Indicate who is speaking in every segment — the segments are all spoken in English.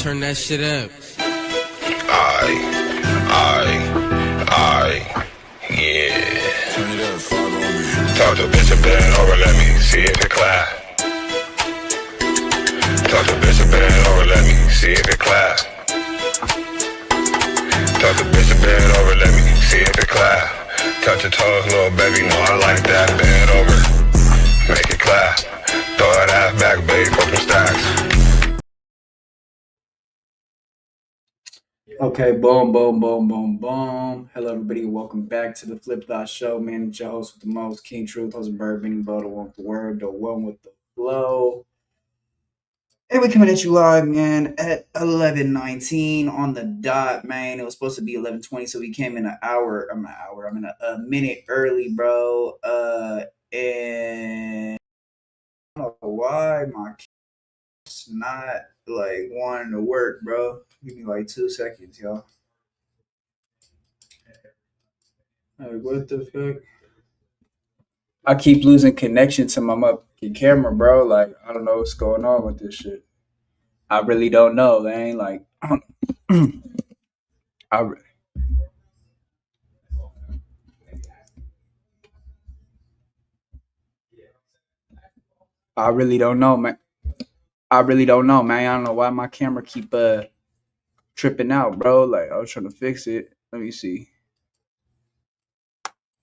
Speaker 1: Turn that shit up.
Speaker 2: Yeah.
Speaker 3: Turn it up, follow me.
Speaker 2: Talk to bitch and bend over, let me see if it clap. Talk to bitch and bend over, let me see if it clap. Talk to bitch and bend over, let me see if it clap. Touch your toes, little baby, know I like that. Bend over, make it clap. Throw that ass back, baby, for some stacks.
Speaker 4: Okay, boom, boom, boom, boom, boom. Hello, everybody, and welcome back to the Flip Dot Show. Man, it's your host with the most, King Truth, host of Bird, Benny Bo, the one with the word, the one with the flow. And we coming at you live, man, at 11:19 on the dot, man. It was supposed to be 11:20, so we came in I'm in a minute early, bro. And I don't know why my kid's not like wanting to work, bro. Give me like 2 seconds, y'all. Like, what the fuck? I keep losing connection to my motherfucking camera, bro. Like, I don't know what's going on with this shit. I really don't know. They ain't like, I, I really don't know, man. I really don't know, man. I don't know why my camera keep tripping out, bro. Like, I was trying to fix it. Let me see.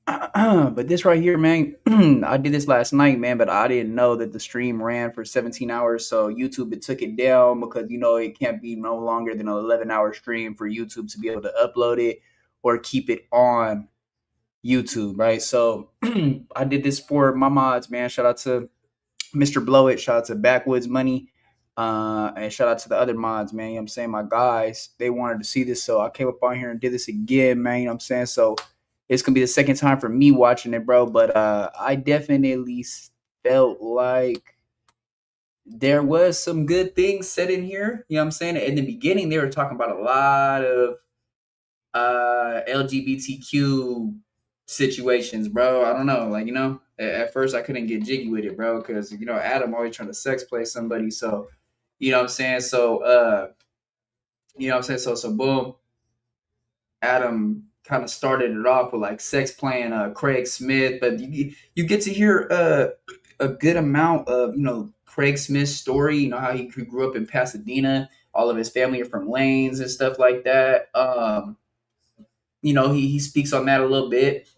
Speaker 4: But this right here, man, I did this last night, man, but I didn't know that the stream ran for 17 hours. So YouTube, it took it down because, it can't be no longer than an 11-hour stream for YouTube to be able to upload it or keep it on YouTube, right? So I did this for my mods, man. Shout out to Mr. Blow It. Shout out to Backwoods Money. And shout out to the other mods, man. You know what I'm saying? My guys, they wanted to see this. So I came up on here and did this again, man. You know what I'm saying? So it's going to be the second time for me watching it, bro. But I definitely felt like there was some good things said in here. You know what I'm saying? In the beginning, they were talking about a lot of LGBTQ situations, bro. I don't know. Like, at first I couldn't get jiggy with it, bro, because, Adam always trying to sex play somebody. So, you know what I'm saying? So, So boom, Adam kind of started it off with like sex playing Craigsmith, but you get to hear a good amount of Craigsmith's story. You know how he grew up in Pasadena. All of his family are from Lanes and stuff like that. He speaks on that a little bit.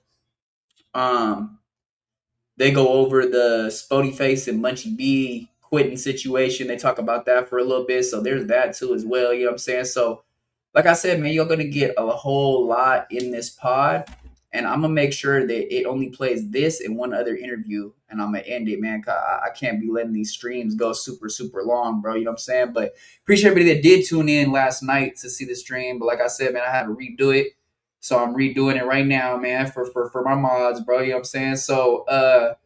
Speaker 4: They go over the Spody Face and Munchie B quitting situation. They talk about that for a little bit. So there's that too as well. You know what I'm saying? So like I said, man, you're going to get a whole lot in this pod. And I'm going to make sure that it only plays this and one other interview. And I'm going to end it, man. Cause I can't be letting these streams go super, super long, bro. You know what I'm saying? But appreciate everybody that did tune in last night to see the stream. But like I said, man, I had to redo it. So I'm redoing it right now, man, for my mods, bro. You know what I'm saying? So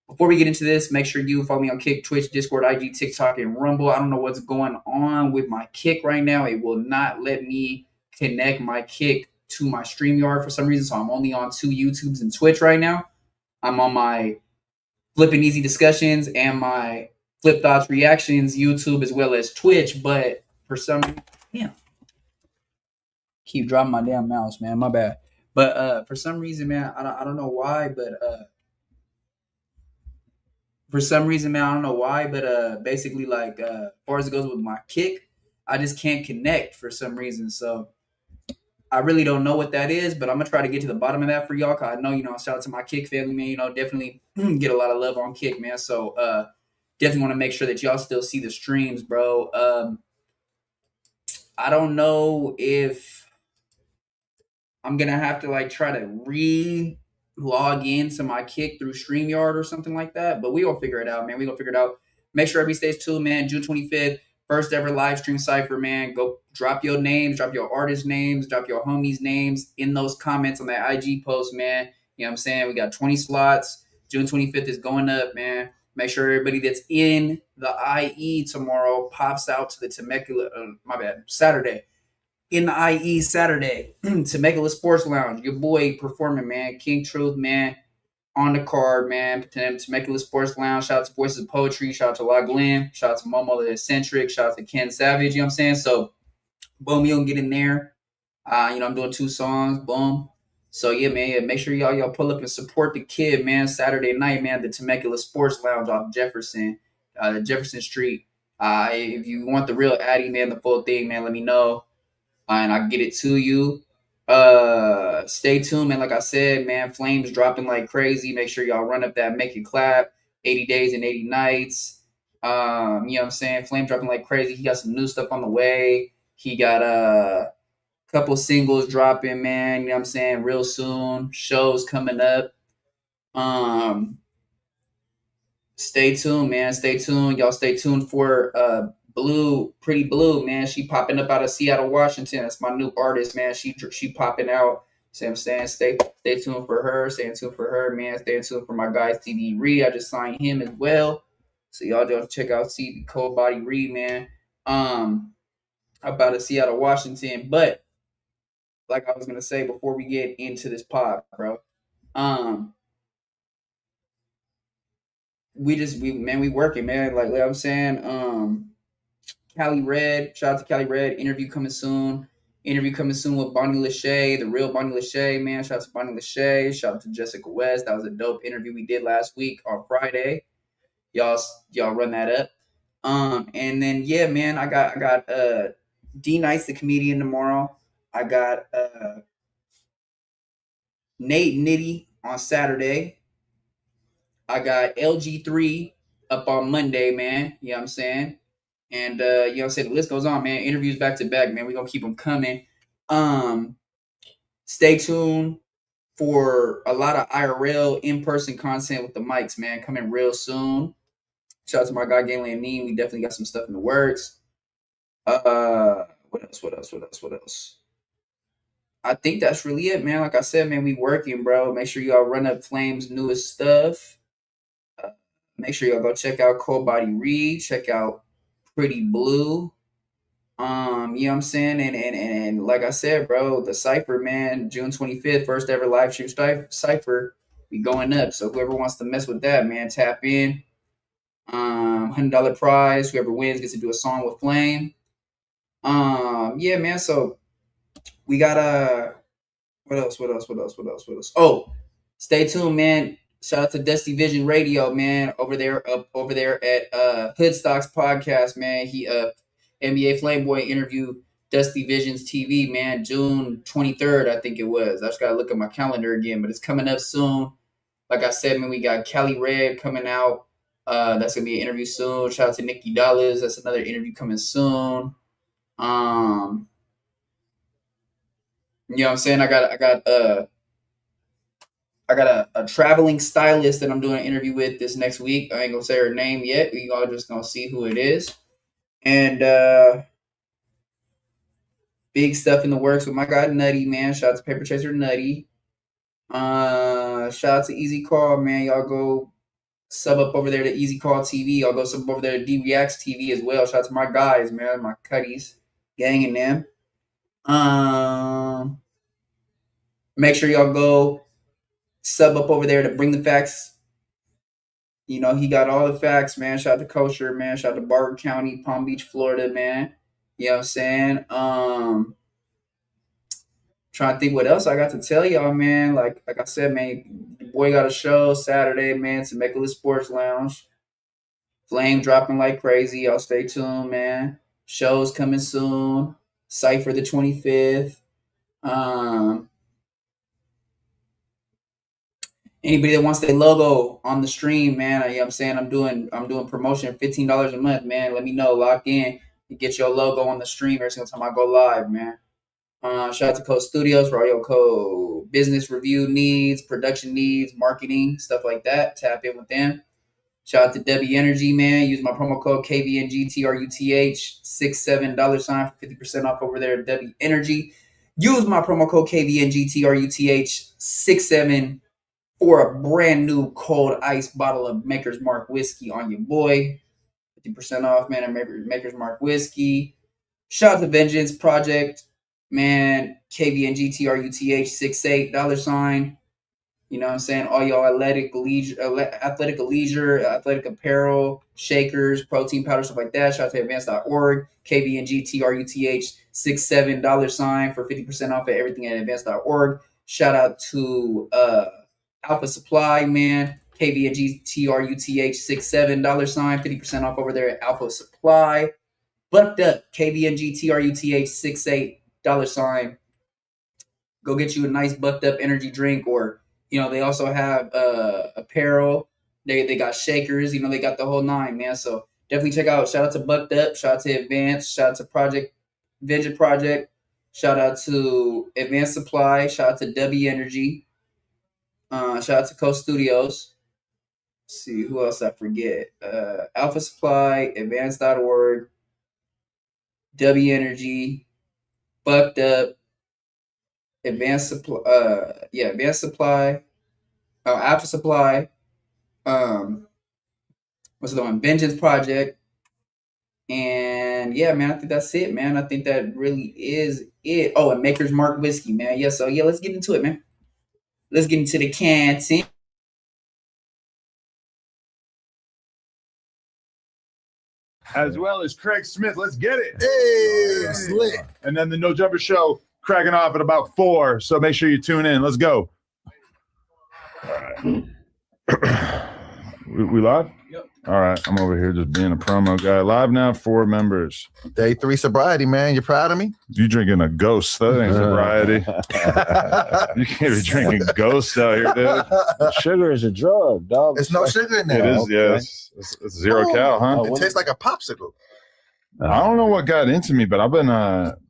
Speaker 4: before we get into this, make sure you follow me on Kick, Twitch, Discord, IG, TikTok, and Rumble. I don't know what's going on with my Kick right now. It will not let me connect my Kick to my StreamYard for some reason. So I'm only on 2 YouTubes and Twitch right now. I'm on my Flipping Easy Discussions and my Flip Thoughts Reactions YouTube as well as Twitch. But for some reason, keep dropping my damn mouse, man. My bad. But for some reason, man, I don't know why, but basically, like, as far as it goes with my Kick, I just can't connect for some reason. So I really don't know what that is, but I'm gonna try to get to the bottom of that for y'all. Cause I know, shout out to my Kick family, man. Definitely get a lot of love on Kick, man. So definitely want to make sure that y'all still see the streams, bro. I don't know if I'm gonna have to like try to log into my Kick through StreamYard or something like that, but we gonna figure it out, man. We gonna figure it out. Make sure everybody stays tuned, man. June 25th, first ever live stream cipher, man. Go drop your names, drop your artist names, drop your homies' names in those comments on that IG post, man. You know what I'm saying? We got 20 slots. June 25th is going up, man. Make sure everybody that's in the IE tomorrow pops out to the Temecula, Saturday. In the IE Saturday, Temecula Sports Lounge. Your boy performing, man. King Truth, man. on the card, man. Temecula Sports Lounge. Shout out to Voices of Poetry. Shout out to La Glenn. Shout out to Momo the Eccentric. Shout out to Ken Savage. You know what I'm saying? So, boom, you can get in there. I'm doing 2 songs. Boom. So yeah, man. Yeah, make sure y'all pull up and support the kid, man. Saturday night, man. The Temecula Sports Lounge off Jefferson Street. If you want the real Addy, man, the full thing, man, let me know, and I'll get it to you. Stay tuned, man. Like I said, man, Flames dropping like crazy. Make sure y'all run up that Make It Clap, 80 Days and 80 Nights. You know what I'm saying? Flame dropping like crazy. He got some new stuff on the way. He got a couple singles dropping, man. You know what I'm saying? Real soon. Shows coming up. Stay tuned, man. Stay tuned. Y'all stay tuned for Pretty Blue, man. She popping up out of Seattle, Washington. That's my new artist, man. She popping out. See what I'm saying? Stay tuned for her. Stay tuned for her, man. Stay tuned for my guy CD Reed. I just signed him as well. So y'all just check out CD Cold Body Reed, man. About Seattle, Washington. But like I was gonna say before we get into this pod, bro. We working, man. Like I'm saying, Cali Red, shout out to Cali Red. Interview coming soon with Bonnie Lachey, the real Bonnie Lachey, man. Shout out to Bonnie Lachey. Shout out to Jessica West. That was a dope interview we did last week on Friday. Y'all run that up. And then yeah, man, I got D Nice the comedian tomorrow. I got Nate Nitty on Saturday. I got LG3 up on Monday, man. You know what I'm saying? And you know what I'm saying, the list goes on, man. Interviews back to back, man. We're gonna keep them coming. Stay tuned for a lot of IRL in-person content with the mics, man, coming real soon. Shout out to my guy Galen Neem. We definitely got some stuff in the works. What else? I think that's really it, man. Like I said, man, we working, bro. Make sure y'all run up Flame's newest stuff. Make sure y'all go check out Cold Body Reed. Check out Pretty Blue. You know what I'm saying? And like I said, bro, the Cypher, man, June 25th, first ever live stream Cypher, be going up. So whoever wants to mess with that, man, tap in. $100 prize. Whoever wins gets to do a song with Flame. Yeah, man. So we got what else? Oh, stay tuned, man. Shout out to Dusty Vision Radio, man, over there at Hoodstocks Podcast, man. He NBA Flameboy interview Dusty Visions TV, man, June 23rd, I think it was. I just gotta look at my calendar again, but it's coming up soon. Like I said, man, we got Cali Red coming out. That's gonna be an interview soon. Shout out to Nikki Dollars. That's another interview coming soon. You know what I'm saying? I got a traveling stylist that I'm doing an interview with this next week. I ain't gonna say her name yet. We all just gonna see who it is. And big stuff in the works with my guy Nutty, man. Shout out to Paper Chaser Nutty. Shout out to Easy Call, man. Y'all go sub up over there to Easy Call TV. Y'all go sub over there to D Reacts TV as well. Shout out to my guys, man, my cutties, gang and them. Make sure y'all go sub up over there to Bring the Facts. You know, he got all the facts, man. Shout out to Kosher, man. Shout out to Barber County, Palm Beach, Florida, man. You know what I'm saying? Trying to think what else I got to tell y'all, man. Like I said, man, the boy got a show Saturday, man. Temecula Sports Lounge. Flame dropping like crazy. Y'all stay tuned, man. Shows coming soon. Cypher the 25th. Anybody that wants their logo on the stream, man, you know what I'm saying? I'm doing promotion, $15 a month, man. Let me know. Lock in. You get your logo on the stream every single time I go live, man. Shout out to Code Studios for all your code business review needs, production needs, marketing, stuff like that. Tap in with them. Shout out to W Energy, man. Use my promo code KVNGTRUTH, $67 for 50% off over there at W Energy. Use my promo code KVNGTRUTH, 67 for a brand new cold ice bottle of Maker's Mark whiskey on your boy. 50% off, man, at Maker's Mark whiskey. Shout out to Vengeance Project, man. KVNGTRUTH, $68. You know You know what I'm saying? All y'all athletic leisure, athletic apparel, shakers, protein powder, stuff like that. Shout out to advance.org, KBNG TRUTH 67 $ for 50% off of everything at advance.org. Shout out to Alpha Supply, man. KBNG TRUTH 67 $, 50% off over there at Alpha Supply. Bucked Up, KBNG TRUTH 68 $. Go get you a nice Bucked Up energy drink, or they also have apparel. They got shakers. They got the whole nine, man. So definitely check out. Shout out to Bucked Up. Shout out to Advance. Shout out to Venture Project. Shout out to Advanced Supply. Shout out to W Energy. Shout out to Coast Studios. Let's see who else I forget. Alpha Supply, Advance.org, W Energy, Bucked Up, Advanced Supply. Advanced Supply. Alpha Supply. What's the one? Vengeance Project. And yeah, man, I think that's it, man. I think that really is it. Oh, and Maker's Mark Whiskey, man. Yeah, so yeah, let's get into it, man. Let's get into the canteen.
Speaker 1: As well as Craigsmith. Let's get it.
Speaker 3: Hey, slick.
Speaker 1: And then the No Jumper Show cracking off at about 4. So make sure you tune in. Let's go. All right. we live?
Speaker 4: Yep.
Speaker 1: All right. I'm over here just being a promo guy. Live now, 4 members.
Speaker 3: Day 3 sobriety, man. You proud of me?
Speaker 1: You drinking a ghost. That ain't sobriety. You can't be drinking ghost out here, dude.
Speaker 5: Sugar is a drug, dog.
Speaker 3: It's no sugar in there.
Speaker 1: It is,
Speaker 5: okay.
Speaker 1: yes. It's 0 cal, huh?
Speaker 3: It tastes like a popsicle.
Speaker 1: I don't know what got into me, but I've been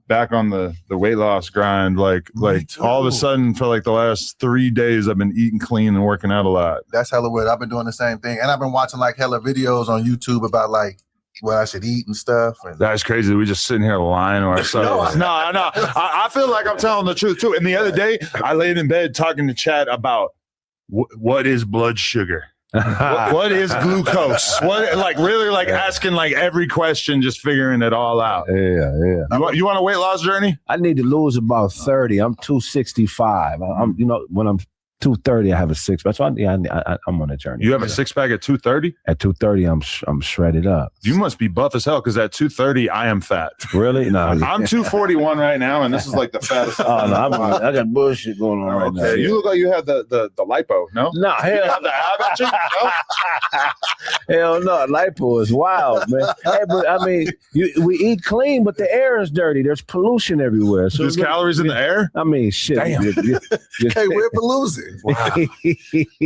Speaker 1: back on the weight loss grind. Like all of a sudden for like the last 3 days, I've been eating clean and working out a lot.
Speaker 3: That's hella weird. I've been doing the same thing. And I've been watching like hella videos on YouTube about like what I should eat and stuff. And
Speaker 1: That's crazy. We just sitting here lying to ourselves. No. I feel like I'm telling the truth too. And the other day, I laid in bed talking to Chad about what is blood sugar. what is glucose? Asking like every question, just figuring it all out.
Speaker 5: Yeah.
Speaker 1: You want a weight loss journey?
Speaker 5: I need to lose about 30. I'm 265. I'm when I'm 230, I have a 6-pack. So I'm on a journey.
Speaker 1: You have a 6-pack at 230?
Speaker 5: At 230, I'm shredded up.
Speaker 1: You must be buff as hell because at 230, I am fat.
Speaker 5: Really? No.
Speaker 1: I'm 241 right now, and this is like the fattest.
Speaker 5: Oh no, I got bullshit going on right now.
Speaker 1: You look like you have the lipo, no?
Speaker 5: No, hell no. Hell no, lipo is wild, man. Hey, but I mean, we eat clean, but the air is dirty. There's pollution everywhere. So
Speaker 1: there's calories in the air?
Speaker 5: I mean, shit.
Speaker 1: Damn.
Speaker 3: hey, we're losing.
Speaker 1: Wow.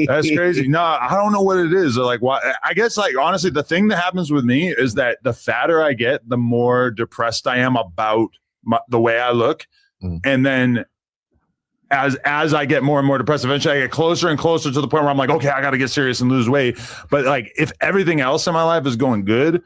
Speaker 1: That's crazy. No, I don't know what it is. Like, why? I guess, like, honestly, the thing that happens with me is that the fatter I get, the more depressed I am about the way I look. And then as I get more and more depressed, eventually I get closer and closer to the point where I'm like, okay, I got to get serious and lose weight. But like, if everything else in my life is going good,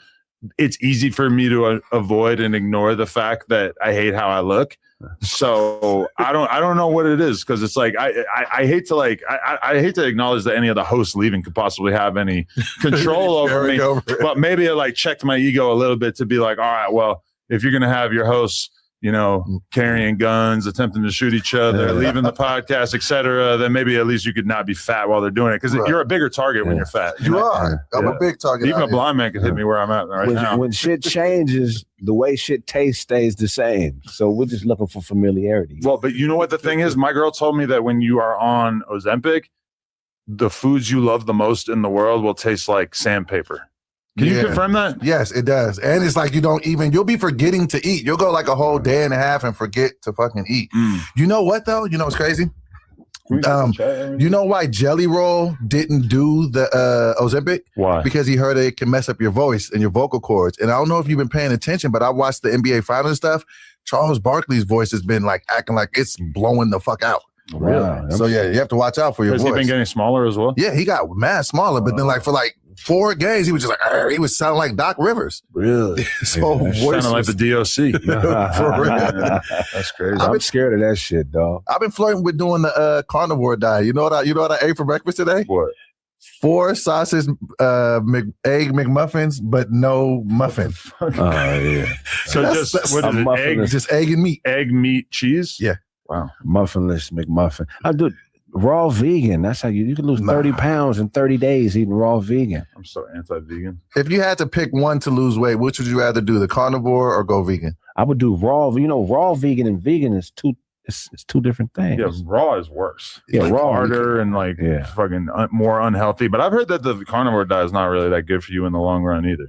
Speaker 1: it's easy for me to avoid and ignore the fact that I hate how I look. So I don't know what it is, because it's like I hate to I hate to acknowledge that any of the hosts leaving could possibly have any control over me, but maybe it like checked my ego a little bit to be like, all right, well, if you're gonna have your hosts, carrying guns, attempting to shoot each other, leaving the podcast, etc., then maybe at least you could not be fat while they're doing it, because you're a bigger target when you're fat.
Speaker 3: You are. I'm a big target.
Speaker 1: Even a blind man could hit me where I'm at right now.
Speaker 5: When shit changes, the way shit tastes stays the same. So we're just looking for familiarity.
Speaker 1: Well, but you know what the thing is? My girl told me that when you are on Ozempic, the foods you love the most in the world will taste like sandpaper. Can you confirm that?
Speaker 3: Yes, it does. And it's like you'll be forgetting to eat. You'll go like a whole day and a half and forget to fucking eat. You know what, though? You know what's crazy? You know why Jelly Roll didn't do the Ozempic?
Speaker 1: Why?
Speaker 3: Because he heard it can mess up your voice and your vocal cords. And I don't know if you've been paying attention, but I watched the NBA Finals stuff. Charles Barkley's voice has been like acting like it's blowing the fuck out.
Speaker 5: Really?
Speaker 3: So yeah, you have to watch out for your voice.
Speaker 1: Has he been getting smaller as well?
Speaker 3: Yeah, he got mad smaller, but then like for like 4 games, he was just like, he was sounding like Doc Rivers.
Speaker 5: Really?
Speaker 3: So voice
Speaker 1: sounding like the DOC.
Speaker 3: For real.
Speaker 1: That's crazy.
Speaker 5: I'm scared of that shit, dog.
Speaker 3: I've been flirting with doing the carnivore diet. You know what I ate for breakfast today?
Speaker 1: What?
Speaker 3: 4 sausage egg McMuffins, but no muffin.
Speaker 5: Oh yeah.
Speaker 1: So just what is it? Egg,
Speaker 3: just egg and meat.
Speaker 1: Egg, meat, cheese.
Speaker 3: Yeah.
Speaker 1: Wow.
Speaker 5: Muffinless McMuffin. I do. Raw vegan. That's how you can lose 30 pounds in 30 days eating raw vegan.
Speaker 1: I'm so anti-vegan.
Speaker 3: If you had to pick one to lose weight, which would you rather do, the carnivore or go vegan?
Speaker 5: I would do raw. Raw vegan and vegan is two. It's two different things.
Speaker 1: Yeah, raw is worse.
Speaker 5: Yeah,
Speaker 1: like
Speaker 5: raw
Speaker 1: harder and fucking more unhealthy. But I've heard that the carnivore diet is not really that good for you in the long run either.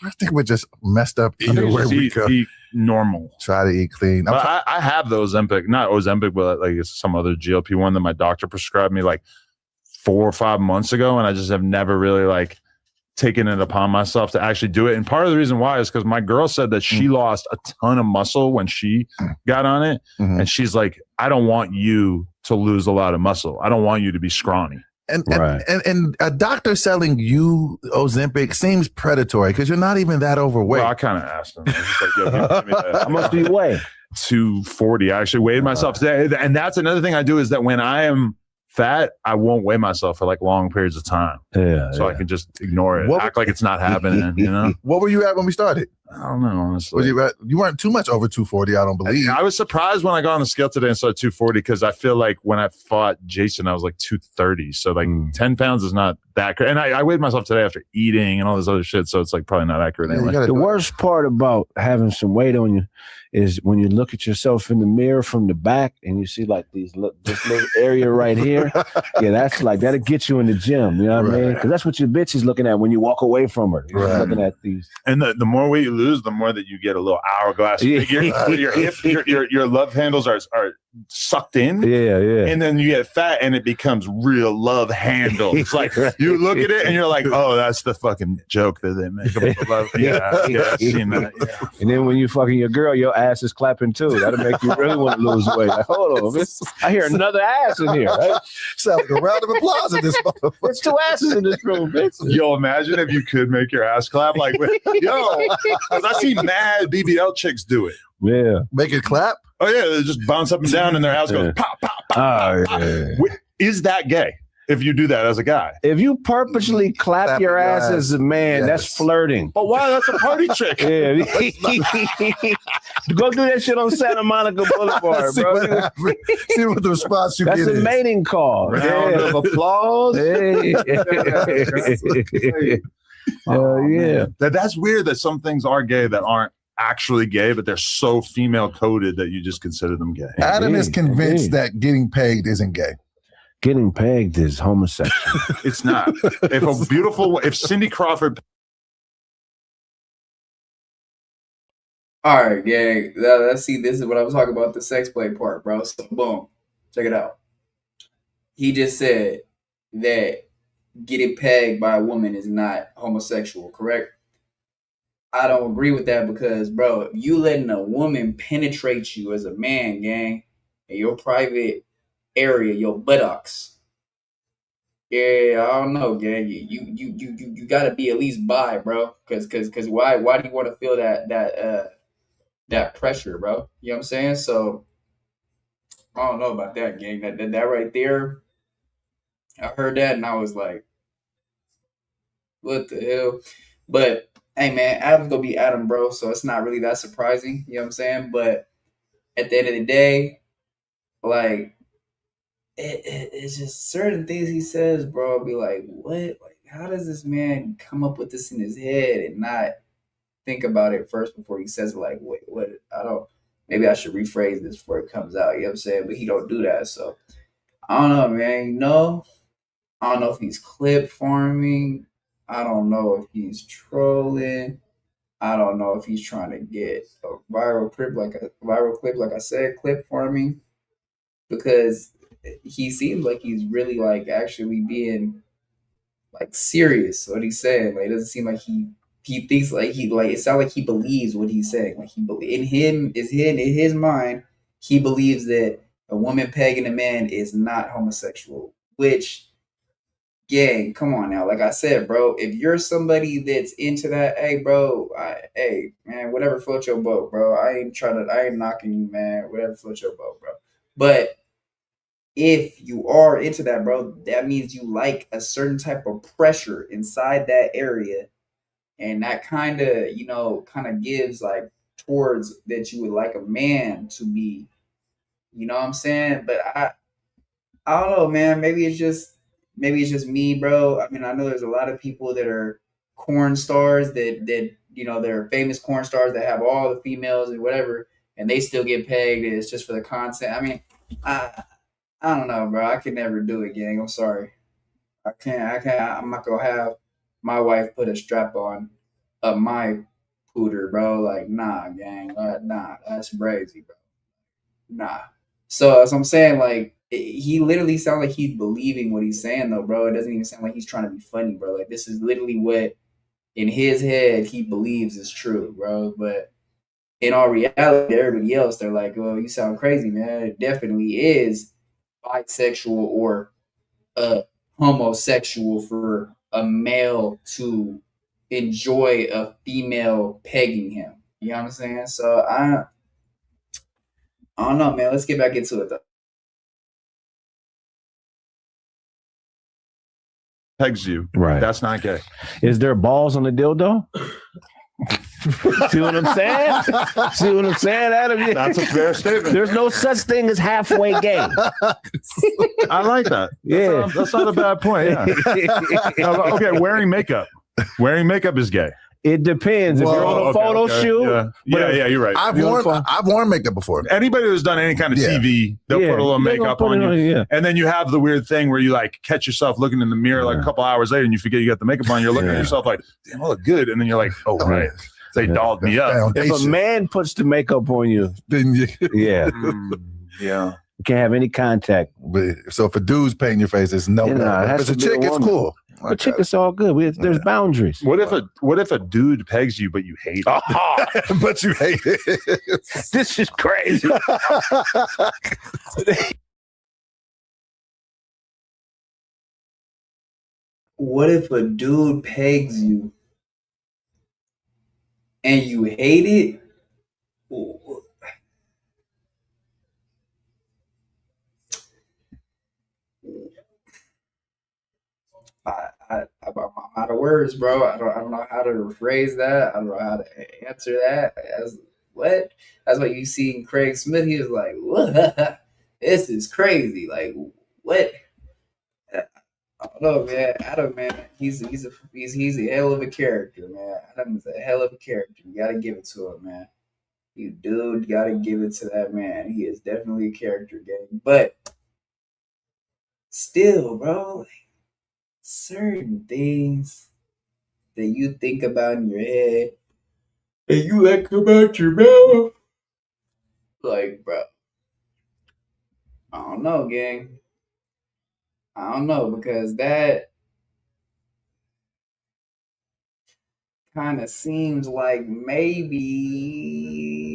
Speaker 3: I think we're just messed up either way we go.
Speaker 1: Eat normal.
Speaker 3: Try to eat clean.
Speaker 1: But I have the Ozempic, not Ozempic, but like it's some other GLP-1 that my doctor prescribed me like 4 or 5 months ago, and I just have never really like taken it upon myself to actually do it. And part of the reason why is because my girl said that she lost a ton of muscle when she got on it. And she's like, I don't want you to lose a lot of muscle. I don't want you to be scrawny.
Speaker 3: And a doctor selling you Ozempic seems predatory because you're not even that overweight.
Speaker 1: Well, I kind of asked him. I was just like, yo, give me that.
Speaker 5: How much do you weigh?
Speaker 1: 240. I actually weighed myself today. And that's another thing I do is that when I am fat, I won't weigh myself for like long periods of time. So I can just ignore it, act like it's not happening, you know?
Speaker 3: What were you at when we started?
Speaker 1: I don't know, honestly.
Speaker 3: You weren't too much over 240, I don't believe.
Speaker 1: I was surprised when I got on the scale today and saw 240 because I feel like when I fought Jason, I was like 230. So like 10 pounds is not that great. And I weighed myself today after eating and all this other shit. So it's like probably not accurate anyway.
Speaker 5: The worst part about having some weight on you is when you look at yourself in the mirror from the back and you see like this little area right here. Yeah, that's like, that'll get you in the gym. You know what I mean? Because that's what your bitch is looking at when you walk away from her. You're looking at these.
Speaker 1: And the more weight you lose, the more that you get a little hourglass figure. Your love handles are sucked in. And then you get fat and it becomes real love handle. It's like you look at it and you're like, oh, that's the fucking joke that they make about the love. I've seen that. Yeah.
Speaker 5: And then when you fucking your girl, your ass is clapping too. That'll make you really want to lose weight. Like, hold on, I hear another ass in here. Right?
Speaker 3: Sounds like a round of applause in this motherfucker.
Speaker 5: There's 2 asses in this room, bitch.
Speaker 1: Yo, imagine if you could make your ass clap like, yo, because I see mad BBL chicks do it.
Speaker 5: Yeah.
Speaker 3: Make it clap?
Speaker 1: Oh, yeah. They just bounce up and down and their ass goes pop, pop, pop, pop. Is that gay if you do that as a guy?
Speaker 5: If you purposely clap your ass as a man, that's flirting.
Speaker 1: But why? That's a party trick.
Speaker 5: Yeah. Go do that shit on Santa Monica Boulevard, bro.
Speaker 3: See what the response you get is.
Speaker 5: That's a mating call.
Speaker 1: Round of applause. That's weird that some things are gay that aren't actually gay, but they're so female coded that you just consider them gay.
Speaker 3: Adam is convinced that getting pegged isn't gay.
Speaker 5: Getting pegged is homosexual.
Speaker 1: It's not. If Cindy Crawford.
Speaker 4: All right, gang. Let's see. This is what I was talking about, the sex play part, bro. So, boom. Check it out. He just said that getting pegged by a woman is not homosexual, correct? I don't agree with that because, bro, if you letting a woman penetrate you as a man, gang, in your private area, your buttocks, yeah, I don't know, gang. You gotta be at least bi, bro. Cause why do you want to feel that pressure, bro? You know what I'm saying? So I don't know about that, gang. That right there, I heard that and I was like, what the hell? But hey, man, Adam's gonna be Adam, bro. So it's not really that surprising. You know what I'm saying? But at the end of the day, like, it's just certain things he says, bro. I'll be like, what? Like, how does this man come up with this in his head and not think about it first before he says it? Like, wait, what? Maybe I should rephrase this before it comes out. You know what I'm saying? But he don't do that. So I don't know, man. I don't know if he's clip farming. I don't know if he's trolling. I don't know if he's trying to get a viral clip, like I said, clip farming, because he seems like he's really like actually being like serious what he's saying. Like, it doesn't seem like he thinks like it sounds like he believes what he's saying. Like in his mind, he believes that a woman pegging a man is not homosexual, which, gang, come on now. Like I said, bro, if you're somebody that's into that, hey, bro, hey, man, whatever floats your boat, bro. I ain't knocking you, man. Whatever floats your boat, bro. But if you are into that, bro, that means you like a certain type of pressure inside that area. And that kind of gives like towards that you would like a man to be, you know what I'm saying? But I I don't know, man. Maybe it's just me, bro. I mean, I know there's a lot of people that are corn stars that they're famous corn stars that have all the females and whatever, and they still get pegged. And it's just for the content. I mean, I don't know, bro. I can never do it, gang. I'm sorry. I can't. I'm not gonna have my wife put a strap on up my pooter, bro. Like, nah, gang. Nah, that's crazy, bro. Nah. So as I'm saying, like, he literally sounds like he's believing what he's saying, though, bro. It doesn't even sound like he's trying to be funny, bro. Like, this is literally what in his head he believes is true, bro. But in all reality, everybody else, they're like, well, you sound crazy, man. It definitely is bisexual or homosexual for a male to enjoy a female pegging him. You know what I'm saying? So I don't know, man. Let's get back into it, though.
Speaker 1: Pegs you.
Speaker 5: Right.
Speaker 1: That's not gay.
Speaker 5: Is there balls on the dildo? See what I'm saying? See what I'm saying, Adam?
Speaker 1: That's a fair statement.
Speaker 5: There's no such thing as halfway gay.
Speaker 1: I like that.
Speaker 5: Yeah.
Speaker 1: That's not a bad point. Yeah. Okay, wearing makeup. Wearing makeup is gay.
Speaker 5: It depends. If you're on a photo shoot.
Speaker 1: Yeah, you're right.
Speaker 3: I've worn makeup before.
Speaker 1: Anybody who's done any kind of TV, they'll put a little makeup on you. And then you have the weird thing where you like catch yourself looking in the mirror like a couple hours later and you forget you got the makeup on. You're looking at yourself like, damn, I look good. And then you're like, oh, right. They dolled me up.
Speaker 5: If a man puts the makeup on you,
Speaker 3: then
Speaker 5: yeah.
Speaker 1: Yeah.
Speaker 5: You can't have any contact.
Speaker 3: But, so if a dude's painting your face, it's no. If it's a chick, it's cool.
Speaker 5: A chick, it's all good. There's boundaries.
Speaker 1: What if a dude pegs you but you hate it?
Speaker 3: But you hate it.
Speaker 5: This is crazy.
Speaker 4: What if a dude pegs you and you hate it? I'm out of words, bro. I don't know how to rephrase that. I don't know how to answer that. That's what you see in Craigsmith. He was like, "What? This is crazy." Like, what? I don't know, man. Adam, man, he's a hell of a character, man. Adam is a hell of a character. You gotta give it to him, man. You dude gotta give it to that man. He is definitely a character, gang. But still, bro, like, certain things that you think about in your head and you let come out your mouth. Like, bro, I don't know, gang. I don't know, because that kind of seems like maybe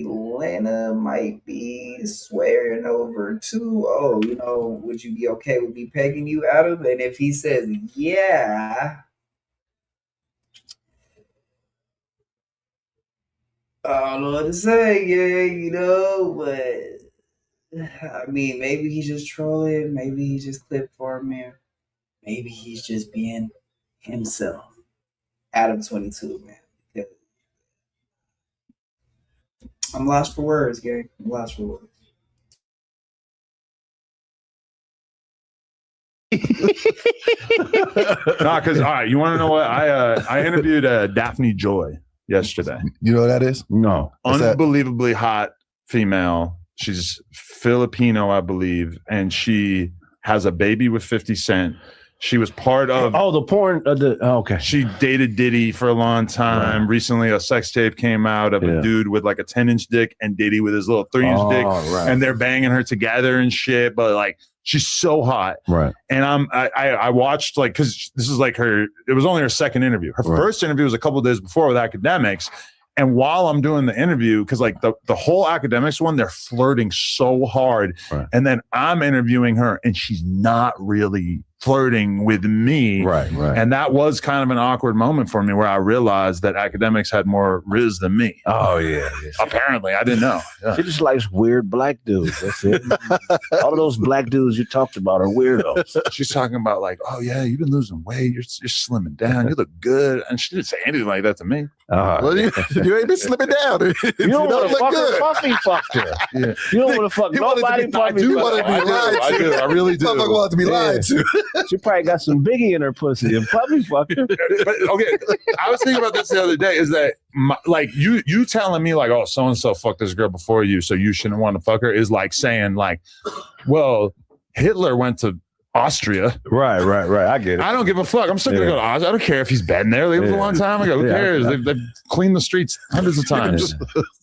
Speaker 4: Lena might be swearing over to, oh, would you be okay with me pegging you, Adam? And if he says, yeah, I don't know what to say, but I mean, maybe he's just trolling. Maybe he just clipped for me. Maybe he's just being himself. Adam 22, man. Yeah. I'm lost for words, gang. I'm lost for words.
Speaker 1: Nah, because all right, you want to know what? I interviewed Daphne Joy yesterday.
Speaker 3: You know what that is?
Speaker 1: No, unbelievably hot female. She's Filipino, I believe, and she has a baby with 50 Cent. She was part of
Speaker 5: the porn. Okay.
Speaker 1: She dated Diddy for a long time. Right. Recently, a sex tape came out of a dude with like a 10-inch dick and Diddy with his little 3-inch dick, and they're banging her together and shit. But like, she's so hot,
Speaker 5: right?
Speaker 1: And I watched, like, because this is like it was only her second interview. Her first interview was a couple of days before with Academics. And while I'm doing the interview, because like the whole Academics one, they're flirting so hard. Right. And then I'm interviewing her and she's not really flirting with me.
Speaker 5: Right.
Speaker 1: And that was kind of an awkward moment for me where I realized that Academics had more riz than me.
Speaker 5: Oh, yeah.
Speaker 1: Apparently. I didn't know. Yeah.
Speaker 5: She just likes weird black dudes. That's it. All of those black dudes you talked about are weirdos.
Speaker 1: She's talking about like, oh, yeah, you've been losing weight. You're slimming down. You look good. And she didn't say anything like that to me.
Speaker 3: Well, you ain't been slipping down.
Speaker 5: You don't want to
Speaker 3: look
Speaker 5: fuck
Speaker 3: good.
Speaker 5: her. Puffy fucked her.
Speaker 3: Yeah.
Speaker 5: You don't want to fuck
Speaker 3: He wanted to
Speaker 5: nobody.
Speaker 3: be-
Speaker 5: Puffy
Speaker 3: I do want to
Speaker 5: fucked
Speaker 3: be
Speaker 5: her.
Speaker 3: lied
Speaker 1: I
Speaker 3: to.
Speaker 1: do. I really do.
Speaker 3: Motherfucker want to be lied to.
Speaker 5: She probably got some Biggie in her pussy, and Puffy fucked her.
Speaker 1: But okay, I was thinking about this the other day. Is that like you telling me like, oh, so and so fucked this girl before you, so you shouldn't want to fuck her? Is like saying like, well, Hitler went to Austria.
Speaker 5: Right. I get it.
Speaker 1: I don't give a fuck. I'm still gonna go to Austria. I don't care if he's been there. It was a long time ago. Who cares? They've cleaned the streets hundreds of times,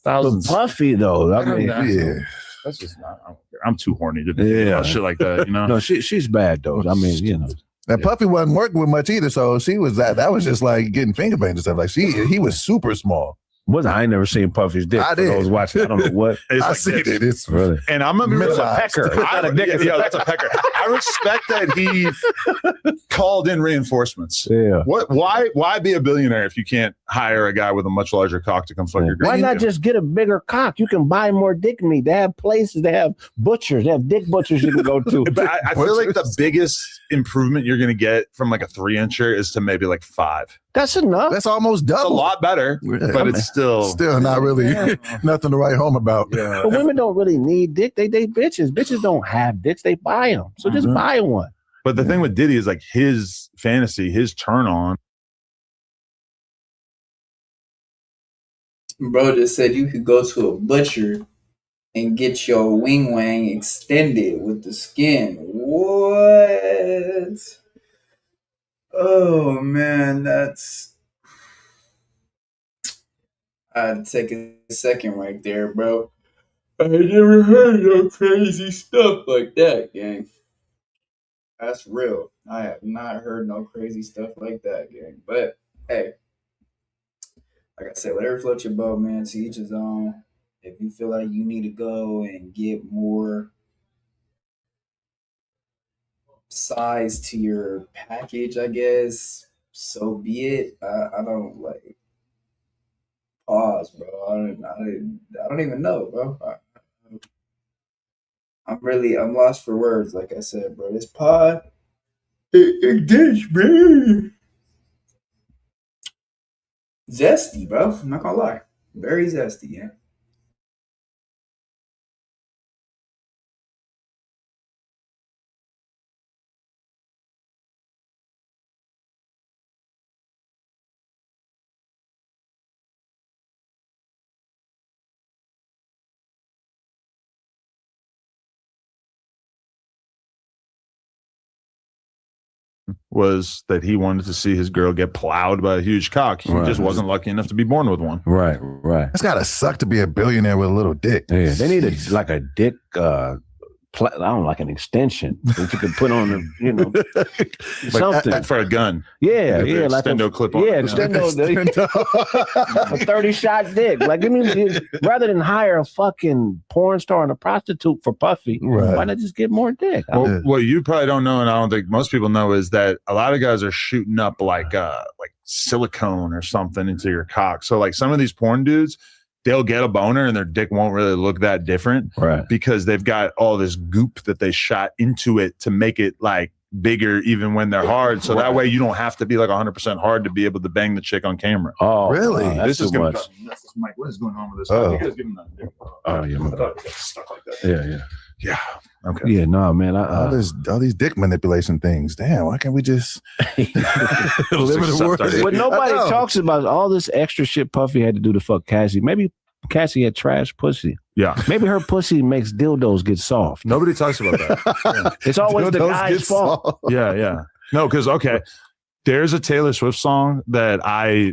Speaker 1: thousands.
Speaker 5: Puffy though. I mean,
Speaker 3: Yeah.
Speaker 1: That's just not. I don't care. I'm too horny to do shit like that. You know.
Speaker 5: no, she's bad though. I mean, you know.
Speaker 3: And Puffy wasn't working with much either, so she was that was just like getting finger banged and stuff. Like he was super small.
Speaker 5: I ain't never seen Puffy's dick.
Speaker 3: I
Speaker 5: For those
Speaker 3: did.
Speaker 5: watching, I don't know what.
Speaker 1: It's
Speaker 3: I
Speaker 1: like
Speaker 3: see
Speaker 1: this.
Speaker 3: it. It's
Speaker 5: Really.
Speaker 1: And I'm gonna be
Speaker 3: Middle
Speaker 1: real.
Speaker 3: sized.
Speaker 5: Pecker. It's not a dick. It's a
Speaker 1: That's a pecker. I respect that he called in reinforcements.
Speaker 5: Yeah.
Speaker 1: What? Why be a billionaire if you can't hire a guy with a much larger cock to come fuck your girl?
Speaker 5: Why not just get a bigger cock? You can buy more dick meat. They have places. They have butchers. They have dick butchers you can go to.
Speaker 1: But I feel like the biggest improvement you're gonna get from like a 3-incher is to maybe like 5.
Speaker 5: That's enough.
Speaker 3: that's almost
Speaker 1: It's a
Speaker 3: double.
Speaker 1: lot better, but it's still
Speaker 3: Still not really nothing to write home about.
Speaker 1: Yeah.
Speaker 5: But women don't really need dick. They bitches. Bitches don't have dicks. They buy them. So just buy one.
Speaker 1: But the thing with Diddy is like his fantasy, his turn on.
Speaker 4: Bro just said you could go to a butcher and get your wing wang extended with the skin. What? Oh man, that's. I had to take a second right there, bro. I never heard no crazy stuff like that, gang. That's real. I have not heard no crazy stuff like that, gang. But hey, like I said, whatever floats your boat, man. To each his own. If you feel like you need to go and get more size to your package, I guess, so be it. I don't like pause, bro. I don't even know, bro. I'm lost for words. Like I said, bro, this pod, it gets me zesty, bro. I'm not gonna lie, very zesty, yeah.
Speaker 1: Was that he wanted to see his girl get plowed by a huge cock. He just wasn't lucky enough to be born with one.
Speaker 5: Right.
Speaker 3: It's gotta suck to be a billionaire with a little dick.
Speaker 5: Yeah, they need a dick. I don't know, like an extension that you can put on something
Speaker 1: for a gun.
Speaker 5: Yeah,
Speaker 1: like extendo clip on.
Speaker 5: Yeah, extendo. A 30-shot dick. Like, I mean, rather than hire a fucking porn star and a prostitute for Puffy, why not just get more dick?
Speaker 1: Well, what you probably don't know, and I don't think most people know, is that a lot of guys are shooting up like silicone or something into your cock. So like some of these porn dudes, they'll get a boner and their dick won't really look that different,
Speaker 5: right?
Speaker 1: Because they've got all this goop that they shot into it to make it like bigger even when they're hard. So that way you don't have to be like 100% hard to be able to bang the chick on camera.
Speaker 3: Oh, really?
Speaker 1: This is going
Speaker 5: much.
Speaker 1: Mike, what is going on with this?
Speaker 3: Oh.
Speaker 1: You guys give him that.
Speaker 5: Oh, yeah.
Speaker 1: I thought it got stuck like that.
Speaker 5: Yeah.
Speaker 1: Okay.
Speaker 5: Yeah, no, man.
Speaker 3: All these dick manipulation things. Damn, why can't we just live in the world?
Speaker 5: What nobody
Speaker 3: I know.
Speaker 5: talks about is all this extra shit Puffy had to do to fuck Cassie. Maybe Cassie had trash pussy.
Speaker 1: Yeah.
Speaker 5: Maybe her pussy makes dildos get soft.
Speaker 1: Nobody talks about that. Yeah.
Speaker 5: It's always the
Speaker 3: Dildos
Speaker 5: guy's
Speaker 3: get
Speaker 5: fault.
Speaker 3: soft.
Speaker 1: Yeah. No, because there's a Taylor Swift song that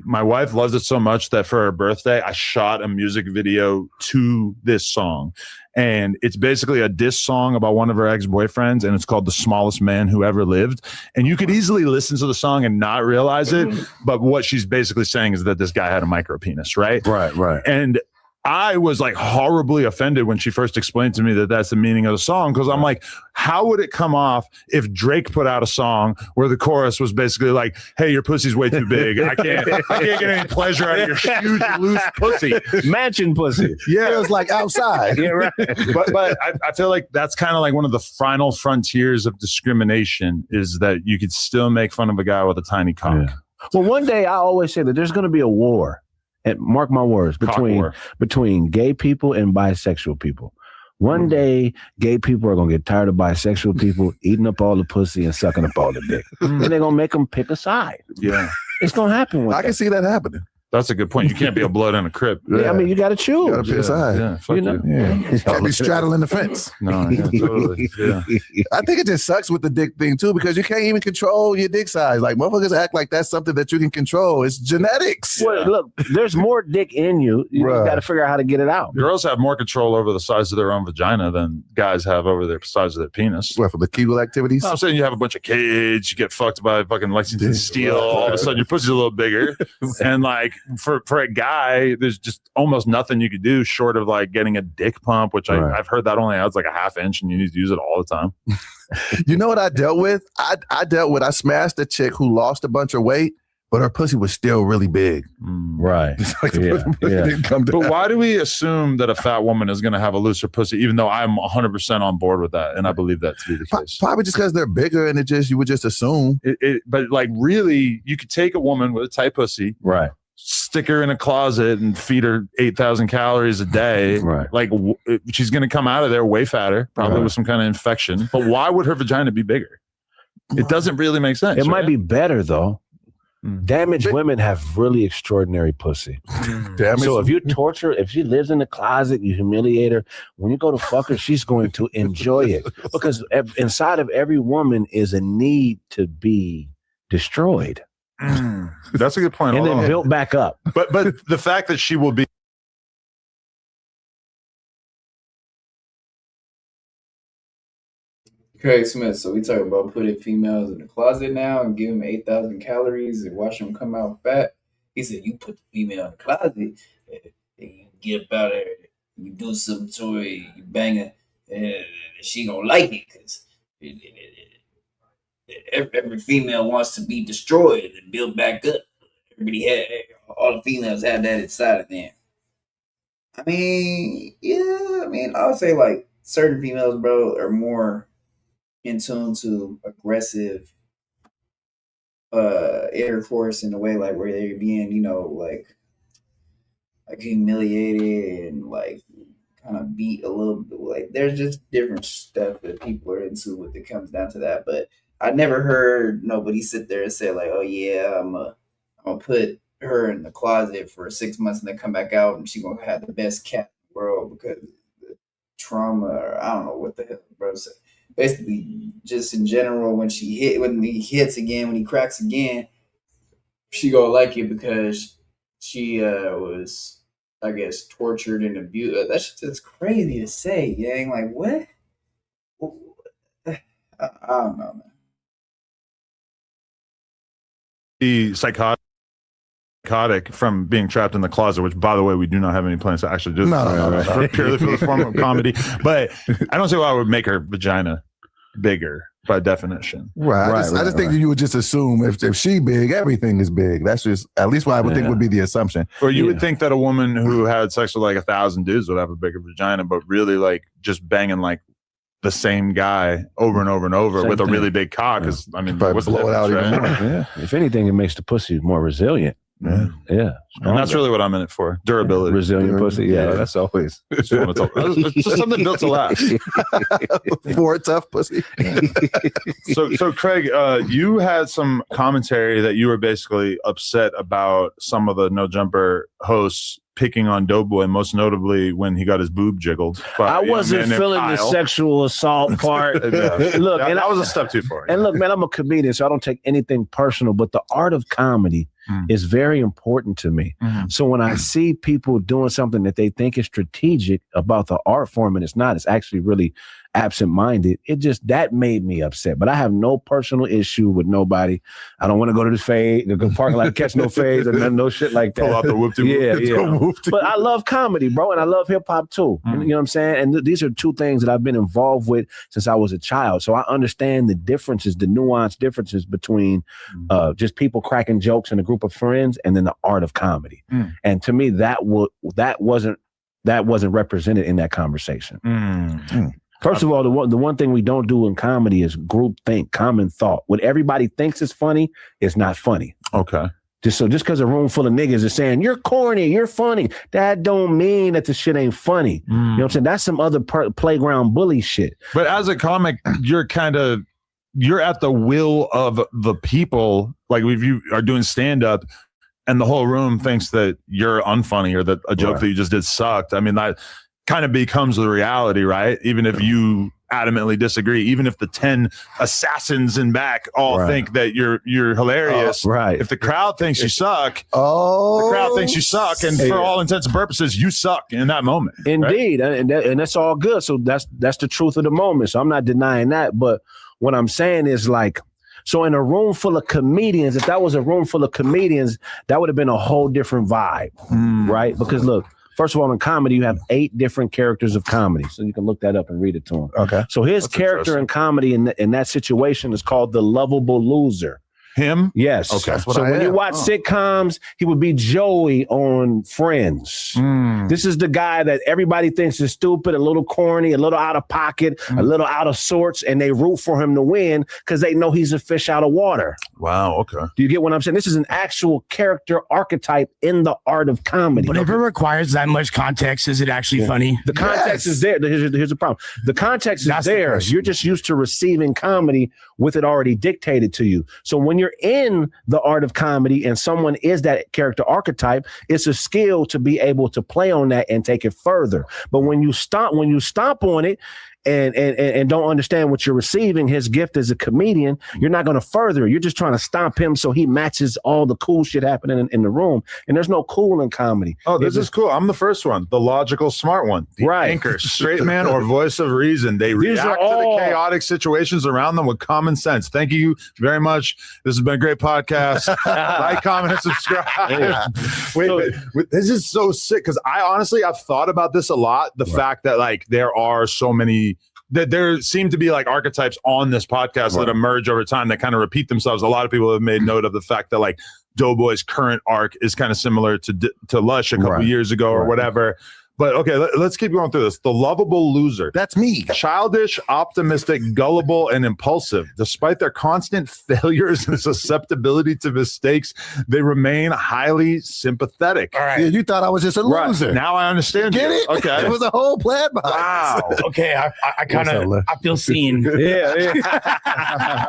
Speaker 1: my wife loves it so much that for her birthday, I shot a music video to this song. And it's basically a diss song about one of her ex-boyfriends, and it's called The Smallest Man Who Ever Lived. And you could easily listen to the song and not realize it, but what she's basically saying is that this guy had a micro penis, right?
Speaker 5: Right.
Speaker 1: And I was like horribly offended when she first explained to me that that's the meaning of the song, because I'm like, how would it come off if Drake put out a song where the chorus was basically like, "Hey, your pussy's way too big. I can't get any pleasure out of your huge loose pussy,
Speaker 5: mansion pussy."
Speaker 3: Yeah, it was like outside.
Speaker 5: Yeah, right.
Speaker 1: But I feel like that's kind of like one of the final frontiers of discrimination is that you could still make fun of a guy with a tiny cock.
Speaker 5: Yeah. Well, one day I always say that there's going to be a war and mark my words, between gay people and bisexual people. One day, gay people are going to get tired of bisexual people eating up all the pussy and sucking up all the dick. And they're going to make them pick a side.
Speaker 1: Yeah.
Speaker 5: It's going to happen.
Speaker 3: I can see that happening.
Speaker 1: That's a good point. You can't be a blood in a crib.
Speaker 5: Yeah, I mean, you got to choose.
Speaker 3: You got to pick a side.
Speaker 1: Yeah, fuck you.
Speaker 3: You can't be straddling the fence.
Speaker 1: No, yeah, totally. Yeah.
Speaker 3: I think it just sucks with the dick thing too, because you can't even control your dick size. Like motherfuckers act like that's something that you can control. It's genetics.
Speaker 5: Well, look, there's more dick in you. You got to figure out how to get it out.
Speaker 1: Girls have more control over the size of their own vagina than guys have over the size of their penis.
Speaker 3: What, for the Kegel activities?
Speaker 1: No, I'm saying you have a bunch of kids, you get fucked by fucking Lexington Steel, all of a sudden your pussy's a little bigger. And like for a guy, there's just almost nothing you could do short of like getting a dick pump, which I've heard that only adds like a half inch and you need to use it all the time.
Speaker 3: You know what I dealt with? I smashed a chick who lost a bunch of weight, but her pussy was still really big.
Speaker 5: Right.
Speaker 3: Like didn't come down.
Speaker 1: But why do we assume that a fat woman is going to have a looser pussy, even though I'm 100% on board with that, and I believe that to be the case?
Speaker 3: Probably just because they're bigger, and you would just assume.
Speaker 1: But like, really, you could take a woman with a tight pussy,
Speaker 5: right?
Speaker 1: Stick her in a closet and feed her 8,000 calories a day.
Speaker 5: Right.
Speaker 1: Like she's going to come out of there way fatter, probably with some kind of infection. But why would her vagina be bigger? It doesn't really make sense.
Speaker 5: It might be better though. Damaged women have really extraordinary pussy. So if you torture, if she lives in the closet, you humiliate her. When you go to fuck her, she's going to enjoy it, because inside of every woman is a need to be destroyed.
Speaker 1: That's a good point.
Speaker 5: And then built back up.
Speaker 1: But the fact that she will be
Speaker 4: Craigsmith. So we talking about putting females in the closet now and give them 8,000 calories and watch them come out fat. He said, you put the female in the closet and you get up out there, you do something to her, you bang her, and she gonna like it, because every female wants to be destroyed and built back up. All the females have that inside of them. I mean, I would say like certain females, bro, are more in tune to aggressive intercourse in a way like where they're being, like humiliated and like kind of beat a little bit. Like there's just different stuff that people are into when it comes down to that. But I never heard nobody sit there and say like, oh yeah, I'm gonna put her in the closet for 6 months and then come back out and she's gonna have the best cat in the world because the trauma, or I don't know what the hell, bro. So basically, just in general, when he hits again, when he cracks again, she gonna like it because she was, I guess, tortured and abused. That's just crazy to say, gang. Like what? I don't know, man.
Speaker 1: The psychotic from being trapped in the closet, which, by the way, we do not have any plans to actually do.
Speaker 3: No.
Speaker 1: Purely for the form of comedy. But I don't see why I would make her vagina bigger by definition.
Speaker 3: Right. I just think that you would just assume if she big, everything is big. That's just at least what I would think would be the assumption.
Speaker 1: Or you would think that a woman who had sex with like 1,000 dudes would have a bigger vagina, but really like just banging like the same guy over and over and over with a really big cock. Because I mean, what's
Speaker 3: blow it out even more.
Speaker 5: Yeah. If anything, it makes the pussy more resilient. Yeah.
Speaker 1: And that's really what I'm in it for. Durability.
Speaker 5: Resilient pussy. Yeah,
Speaker 3: that's always.
Speaker 1: It's just something built to last.
Speaker 3: For a tough pussy.
Speaker 1: So Craig, you had some commentary that you were basically upset about some of the No Jumper hosts picking on Doboy, most notably when he got his boob jiggled.
Speaker 5: I wasn't feeling the sexual assault part. Look, and
Speaker 1: that was a step too far.
Speaker 5: And look, man, I'm a comedian, so I don't take anything personal, but the art of comedy is very important to me. So when I see people doing something that they think is strategic about the art form, and it's not, it's actually really absent-minded, that made me upset. But I have no personal issue with nobody. I don't want to go to the parking lot, catch no fades, and no shit like that.
Speaker 1: Pull out the whoop-de-whoop.
Speaker 5: Yeah. But I love comedy, bro, and I love hip-hop too. You know what I'm saying? And these are two things that I've been involved with since I was a child. So I understand the differences, the nuanced differences between just people cracking jokes in a group of friends and then the art of comedy. And to me, that wasn't represented in that conversation. First of all, the one thing we don't do in comedy is group think, common thought. What everybody thinks is funny is not funny.
Speaker 1: Okay.
Speaker 5: Just because a room full of niggas is saying you're corny, you're funny, that don't mean that the shit ain't funny. You know what I'm saying? That's some other playground bully shit.
Speaker 1: But as a comic, you're at the will of the people. Like if you are doing stand up and the whole room thinks that you're unfunny or that a joke that you just did sucked. I mean, that kind of becomes the reality, right? Even if you adamantly disagree, even if the 10 assassins in back all think that you're hilarious, if the crowd thinks you suck, the crowd thinks you suck, and for all intents and purposes you suck in that moment.
Speaker 5: Indeed, and that's all good. So that's the truth of the moment. So I'm not denying that, but what I'm saying is, like, so in a room full of comedians, if that was a room full of comedians, that would have been a whole different vibe, right? Because look, first of all, in comedy, you have 8 different characters of comedy. So you can look that up and read it to him.
Speaker 3: Okay.
Speaker 5: So his character in comedy in that situation is called the lovable loser.
Speaker 1: Him?
Speaker 5: Yes.
Speaker 1: Okay.
Speaker 5: So when you watch sitcoms, he would be Joey on Friends. This is the guy that everybody thinks is stupid, a little corny, a little out of pocket, a little out of sorts, and they root for him to win because they know he's a fish out of water.
Speaker 1: Wow. Okay.
Speaker 5: Do you get what I'm saying? This is an actual character archetype in the art of comedy.
Speaker 6: But if it requires that much context, is it actually funny?
Speaker 5: The context is there. Here's the problem. The context is there. You're just used to receiving comedy with it already dictated to you. So when you're in the art of comedy and someone is that character archetype, it's a skill to be able to play on that and take it further. But when you stop on it and don't understand what you're receiving, his gift as a comedian, you're not going to further. You're just trying to stomp him so he matches all the cool shit happening in the room. And there's no cool in comedy.
Speaker 1: Oh, this is cool. I'm the first one, the logical, smart one, the anchor, straight man, or voice of reason. They react to the chaotic situations around them with common sense. Thank you very much. This has been a great podcast. Like, comment, and subscribe. Wait, this is so sick because I've thought about this a lot. The fact that like there are so many. That there seem to be like archetypes on this podcast that emerge over time that kind of repeat themselves. A lot of people have made note of the fact that like Doboy's current arc is kind of similar to Lush a couple years ago or whatever. But okay, let's keep going through this. The lovable loser.
Speaker 3: That's me.
Speaker 1: Childish, optimistic, gullible, and impulsive. Despite their constant failures and susceptibility to mistakes, they remain highly sympathetic.
Speaker 6: All right.
Speaker 3: Yeah, you thought I was just a loser.
Speaker 1: Now I understand.
Speaker 3: Get it?
Speaker 1: Okay.
Speaker 3: It was a whole plan behind
Speaker 1: Wow.
Speaker 6: Okay, I kind of I feel seen.
Speaker 5: Yeah.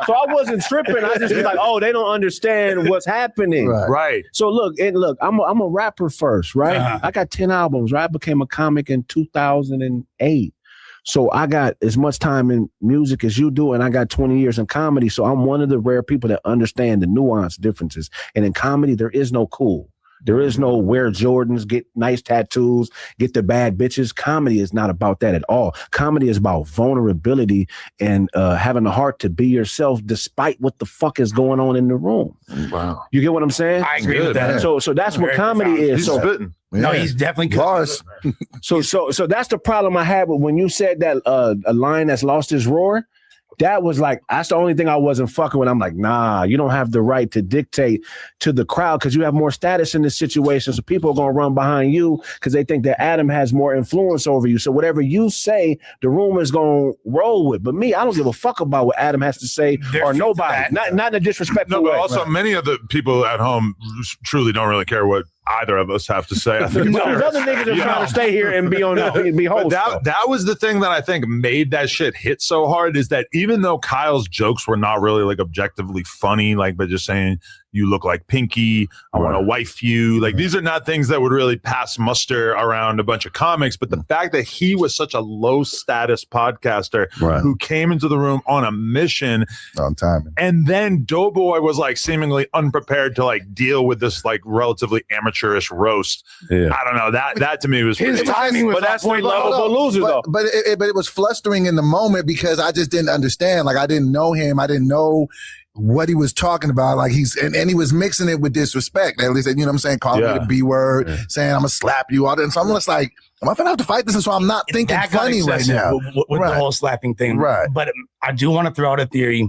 Speaker 5: So I wasn't tripping. I just was like, oh, they don't understand what's happening.
Speaker 1: Right.
Speaker 5: So look, I'm a rapper first, right? I got 10 albums, right? I became a comic in 2008. So I got as much time in music as you do, and I got 20 years in comedy. So I'm one of the rare people that understand the nuanced differences. And in comedy, there is no cool. There is no wear Jordans, get nice tattoos, get the bad bitches. Comedy is not about that at all. Comedy is about vulnerability and having the heart to be yourself despite what the fuck is going on in the room.
Speaker 1: Wow.
Speaker 5: You get what I'm saying?
Speaker 6: I agree with that.
Speaker 5: So that's what comedy is.
Speaker 1: He's spitting.
Speaker 6: No, he's definitely
Speaker 3: Lost.
Speaker 5: So that's the problem I had with when you said that a lion that's lost his roar. That was like, that's the only thing I wasn't fucking with. I'm like, nah, you don't have the right to dictate to the crowd because you have more status in this situation. So people are going to run behind you because they think that Adam has more influence over you. So whatever you say, the room is going to roll with. But me, I don't give a fuck about what Adam has to say or nobody. Not in a disrespectful way.
Speaker 1: But also many of the people at home truly don't really care what either of us have to say. I think
Speaker 5: Those other niggas are trying to stay here and be on be hosts.
Speaker 1: That was the thing that I think made that shit hit so hard is that even though Kyle's jokes were not really like objectively funny, like by just saying you look like Pinky, I want to wife you, like these are not things that would really pass muster around a bunch of comics. But the fact that he was such a low status podcaster who came into the room on a mission
Speaker 3: on time,
Speaker 1: and then Doughboy was like seemingly unprepared to like deal with this like relatively amateurish roast. I don't know, that to me was
Speaker 6: his timing was,
Speaker 5: but that's where lovable loser though.
Speaker 3: But it was flustering in the moment because I just didn't understand. Like I didn't know him. I didn't know what he was talking about. Like and he was mixing it with disrespect. At least, you know what I'm saying? Calling me the B word, saying I'm gonna slap you. All that. And so I'm just like, am I gonna have to fight this? And so I'm not thinking funny right now.
Speaker 6: With the whole slapping thing. Right. But I do want to throw out a theory.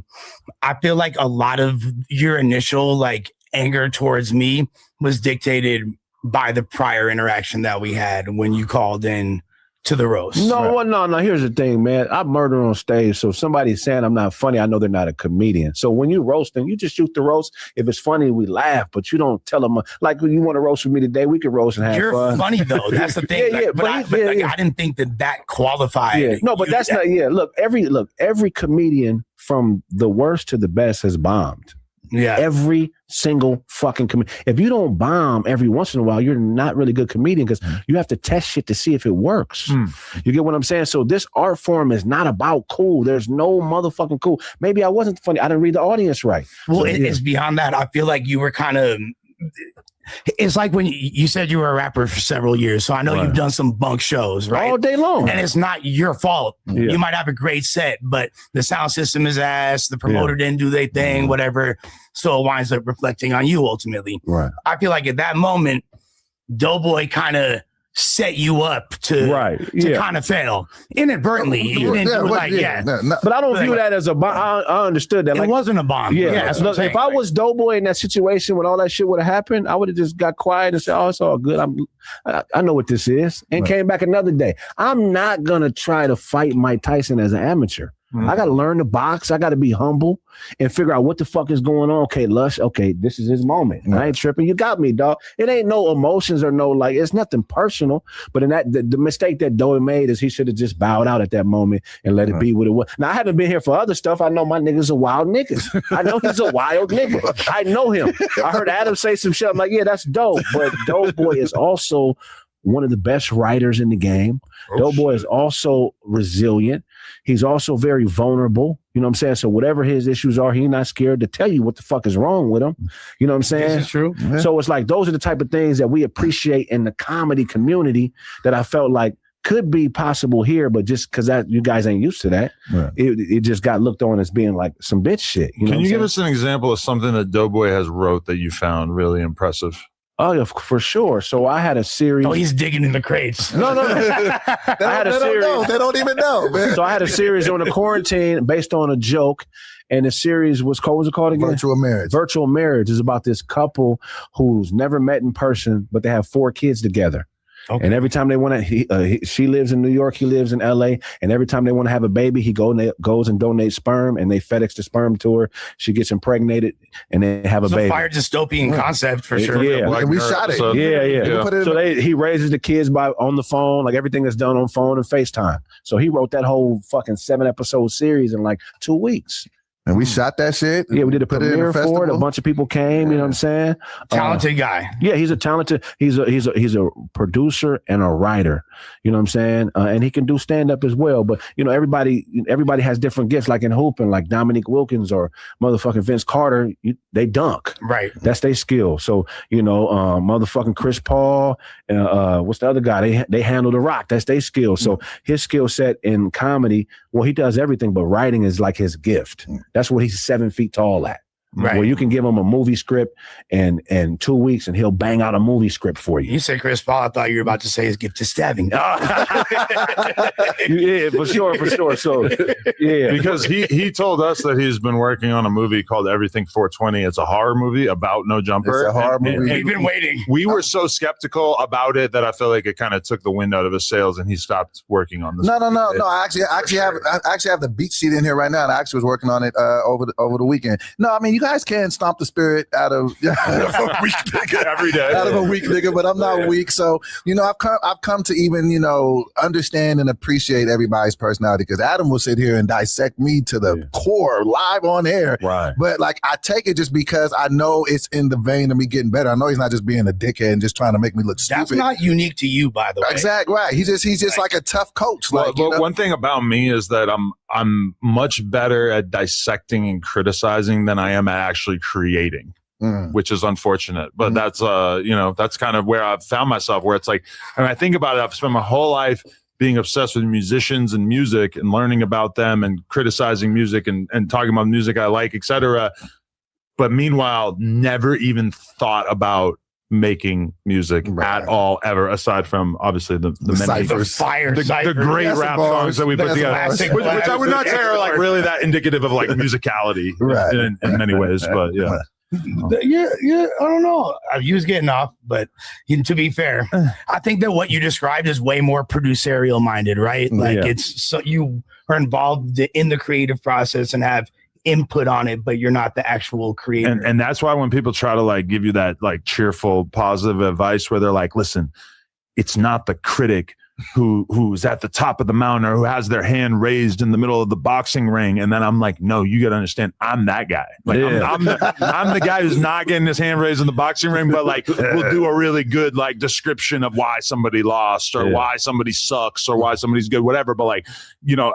Speaker 6: I feel like a lot of your initial like anger towards me was dictated by the prior interaction that we had when you called in to the roast.
Speaker 5: No. Here's the thing, man. I murder on stage. So if somebody's saying I'm not funny, I know they're not a comedian. So when you roasting, you just shoot the roast. If it's funny, we laugh, but you don't tell them like when you want to roast with me today, we could roast and have
Speaker 6: You're
Speaker 5: fun.
Speaker 6: funny though. That's the thing. I didn't think that qualified.
Speaker 5: Yeah. No, but that's not. Yeah. Look, every comedian from the worst to the best has bombed.
Speaker 6: Yeah.
Speaker 5: Every single fucking comedian. If you don't bomb every once in a while, you're not really a good comedian because you have to test shit to see if it works. You get what I'm saying? So this art form is not about cool. There's no motherfucking cool. Maybe I wasn't funny. I didn't read the audience right.
Speaker 6: Well, so, it's beyond that. I feel like you were kind of... It's like when you said you were a rapper for several years. So I know you've done some bunk shows, right?
Speaker 5: All day long.
Speaker 6: And it's not your fault. Yeah. You might have a great set, but the sound system is ass. The promoter didn't do their thing, whatever. So it winds up reflecting on you ultimately.
Speaker 5: Right.
Speaker 6: I feel like at that moment, Doboy kind of set you up to kind of fail inadvertently. You didn't do it
Speaker 5: but I don't view that as a bomb. I understood that.
Speaker 6: It wasn't a bomb.
Speaker 5: Yeah. Look, if I was Doughboy in that situation when all that shit would have happened, I would have just got quiet and said, "Oh, it's all good. I know what this is," and came back another day. I'm not gonna try to fight Mike Tyson as an amateur. I got to learn to box. I got to be humble and figure out what the fuck is going on. Okay, Lush. Okay, this is his moment. I ain't tripping. You got me, dog. It ain't no emotions or no it's nothing personal. But in that, the mistake that Doe made is he should have just bowed out at that moment and let it be what it was. Now I haven't been here for other stuff. I know my nigga's a wild nigga. I know he's a wild nigga. I know him. I heard Adam say some shit. I'm like, yeah, that's dope. But Doughboy is also one of the best writers in the game. Doboy is also resilient. He's also very vulnerable. You know what I'm saying? So whatever his issues are, he's not scared to tell you what the fuck is wrong with him. You know what I'm saying?
Speaker 6: This is true.
Speaker 5: Yeah. So it's like those are the type of things that we appreciate in the comedy community that I felt like could be possible here, but just because you guys ain't used to that, it just got looked on as being like some bitch shit. You know
Speaker 1: Can you give us an example of something that Doughboy has wrote that you found really impressive?
Speaker 5: Oh, yeah, for sure. So I had a series.
Speaker 6: Oh, he's digging in the crates.
Speaker 5: No. I had a series.
Speaker 3: They don't even know, man.
Speaker 5: So I had a series on the quarantine based on a joke. And the series was called, what was it called again?
Speaker 3: Virtual Marriage.
Speaker 5: Virtual Marriage is about this couple who's never met in person, but they have 4 kids together. Okay. And every time they want to, she lives in New York, he lives in LA. And every time they want to have a baby, he goes and donates sperm, and they FedEx the sperm to her. She gets impregnated, and they have a baby.
Speaker 6: It's a fire dystopian concept for sure.
Speaker 5: Yeah,
Speaker 3: and we shot it.
Speaker 5: Yeah. So he raises the kids on the phone, like everything is done on phone and FaceTime. So he wrote that whole fucking 7-episode series in like 2 weeks.
Speaker 3: And we shot that shit.
Speaker 5: Yeah, we did a premiere for it. A bunch of people came. You know what I'm saying?
Speaker 6: Talented guy.
Speaker 5: Yeah, he's a talented. He's a producer and a writer. You know what I'm saying? And he can do stand up as well. But you know, everybody has different gifts. Like in hooping, like Dominique Wilkins or motherfucking Vince Carter, they dunk.
Speaker 6: Right.
Speaker 5: That's their skill. So you know, motherfucking Chris Paul. What's the other guy? They handle the rock. That's their skill. So his skill set in comedy. Well, he does everything, but writing is like his gift. That's what he's 7 feet tall at. Right. Where you can give him a movie script and 2 weeks and he'll bang out a movie script for you.
Speaker 6: You said Chris Paul. I thought you were about to say his gift is stabbing.
Speaker 5: Yeah, for sure. So yeah,
Speaker 1: because he told us that he's been working on a movie called Everything 420. It's a horror movie about No Jumper.
Speaker 3: It's a horror movie.
Speaker 6: We've been waiting.
Speaker 1: We were so skeptical about it that I feel like it kind of took the wind out of his sails, and he stopped working on this.
Speaker 3: No. I actually have the beat sheet in here right now, and I actually was working on it over the weekend. No, I mean, you guys can stomp the spirit out of a weak nigga
Speaker 1: every day.
Speaker 3: Out of a weak nigga, but I'm not weak. So, you know, I've come to even, you know, understand and appreciate everybody's personality, because Adam will sit here and dissect me to the core live on air.
Speaker 5: Right.
Speaker 3: But like, I take it just because I know it's in the vein of me getting better. I know he's not just being a dickhead and just trying to make me look stupid.
Speaker 6: That's not unique to you, by the way.
Speaker 3: Exactly right. He's just like a tough coach.
Speaker 1: Well,
Speaker 3: like,
Speaker 1: but one thing about me is that I'm much better at dissecting and criticizing than I am at actually creating, which is unfortunate. But that's that's kind of where I've found myself, where it's like, and I think about it, I've spent my whole life being obsessed with musicians and music and learning about them and criticizing music and talking about music I like, etc. But meanwhile, never even thought about making music at all ever, aside from obviously the many the great rap songs that we put together, which I would not say are like really that indicative of like musicality in many ways. But yeah.
Speaker 6: Yeah, I don't know. He was getting off, but to be fair, I think that what you described is way more producerial minded, right? Like it's so you are involved in the creative process and have input on it, but you're not the actual creator.
Speaker 1: And that's why when people try to like give you that like cheerful, positive advice where they're like, listen, it's not the critic who's at the top of the mountain or who has their hand raised in the middle of the boxing ring. And then I'm like, no, you got to understand, I'm that guy. Like I'm the guy who's not getting his hand raised in the boxing ring, but like we'll do a really good like description of why somebody lost or why somebody sucks or why somebody's good, whatever. But like, you know,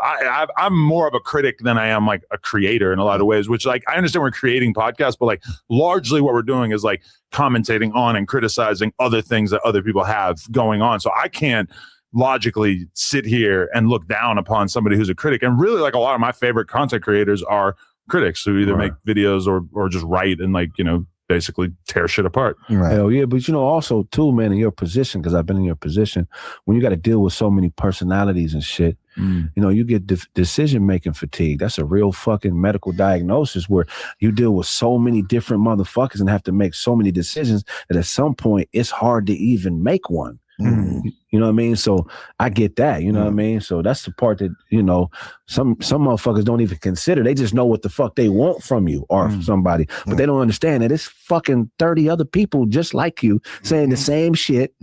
Speaker 1: I'm more of a critic than I am like a creator in a lot of ways, which like I understand we're creating podcasts, but like largely what we're doing is like commentating on and criticizing other things that other people have going on. So I can't logically sit here and look down upon somebody who's a critic. And really, like a lot of my favorite content creators are critics who either make videos or just write and like, you know, basically tear shit apart.
Speaker 5: Right. Hell yeah. But you know, also too, man, in your position, because I've been in your position, when you got to deal with so many personalities and shit, you know, you get decision-making fatigue. That's a real fucking medical diagnosis where you deal with so many different motherfuckers and have to make so many decisions that at some point it's hard to even make one. You know what I mean? So I get that, you know what I mean? So that's the part that, you know, some motherfuckers don't even consider. They just know what the fuck they want from you or from somebody, but they don't understand that it's fucking 30 other people just like you saying the same shit.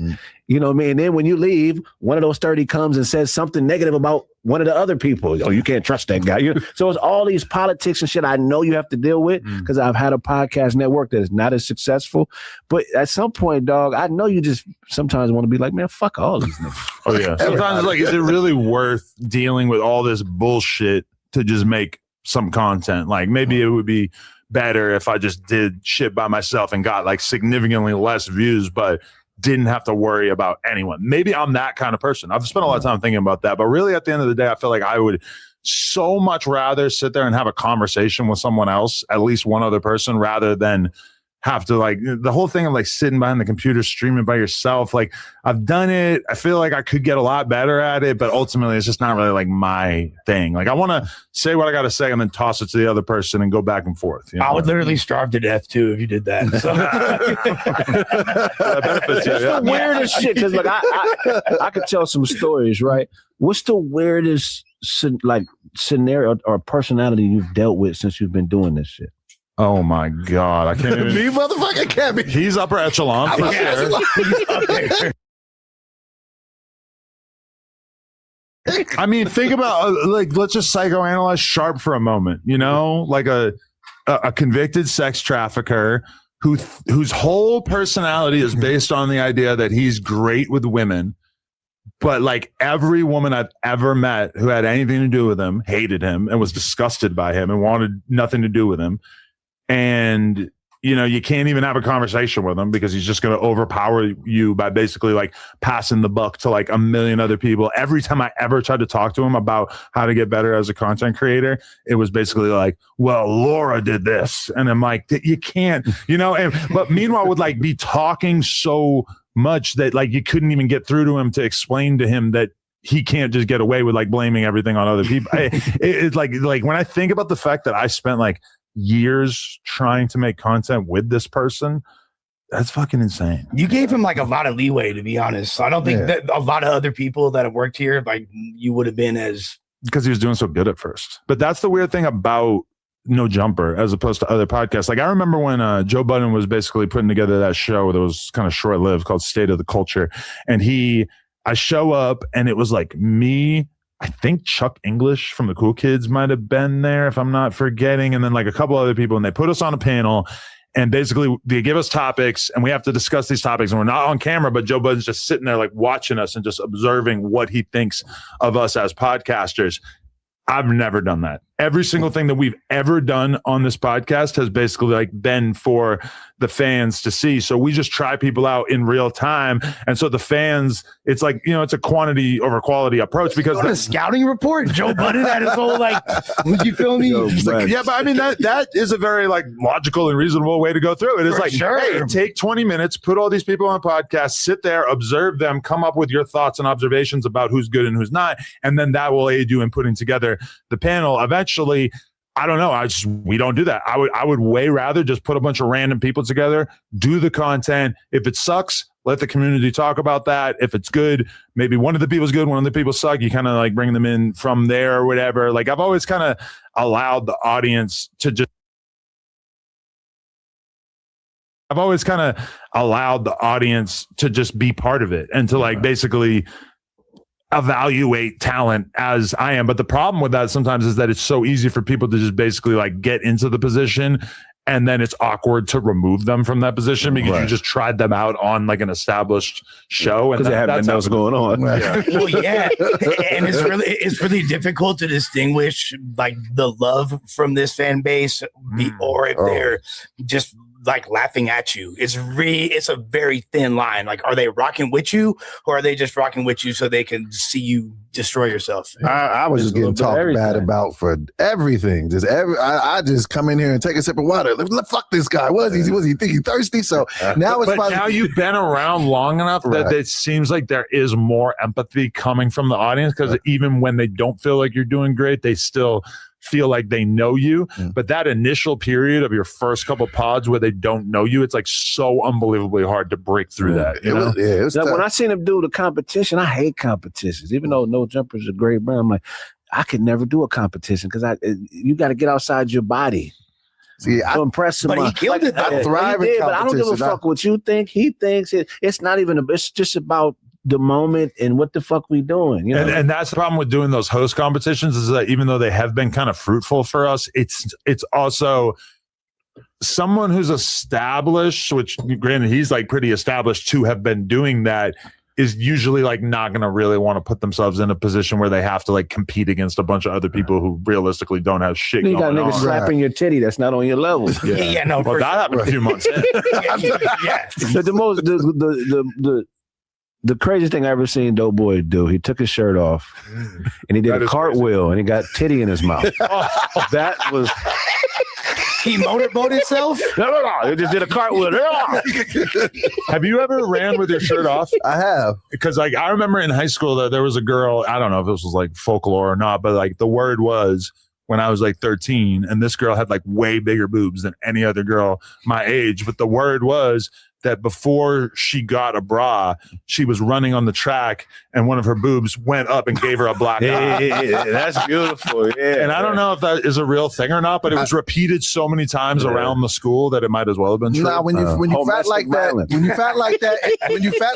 Speaker 5: You know what I mean? And then when you leave, one of those 30 comes and says something negative about one of the other people. Oh, you can't trust that guy. So it's all these politics and shit I know you have to deal with because I've had a podcast network that is not as successful. But at some point, dog, I know you just sometimes want to be like, man, fuck all these niggas.
Speaker 1: Oh, yeah. Sometimes it's like, is it really worth dealing with all this bullshit to just make some content? Like maybe it would be better if I just did shit by myself and got like significantly less views, but didn't have to worry about anyone. Maybe I'm that kind of person. I've spent a lot of time thinking about that, but really at the end of the day, I feel like I would so much rather sit there and have a conversation with someone else, at least one other person, rather than have to like the whole thing of like sitting behind the computer streaming by yourself. Like I've done it. I feel like I could get a lot better at it, but ultimately it's just not really like my thing. Like I want to say what I got to say and then toss it to the other person and go back and forth. You know?
Speaker 6: I would literally starve to death too if you did that. So.
Speaker 5: The weirdest shit. Cause like I could tell some stories, right? What's the weirdest like scenario or personality you've dealt with since you've been doing this shit?
Speaker 1: Oh my God. I can't even.
Speaker 3: Me, motherfucker, can't be.
Speaker 1: He's upper echelon for sure. I mean, think about like, let's just psychoanalyze Sharp for a moment, you know, like a convicted sex trafficker whose whole personality is based on the idea that he's great with women. But like every woman I've ever met who had anything to do with him hated him and was disgusted by him and wanted nothing to do with him. And, you know, you can't even have a conversation with him because he's just going to overpower you by basically like passing the buck to like a million other people. Every time I ever tried to talk to him about how to get better as a content creator, it was basically like, well, Laura did this. And I'm like, you can't, you know, but meanwhile would like be talking so much that like you couldn't even get through to him to explain to him that he can't just get away with like blaming everything on other people. It's like when I think about the fact that I spent like years trying to make content with this person, that's fucking insane.
Speaker 6: You gave him like a lot of leeway, to be honest. I don't think that a lot of other people that have worked here, like you would have been as
Speaker 1: because he was doing so good at first. But that's the weird thing about No Jumper as opposed to other podcasts. Like I remember when Joe Budden was basically putting together that show that was kind of short-lived called State of the Culture. And I show up and it was like me, I think Chuck English from the Cool Kids might have been there if I'm not forgetting. And then like a couple other people, and they put us on a panel and basically they give us topics and we have to discuss these topics and we're not on camera, but Joe Budden's just sitting there like watching us and just observing what he thinks of us as podcasters. I've never done that. Every single thing that we've ever done on this podcast has basically like been for the fans to see. So we just try people out in real time. And so the fans, it's like, you know, it's a quantity over quality approach because
Speaker 6: the scouting report, Joe Budden had his whole like, would you feel me?
Speaker 1: Like, yeah, but I mean, that is a very like logical and reasonable way to go through it. It's like, hey, take 20 minutes, put all these people on a podcast, sit there, observe them, come up with your thoughts and observations about who's good and who's not. And then that will aid you in putting together the panel. Eventually, I don't know. We don't do that. I would way rather just put a bunch of random people together, do the content. If it sucks, let the community talk about that. If it's good, maybe one of the people's good, one of the people suck. You kind of like bring them in from there or whatever. Like I've always kind of allowed the audience to just. I've always kind of allowed the audience to just be part of it and to like basically evaluate talent as I am. But the problem with that sometimes is that it's so easy for people to just basically like get into the position and then it's awkward to remove them from that position because you just tried them out on like an established show
Speaker 5: because they haven't known what's going on.
Speaker 6: Yeah. Well, yeah, and it's really difficult to distinguish like the love from this fan base, or if they're just like laughing at you. It's a very thin line. Like, are they rocking with you, or are they just rocking with you so they can see you destroy yourself?
Speaker 3: I was just getting talked bad about for everything. I just come in here and take a sip of water. Fuck this guy. Was he think he thirsty? So now it's
Speaker 1: now you've been around long enough that it seems like there is more empathy coming from the audience because even when they don't feel like you're doing great, they still feel like they know you. But that initial period of your first couple pods where they don't know you, it's like so unbelievably hard to break through that. You know?
Speaker 3: It was
Speaker 5: when I seen him do the competition, I hate competitions. Even though No Jumper is a great brand, I'm like, I could never do a competition because you got to get outside your body.
Speaker 3: See,
Speaker 5: to impress him.
Speaker 6: But he killed it.
Speaker 3: I thrive in competition.
Speaker 5: But I don't give a fuck what you think. He thinks it's not even. It's just about the moment and what the fuck we doing, you know?
Speaker 1: And that's the problem with doing those host competitions is that even though they have been kind of fruitful for us, it's also someone who's established, which granted he's like pretty established to have been doing that, is usually like not going to really want to put themselves in a position where they have to like compete against a bunch of other people who realistically don't have shit
Speaker 5: you
Speaker 1: going
Speaker 5: got niggas
Speaker 1: on.
Speaker 5: slapping your titty that's not on your level.
Speaker 6: Yeah, no.
Speaker 1: Well, that happened a few months in.
Speaker 5: The craziest thing I ever seen Doughboy do, he took his shirt off and he did a cartwheel and he got titty in his mouth. That was...
Speaker 6: He motorboat himself?
Speaker 5: No. He just did a cartwheel.
Speaker 1: Have you ever ran with your shirt off?
Speaker 3: I have.
Speaker 1: Because like I remember in high school that there was a girl, I don't know if this was like folklore or not, but like the word was when I was like 13 and this girl had like way bigger boobs than any other girl my age. But the word was that before she got a bra, she was running on the track and one of her boobs went up and gave her a black eye.
Speaker 5: Yeah, that's beautiful. Yeah.
Speaker 1: And I don't know if that is a real thing or not, but it was repeated so many times around the school that it might as well have been true.
Speaker 3: Nah, when you fat like that, when you fat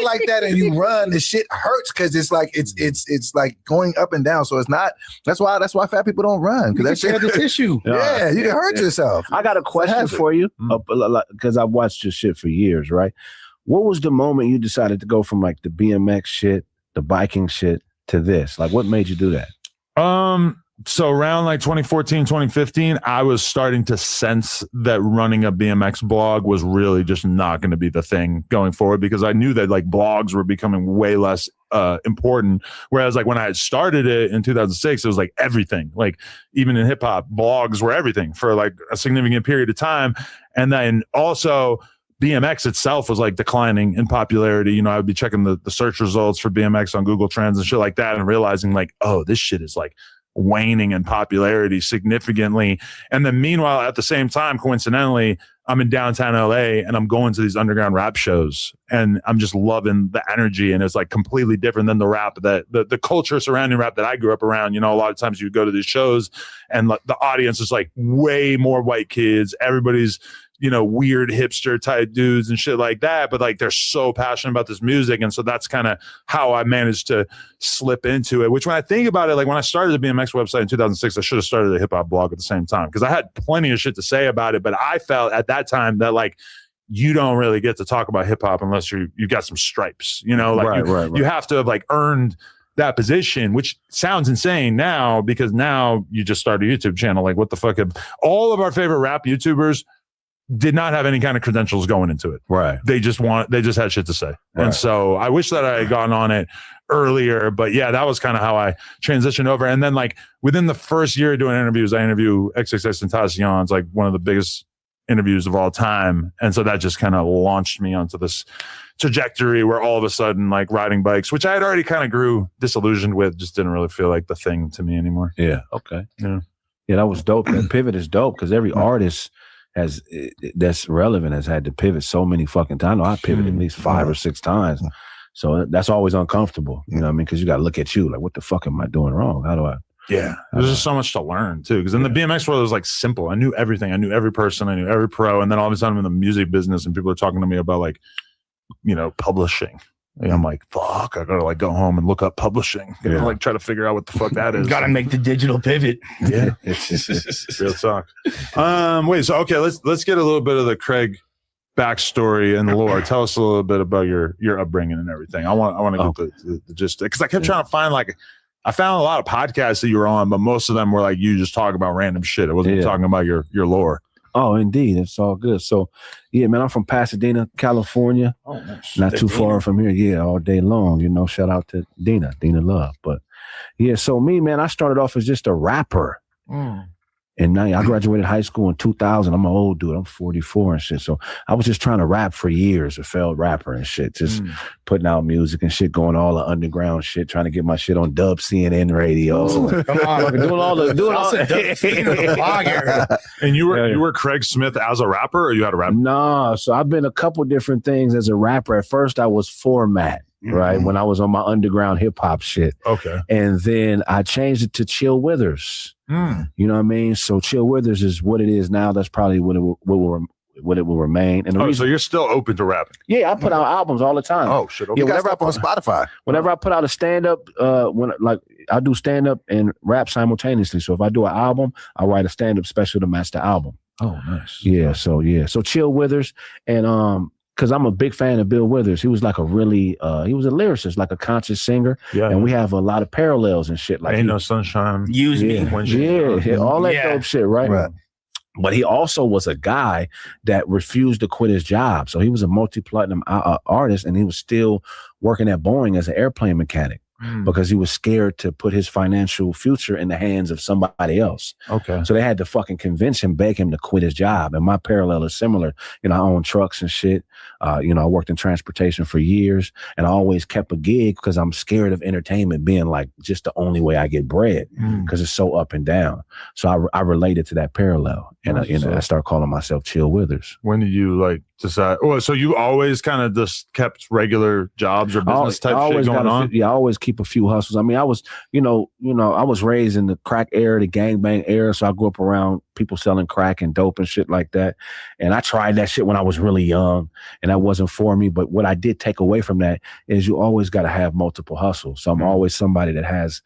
Speaker 3: like that and you run, the shit hurts because it's like it's like going up and down. So it's not. That's why fat people don't run because that shit
Speaker 6: the tissue.
Speaker 3: Yeah, you can hurt yourself.
Speaker 5: I got a question for you because I've watched your shit for years, right? What was the moment you decided to go from like the BMX shit, the biking shit to this? Like what made you do that?
Speaker 1: So around like 2014, 2015, I was starting to sense that running a BMX blog was really just not going to be the thing going forward because I knew that like blogs were becoming way less important. Whereas like when I had started it in 2006, it was like everything, like even in hip hop, blogs were everything for like a significant period of time. And then also BMX itself was like declining in popularity. You know, I would be checking the search results for BMX on Google Trends and shit like that and realizing like, oh, this shit is like waning in popularity significantly. And then meanwhile, at the same time, coincidentally, I'm in downtown LA and I'm going to these underground rap shows and I'm just loving the energy. And it's like completely different than the rap that the culture surrounding rap that I grew up around. You know, a lot of times you go to these shows and the audience is like way more white kids. Everybody's, you know, weird hipster type dudes and shit like that. But like, they're so passionate about this music. And so that's kind of how I managed to slip into it, which when I think about it, like when I started the BMX website in 2006, I should have started a hip hop blog at the same time because I had plenty of shit to say about it. But I felt at that time that like, you don't really get to talk about hip hop unless you've got some stripes, you know, like you have to have like earned that position, which sounds insane now because now you just start a YouTube channel. Like what the fuck have all of our favorite rap YouTubers did not have any kind of credentials going into it.
Speaker 5: Right.
Speaker 1: They just had shit to say. Right. And so I wish that I had gotten on it earlier, but yeah, that was kind of how I transitioned over. And then like within the first year of doing interviews, I interview XXXTentacion. It's like one of the biggest interviews of all time. And so that just kind of launched me onto this trajectory where all of a sudden like riding bikes, which I had already kind of grew disillusioned with, just didn't really feel like the thing to me anymore.
Speaker 5: Yeah. Okay.
Speaker 1: Yeah.
Speaker 5: Yeah, that was dope. That pivot is dope because every artist has that's relevant has had to pivot so many fucking times. I know I pivoted at least 5 or 6 times. So that's always uncomfortable. You know what I mean? Because you got to look at you like, what the fuck am I doing wrong? How do I?
Speaker 1: Yeah, there's just so much to learn too. Because in the BMX world, it was like simple. I knew everything. I knew every person. I knew every pro. And then all of a sudden, I'm in the music business, and people are talking to me about like, publishing. And I'm like, fuck, I gotta like go home and look up publishing. Like try to figure out what the fuck that is.
Speaker 6: Gotta make the digital pivot.
Speaker 1: Yeah, it's real talk. Wait, so okay, let's get a little bit of the Craig backstory and lore. Tell us a little bit about your upbringing and everything. I want to get the gist, because I kept trying to find I found a lot of podcasts that you were on, but most of them were like you just talking about random shit. It wasn't talking about your lore.
Speaker 5: Oh, indeed. It's all good. So, yeah, man, I'm from Pasadena, California.
Speaker 1: Oh, nice.
Speaker 5: Not too far from here. Yeah, all day long. Shout out to Dina Love. But, yeah, so me, man, I started off as just a rapper. And now I graduated high school in 2000. I'm an old dude. I'm 44 and shit. So I was just trying to rap for years, a failed rapper and shit. Just putting out music and shit, going all the underground shit, trying to get my shit on Dub CNN radio.
Speaker 6: Come on.
Speaker 5: doing all the
Speaker 6: blog area.
Speaker 1: And you were Craigsmith as a rapper, or you had a rap?
Speaker 5: No. So I've been a couple different things as a rapper. At first I was Format. Right, when I was on my underground hip hop shit.
Speaker 1: Okay.
Speaker 5: And then I changed it to Chill Withers. You know what I mean? So Chill Withers is what it is now. That's probably what it will remain. And
Speaker 1: so you're still open to rapping?
Speaker 5: Yeah, I put out albums all the time.
Speaker 1: Oh shit! Okay.
Speaker 3: You guys rap on Spotify.
Speaker 5: Whenever I put out a stand up, I do stand up and rap simultaneously. So if I do an album, I write a stand up special to match the album.
Speaker 1: Oh, nice.
Speaker 5: Yeah. So Chill Withers and because I'm a big fan of Bill Withers. He was like he was a lyricist, like a conscious singer. Yeah. And we have a lot of parallels and shit. Like
Speaker 1: Ain't No Sunshine.
Speaker 6: Use Me.
Speaker 5: All that dope shit, right? But he also was a guy that refused to quit his job. So he was a multi-platinum artist, and he was still working at Boeing as an airplane mechanic. Because he was scared to put his financial future in the hands of somebody else.
Speaker 1: Okay.
Speaker 5: So they had to fucking convince him, beg him to quit his job. And my parallel is similar. I own trucks and shit. I worked in transportation for years, and I always kept a gig because I'm scared of entertainment being like just the only way I get bread, because it's so up and down. So I related to that parallel, and I started calling myself Chill Withers.
Speaker 1: When did you decide? Well, so you always kind of just kept regular jobs or business type shit going on?
Speaker 5: I always keep a few hustles. I mean, I was, I was raised in the crack era, the gangbang era. So I grew up around people selling crack and dope and shit like that. And I tried that shit when I was really young, and that wasn't for me. But what I did take away from that is you always got to have multiple hustles. So I'm always somebody that has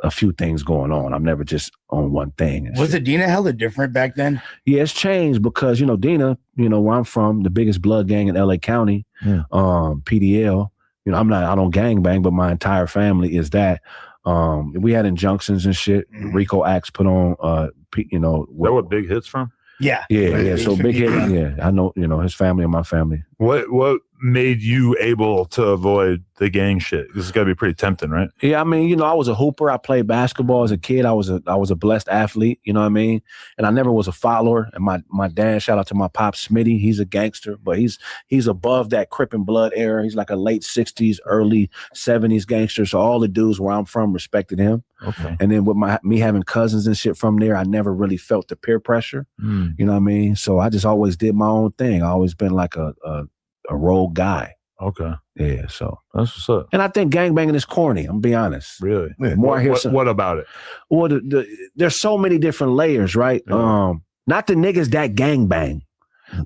Speaker 5: a few things going on. I'm never just on one thing.
Speaker 6: Was it Dina hella different back then?
Speaker 5: Yeah, it's changed because, Dina, where I'm from, the biggest blood gang in LA County, PDL, I don't gangbang, but my entire family is that. We had injunctions and shit. Rico Acts put on,
Speaker 1: that what Big Hit's from?
Speaker 6: Yeah.
Speaker 5: So Big Hit, I know, his family and my family.
Speaker 1: What made you able to avoid the gang shit? This has got to be pretty tempting, right?
Speaker 5: Yeah, I mean, I was a hooper. I played basketball as a kid. I was a blessed athlete, you know what I mean? And I never was a follower. And my dad, shout out to my pop Smitty, he's a gangster, but he's above that Crip and Blood era. He's like a late 60s, early 70s gangster. So all the dudes where I'm from respected him.
Speaker 1: Okay.
Speaker 5: And then with me having cousins and shit from there, I never really felt the peer pressure. You know what I mean? So I just always did my own thing. I always been like a rogue guy.
Speaker 1: Okay.
Speaker 5: Yeah, so
Speaker 1: that's what's up.
Speaker 5: And I think gangbanging is corny. I'm gonna be honest.
Speaker 1: Really?
Speaker 5: Yeah. More
Speaker 1: what about it?
Speaker 5: Well, there's so many different layers, right?
Speaker 1: Yeah.
Speaker 5: Not the niggas that gangbang,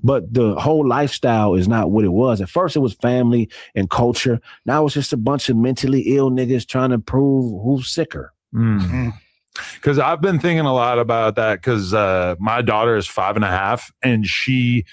Speaker 5: but the whole lifestyle is not what it was. At first, it was family and culture. Now it's just a bunch of mentally ill niggas trying to prove who's sicker.
Speaker 1: Because I've been thinking a lot about that because my daughter is 5.5, and she,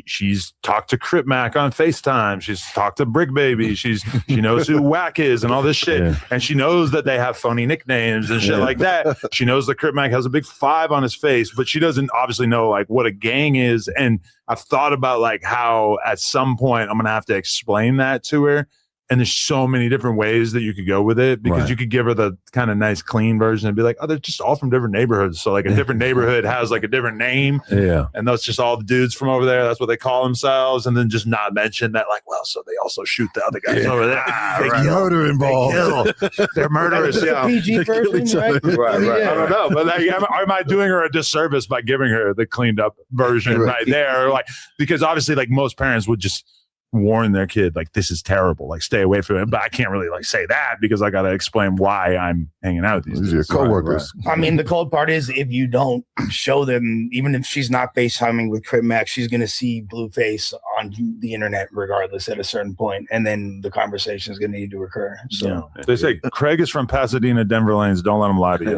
Speaker 1: she's talked to Crip Mac on FaceTime. She's talked to Brick Baby. She knows who Whack is and all this shit. Yeah. And she knows that they have phony nicknames and shit like that. She knows that Crip Mac has a big 5 on his face, but she doesn't obviously know what a gang is. And I've thought about how at some point I'm going to have to explain that to her. And there's so many different ways that you could go with it because you could give her the kind of nice, clean version and be like, oh, they're just all from different neighborhoods. So like a different neighborhood has like a different name.
Speaker 5: Yeah.
Speaker 1: And that's just all the dudes from over there. That's what they call themselves. And then just not mention that, like, well, so they also shoot the other guys over there.
Speaker 3: Big murder involved.
Speaker 1: They're murderers. Yeah.
Speaker 6: PG version, right?
Speaker 1: Right. I don't know. But like, am I doing her a disservice by giving her the cleaned up version right there? Like, because obviously, like most parents would just warn their kid, like, this is terrible, like, stay away from it. But I can't really like say that because I got to explain why I'm hanging out with these
Speaker 3: Your coworkers.
Speaker 6: I mean, the cold part is if you don't show them, even if she's not FaceTiming with Crip Max, she's going to see Blueface on the internet regardless at a certain point, and then the conversation is going to need to occur. So
Speaker 1: they say Craig is from Pasadena, Denver lanes. Don't let him lie to you.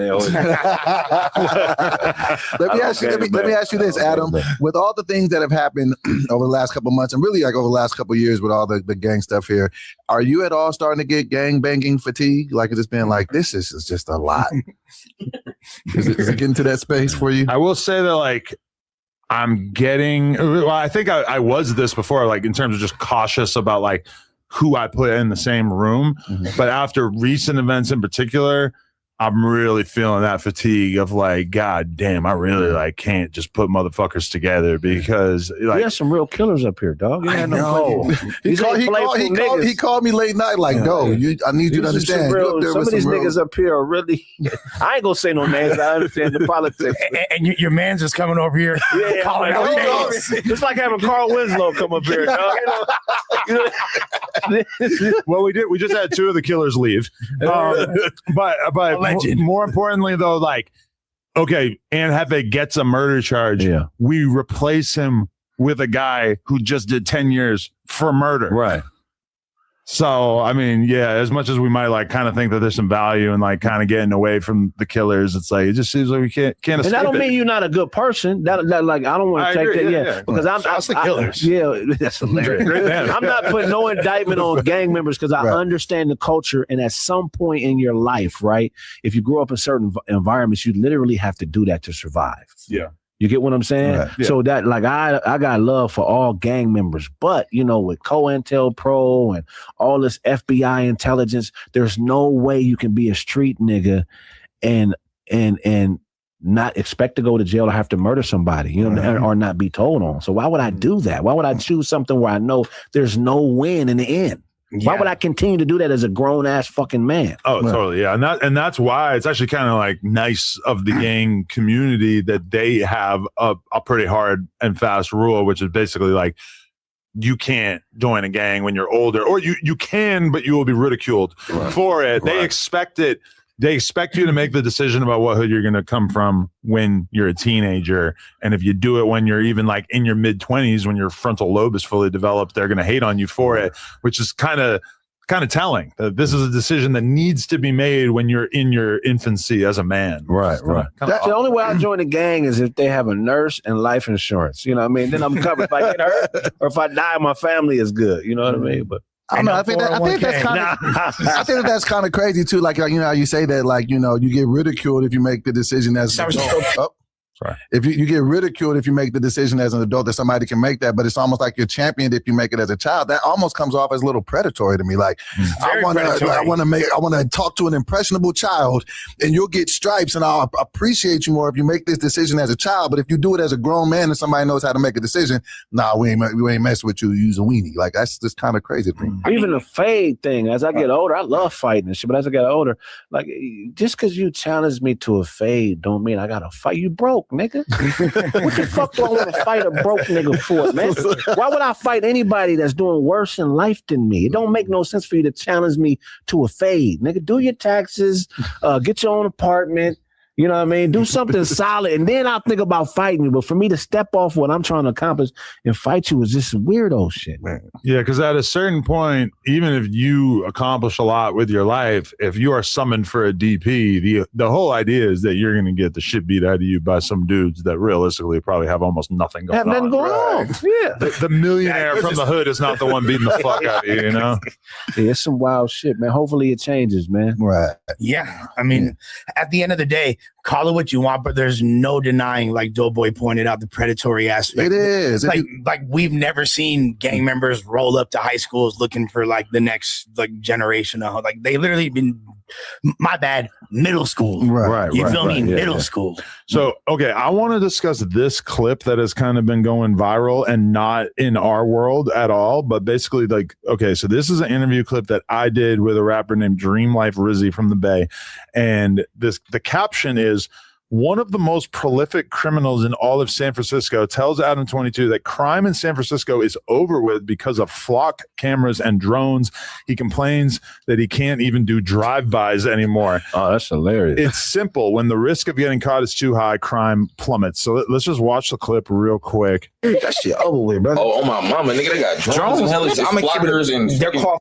Speaker 3: Let me ask you this, Adam. With all the things that have happened over the last couple of months, and really like over the last couple of years with all the gang stuff here, are you at all starting to get gang banging fatigue? Like it's been like, this is just a lot. Is it getting to that space for you?
Speaker 1: I will say that like I'm getting, well, I think I was this before, like in terms of just cautious about like who I put in the same room. But after recent events in particular, I'm really feeling that fatigue of like, God damn, I really like can't just put motherfuckers together because like,
Speaker 5: we got some real killers up here, dog. You
Speaker 3: I know. He called me late night like, no, I need you to understand.
Speaker 5: Some of these niggas up here are really, I ain't gonna say no names. I understand the politics.
Speaker 6: And your man's just coming over here calling out names.
Speaker 5: It's like having Carl Winslow come up here, dog.
Speaker 1: Well, we just had two of the killers leave. But more importantly, though, like, okay, Anne Hefe gets a murder charge.
Speaker 5: Yeah.
Speaker 1: We replace him with a guy who just did 10 years for murder.
Speaker 5: Right.
Speaker 1: So, I mean, yeah, as much as we might like kind of think that there's some value in like kind of getting away from the killers, it's like it just seems like we can't escape.
Speaker 5: And that don't mean you're not a good person. That like I don't want to take that. Yeah, because I'm
Speaker 6: the killers.
Speaker 5: That's hilarious. I'm not putting no indictment on gang members because I understand the culture. And at some point in your life, right, if you grow up in certain environments, you literally have to do that to survive.
Speaker 1: Yeah.
Speaker 5: You get what I'm saying? Right. Yeah. So that like I got love for all gang members, but you know, with COINTELPRO and all this FBI intelligence, there's no way you can be a street nigga and not expect to go to jail or have to murder somebody, you know, or not be told on. So why would I do that? Why would I choose something where I know there's no win in the end? Yeah. Why would I continue to do that as a grown ass fucking man?
Speaker 1: Oh, totally. Yeah. And that's why it's actually kind of like nice of the gang community that they have a pretty hard and fast rule, which is basically like you can't join a gang when you're older, or you can, but you will be ridiculed for it. They expect it. They expect you to make the decision about what hood you're going to come from when you're a teenager. And if you do it when you're even like in your mid 20s, when your frontal lobe is fully developed, they're going to hate on you for it, which is kind of telling. This is a decision that needs to be made when you're in your infancy as a man.
Speaker 3: Right.
Speaker 5: That's the only way I join a gang is if they have a nurse and life insurance. You know what I mean? Then I'm covered if I get hurt or if I die, my family is good. You know what I mean? But
Speaker 3: I don't know. I think that's kind of crazy too. Like, you know, how you say that, like, you know, you get ridiculed if you make the decision as an adult. If you get ridiculed if you make the decision as an adult that somebody can make that, but it's almost like you're championed if you make it as a child. That almost comes off as a little predatory to me. Like I want to talk to an impressionable child, and you'll get stripes, and I'll appreciate you more if you make this decision as a child. But if you do it as a grown man and somebody knows how to make a decision, we ain't messing with you. Use a weenie. Like that's just kind of crazy to me.
Speaker 5: Even the fade thing. As I get older, I love fighting and shit. But as I get older, like just because you challenge me to a fade, don't mean I gotta fight. You broke, nigga. What the fuck do I want to fight a broke nigga for, man? Why would I fight anybody that's doing worse in life than me? It don't make no sense for you to challenge me to a fade, nigga. Do your taxes, get your own apartment. You know what I mean? Do something solid, and then I'll think about fighting you. But for me to step off what I'm trying to accomplish and fight you is just weirdo shit, man.
Speaker 1: Yeah, because at a certain point, even if you accomplish a lot with your life, if you are summoned for a DP, the whole idea is that you're going to get the shit beat out of you by some dudes that realistically probably have almost nothing going on.
Speaker 5: Have nothing going on. Yeah.
Speaker 1: The millionaire from the hood is not the one beating the fuck out of you, you know?
Speaker 5: Yeah, it's some wild shit, man. Hopefully it changes, man.
Speaker 3: Right.
Speaker 6: Yeah. I mean, at the end of the day, call it what you want, but there's no denying, like Doughboy pointed out, the predatory aspect.
Speaker 3: It is.
Speaker 6: Like we've never seen gang members roll up to high schools looking for like the next like generation of like they literally been middle school.
Speaker 3: Right.
Speaker 6: You feel me?
Speaker 5: Yeah,
Speaker 6: Middle school.
Speaker 1: So, okay, I want to discuss this clip that has kind of been going viral and not in our world at all, but basically like, okay, so this is an interview clip that I did with a rapper named Dream Life Rizzy from the Bay. And the caption is, one of the most prolific criminals in all of San Francisco tells Adam 22 that crime in San Francisco is over with because of flock cameras and drones. He complains that he can't even do drive-bys anymore.
Speaker 5: Oh, that's hilarious.
Speaker 1: It's simple. When the risk of getting caught is too high, crime plummets. So let's just watch the clip real quick.
Speaker 7: That shit over with, brother.
Speaker 8: Oh, my mama, nigga, they got drones and flockers and
Speaker 7: they're called.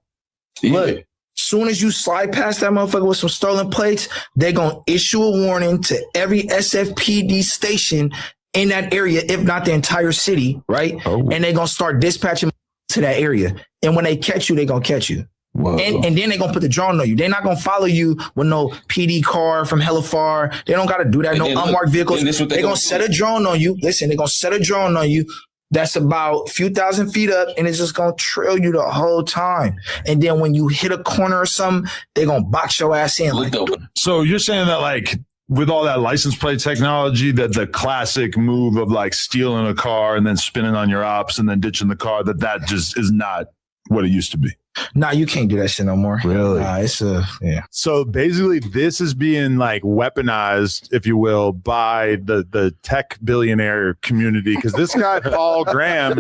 Speaker 8: yeah.
Speaker 7: Look, soon as you slide past that motherfucker with some stolen plates, they're gonna issue a warning to every SFPD station in that area, if not the entire city, right?
Speaker 5: Oh.
Speaker 7: And they're gonna start dispatching to that area. And when they catch you, they're gonna catch you. And then they're gonna put the drone on you. They're not gonna follow you with no PD car from hella far. They don't gotta do that.
Speaker 8: And
Speaker 7: no
Speaker 8: then
Speaker 7: unmarked vehicles.
Speaker 8: they're
Speaker 7: gonna set a drone on you. Listen, they're gonna set a drone on you. That's about a few thousand feet up, and it's just gonna trail you the whole time. And then when you hit a corner or something, they're gonna box your ass in. Like,
Speaker 1: So you're saying that like with all that license plate technology, that the classic move of like stealing a car and then spinning on your ops and then ditching the car, that just is not what it used to be.
Speaker 7: nah, you can't do that shit no more.
Speaker 5: Really?
Speaker 7: Nah, it's yeah.
Speaker 1: So basically this is being like weaponized, if you will, by the tech billionaire community. Because this guy, Paul Graham,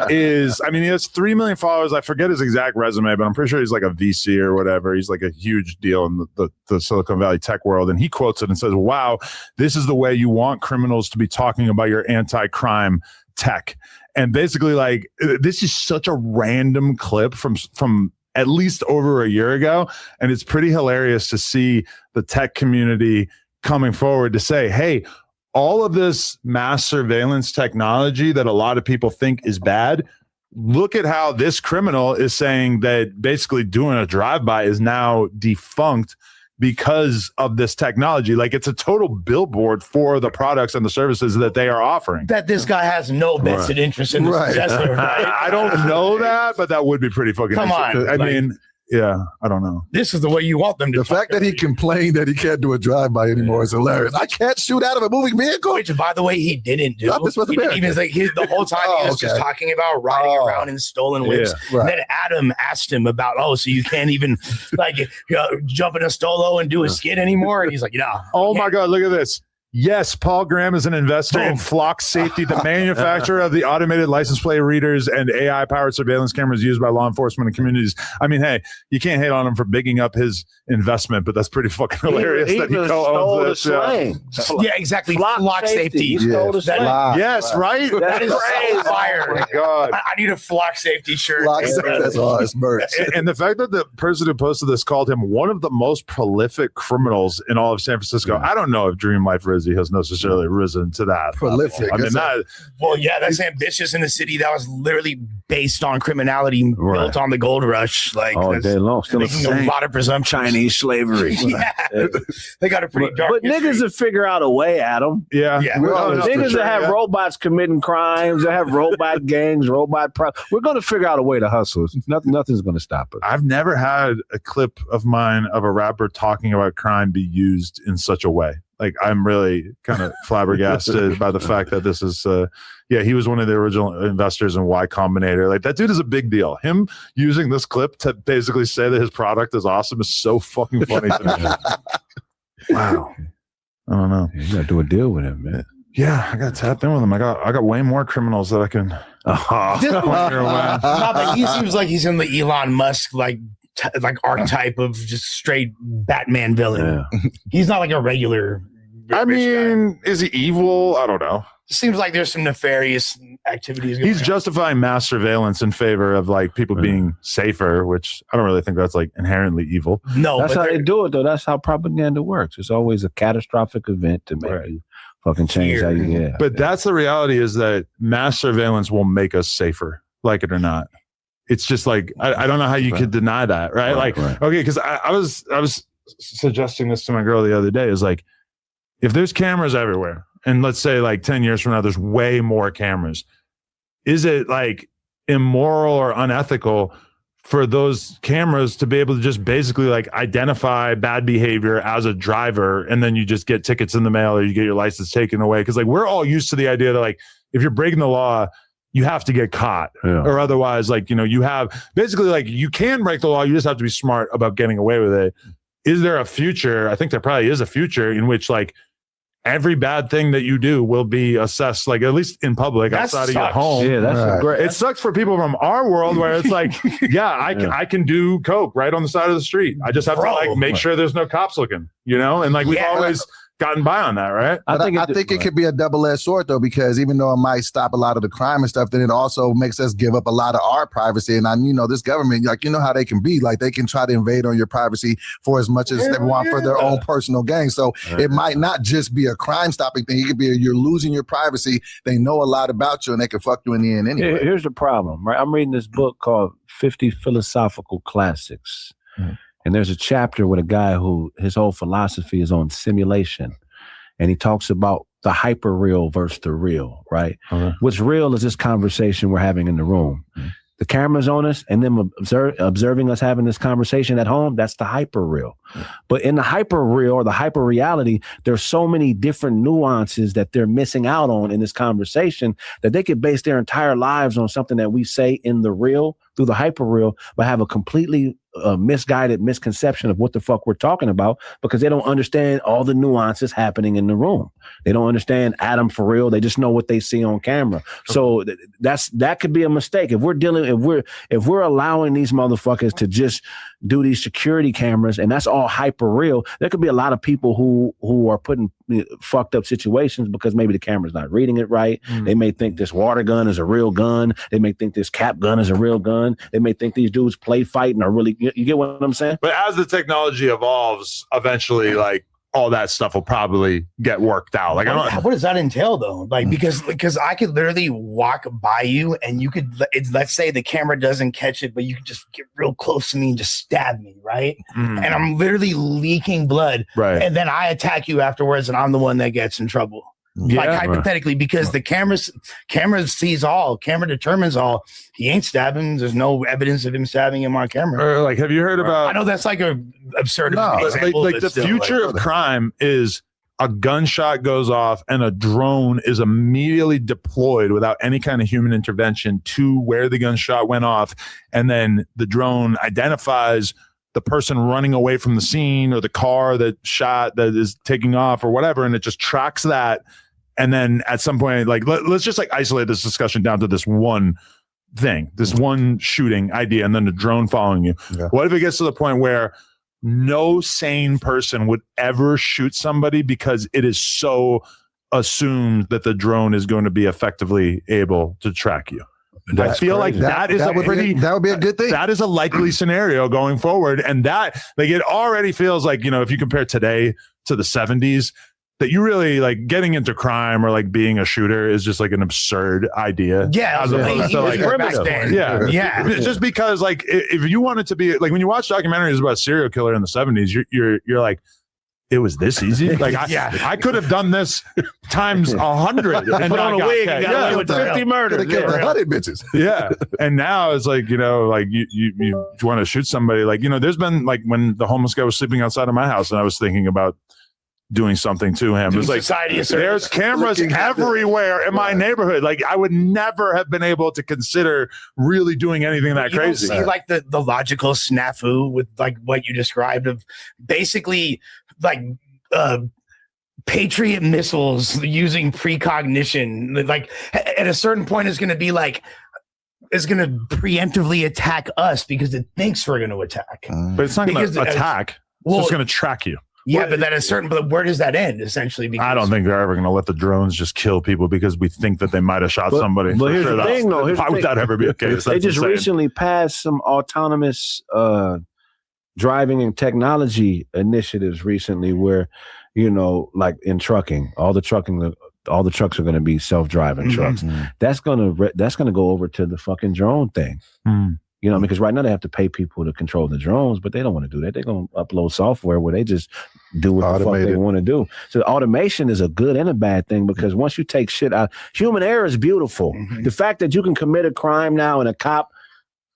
Speaker 1: is, I mean, he has 3 million followers. I forget his exact resume, but I'm pretty sure he's like a VC or whatever. He's like a huge deal in the Silicon Valley tech world. And he quotes it and says, wow, this is the way you want criminals to be talking about your anti-crime tech. And basically, like, this is such a random clip from at least over a year ago. And it's pretty hilarious to see the tech community coming forward to say, hey, all of this mass surveillance technology that a lot of people think is bad, look at how this criminal is saying that basically doing a drive-by is now defunct because of this technology. Like, it's a total billboard for the products and the services that they are offering.
Speaker 6: That this guy has no vested interest in this possessor, right?
Speaker 1: I don't know that, but that would be pretty fucking
Speaker 6: Come on,
Speaker 1: I mean, yeah, I don't know.
Speaker 6: This is the way you want them to.
Speaker 3: The fact that he complained that he can't do a drive-by anymore is hilarious. I can't shoot out of a moving vehicle.
Speaker 6: Which, by the way, he didn't do.
Speaker 3: Not this was America.
Speaker 6: Even like the whole time he was just talking about riding around in stolen whips.
Speaker 3: Yeah, right.
Speaker 6: And then Adam asked him about, so you can't even like jump in a stolo and do a skid anymore. And he's like, yeah.
Speaker 1: Oh my God, look at this. Yes, Paul Graham is an investor in Flock Safety, the manufacturer of the automated license plate readers and AI-powered surveillance cameras used by law enforcement and communities. I mean, hey, you can't hate on him for bigging up his investment, but that's pretty fucking hilarious that he co-owns this.
Speaker 6: Yeah, exactly. Flock safety.
Speaker 5: He stole the slang.
Speaker 1: Yes, right?
Speaker 6: That is so fire.
Speaker 1: Oh my God.
Speaker 6: I need a Flock safety shirt.
Speaker 3: That's all his merch.
Speaker 1: And the fact that the person who posted this called him one of the most prolific criminals in all of San Francisco. I don't know if Dream Life Rizzy has necessarily risen to that.
Speaker 3: Prolific.
Speaker 1: I mean,
Speaker 6: Well, yeah, that's ambitious in a city that was literally based on criminality built on the gold rush. Like,
Speaker 5: all day long. Still
Speaker 6: making a lot of presumption.
Speaker 5: Chinese slavery.
Speaker 6: Yeah. They got a pretty dark
Speaker 5: But niggas will figure out a way, Adam.
Speaker 1: yeah.
Speaker 5: Niggas that have robots committing crimes, that have robot gangs, we're going to figure out a way to hustle. Nothing's going to stop us.
Speaker 1: I've never had a clip of mine of a rapper talking about crime be used in such a way. Like, I'm really kind of flabbergasted by the fact that this is, he was one of the original investors in Y Combinator. Like, that dude is a big deal. Him using this clip to basically say that his product is awesome is so fucking funny to me. Wow. I don't know.
Speaker 5: You got to do a deal with him, man.
Speaker 1: Yeah, I got to tap in with him. I got way more criminals that I can.
Speaker 6: But he seems like he's in the Elon Musk like archetype of just straight Batman villain.
Speaker 5: Yeah.
Speaker 6: He's not like a regular.
Speaker 1: I
Speaker 6: rich
Speaker 1: mean,
Speaker 6: guy.
Speaker 1: is he evil? I don't know.
Speaker 6: Seems like there's some nefarious activities.
Speaker 1: He's justifying mass surveillance in favor of like people being safer, which I don't really think that's like inherently evil.
Speaker 6: No,
Speaker 5: That's
Speaker 6: but
Speaker 5: how they do it, though. That's how propaganda works. It's always a catastrophic event to make you fucking change how you. Yeah.
Speaker 1: But that's the reality, is that mass surveillance will make us safer, like it or not. It's just like, I don't know how you could deny that, right? Okay, because I was suggesting this to my girl the other day, is like, if there's cameras everywhere, and let's say like 10 years from now, there's way more cameras, is it like immoral or unethical for those cameras to be able to just basically like identify bad behavior as a driver, and then you just get tickets in the mail or you get your license taken away? Because like we're all used to the idea that like if you're breaking the law, you have to get caught, or otherwise, like, you know, you have basically like you can break the law, you just have to be smart about getting away with it. Is there a future? I think there probably is a future in which like every bad thing that you do will be assessed, like at least in public, outside of your home.
Speaker 5: Yeah, that's great.
Speaker 1: It sucks for people from our world where it's like, I can do coke right on the side of the street. I just have to like make sure there's no cops looking, you know? And like we've always gotten by on that, right?
Speaker 3: I think it could be a double-edged sword though, because even though it might stop a lot of the crime and stuff, then it also makes us give up a lot of our privacy. And this government, like, you know how they can be, like they can try to invade on your privacy for as much as they want for their own personal gain. So it might not just be a crime stopping thing. It could be you're losing your privacy. They know a lot about you and they can fuck you in the end anyway.
Speaker 5: Here's the problem, right? I'm reading this book called 50 Philosophical Classics. And there's a chapter with a guy who his whole philosophy is on simulation. And he talks about the hyper real versus the real, right? What's real is this conversation we're having in the room. The camera's on us and them observing us having this conversation at home, that's the hyper real. But in the hyper real or the hyper reality, there's so many different nuances that they're missing out on in this conversation that they could base their entire lives on something that we say in the real through the hyper real, but have a completely misguided misconception of what the fuck we're talking about because they don't understand all the nuances happening in the room. They don't understand Adam for real. They just know what they see on camera. So that could be a mistake. If we're allowing these motherfuckers to just do these security cameras and that's all hyper real, there could be a lot of people who are put in fucked up situations because maybe the camera's not reading it right. They may think this water gun is a real gun. They may think this cap gun is a real gun. They may think these dudes play fighting are really, you get what I'm saying?
Speaker 1: But as the technology evolves, eventually, like all that stuff will probably get worked out. Like,
Speaker 6: what does that entail though? Like, because I could literally walk by you and you could, let's say the camera doesn't catch it, but you could just get real close to me and just stab me, right? And I'm literally leaking blood, right? And then I attack you afterwards, and I'm the one that gets in trouble. Like hypothetically, because the camera sees all, camera determines all. He ain't stabbing. There's no evidence of him stabbing him on camera.
Speaker 1: Or like, have you heard about?
Speaker 6: I know that's like a absurd
Speaker 1: example. Like the future of crime is a gunshot goes off and a drone is immediately deployed without any kind of human intervention to where the gunshot went off, and then the drone identifies the person running away from the scene or the car that shot that is taking off or whatever, and it just tracks that. And then at some point, like, let's just like isolate this discussion down to this one thing, this one shooting idea, and then the drone following you. What if it gets to the point where no sane person would ever shoot somebody because it is so assumed that the drone is going to be effectively able to track you? I feel like that would be a good thing. That is a likely scenario going forward. And that, like, it already feels like, you know, if you compare today to the 70s, that you really like getting into crime or like being a shooter is just like an absurd idea.
Speaker 6: Yeah.
Speaker 1: As opposed to like, just because like if you want it to be like when you watch documentaries about serial killer in the 70s, you're like, it was this easy. Like I could have done this times 100 and put on a wig and got away with 50 murders.
Speaker 3: Killed 100 bitches.
Speaker 1: Yeah. And now it's like, you know, like you want to shoot somebody. Like, you know, there's been like when the homeless guy was sleeping outside of my house and I was thinking about doing something to him. It was like, there's cameras everywhere in my neighborhood. Like I would never have been able to consider really doing anything that crazy.
Speaker 6: See like the logical snafu with like what you described of basically like Patriot missiles using precognition. Like at a certain point it's going to be like, it's going to preemptively attack us because it thinks we're going to attack.
Speaker 1: But it's not going to attack. It's just going to track you.
Speaker 6: Yeah, but but where does that end essentially?
Speaker 1: Because I don't think they're ever going to let the drones just kill people because we think that they might have shot somebody.
Speaker 5: But here's the thing, though.
Speaker 1: Why would that ever be the case?
Speaker 5: They just recently passed some autonomous driving and technology initiatives recently where, you know, like in trucking, all the trucks are going to be self-driving trucks. That's going to go over to the fucking drone thing. You You know, because right now they have to pay people to control the drones, but they don't want to do that. They're going to upload software where they just do what the fuck they want to do. So automation is a good and a bad thing, because once you take shit out, human error is beautiful. The fact that you can commit a crime now and a cop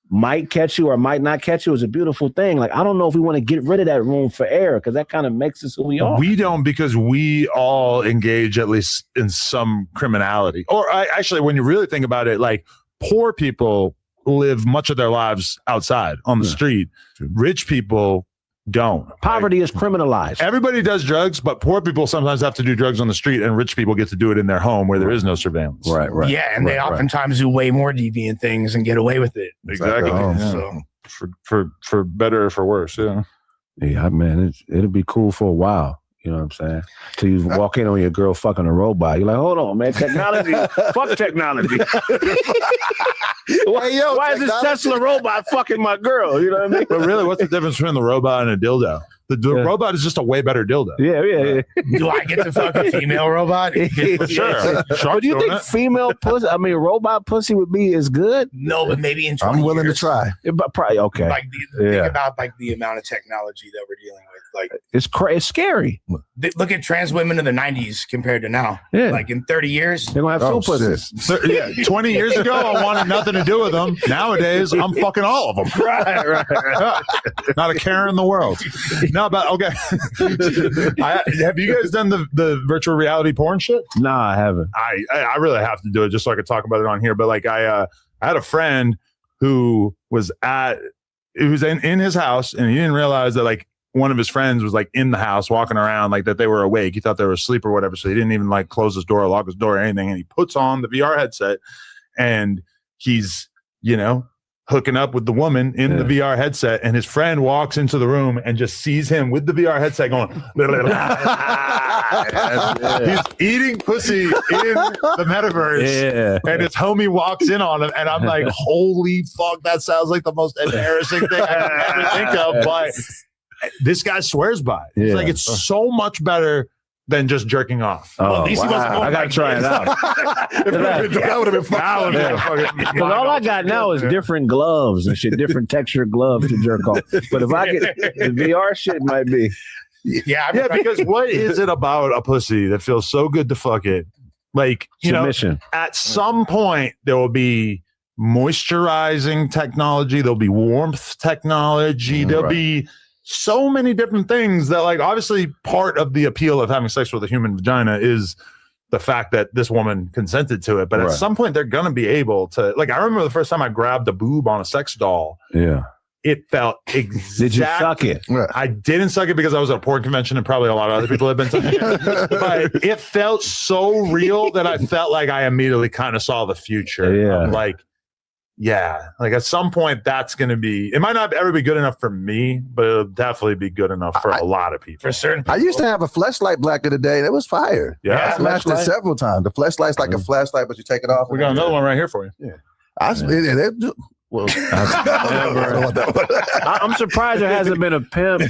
Speaker 5: might catch you or might not catch you is a beautiful thing. Like, I don't know if we want to get rid of that room for error, because that kind of makes us who we are.
Speaker 1: We don't, because we all engage at least in some criminality. Or actually, when you really think about it, like, poor people live much of their lives outside on the street. Rich people don't.
Speaker 5: Poverty is criminalized.
Speaker 1: Everybody does drugs, but poor people sometimes have to do drugs on the street, and rich people get to do it in their home where there is no surveillance.
Speaker 5: Right.
Speaker 6: Yeah, and they oftentimes do way more deviant things and get away with it.
Speaker 1: Exactly. So for better or for worse.
Speaker 5: Yeah, man, it'll be cool for a while. You know what I'm saying? Till you walk in on your girl fucking a robot. You're like, hold on, man. Technology. Fuck technology. Why is this Tesla robot fucking my girl? You know what I mean?
Speaker 1: But really, what's the difference between the robot and a dildo? The robot is just a way better dildo.
Speaker 5: Yeah.
Speaker 6: Do I get to fuck a female robot?
Speaker 1: For sure.
Speaker 5: But do you think female pussy, robot pussy would be as good?
Speaker 6: No, but maybe in 20
Speaker 3: I'm willing
Speaker 6: years.
Speaker 3: to try.
Speaker 5: But probably, okay.
Speaker 6: Like, think about like the amount of technology that we're dealing with. Like,
Speaker 5: it's scary.
Speaker 6: Look at trans women in the 90s compared to now.
Speaker 5: Yeah.
Speaker 6: Like, in 30 years,
Speaker 5: they're gonna have two pussies.
Speaker 1: So, 20 years ago, I wanted nothing to do with them. Nowadays, I'm fucking all of them.
Speaker 6: right.
Speaker 1: Not a care in the world. No, but okay. Have you guys done the virtual reality porn shit?
Speaker 5: No, I haven't.
Speaker 1: I really have to do it just so I could talk about it on here. But like, I had a friend who was in his house, and he didn't realize that like one of his friends was like in the house walking around, like that they were awake. He thought they were asleep or whatever. So he didn't even like close his door or lock his door or anything. And he puts on the VR headset, and he's, hooking up with the woman in the VR headset, and his friend walks into the room and just sees him with the VR headset going, he's eating pussy in the metaverse, and his homie walks in on him, and I'm like, holy fuck, that sounds like the most embarrassing thing I can ever think of, but this guy swears by it. He's like, it's so much better than just jerking off.
Speaker 6: Well, at least he wasn't going
Speaker 5: I gotta try it out.
Speaker 3: That would have been fun.
Speaker 5: Because all I got now is different gloves and shit, different texture gloves to jerk off. But if I get the VR shit, might be.
Speaker 6: Yeah,
Speaker 1: because what is it about a pussy that feels so good to fuck it? Like,
Speaker 5: Submission.
Speaker 1: At some point there will be moisturizing technology, there'll be warmth technology, there'll be so many different things that, like, obviously part of the appeal of having sex with a human vagina is the fact that this woman consented to it. But at some point they're going to be able to, like, I remember the first time I grabbed a boob on a sex doll.
Speaker 5: Yeah.
Speaker 1: It felt exact.
Speaker 5: Did you suck it?
Speaker 1: I didn't suck it because I was at a porn convention and probably a lot of other people have been sucking it. But it felt so real that I felt like I immediately kind of saw the future.
Speaker 5: Yeah.
Speaker 1: I'm like, like at some point that's going to be, it might not ever be good enough for me, but it'll definitely be good enough for a lot of people.
Speaker 6: For certain people.
Speaker 3: I used to have a flashlight back in the day. That was fire.
Speaker 1: Yeah.
Speaker 3: I smashed it several times. The flashlight's like a flashlight, but you take it off.
Speaker 1: We got another one right here for you.
Speaker 3: Yeah.
Speaker 5: I'm surprised there hasn't been a pimp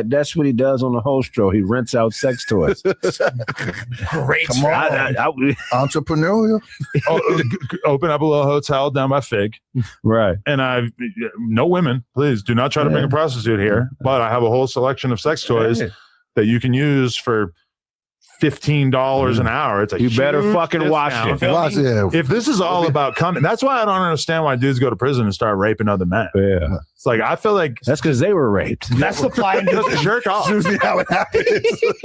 Speaker 5: that's what he does on the hostro. He rents out sex toys.
Speaker 6: Great.
Speaker 3: Come on. Entrepreneurial.
Speaker 1: Open up a little hotel down by Fig.
Speaker 5: Right.
Speaker 1: And no women, please do not try to bring a prostitute here. But I have a whole selection of sex toys that you can use for $15 an hour. It's a
Speaker 5: you better
Speaker 1: huge
Speaker 5: fucking watch
Speaker 1: discount.
Speaker 5: it.
Speaker 1: If this is all about coming, that's why I don't understand why dudes go to prison and start raping other men.
Speaker 5: Yeah.
Speaker 1: It's like, I feel like
Speaker 5: that's because they were raped.
Speaker 6: That's supply and
Speaker 1: just jerk off.
Speaker 3: Usually how it happens.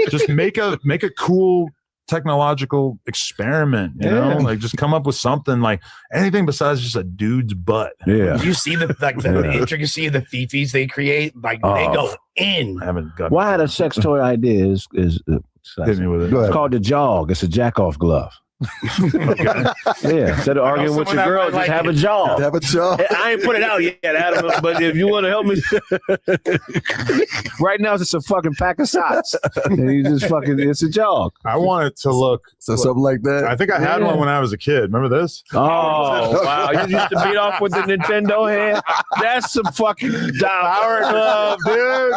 Speaker 1: Just make a cool technological experiment, you know, like just come up with something, like anything besides just a dude's butt.
Speaker 5: Yeah.
Speaker 6: You see the intricacy of the fifis they create, like they go in.
Speaker 1: I haven't got.
Speaker 5: Well, I had a sex toy idea. Is
Speaker 1: hit me with it.
Speaker 5: It's called the jog. It's a jack off glove. Yeah, instead of arguing with your girl, just have a jog.
Speaker 3: Have a jog.
Speaker 5: I ain't put it out yet, Adam, but if you want to help me, right now it's just a fucking pack of socks, and you just fucking, it's a jog.
Speaker 1: I want it to look
Speaker 3: something like that.
Speaker 1: I think I had one when I was a kid. Remember this?
Speaker 5: Oh wow! You used to beat off with the Nintendo hand. That's some fucking power glove, dude.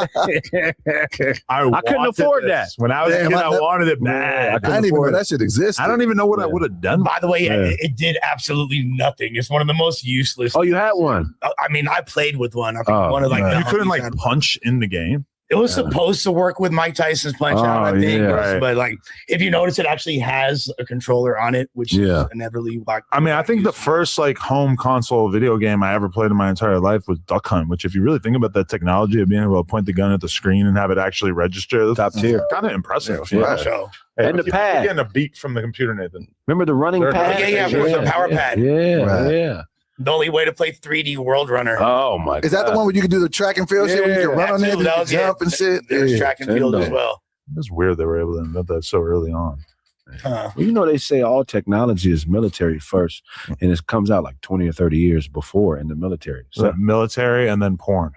Speaker 1: I
Speaker 5: couldn't afford that
Speaker 1: when I was a kid. I wanted it bad.
Speaker 3: I didn't even know that shit existed.
Speaker 1: I don't even know what I would have done.
Speaker 6: By the way, it did absolutely nothing. It's one of the most useless.
Speaker 5: Oh, you had one?
Speaker 6: I mean, I played with one. I think one of
Speaker 1: you couldn't like punch in the game.
Speaker 6: It was supposed to work with Mike Tyson's Punch Out, I think. But like, if you notice, it actually has a controller on it, which is inevitably.
Speaker 1: I mean, I think the first like home console video game I ever played in my entire life was Duck Hunt. Which, if you really think about that technology of being able to point the gun at the screen and have it actually register,
Speaker 5: top tier,
Speaker 1: kind of impressive.
Speaker 5: Hey, and the pad,
Speaker 1: getting a beat from the computer, Nathan.
Speaker 5: Remember the running pad?
Speaker 6: The power pad.
Speaker 5: Yeah.
Speaker 6: The only way to play 3D World Runner.
Speaker 5: Oh my God.
Speaker 3: Is that the one where you can do the track and field shit where you can run on it and jump and shit?
Speaker 6: There's track and field as well.
Speaker 1: It's weird they were able to invent that so early on.
Speaker 5: Well, you know, they say all technology is military first, and it comes out like 20 or 30 years before in the military.
Speaker 1: So military and then porn.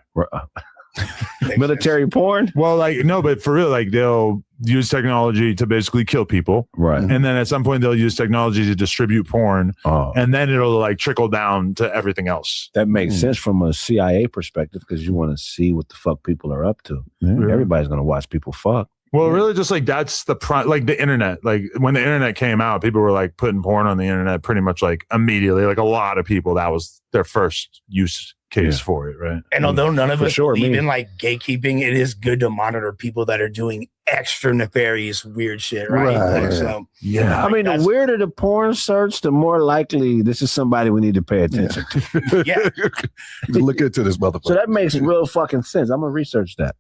Speaker 5: Military porn?
Speaker 1: Well, like, no, but for real, like, they'll use technology to basically kill people.
Speaker 5: Right.
Speaker 1: And then at some point, they'll use technology to distribute porn. And then it'll, like, trickle down to everything else.
Speaker 5: That makes sense from a CIA perspective because you want to see what the fuck people are up to. Everybody's going to watch people fuck.
Speaker 1: Well, really, just like that's like the internet. Like when the internet came out, people were like putting porn on the internet pretty much like immediately. Like a lot of people, that was their first use case for it, right?
Speaker 6: And although none of us believe in like gatekeeping, it is good to monitor people that are doing extra nefarious weird shit, right? So,
Speaker 5: I mean, the weirder the porn search, the more likely this is somebody we need to pay attention to.
Speaker 3: Look into this motherfucker.
Speaker 5: So that makes real fucking sense. I'm gonna research that.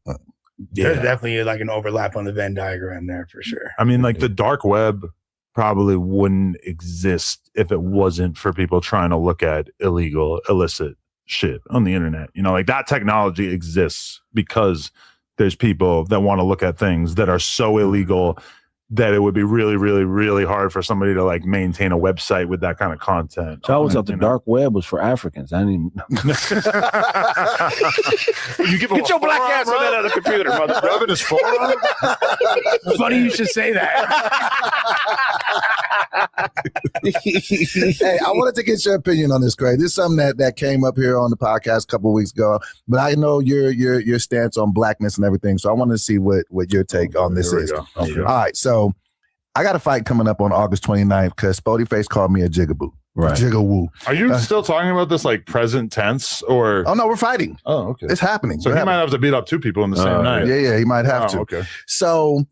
Speaker 6: There's definitely like an overlap on the Venn diagram there for sure.
Speaker 1: I mean, like the dark web probably wouldn't exist if it wasn't for people trying to look at illegal, illicit shit on the internet. You know, like that technology exists because there's people that want to look at things that are so illegal that it would be really, really, really hard for somebody to like maintain a website with that kind of content.
Speaker 5: So I was up the dark web was for Africans. I didn't even know.
Speaker 1: Get your black ass on that other computer, mother. Rubbing his forearm.
Speaker 6: Funny you should say that.
Speaker 3: Hey, I wanted to get your opinion on this, Craig. This is something that came up here on the podcast a couple of weeks ago, but I know your stance on blackness and everything, so I wanted to see what your take on this is. Okay. All right, so I got a fight coming up on August 29th because Spody Face called me a jigaboo.
Speaker 5: Right.
Speaker 3: Jigawoo.
Speaker 1: Are you still talking about this like present tense or?
Speaker 3: Oh, no, we're fighting.
Speaker 1: Oh, okay.
Speaker 3: It's happening.
Speaker 1: So he might have to beat up two people in the same night.
Speaker 3: Yeah, he might have to.
Speaker 1: Okay.
Speaker 3: So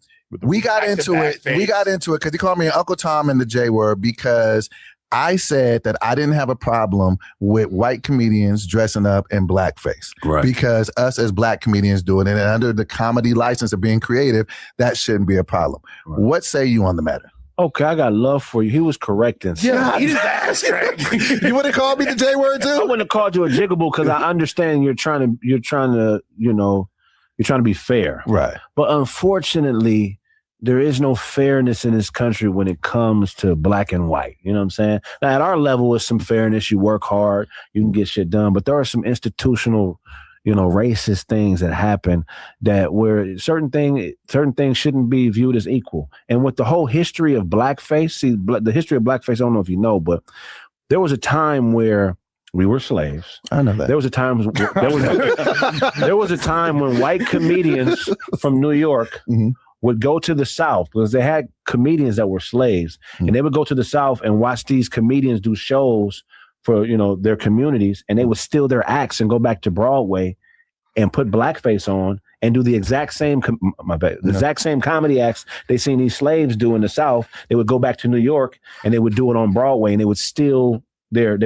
Speaker 3: we got into it. We got into it because he called me Uncle Tom and the J word because I said that I didn't have a problem with white comedians dressing up in blackface.
Speaker 5: Right.
Speaker 3: Because us as black comedians doing it and under the comedy license of being creative, that shouldn't be a problem. Right. What say you on the matter?
Speaker 5: Okay, I got love for you. He was correct in saying.
Speaker 6: Yeah, he just asked, Craig.
Speaker 3: You would have called me the J word too?
Speaker 5: I wouldn't have called you a jigaboo because I understand you're trying to be fair.
Speaker 3: Right.
Speaker 5: But unfortunately, there is no fairness in this country when it comes to black and white. You know what I'm saying? Now, at our level, it's some fairness. You work hard, you can get shit done. But there are some institutional, racist things that happen that where certain things shouldn't be viewed as equal. And with the whole history of blackface, the history of blackface, I don't know if you know, but there was a time where we were slaves.
Speaker 3: I know that.
Speaker 5: There was a time when white comedians from New York would go to the South because they had comedians that were slaves, and they would go to the South and watch these comedians do shows for their communities, and they would steal their acts and go back to Broadway and put blackface on and do the exact same exact same comedy acts they seen these slaves do in the South. They would go back to New York and they would do it on Broadway, and they would steal their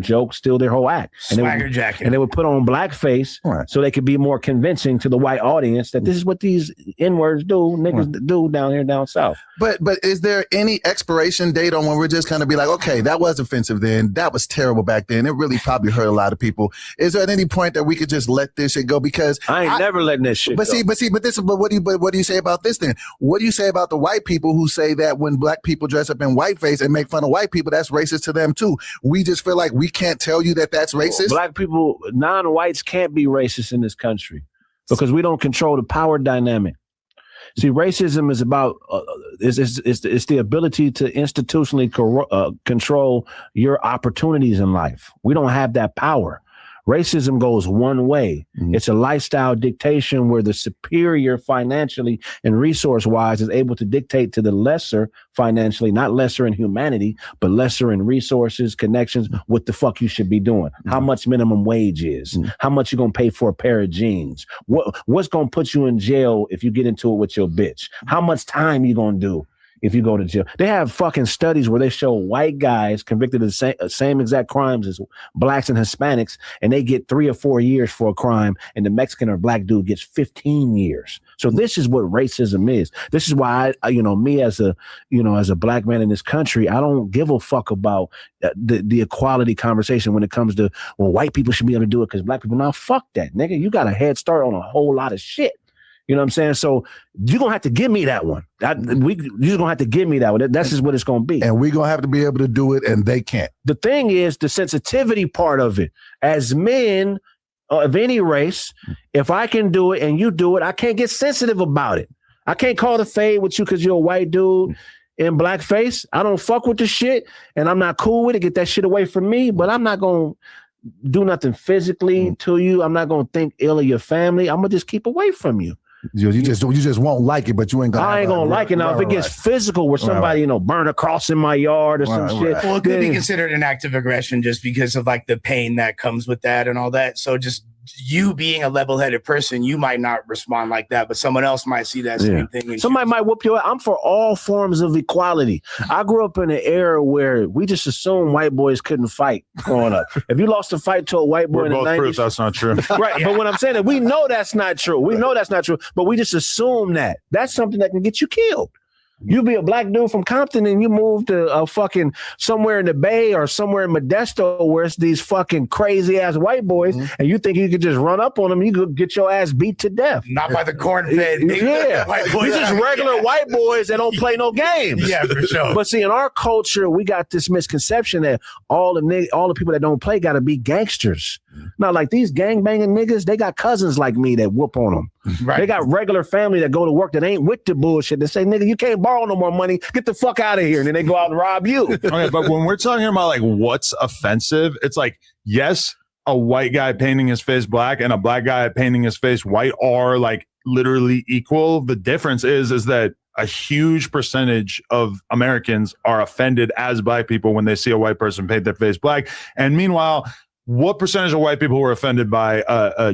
Speaker 5: jokes, steal their whole act.
Speaker 6: Swagger jacket.
Speaker 5: And they would put on blackface so they could be more convincing to the white audience that this is what these N-words niggas do down here down South.
Speaker 3: But is there any expiration date on when we're just going to be like, okay, that was offensive then, that was terrible back then, it really probably hurt a lot of people. Is there at any point that we could just let this shit go? Because
Speaker 5: I ain't never letting this shit go.
Speaker 3: But what do you say about this then? What do you say about the white people who say that when black people dress up in whiteface and make fun of white people, that's racist to them too? We just feel like we can't tell you that that's racist.
Speaker 5: Black people, non-whites can't be racist in this country because we don't control the power dynamic. See, racism is about it's the ability to institutionally control your opportunities in life. We don't have that power. Racism goes one way. It's a lifestyle dictation where the superior financially and resource-wise is able to dictate to the lesser financially, not lesser in humanity, but lesser in resources, connections, what the fuck you should be doing, how much minimum wage is, how much you're going to pay for a pair of jeans, what's going to put you in jail if you get into it with your bitch, how much time you going to do if you go to jail. They have fucking studies where they show white guys convicted of the same exact crimes as blacks and Hispanics, and they get 3 or 4 years for a crime, and the Mexican or black dude gets 15 years. So this is what racism is. This is why me as a black man in this country, I don't give a fuck about the equality conversation when it comes to, well, white people should be able to do it because black people. Now, fuck that, nigga. You got a head start on a whole lot of shit. You know what I'm saying? So you're going to have to give me that one. You're going to have to give me that one. That's just what it's going to be.
Speaker 3: And we're going to have to be able to do it, and they can't.
Speaker 5: The thing is the sensitivity part of it. As men of any race, if I can do it and you do it, I can't get sensitive about it. I can't call the fade with you because you're a white dude in blackface. I don't fuck with the shit, and I'm not cool with it. Get that shit away from me, but I'm not going to do nothing physically to you. I'm not going to think ill of your family. I'm going to just keep away from you.
Speaker 3: You just won't like it, but you ain't gonna.
Speaker 5: I ain't gonna like it now. If it gets physical, where somebody burn a cross in my yard or some shit,
Speaker 6: well, it could be considered an act of aggression just because of like the pain that comes with that and all that. So just you being a level-headed person, you might not respond like that, but someone else might see that same thing.
Speaker 5: Somebody might whoop your. I'm for all forms of equality. I grew up in an era where we just assumed white boys couldn't fight growing up. If you lost a fight to a white boy in the 90s,
Speaker 1: proof that's not true.
Speaker 5: Right. But what I'm saying is we know that's not true. We know that's not true, but we just assume that. That's something that can get you killed. You be a black dude from Compton and you move to fucking somewhere in the Bay or somewhere in Modesto where it's these fucking crazy ass white boys, and you think you could just run up on them, you could get your ass beat to death.
Speaker 6: Not by the corn-fed
Speaker 5: white boys. Just regular white boys that don't play no games.
Speaker 6: Yeah, for sure.
Speaker 5: But see, in our culture, we got this misconception that all the people that don't play got to be gangsters. Not like these gang-banging niggas, they got cousins like me that whoop on them. Right. They got regular family that go to work that ain't with the bullshit. They say, nigga, you can't borrow no more money. Get the fuck out of here. And then they go out and rob you.
Speaker 1: Okay, but when we're talking about like what's offensive, it's like, yes, a white guy painting his face black and a black guy painting his face white are like literally equal. The difference is that a huge percentage of Americans are offended as black people when they see a white person paint their face black. And meanwhile, what percentage of white people were offended by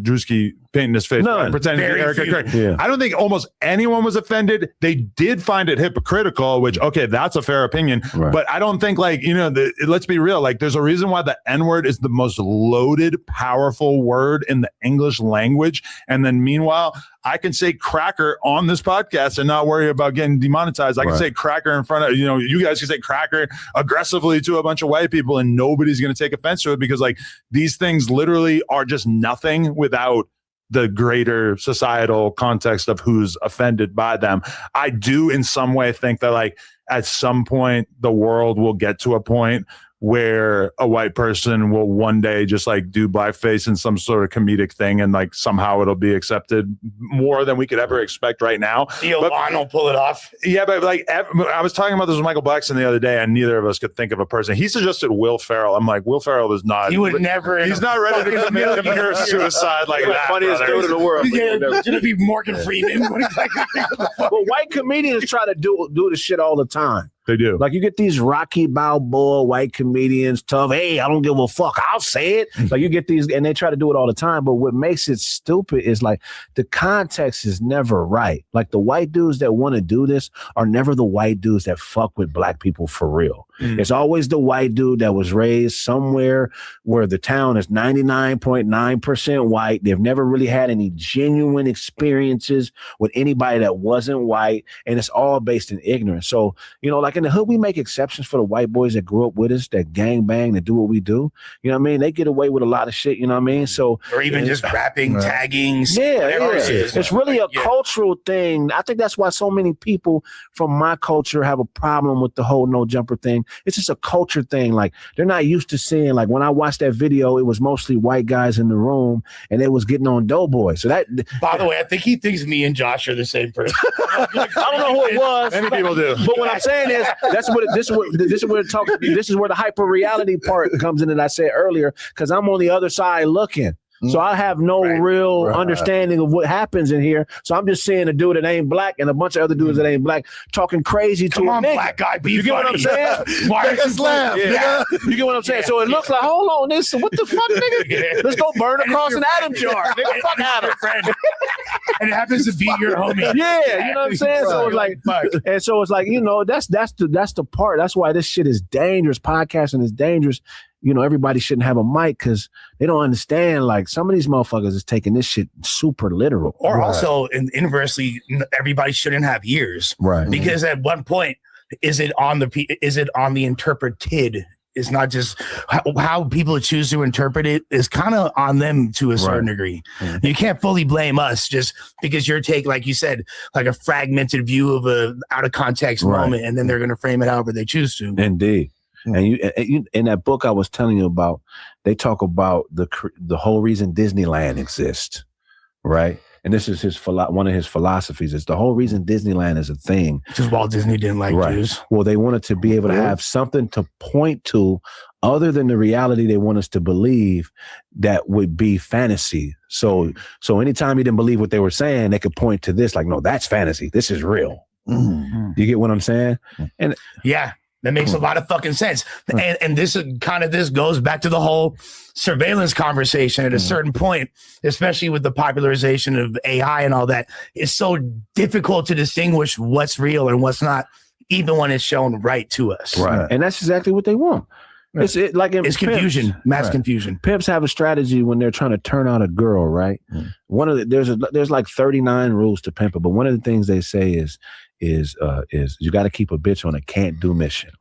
Speaker 1: Drewski painting his face black, pretending to be Erica Craig? Yeah. I don't think almost anyone was offended. They did find it hypocritical, which, okay, that's a fair opinion. Right. But I don't think let's be real. Like there's a reason why the N-word is the most loaded, powerful word in the English language. And then meanwhile, I can say cracker on this podcast and not worry about getting demonetized. I can say cracker in front of, you guys can say cracker aggressively to a bunch of white people and nobody's going to take offense to it because like these things literally are just nothing without the greater societal context of who's offended by them. I do in some way think that like at some point the world will get to a point where a white person will one day just like do blackface in some sort of comedic thing and like somehow it'll be accepted more than we could ever expect right now.
Speaker 6: Elon will pull it off.
Speaker 1: Yeah, but like I was talking about this with Michael Blackson the other day and neither of us could think of a person. He suggested Will Ferrell. I'm like, Will Ferrell is not.
Speaker 6: He would never.
Speaker 1: He's not ready to commit a murder suicide like that.
Speaker 5: Funniest dude in the world.
Speaker 6: Yeah, it's gonna be Morgan Freeman.
Speaker 5: Well, white comedians try to do the shit all the time.
Speaker 1: They do.
Speaker 5: Like you get these Rocky Balboa white comedians, tough. Hey, I don't give a fuck. I'll say it. Like you get these, and they try to do it all the time. But what makes it stupid is like the context is never right. Like the white dudes that want to do this are never the white dudes that fuck with black people for real. It's always the white dude that was raised somewhere where the town is 99.9% white. They've never really had any genuine experiences with anybody that wasn't white. And it's all based in ignorance. So, like in the hood, we make exceptions for the white boys that grew up with us, that gang bang, that do what we do. You know what I mean? They get away with a lot of shit, you know what I mean? So,
Speaker 6: or even just rapping, tagging.
Speaker 5: It's really a cultural thing. I think that's why so many people from my culture have a problem with the whole no jumper thing. thing. It's just a culture thing. Like they're not used to seeing, like when I watched that video, it was mostly white guys in the room and they was getting on Doughboy. So that,
Speaker 6: by the way, I think he thinks me and Josh are the same person.
Speaker 5: I don't know who it was.
Speaker 1: Many people do.
Speaker 5: But what I'm saying is this is where the hyper reality part comes in that I said earlier, because I'm on the other side looking. So I have no real understanding of what happens in here. So I'm just seeing a dude that ain't black and a bunch of other dudes that ain't black talking crazy to a nigga.
Speaker 6: Black guy, be
Speaker 5: you get what I'm saying?
Speaker 6: Why is
Speaker 3: Let's laugh.
Speaker 5: Yeah. You get what I'm saying? So it looks like, hold on, this what the fuck, nigga? Let's go burn across an atom jar. Nigga, fuck Adam.
Speaker 6: And it happens to be your homie.
Speaker 5: Yeah, you know what I'm saying? So it's like, and so it's like, you know, that's the part. That's why this shit is dangerous. Podcasting is dangerous. You know, everybody shouldn't have a mic because they don't understand. Like some of these motherfuckers is taking this shit super literal.
Speaker 6: Or also, inversely, everybody shouldn't have ears,
Speaker 3: Right.
Speaker 6: Because at one point, is it on the interpreted? It's not just how people choose to interpret it is kind of on them to a certain degree. Mm-hmm. You can't fully blame us just because you're taking, like you said, like a fragmented view of a out of context moment, and then they're going to frame it however they choose to.
Speaker 5: Indeed. And you in that book I was telling you about, they talk about the whole reason Disneyland exists, right? And this is one of his philosophies. Is the whole reason Disneyland is a thing.
Speaker 6: Just Walt Disney didn't like Jews.
Speaker 5: Well, they wanted to be able to have something to point to other than the reality they want us to believe that would be fantasy. So anytime you didn't believe what they were saying, they could point to this like, no, that's fantasy. This is real. Mm-hmm. You get what I'm saying? And
Speaker 6: yeah. That makes a lot of fucking sense. And this goes back to the whole surveillance conversation at a certain point, especially with the popularization of AI and all that. It's so difficult to distinguish what's real and what's not, even when it's shown right to us.
Speaker 5: Right. And that's exactly what they want. It's
Speaker 6: it's confusion, mass confusion.
Speaker 5: Pimps have a strategy when they're trying to turn out a girl, right? One of there's like 39 rules to pimping, but one of the things they say is you got to keep a bitch on a can't do mission.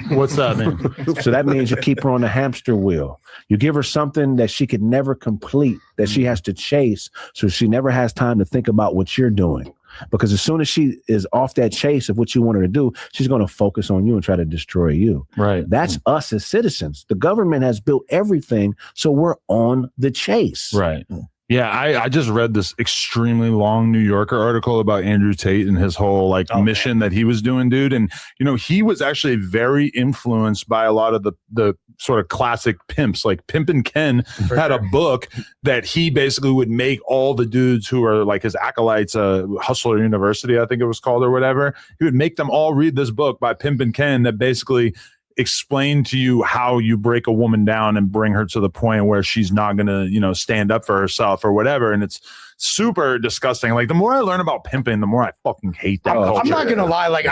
Speaker 1: What's that mean?
Speaker 5: So that means you keep her on the hamster wheel. You give her something that she could never complete, that she has to chase, so she never has time to think about what you're doing. Because as soon as she is off that chase of what you want her to do, she's going to focus on you and try to destroy you.
Speaker 1: Right.
Speaker 5: That's us as citizens. The government has built everything, so we're on the chase.
Speaker 1: Right. Yeah, I just read this extremely long New Yorker article about Andrew Tate and his whole mission that he was doing, dude. And, you know, he was actually very influenced by a lot of the sort of classic pimps. Like Pimpin' Ken had a book that he basically would make all the dudes who are like his acolytes, Hustler University, I think it was called or whatever. He would make them all read this book by Pimpin' Ken that basically explain to you how you break a woman down and bring her to the point where she's not going to, you know, stand up for herself or whatever. And it's super disgusting. Like the more I learn about pimping, the more I fucking hate that culture.
Speaker 6: I'm not going to lie. Like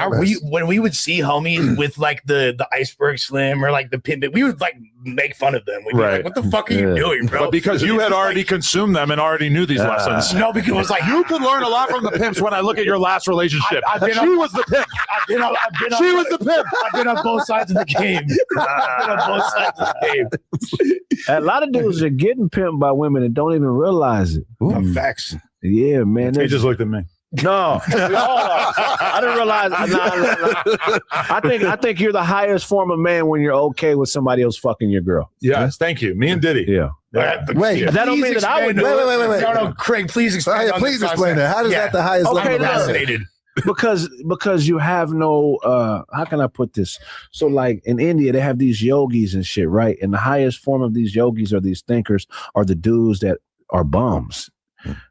Speaker 6: when we would see homies with like the iceberg slim or like the pimping, we would like make fun of them. We'd be like, what the fuck are you doing, bro?
Speaker 1: But because you had already consumed them and already knew these lessons.
Speaker 6: No, because it was like,
Speaker 1: you could learn a lot from the pimps when I look at your last relationship. She was the pimp. She was the pimp.
Speaker 6: I've been on both sides of the game.
Speaker 5: A lot of dudes are getting pimped by women and don't even realize it.
Speaker 6: Facts.
Speaker 5: Yeah, man.
Speaker 1: He just looked at me.
Speaker 5: No, I didn't realize. I think you're the highest form of man when you're okay with somebody else fucking your girl.
Speaker 1: Yes, thank you. Me and Diddy.
Speaker 5: Yeah.
Speaker 3: Wait,
Speaker 5: that don't mean that I would.
Speaker 3: Wait.
Speaker 6: No, Craig, please explain.
Speaker 3: Please explain that. How does that the highest level?
Speaker 6: Fascinated.
Speaker 5: Because you have no how can I put this? So like in India, they have these yogis and shit, right? And the highest form of these yogis or these thinkers are the dudes that are bums.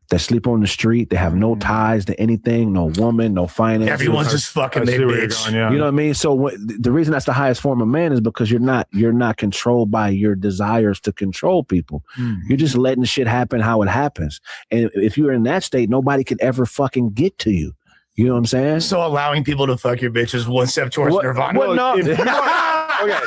Speaker 5: That sleep on the street. They have no ties to anything, no woman, no finance.
Speaker 6: Everyone's just fucking their bitch.
Speaker 5: You know what I mean? So the reason that's the highest form of man is because you're not controlled by your desires to control people. You're just letting shit happen how it happens. And if you're in that state, nobody could ever fucking get to you. You know what I'm saying?
Speaker 6: So allowing people to fuck your bitch is one step towards nirvana.
Speaker 5: Well, no.
Speaker 1: Okay.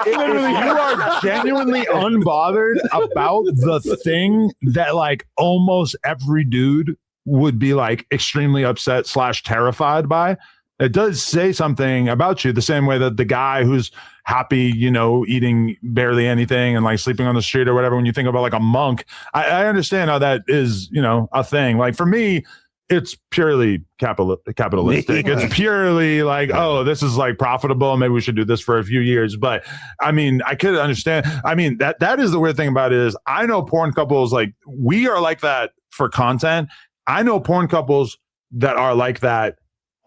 Speaker 1: Literally, you are genuinely unbothered about the thing that like almost every dude would be like extremely upset / terrified by. It does say something about you the same way that the guy who's happy, you know, eating barely anything and like sleeping on the street or whatever. When you think about like a monk, I understand how that is, you know, a thing. Like for me, it's purely capitalistic. It's purely like, oh, this is like profitable. Maybe we should do this for a few years. But I mean, I could understand. I mean, that is the weird thing about it is I know porn couples, like we are like that for content. I know porn couples that are like that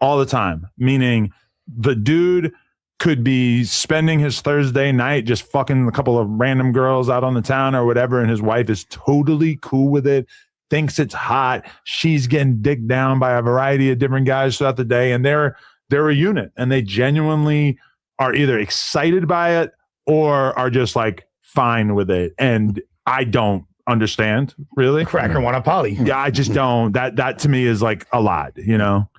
Speaker 1: all the time, meaning the dude could be spending his Thursday night just fucking a couple of random girls out on the town or whatever, and his wife is totally cool with it, thinks it's hot. She's getting dicked down by a variety of different guys throughout the day, and they're a unit, and they genuinely are either excited by it or are just like fine with it. And I don't understand really.
Speaker 6: Cracker want a poly.
Speaker 1: Yeah, I just don't. That to me is like a lot, you know.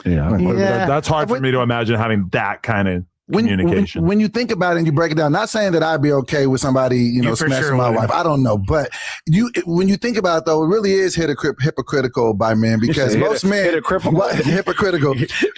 Speaker 5: Yeah.
Speaker 1: That's hard for me to imagine having that kind of communication.
Speaker 3: When you think about it and you break it down, not saying that I'd be okay with somebody, smashing my wife. I don't know. But when you think about it, though, it really is hypocritical by men because most men hypocritical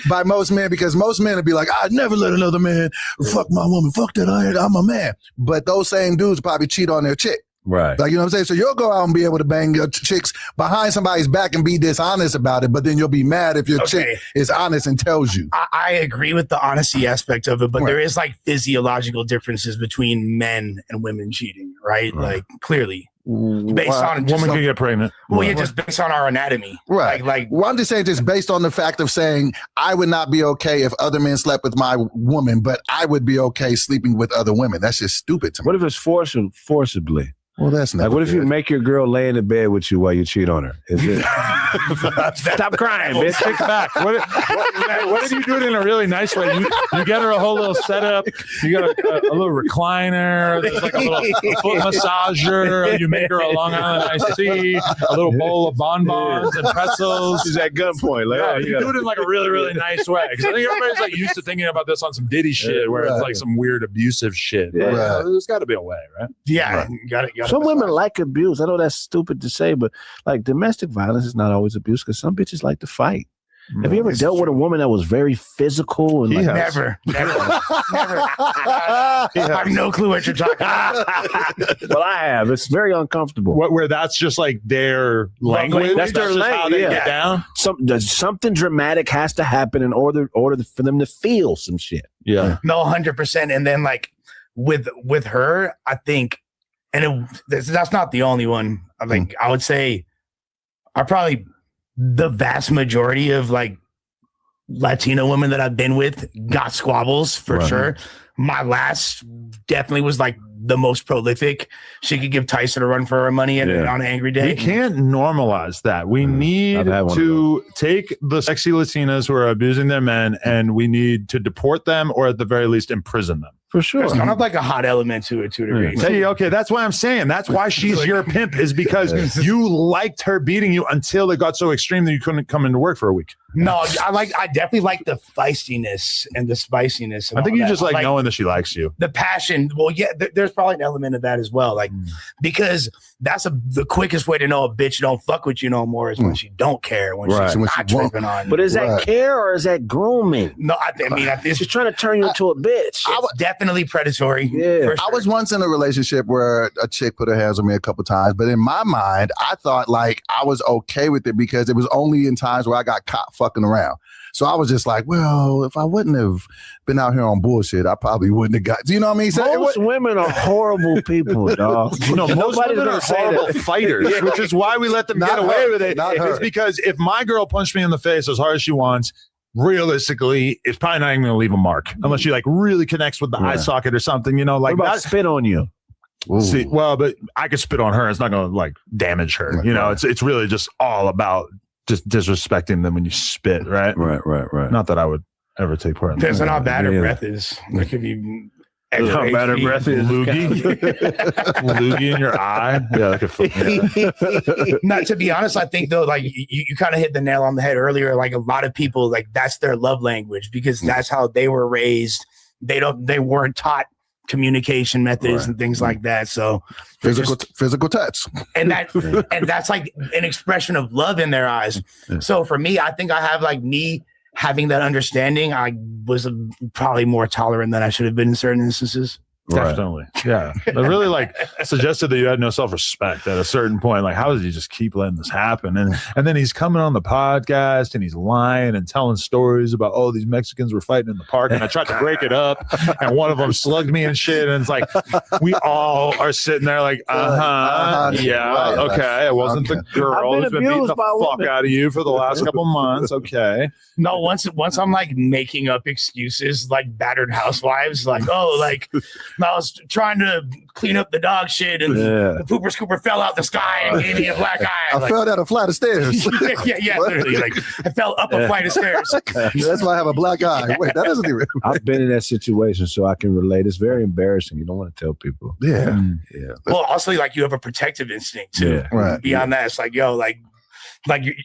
Speaker 3: by most men because most men would be like, I'd never let another man fuck my woman. Fuck that. I'm a man. But those same dudes probably cheat on their chick.
Speaker 5: Right.
Speaker 3: Like, you know what I'm saying? So you'll go out and be able to bang your chicks behind somebody's back and be dishonest about it, but then you'll be mad if your chick is honest and tells you.
Speaker 6: I agree with the honesty aspect of it, but there is like physiological differences between men and women cheating, right? Like clearly. Based on
Speaker 1: woman can get pregnant.
Speaker 6: Well, yeah, just based on our anatomy.
Speaker 3: Right. Well, I'm just saying just based on the fact of saying I would not be okay if other men slept with my woman, but I would be okay sleeping with other women. That's just stupid to me.
Speaker 5: What if it's forcibly?
Speaker 3: Well, that's not
Speaker 5: like. What if you make your girl lay in the bed with you while you cheat on her? Is it? Stop crying, bitch.
Speaker 1: Kick back. What if you do it in a really nice way? You get her a whole little setup. You got a little recliner. There's like a foot massager. You make her a Long Island iced tea. A little bowl of bonbons and pretzels.
Speaker 5: She's at gunpoint. Like,
Speaker 1: yeah, you do it in like a really, really nice way. Because I think everybody's like used to thinking about this on some Diddy shit, where it's like some weird abusive shit.
Speaker 5: Yeah.
Speaker 1: Right. There's got to be a way, right?
Speaker 6: Yeah, got it.
Speaker 5: Some women like abuse. I know that's stupid to say, but like domestic violence is not always abuse because some bitches like to fight. Have you ever dealt with a woman that was very physical? And
Speaker 6: never. I have no clue what you're talking about.
Speaker 5: Well, I have. It's very uncomfortable.
Speaker 1: Where that's just like their language.
Speaker 5: That's their language.
Speaker 1: How they get down.
Speaker 5: Something dramatic has to happen in order for them to feel some shit.
Speaker 1: Yeah.
Speaker 6: No, 100%. And then like with her, I think. And that's not the only one. I think I would say probably the vast majority of like Latino women that I've been with got squabbles for sure. My last definitely was like the most prolific. She could give Tyson a run for her money on an angry day.
Speaker 1: We can't normalize that. We need to take the sexy Latinas who are abusing their men and we need to deport them or at the very least imprison them.
Speaker 5: For sure.
Speaker 6: There's kind of like a hot element to it, 2 degrees.
Speaker 1: See, okay, that's why I'm saying. That's why she's your pimp, is because you liked her beating you until it got so extreme that you couldn't come into work for a week.
Speaker 6: No, I definitely like the feistiness and the spiciness.
Speaker 1: I think you just like knowing that she likes you.
Speaker 6: The passion. Well, yeah, there's probably an element of that as well. Like, because that's the quickest way to know a bitch don't fuck with you no more is when she don't care, when she's not tripping on you.
Speaker 5: But is that care or is that grooming?
Speaker 6: No, I mean,
Speaker 5: she's trying to turn you into a bitch.
Speaker 6: It's definitely predatory.
Speaker 5: Yeah.
Speaker 6: Sure.
Speaker 3: I was once in a relationship where a chick put her hands on me a couple times, but in my mind, I thought like I was okay with it because it was only in times where I got caught fucking around. So I was just like, well, if I wouldn't have been out here on bullshit, I probably wouldn't have got. Do you know what I mean?
Speaker 5: Most women are horrible people, dog.
Speaker 1: No, most women are horrible fighters, which is why we let them get away with it. It's because if my girl punched me in the face as hard as she wants, realistically, it's probably not even going to leave a mark unless she like really connects with the eye socket or something. You know, like
Speaker 5: what about spit on you.
Speaker 1: See, well, but I could spit on her. It's not going to like damage her. You know, it's really just all about just disrespecting them when you spit, right?
Speaker 5: Right.
Speaker 1: Not that I would ever take part in that.
Speaker 6: Depends on how bad her breath is. There could be
Speaker 1: how bad her breath is. Loogie in your eye. Yeah,
Speaker 6: Not to be honest, I think though, like you kind of hit the nail on the head earlier. Like a lot of people, like that's their love language because that's how they were raised. They weren't taught communication methods and things like that. So
Speaker 3: physical touch,
Speaker 6: and that's like an expression of love in their eyes. So for me, I think I have like me having that understanding. I was probably more tolerant than I should have been in certain instances.
Speaker 1: Definitely. Yeah. It really like suggested that you had no self-respect at a certain point. Like, how does he just keep letting this happen? And then he's coming on the podcast and he's lying and telling stories about, oh, these Mexicans were fighting in the park and I tried to break it up and one of them slugged me and shit. And it's like, we all are sitting there like, yeah,
Speaker 3: right,
Speaker 1: okay. It wasn't the girl who's been beating the fuck out of you for the last couple months. Okay.
Speaker 6: No, once I'm like making up excuses like battered housewives, like, oh, like I was trying to clean up the dog shit and the pooper scooper fell out the sky and gave me a black eye.
Speaker 3: I fell down a flight of stairs.
Speaker 6: yeah, literally. Like I fell up a flight of stairs.
Speaker 3: That's why I have a black eye. Wait, that doesn't even.
Speaker 5: I've been in that situation, so I can relate. It's very embarrassing. You don't want to tell people.
Speaker 3: Yeah.
Speaker 6: Well, also like you have a protective instinct too.
Speaker 5: Yeah.
Speaker 3: Right.
Speaker 6: Beyond that, it's like, yo, like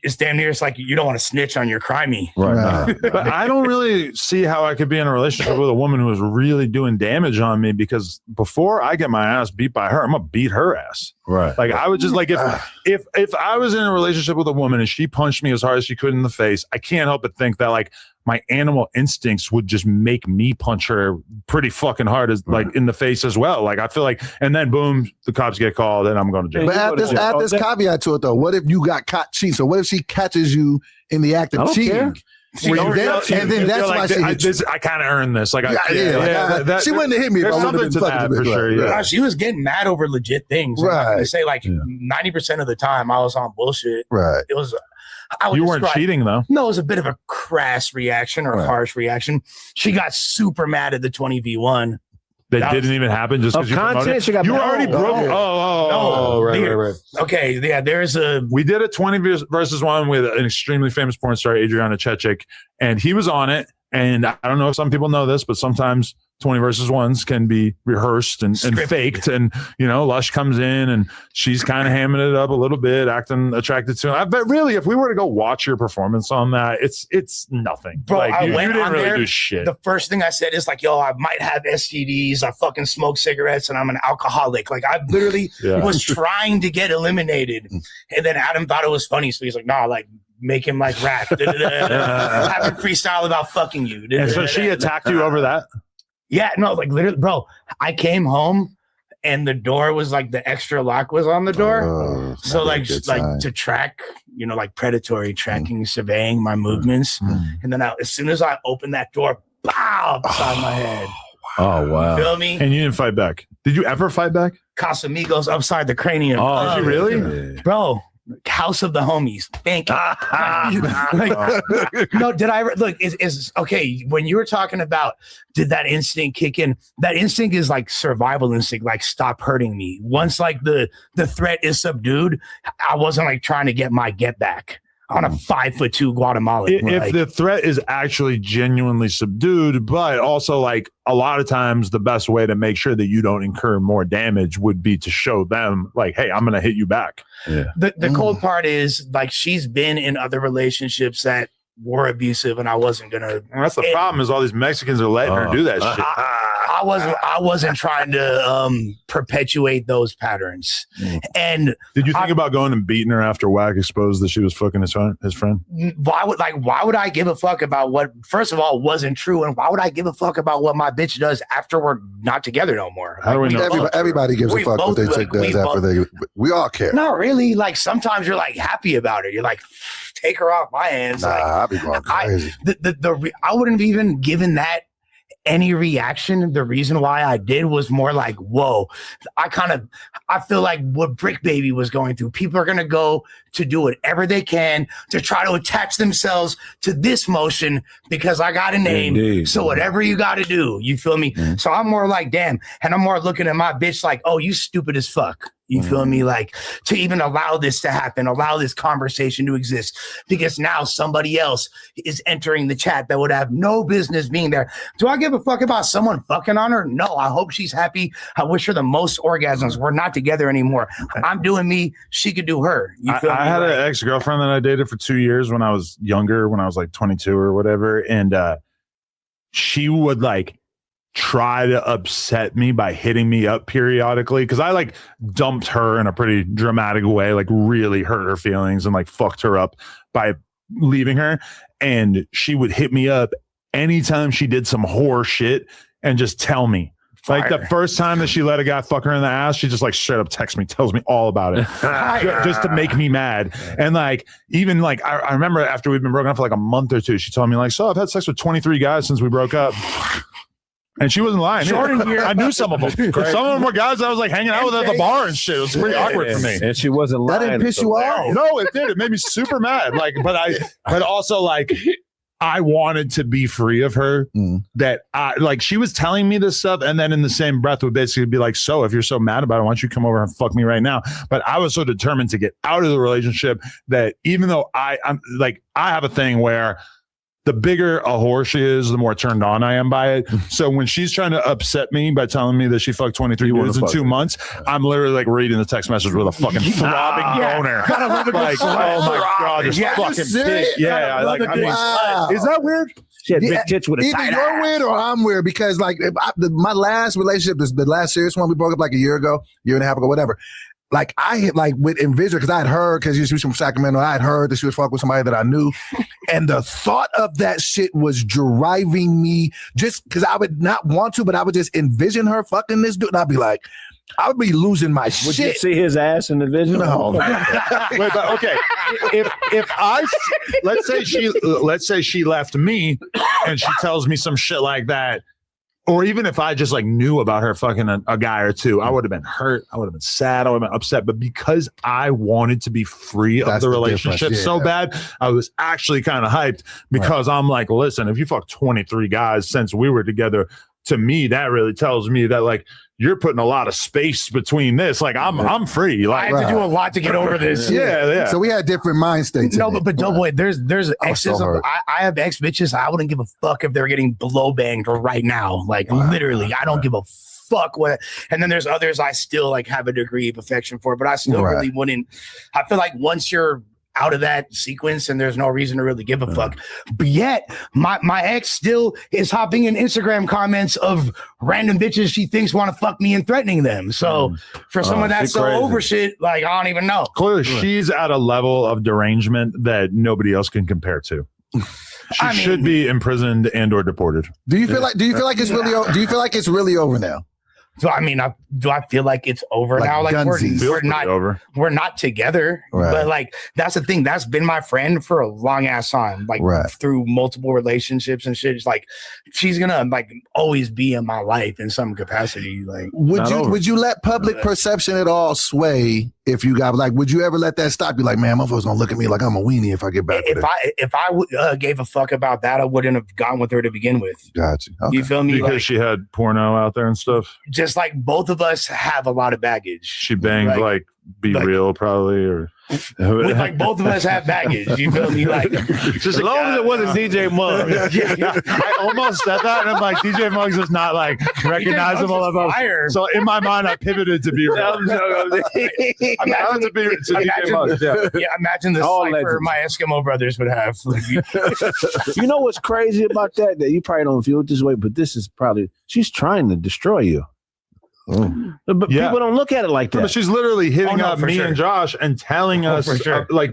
Speaker 6: it's damn near. It's like you don't want to snitch on your crimey.
Speaker 5: Right.
Speaker 1: But I don't really see how I could be in a relationship with a woman who is really doing damage on me, because before I get my ass beat by her, I'm gonna beat her ass.
Speaker 5: Right.
Speaker 1: Like I would just like if I was in a relationship with a woman and she punched me as hard as she could in the face, I can't help but think that like my animal instincts would just make me punch her pretty fucking hard as like in the face as well. Like I feel like, and then boom, the cops get called and I'm going to jail.
Speaker 3: But add this caveat to it though. What if you got caught cheating? So what if she catches you in the act of cheating?
Speaker 5: Care.
Speaker 3: And then that's why she hit you.
Speaker 1: I kind of earned this. Like,
Speaker 3: she wouldn't have hit me if I would have been
Speaker 1: to that for sure. Yeah.
Speaker 6: She was getting mad over legit things.
Speaker 3: Right.
Speaker 6: They say like 90% of the time I was on bullshit.
Speaker 3: Right.
Speaker 6: It was.
Speaker 1: You weren't cheating though.
Speaker 6: No, it was a bit of a crass reaction or a harsh reaction. She got super mad at the 20v1.
Speaker 1: That didn't even happen just because you
Speaker 5: content. You
Speaker 1: already broke. Right.
Speaker 6: Okay, yeah.
Speaker 1: We did a 20 versus 1 with an extremely famous porn star, Adriana Chechik, and he was on it. And I don't know if some people know this, but sometimes 20 versus 1s can be rehearsed and faked. And, you know, Lush comes in and she's kind of hamming it up a little bit, acting attracted to him. But really, if we were to go watch your performance on that, it's nothing.
Speaker 6: Bro,
Speaker 1: like,
Speaker 6: I
Speaker 1: you
Speaker 6: went
Speaker 1: didn't
Speaker 6: on
Speaker 1: really
Speaker 6: there,
Speaker 1: do shit.
Speaker 6: The first thing I said is like, yo, I might have STDs. I fucking smoke cigarettes and I'm an alcoholic. Like I literally was trying to get eliminated. And then Adam thought it was funny. So he's like, nah, like, make him like rap. Have him freestyle about fucking you.
Speaker 1: And so she attacked you over that?
Speaker 6: Yeah, no, like literally, bro. I came home and the door was like the extra lock was on the door. So like to track, you know, like predatory tracking, surveying my movements. And then as soon as I opened that door, pow, beside my head.
Speaker 5: Oh wow.
Speaker 6: You feel me?
Speaker 1: And you didn't fight back. Did you ever fight back?
Speaker 6: Casamigos upside the cranium.
Speaker 1: Oh, did you really?
Speaker 6: Bro. House of the homies. Thank you. No, did I look? Is okay. When you were talking about did that instinct kick in? That instinct is like survival instinct. Like stop hurting me. Once like the threat is subdued, I wasn't like trying to get my get back on a 5'2" Guatemalan.
Speaker 1: If the threat is actually genuinely subdued, but also like a lot of times the best way to make sure that you don't incur more damage would be to show them like, hey, I'm going to hit you back.
Speaker 5: Yeah.
Speaker 6: The cold part is like she's been in other relationships that were abusive and I wasn't going to.
Speaker 1: That's the problem is all these Mexicans are letting her do that shit.
Speaker 6: I wasn't trying to perpetuate those patterns. And
Speaker 1: did you think about going and beating her after Wack exposed that she was fucking his friend?
Speaker 6: Why would I give a fuck about what, first of all, wasn't true, and why would I give a fuck about what my bitch does after we're not together no more?
Speaker 1: How do we know?
Speaker 3: Everybody gives a fuck what their chick does after they. We all care.
Speaker 6: Not really. Like sometimes you're like happy about it. You're like, take her off my hands.
Speaker 3: Nah,
Speaker 6: like,
Speaker 3: I'll be going crazy.
Speaker 6: I wouldn't have even given that any reaction. The reason why I did was more like, whoa, I feel like what Brick Baby was going through. People are going to go to do whatever they can to try to attach themselves to this motion because I got a name.
Speaker 5: Indeed.
Speaker 6: So whatever you got to do, you feel me? So I'm more like, damn. And I'm more looking at my bitch like, oh, you stupid as fuck. You feel me? Like to even allow this to happen, allow this conversation to exist, because now somebody else is entering the chat that would have no business being there. Do I give a fuck about someone fucking on her? No, I hope she's happy. I wish her the most orgasms. We're not together anymore. I'm doing me. She could do her. You feel me?
Speaker 1: I had an ex-girlfriend that I dated for 2 years when I was younger, when I was like 22 or whatever. And she would like try to upset me by hitting me up periodically because I like dumped her in a pretty dramatic way, like really hurt her feelings and like fucked her up by leaving her. And she would hit me up anytime she did some whore shit and just tell me Like the first time that she let a guy fuck her in the ass, she just like straight up texts me, tells me all about it, just to make me mad. And like, even like, I remember after we'd been broken up for like a month or two, she told me like, so I've had sex with 23 guys since we broke up. And she wasn't lying. I knew some of them. Some of them were guys I was like hanging out with at the bar and shit. It was pretty awkward for me.
Speaker 5: And she wasn't lying.
Speaker 3: That didn't piss you off?
Speaker 1: No, it did. It made me super mad. Like, but also like, I wanted to be free of her. That I like, she was telling me this stuff, and then in the same breath would basically be like, so if you're so mad about it, why don't you come over and fuck me right now? But I was so determined to get out of the relationship that even though I'm like, I have a thing where the bigger a whore she is, the more turned on I am by it. So when she's trying to upset me by telling me that she fucked 23 dudes in 2 months, I'm literally like reading the text message with a fucking throbbing boner. Like, oh my God, this fucking pig. Yeah, like, I mean, is that weird?
Speaker 5: She had big tits with a
Speaker 3: either
Speaker 5: tight
Speaker 3: you're
Speaker 5: ass.
Speaker 3: weird or I'm weird, because like my last relationship, the last serious one, we broke up like a year and a half ago, whatever. Like I hit like with Envision, because I had heard, because she was from Sacramento, I had heard that she was fucking with somebody that I knew. And the thought of that shit was driving me, just because I would not want to, but I would just envision her fucking this dude. And I'd be like, I would be losing my shit.
Speaker 5: Would you see his ass in the vision?
Speaker 3: No.
Speaker 1: Wait, but okay. If I let's say she left me and she tells me some shit like that, or even if I just like knew about her fucking a guy or two, I would have been hurt. I would have been sad. I would have been upset. But because I wanted to be free of the relationship so bad, I was actually kind of hyped, because I'm like, listen, if you fuck 23 guys since we were together, to me, that really tells me that like you're putting a lot of space between this. Like I'm free. Like
Speaker 6: I had to do a lot to get over this.
Speaker 1: Yeah.
Speaker 3: So we had different mind states.
Speaker 6: No, but Doboy, there's exes.
Speaker 3: so
Speaker 6: I have ex bitches. I wouldn't give a fuck if they're getting blow banged right now. Like literally, I don't give a fuck what. And then there's others I still like have a degree of affection for, but I still really wouldn't. I feel like once you're out of that sequence and there's no reason to really give a fuck. But yet my ex still is hopping in Instagram comments of random bitches she thinks want to fuck me and threatening them. So for someone that's so over shit, like I don't even know.
Speaker 1: Clearly, she's at a level of derangement that nobody else can compare to. She should be imprisoned and or deported.
Speaker 3: Do you feel like it's really do you feel like it's really over now?
Speaker 6: So I mean, do I feel like it's over now? Like we're not together, but like that's the thing. That's been my friend for a long ass time, like through multiple relationships and shit. It's like she's gonna like always be in my life in some capacity. Like,
Speaker 3: would you let public perception at all sway if you got like? Would you ever let that stop you? Like, man, motherfuckers gonna look at me like I'm a weenie if I get back.
Speaker 6: If I gave a fuck about that, I wouldn't have gone with her to begin with.
Speaker 3: Gotcha. Okay.
Speaker 6: You feel me?
Speaker 1: Because she had porno out there and stuff.
Speaker 6: Just like both of us have a lot of baggage.
Speaker 1: She banged like Be Real probably, or
Speaker 6: with like both of us have baggage. You feel me? Like
Speaker 1: just as long as it wasn't DJ Muggs. I almost said that, and I'm like, DJ Muggs is not like recognizable enough. So in my mind, I pivoted to Be Real.
Speaker 6: Imagine the cipher my Eskimo brothers would have.
Speaker 5: You know what's crazy about that? That you probably don't feel it this way, but this is probably she's trying to destroy you. But people don't look at it like that.
Speaker 1: But she's literally hitting up me and Josh and telling us,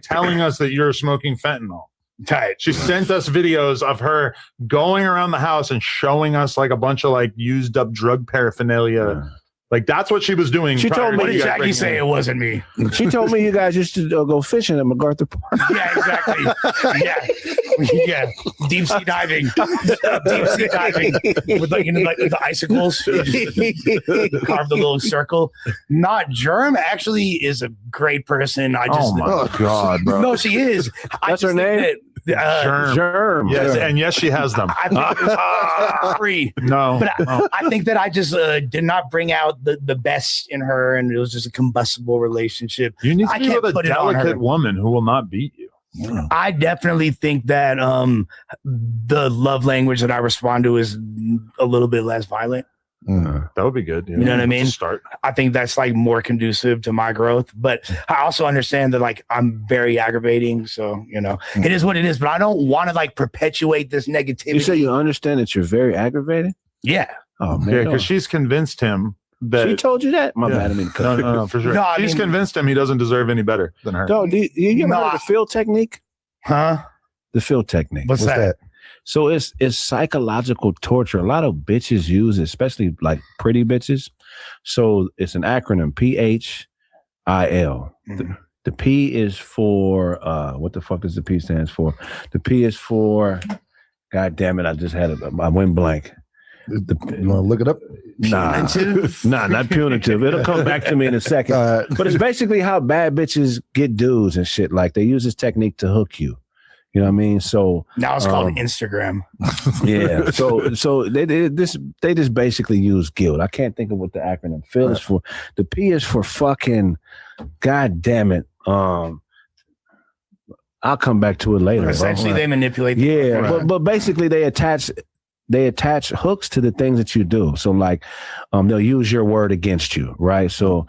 Speaker 1: telling us that you're smoking fentanyl.
Speaker 6: Tight.
Speaker 1: She sent us videos of her going around the house and showing us like a bunch of like used up drug paraphernalia. Like that's what she was doing.
Speaker 6: She told me, Jackie say it wasn't me.
Speaker 5: She told me you guys used to go fishing at MacArthur Park.
Speaker 6: Yeah, exactly. Yeah. Deep sea diving. Deep sea diving with like the icicles. You just carve the little circle. Not Germ actually is a great person.
Speaker 3: Oh God, bro.
Speaker 6: No, she is.
Speaker 5: That's her name.
Speaker 1: Germ. Yes, and yes, she has them.
Speaker 6: I think it was free.
Speaker 1: No,
Speaker 6: but I think that I just did not bring out the best in her, and it was just a combustible relationship.
Speaker 1: You need to be with a delicate woman who will not beat you.
Speaker 6: Yeah. I definitely think that the love language that I respond to is a little bit less violent.
Speaker 1: That would be good.
Speaker 6: You know what I mean?
Speaker 1: Start.
Speaker 6: I think that's like more conducive to my growth, but I also understand that like I'm very aggravating. So, you know, it is what it is, but I don't want to like perpetuate this negativity.
Speaker 5: You say you understand that you're very aggravated?
Speaker 6: Yeah.
Speaker 5: Oh man.
Speaker 1: Yeah, because she's convinced him that
Speaker 5: she told you that? My bad. I mean,
Speaker 1: no, for sure. No, she's convinced him he doesn't deserve any better than her.
Speaker 5: No, you ever heard of the field technique?
Speaker 6: Huh?
Speaker 5: The field technique.
Speaker 6: What's that?
Speaker 5: So it's psychological torture. A lot of bitches use it, especially like pretty bitches. So it's an acronym, PHIL. The P is for what the fuck does the P stands for? The P is for, God damn it, I went blank.
Speaker 3: You want to look it up?
Speaker 5: Nah, not punitive. It'll come back to me in a second. But it's basically how bad bitches get dudes and shit. Like they use this technique to hook you. You know what I mean? So
Speaker 6: now it's called Instagram.
Speaker 5: Yeah. So they just basically use guilt. I can't think of what the acronym PHIL is for. The P is for fucking, God damn it. I'll come back to it later.
Speaker 6: Essentially, they manipulate.
Speaker 5: But basically they attach hooks to the things that you do. So like, they'll use your word against you, right? So,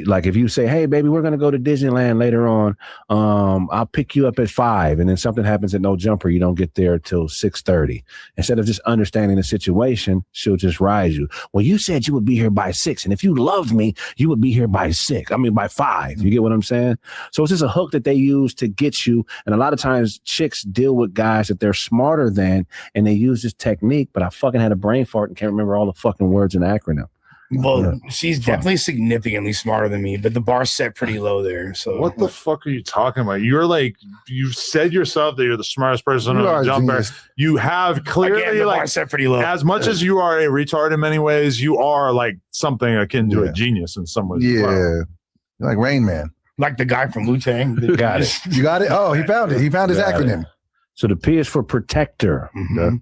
Speaker 5: like if you say, "Hey, baby, we're gonna go to Disneyland later on. I'll pick you up at 5," and then something happens at No Jumper, you don't get there till 6:30. Instead of just understanding the situation, she'll just rise you. Well, you said you would be here by 6, and if you loved me, you would be here by 6. I mean, by 5. You get what I'm saying? So it's just a hook that they use to get you. And a lot of times, chicks deal with guys that they're smarter than, and they use this technique, but I fucking had a brain fart and can't remember all the fucking words in the acronym.
Speaker 6: Well, she's definitely significantly smarter than me, but the bar's set pretty low there. So
Speaker 1: what the fuck are you talking about? You're like, you said yourself that you're the smartest person on the jumper. You have clearly,
Speaker 6: again, the bar set pretty low.
Speaker 1: As much as you are a retard in many ways, you are like something akin to a genius in some ways.
Speaker 3: Yeah, you're like Rain Man,
Speaker 6: like the guy from Wu-Tang.
Speaker 5: Got it.
Speaker 3: You got it. Oh, he found it. He found his acronym.
Speaker 5: So the P is for protector.
Speaker 6: Mm-hmm.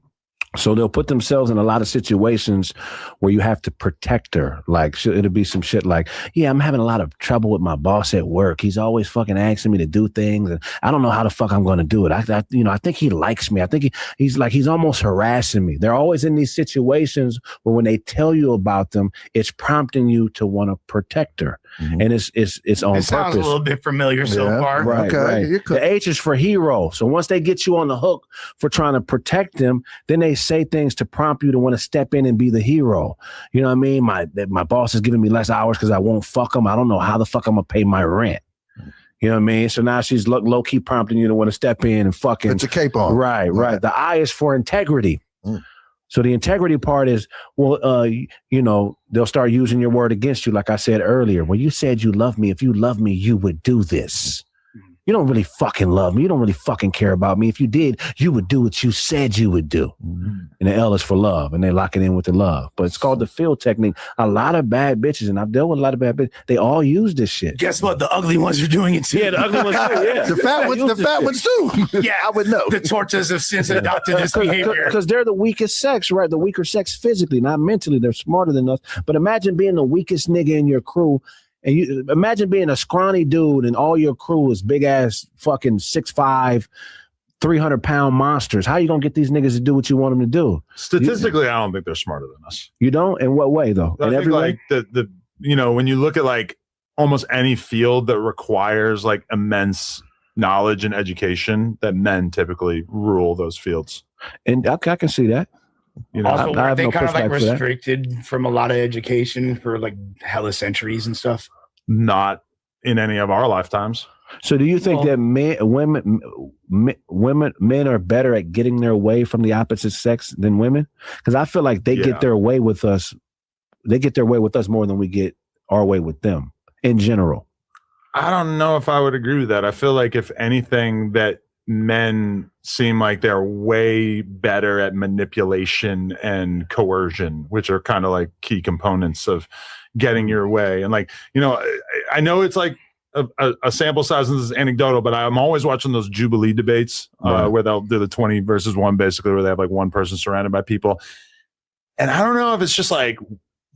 Speaker 5: So they'll put themselves in a lot of situations where you have to protect her. Like it'll be some shit like, yeah, I'm having a lot of trouble with my boss at work. He's always fucking asking me to do things, and I don't know how the fuck I'm going to do it. I think he likes me. I think he's almost harassing me. They're always in these situations where when they tell you about them, it's prompting you to want to protect her. Mm-hmm. And it's on purpose. It
Speaker 6: sounds a little bit familiar so far.
Speaker 5: Right, okay. Right. The H is for hero. So once they get you on the hook for trying to protect them, then they say things to prompt you to want to step in and be the hero. You know what I mean? My boss is giving me less hours because I won't fuck them. I don't know how the fuck I'm gonna pay my rent. You know what I mean? So now she's low key prompting you to want to step in and fucking
Speaker 3: put your cape on.
Speaker 5: Right. The I is for integrity. So the integrity part is, well, they'll start using your word against you. Like I said earlier, when you said you love me, if you love me, you would do this. You don't really fucking love me. You don't really fucking care about me. If you did, you would do what you said you would do. Mm-hmm. And the L is for love, and they lock it in with the love. But it's called the PHIL technique. A lot of bad bitches, and I've dealt with a lot of bad bitches, they all use this shit.
Speaker 6: Guess what? The ugly ones are doing it too.
Speaker 5: Yeah, the ugly ones too. Yeah.
Speaker 3: The fat ones too.
Speaker 6: Yeah, I would know. The tortoise have since adopted this behavior.
Speaker 5: Because they're the weakest sex, right? The weaker sex physically, not mentally. They're smarter than us. But imagine being the weakest nigga in your crew. And you imagine being a scrawny dude and all your crew is big ass fucking 6'5", 300-pound monsters. How you gonna get these niggas to do what you want them to do?
Speaker 1: Statistically, I don't think they're smarter than us.
Speaker 5: You don't? In what way though?
Speaker 1: I think like the when you look at like almost any field that requires like immense knowledge and education, that men typically rule those fields.
Speaker 5: And I can see that.
Speaker 6: Also, weren't they kind of like restricted from a lot of education for like hella centuries and stuff?
Speaker 1: Not in any of our lifetimes.
Speaker 5: So do you think that men are better at getting their way from the opposite sex than women? Because I feel like they get their way with us. They get their way with us more than we get our way with them in general.
Speaker 1: I don't know if I would agree with that. I feel like if anything, that men seem like they're way better at manipulation and coercion, which are kind of like key components of getting your way. And like, I know it's like a sample size, and this is anecdotal, but I'm always watching those Jubilee debates where they'll do the 20 versus 1, basically, where they have like one person surrounded by people. And I don't know if it's just like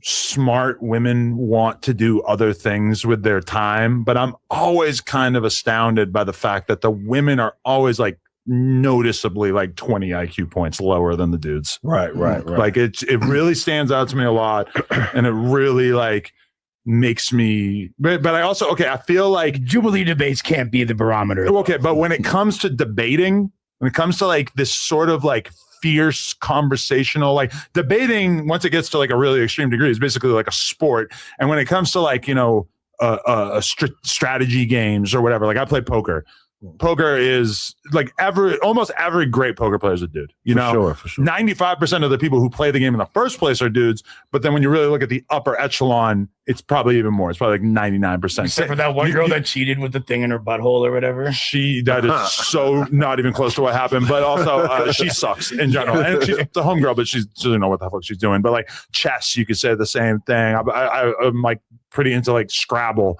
Speaker 1: smart women want to do other things with their time, but I'm always kind of astounded by the fact that the women are always like noticeably like 20 IQ points lower than the dudes.
Speaker 5: Right.
Speaker 1: Like it really stands out to me a lot, and it really like makes me. But I also I feel like
Speaker 6: Jubilee debates can't be the barometer.
Speaker 1: Okay, but when it comes to debating, when it comes to like this sort of like fierce conversational, like debating, once it gets to like a really extreme degree, is basically like a sport. And when it comes to like strategy games or whatever, like I play poker. poker is like almost every great poker player is a dude.
Speaker 5: For sure.
Speaker 1: 95% of the people who play the game in the first place are dudes, but then when you really look at the upper echelon, it's probably even more. It's probably like 99%.
Speaker 6: Except for that one girl that cheated with the thing in her butthole or whatever.
Speaker 1: That is so not even close to what happened, but also she sucks in general. And she's the homegirl, but she doesn't know what the fuck she's doing. But like chess, you could say the same thing. I'm like pretty into like Scrabble,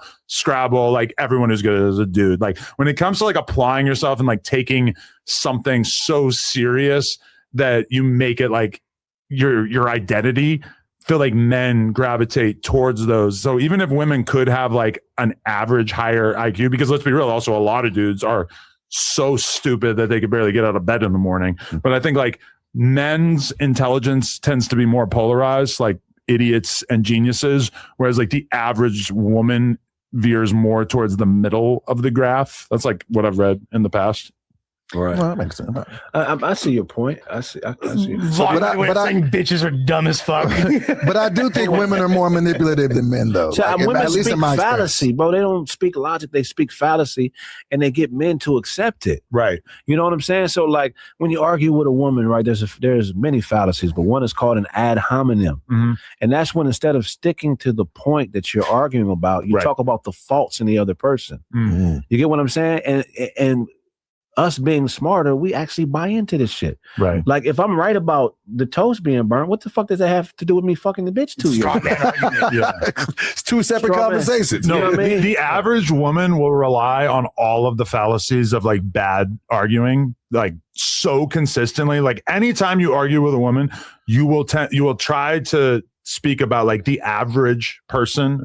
Speaker 1: like everyone who's good is a dude. Like when it comes to like applying yourself and like taking something so serious that you make it like your identity, feel like men gravitate towards those. So even if women could have like an average higher IQ, because let's be real, also a lot of dudes are so stupid that they could barely get out of bed in the morning. But I think like men's intelligence tends to be more polarized, like idiots and geniuses, whereas like the average woman veers more towards the middle of the graph. That's like what I've read in the past.
Speaker 5: Right.
Speaker 3: Well, that makes sense.
Speaker 5: I see your point. I see. Your point.
Speaker 6: But I think bitches are dumb as fuck.
Speaker 3: But I do think women are more manipulative than men, though.
Speaker 5: So
Speaker 3: Like,
Speaker 5: women
Speaker 3: at least
Speaker 5: speak
Speaker 3: in my
Speaker 5: fallacy, bro. They don't speak logic. They speak fallacy, and they get men to accept it.
Speaker 1: Right.
Speaker 5: You know what I'm saying? So, like, when you argue with a woman, right, there's many fallacies, but one is called an ad hominem.
Speaker 1: Mm-hmm.
Speaker 5: And that's when instead of sticking to the point that you're arguing about, you talk about the faults in the other person.
Speaker 1: Mm-hmm.
Speaker 5: You get what I'm saying? And us being smarter, we actually buy into this shit.
Speaker 1: Right.
Speaker 5: Like if I'm right about the toast being burnt, what the fuck does that have to do with me fucking the bitch 2 years ago?
Speaker 3: It's two separate conversations.
Speaker 1: No,
Speaker 5: You know what I mean?
Speaker 1: the average woman will rely on all of the fallacies of like bad arguing, like so consistently. Like anytime you argue with a woman, you will try to speak about like the average person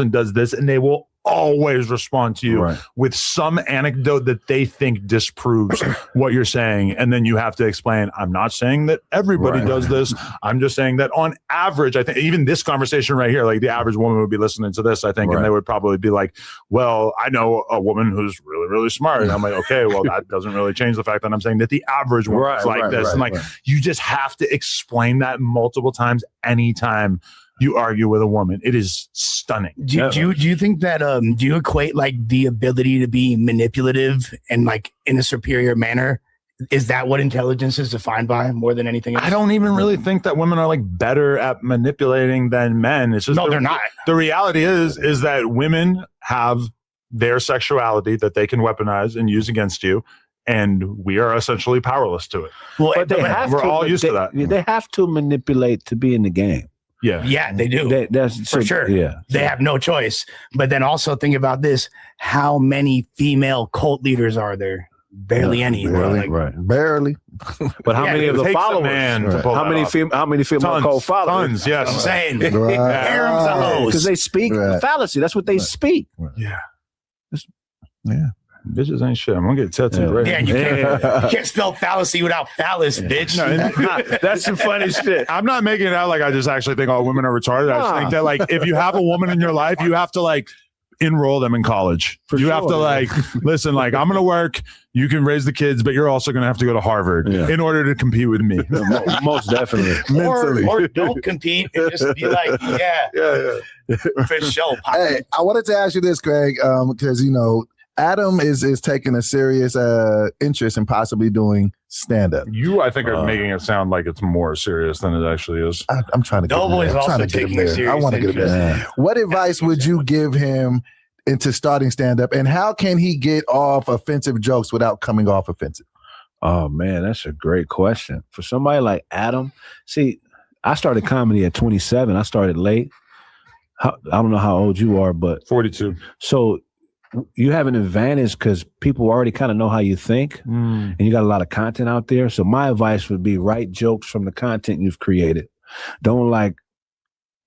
Speaker 1: does this, and they will always respond to you with some anecdote that they think disproves what you're saying. And then you have to explain, I'm not saying that everybody does this. I'm just saying that on average, I think even this conversation right here, like the average woman would be listening to this, I think, and they would probably be like, well, I know a woman who's really, really smart. And I'm like, okay, well, that doesn't really change the fact that I'm saying that the average woman is like this. And like, you just have to explain that multiple times anytime you argue with a woman. It is stunning.
Speaker 6: Do you think that do you equate like the ability to be manipulative and like in a superior manner? Is that what intelligence is defined by more than anything else?
Speaker 1: I don't even really think that women are like better at manipulating than men. It's just
Speaker 6: they're not.
Speaker 1: The reality is that women have their sexuality that they can weaponize and use against you, and we are essentially powerless to it.
Speaker 6: Well,
Speaker 5: but
Speaker 1: we're all used to that.
Speaker 5: They have to manipulate to be in the game.
Speaker 6: Yeah, they do.
Speaker 5: That's
Speaker 6: for sure.
Speaker 5: Yeah,
Speaker 6: they have no choice. But then also think about this: how many female cult leaders are there? Barely any.
Speaker 3: Barely.
Speaker 5: But how many of the followers? How many female cult followers?
Speaker 1: Tons. Yes,
Speaker 6: I'm saying harems of hoes
Speaker 5: because they speak fallacy. That's what they speak.
Speaker 1: Yeah.
Speaker 3: Yeah.
Speaker 1: Bitches ain't shit. I'm gonna get tattooed right
Speaker 6: now. You can't spell fallacy without phallus, bitch.
Speaker 1: No, that's some funny shit. I'm not making it out like I just actually think all women are retarded. I just think that like if you have a woman in your life, you have to like enroll them in college. Have to like listen, like I'm gonna work, you can raise the kids, but you're also gonna have to go to Harvard in order to compete with me.
Speaker 5: Most definitely.
Speaker 6: Or don't compete and just be like, for sure.
Speaker 3: Hey, I wanted to ask you this, Craig, because you know Adam is taking a serious interest in possibly doing stand-up.
Speaker 1: You, I think, are making it sound like it's more serious than it actually is.
Speaker 3: I'm trying to get him there.
Speaker 6: Doboy's also taking a serious
Speaker 3: I want to get him there. What advice would you give him into starting stand-up, and how can he get off offensive jokes without coming off offensive?
Speaker 5: Oh, man, that's a great question. For somebody like Adam, see, I started comedy at 27. I started late. I don't know how old you are, but
Speaker 1: 42.
Speaker 5: So you have an advantage because people already kind of know how you think and you got a lot of content out there. So my advice would be write jokes from the content you've created. Don't like,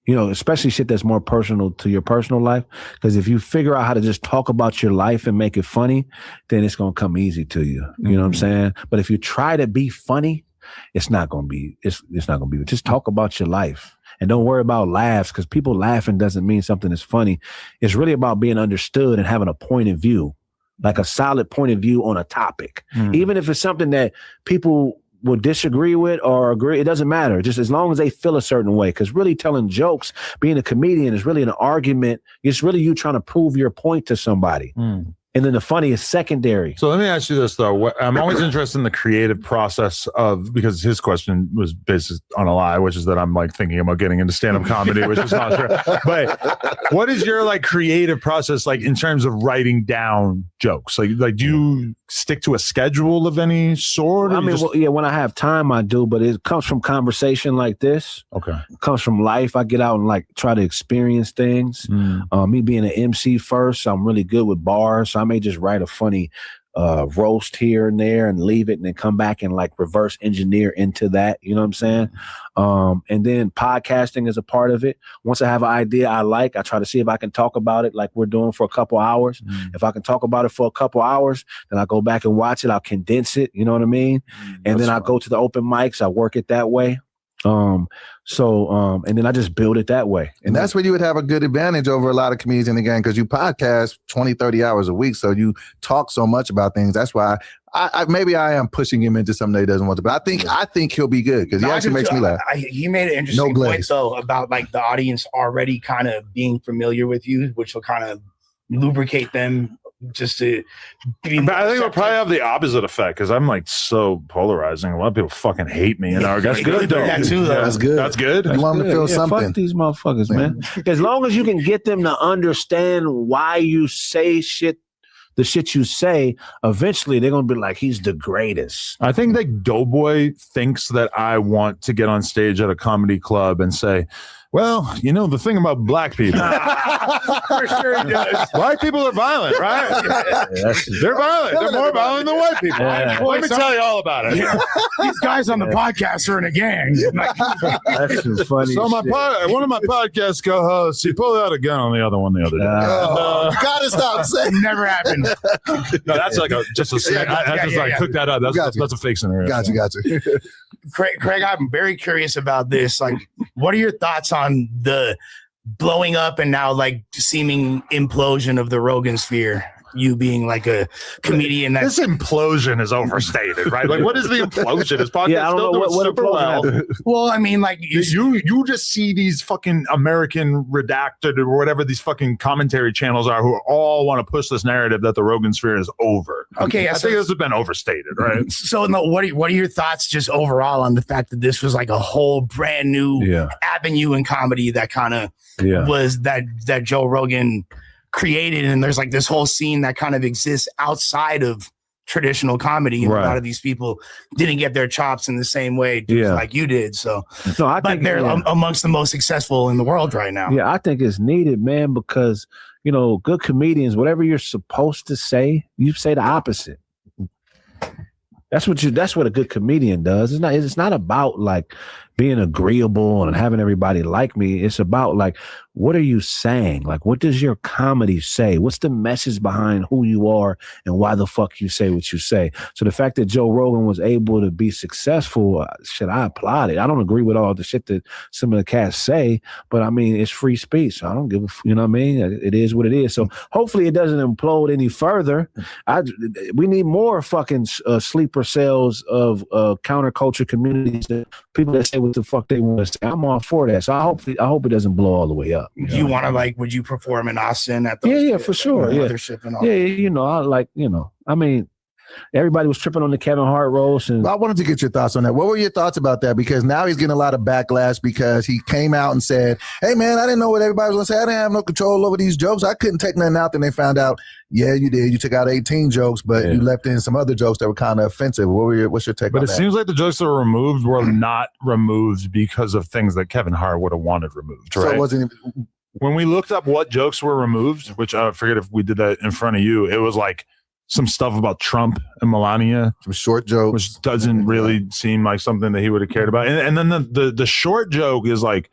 Speaker 5: especially shit that's more personal to your personal life. Because if you figure out how to just talk about your life and make it funny, then it's going to come easy to you. You know what I'm saying? But if you try to be funny, it's not going to be, it's not going to be, just talk about your life. And don't worry about laughs, because people laughing doesn't mean something is funny. It's really about being understood and having a point of view, like a solid point of view on a topic. Even if it's something that people will disagree with or agree, it doesn't matter. Just as long as they feel a certain way. Because really telling jokes, being a comedian is really an argument. It's really you trying to prove your point to somebody. And and then the funny is secondary.
Speaker 1: So let me ask you this though. I'm always interested in the creative process of, because his question was based on a lie, which is that I'm like thinking about getting into stand-up comedy, which is not true. But what is your like creative process like in terms of writing down jokes? Like do you stick to a schedule of any sort?
Speaker 5: I mean, when I have time, I do, but it comes from conversation like this.
Speaker 1: Okay.
Speaker 5: It comes from life. I get out and like try to experience things. Me being an MC first, I'm really good with bars. So I may just write a funny roast here and there and leave it and then come back and like reverse engineer into that. You know what I'm saying? And then podcasting is a part of it. Once I have an idea I try to see if I can talk about it like we're doing for a couple hours. If I can talk about it for a couple hours, then I go back and watch it. I'll condense it. You know what I mean? And then I go to the open mics. I work it that way. And then I just build it that way.
Speaker 3: And that's where you would have a good advantage over a lot of comedians in the game, because you podcast 20, 30 hours a week. So you talk so much about things. That's why maybe I am pushing him into something that he doesn't want to, but I think he'll be good because he actually makes me laugh.
Speaker 6: He made an interesting point though about like the audience already kind of being familiar with you, which will kind of lubricate them just to be.
Speaker 1: But I think it'll probably have the opposite effect because I'm like so polarizing. A lot of people fucking hate me, and that's good.
Speaker 6: That too, though.
Speaker 3: That's good.
Speaker 1: That's good.
Speaker 3: You want them to feel something.
Speaker 5: Fuck these motherfuckers, man. As long as you can get them to understand why you say shit, the shit you say, eventually they're gonna be like, he's the greatest.
Speaker 1: I think that Doboy thinks that I want to get on stage at a comedy club and say, well, you know, the thing about black people.
Speaker 6: For sure he does.
Speaker 1: White people are violent, right? They're violent. They're more violent than white people. Let me tell you all about it.
Speaker 6: These guys on the podcast are in a gang.
Speaker 5: That's some funny
Speaker 1: So
Speaker 5: shit.
Speaker 1: one of my podcast co-hosts, he pulled out a gun on the other one the other day.
Speaker 3: You gotta stop saying.
Speaker 6: Never happened.
Speaker 1: No, that's like cook that up. That's a fake scenario.
Speaker 3: Got you.
Speaker 6: Craig, I'm very curious about this. Like, what are your thoughts on the blowing up and now like seeming implosion of the Rogan sphere? You being like a comedian,
Speaker 1: this implosion is overstated, right? Like, what is the implosion? His podcast
Speaker 5: I don't know what
Speaker 1: super well.
Speaker 6: Well, I mean, like
Speaker 1: you just see these fucking American redacted or whatever these fucking commentary channels are who all want to push this narrative that the Rogan sphere is over.
Speaker 6: Okay,
Speaker 1: I think this has been overstated, right?
Speaker 6: So, no, what are your thoughts just overall on the fact that this was like a whole brand new avenue in comedy that kind of was that Joe Rogan created, and there's like this whole scene that kind of exists outside of traditional comedy, and a lot of these people didn't get their chops in the same way like you did. So I think they're amongst the most successful in the world right now.
Speaker 5: Yeah, I think it's needed, man, because you know, good comedians, whatever you're supposed to say, you say the opposite. That's what a good comedian does. It's not about like being agreeable and having everybody like me. It's about like, what are you saying? Like, what does your comedy say? What's the message behind who you are and why the fuck you say what you say? So the fact that Joe Rogan was able to be successful, I applaud it. I don't agree with all the shit that some of the cats say, but I mean, it's free speech. So I don't give you know what I mean? It is what it is. So hopefully it doesn't implode any further. We need more fucking sleeper cells of counterculture communities, people that say what the fuck they want to say. I'm all for that. So I hope it doesn't blow all the way up.
Speaker 6: You want to would you perform in Austin at the
Speaker 5: for sure.
Speaker 6: Mothership and all that?
Speaker 5: You know, I mean, everybody was tripping on the Kevin Hart roast. And
Speaker 3: I wanted to get your thoughts on that. What were your thoughts about that? Because now he's getting a lot of backlash because he came out and said, hey, man, I didn't know what everybody was going to say. I didn't have no control over these jokes. I couldn't take nothing out. Then they found out, yeah, you did. You took out 18 jokes, but you left in some other jokes that were kind of offensive. What's your take on that?
Speaker 1: But it seems like the jokes that were removed were not removed because of things that Kevin Hart would have wanted removed, right?
Speaker 3: So it wasn't even...
Speaker 1: When we looked up what jokes were removed, which I forget if we did that in front of you, it was like some stuff about Trump and Melania,
Speaker 3: some short jokes,
Speaker 1: which doesn't really seem like something that he would have cared about. And then the short joke is like,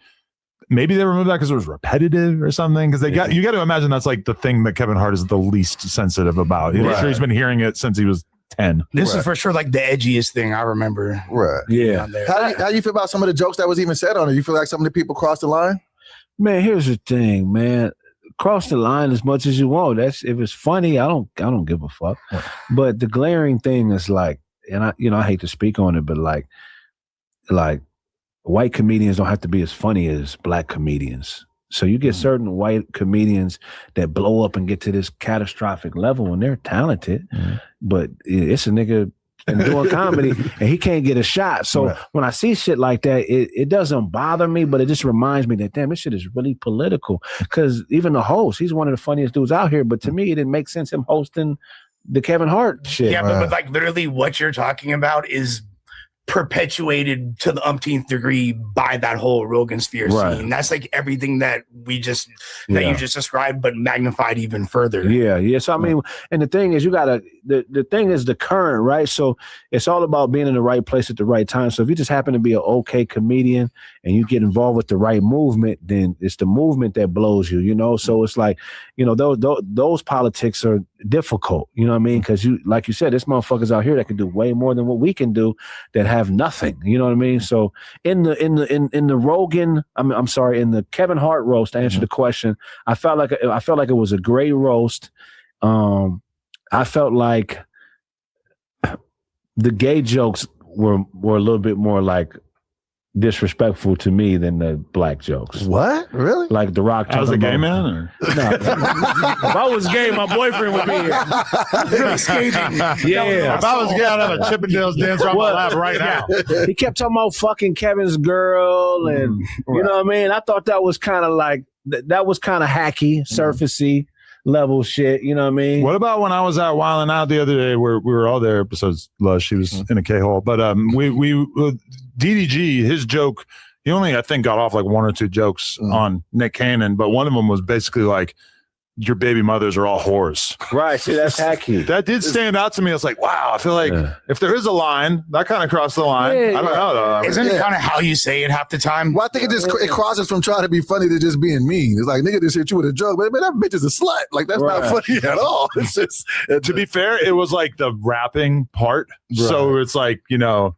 Speaker 1: maybe they removed that because it was repetitive or something. Because you got to imagine that's like the thing that Kevin Hart is the least sensitive about. I'm sure he's been hearing it since he was 10.
Speaker 6: This is for sure like the edgiest thing I remember.
Speaker 3: Right.
Speaker 5: Yeah.
Speaker 3: How do you feel about some of the jokes that was even said on it? You feel like some of the people crossed the line?
Speaker 5: Man, here's the thing, man. Cross the line as much as you want. If it's funny, I don't give a fuck. Yeah. But the glaring thing is like, and I hate to speak on it, but like white comedians don't have to be as funny as black comedians. So you get certain white comedians that blow up and get to this catastrophic level and they're talented, but it's a nigga and doing comedy and he can't get a shot. So when I see shit like that, it doesn't bother me, but it just reminds me that, damn, this shit is really political. Because even the host, he's one of the funniest dudes out here, but to me, it didn't make sense him hosting the Kevin Hart shit.
Speaker 6: Yeah, but like literally what you're talking about is perpetuated to the umpteenth degree by that whole Rogan sphere scene. That's like everything that you just described, but magnified even further.
Speaker 5: Yeah. So I mean, and the thing is, you gotta the thing is the current, right? So it's all about being in the right place at the right time. So if you just happen to be an okay comedian and you get involved with the right movement, then it's the movement that blows you, you know. So it's like, you know, those politics are difficult, you know what I mean? Because you, like you said, there's motherfuckers out here that can do way more than what we can do that have nothing, you know what I mean? So in the Rogan, I'm sorry, in the Kevin Hart roast, to answer the question, I felt like it was a great roast. I felt like the gay jokes were a little bit more like disrespectful to me than the black jokes.
Speaker 3: What? Really?
Speaker 5: Like The Rock.
Speaker 1: I was a gay man? Or?
Speaker 5: No. If I was gay, my boyfriend would be here. Really scathing. Yeah.
Speaker 1: If I was gay, I'd have a Chippendales dancer on my lap right now.
Speaker 5: He kept talking about fucking Kevin's girl and you know what I mean? I thought that was kind of like, that was kind of hacky, surfacey level shit, you know what I mean?
Speaker 1: What about when I was out wilding out the other day where we were all there besides Lush, he was in a K-hole, but we DDG, his joke, he only I think got off like one or two jokes on Nick Cannon, but one of them was basically like, your baby mothers are all whores.
Speaker 5: Right. See, that's hacky.
Speaker 1: That did stand out to me. I was like, wow, I feel like if there is a line, that kind of crossed the line. I don't know though.
Speaker 6: Isn't it kind of how you say it half the time?
Speaker 3: Well, I think it crosses from trying to be funny to just being mean. It's like, nigga, just hit you with a joke, but man, that bitch is a slut. Like, that's not funny at all. It's just,
Speaker 1: to be fair, it was like the rapping part. So it's like, you know,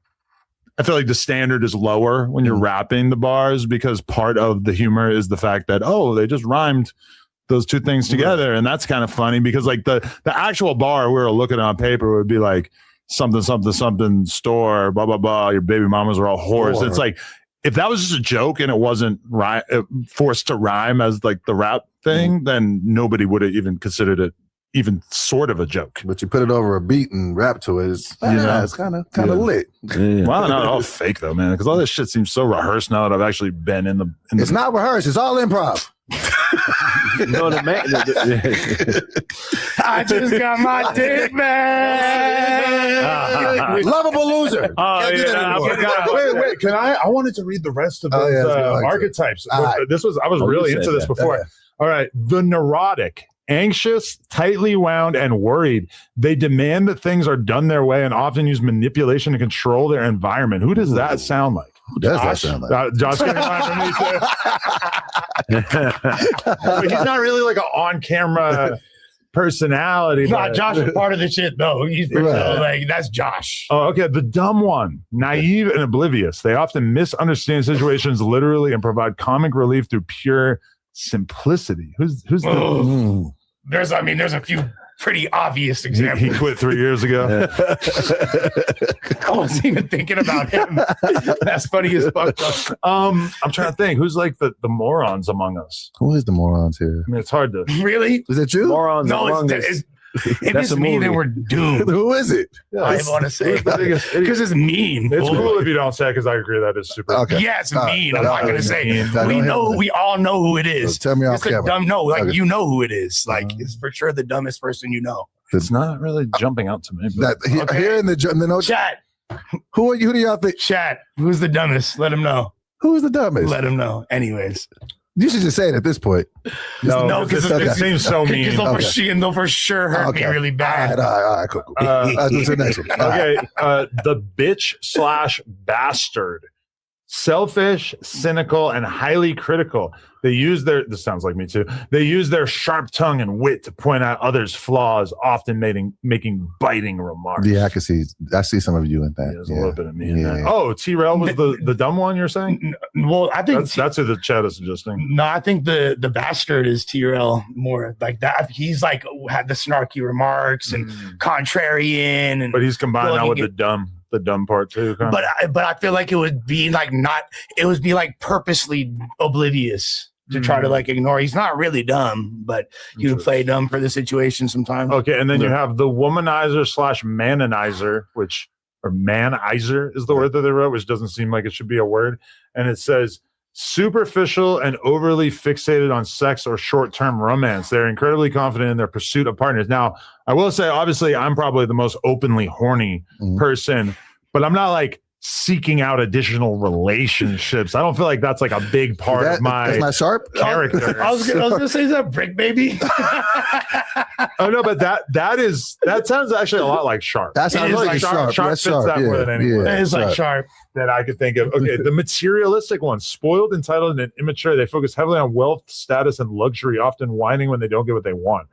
Speaker 1: I feel like the standard is lower when you're rapping the bars because part of the humor is the fact that, oh, they just rhymed those two things together. And that's kind of funny because like the actual bar we were looking on paper would be like something, store, blah, blah, blah. Your baby mamas are all whores. It's like, if that was just a joke and it wasn't forced to rhyme as like the rap thing, then nobody would have even considered it even sort of a joke.
Speaker 3: But you put it over a beat and rap to it, it's kind of lit.
Speaker 1: Yeah. Well, not all fake though, man, because all this shit seems so rehearsed now that I've actually been in the
Speaker 3: it's not rehearsed, it's all improv.
Speaker 5: No,
Speaker 6: I just got my dick back.
Speaker 3: Lovable loser.
Speaker 1: Oh, wait. Can I wanted to read the rest of those archetypes. I was really into this before. All right. The neurotic. Anxious, tightly wound, and worried. They demand that things are done their way and often use manipulation to control their environment. Who does that sound like?
Speaker 3: Who does that sound like?
Speaker 1: Josh getting line from me too. But he's not really like an on-camera personality.
Speaker 6: Nah, Josh is part of the shit though. He's like that's Josh.
Speaker 1: Oh, okay. The dumb one, naive and oblivious. They often misunderstand situations literally and provide comic relief through pure simplicity. Who's the?
Speaker 6: There's a few pretty obvious examples.
Speaker 1: He quit 3 years ago.
Speaker 6: I wasn't even thinking about him. That's funny as fuck.
Speaker 1: I'm trying to think. Who's like the morons among us?
Speaker 3: Who is the morons here?
Speaker 1: I mean, it's hard to.
Speaker 6: Really?
Speaker 3: Is it you?
Speaker 5: Morons among us.
Speaker 6: If it's me, then we're doomed.
Speaker 3: Who is it?
Speaker 6: I want to say because it's mean.
Speaker 1: It's cool if you don't say because I agree that is super.
Speaker 3: Okay.
Speaker 6: Yeah, it's mean. I'm not gonna say.
Speaker 3: Mean.
Speaker 6: We all know who it is.
Speaker 3: So tell me off
Speaker 6: it's a
Speaker 3: camera.
Speaker 6: dumb you know who it is. Like it's for sure the dumbest person you know.
Speaker 1: It's not really jumping out to me.
Speaker 3: Here in the note.
Speaker 6: Chat.
Speaker 3: Who do y'all think?
Speaker 6: Chat. Who's the dumbest? Let him know.
Speaker 3: Who's the dumbest?
Speaker 6: Let him know. Anyways.
Speaker 3: You should just say it at this point.
Speaker 1: No, because it seems so mean.
Speaker 6: They'll for sure hurt me really bad.
Speaker 3: All right, cool. Let's do the next one.
Speaker 1: Okay, the bitch/bastard. Selfish, cynical, and highly critical. They use this sounds like me too. They use their sharp tongue and wit to point out others' flaws, often making biting remarks.
Speaker 3: Yeah, I see some of you in that.
Speaker 1: Yeah, there's a little bit of me in that. Oh, T-Rail was the dumb one you're saying?
Speaker 6: Well, I think
Speaker 1: that's who the chat is suggesting.
Speaker 6: No, I think the bastard is T-Rail more like that. He's like had the snarky remarks and contrarian, and
Speaker 1: but he's combined that with the dumb part too.
Speaker 6: But I feel like it would be like purposely oblivious. to try to like ignore. He's not really dumb, but you play dumb for the situation sometimes.
Speaker 1: Okay, and then you have the womanizer/mananizer, or manizer is the word that they wrote, which doesn't seem like it should be a word. And it says, superficial and overly fixated on sex or short-term romance. They're incredibly confident in their pursuit of partners. Now, I will say, obviously, I'm probably the most openly horny person, but I'm not like seeking out additional relationships. I don't feel like that's like a big part of
Speaker 3: that's not sharp
Speaker 1: character.
Speaker 6: I was gonna say, is that brick baby?
Speaker 1: Oh no, but that sounds actually a lot like Sharp.
Speaker 3: That sounds like Sharp.
Speaker 1: Sharp fits that more than anyone.
Speaker 6: That is like Sharp
Speaker 1: that I could think of. Okay, the materialistic ones, spoiled, entitled, and immature. They focus heavily on wealth, status, and luxury, often whining when they don't get what they want.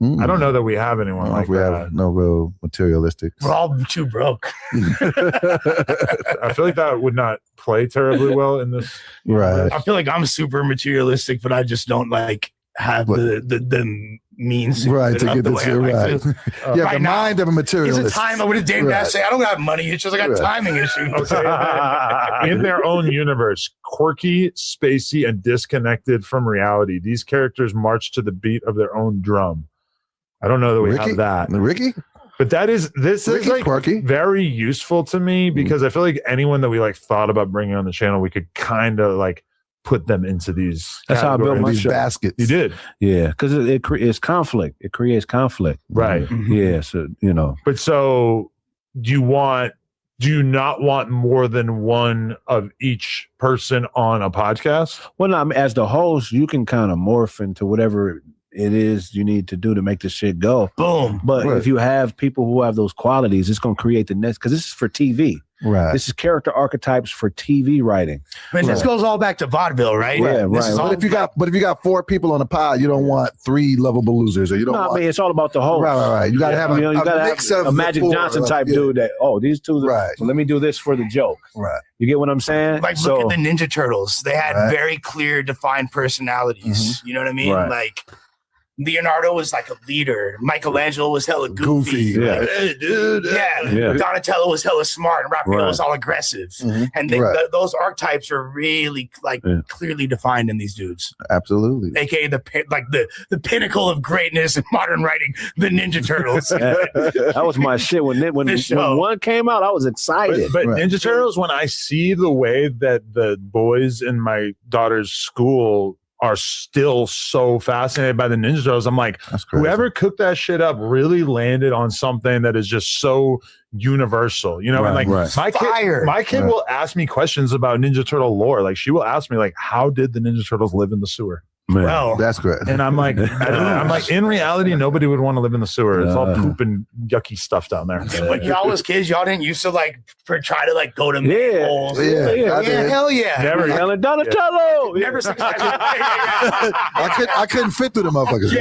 Speaker 1: I don't know that we have anyone like that.
Speaker 3: Have no real materialistic.
Speaker 6: We're all too broke.
Speaker 1: I feel like that would not play terribly well in this.
Speaker 3: Right.
Speaker 6: I feel like I'm super materialistic, but I just don't like have the means
Speaker 3: right to get this right. Yeah,
Speaker 6: right
Speaker 3: the
Speaker 6: now,
Speaker 3: mind of a materialist.
Speaker 6: It's a time I would have dated that say I don't have money issues, I got timing issues.
Speaker 1: In their own universe, quirky, spacey, and disconnected from reality, these characters march to the beat of their own drum. I don't know that we have that.
Speaker 3: Ricky?
Speaker 1: But this is like
Speaker 3: quirky.
Speaker 1: Very useful to me because I feel like anyone that we like thought about bringing on the channel, we could kind of like put them into these.
Speaker 5: That's how I built my show.
Speaker 3: Baskets.
Speaker 1: You did,
Speaker 5: yeah, because it creates conflict. It creates conflict,
Speaker 1: right?
Speaker 5: Yeah, so
Speaker 1: But so, do you not want more than one of each person on a podcast?
Speaker 5: Well, no, I mean, as the host, you can kind of morph into whatever it is you need to do to make this shit go.
Speaker 6: Boom.
Speaker 5: But if you have people who have those qualities, it's going to create the next, because this is for TV.
Speaker 3: Right.
Speaker 5: This is character archetypes for TV writing.
Speaker 6: I mean, this goes all back to vaudeville, right?
Speaker 5: Yeah, right.
Speaker 3: But if you got 4 people on a pod, you don't want 3 lovable losers, or you don't.
Speaker 5: No, I mean, it's all about the host.
Speaker 3: Right. You got to have a mix of
Speaker 5: a Magic Johnson type dude that these two.
Speaker 3: Right.
Speaker 5: So let me do this for the joke.
Speaker 3: Right.
Speaker 5: You get what I'm saying?
Speaker 6: Like look at the Ninja Turtles. They had very clear, defined personalities. You know what I mean?
Speaker 5: Right.
Speaker 6: Like Leonardo was like a leader. Michelangelo was hella goofy.
Speaker 5: Yeah.
Speaker 6: Like, hey, dude. Yeah. Donatello was hella smart, and Raphael was all aggressive. And those archetypes are really like clearly defined in these dudes.
Speaker 3: Absolutely.
Speaker 6: AKA the pinnacle of greatness in modern writing, the Ninja Turtles.
Speaker 5: That was my shit when one came out. I was excited.
Speaker 1: But Ninja Turtles, when I see the way that the boys in my daughter's school are still so fascinated by the Ninja Turtles, I'm like, whoever cooked that shit up really landed on something that is just so universal, you know. And like my kid will ask me questions about Ninja Turtle lore. Like she will ask me like, how did the Ninja Turtles live in the sewer?
Speaker 6: Well,
Speaker 3: that's great.
Speaker 1: And I'm like, in reality, nobody would want to live in the sewer. It's all poop and yucky stuff down there.
Speaker 6: When y'all was kids, y'all didn't used to try to go to holes.
Speaker 3: Hell
Speaker 6: yeah.
Speaker 1: Never
Speaker 5: yelling Donatello.
Speaker 6: Never.
Speaker 3: I couldn't fit through the motherfuckers.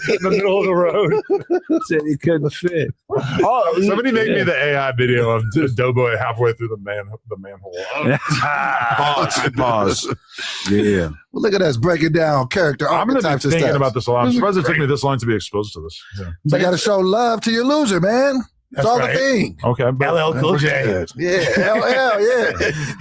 Speaker 1: In the middle of the road.
Speaker 5: Said he couldn't fit.
Speaker 1: Oh, somebody make me the AI video of Doboy halfway through the manhole.
Speaker 3: Pause.
Speaker 5: Yeah.
Speaker 3: Well, look at us breaking down character.
Speaker 1: I'm going to be thinking about this a lot. I'm surprised it took me this long to be exposed to this. Yeah.
Speaker 3: So you got to show love to your loser, man. That's all the thing.
Speaker 1: Okay.
Speaker 6: LL Cool J.
Speaker 3: Yeah. LL, yeah.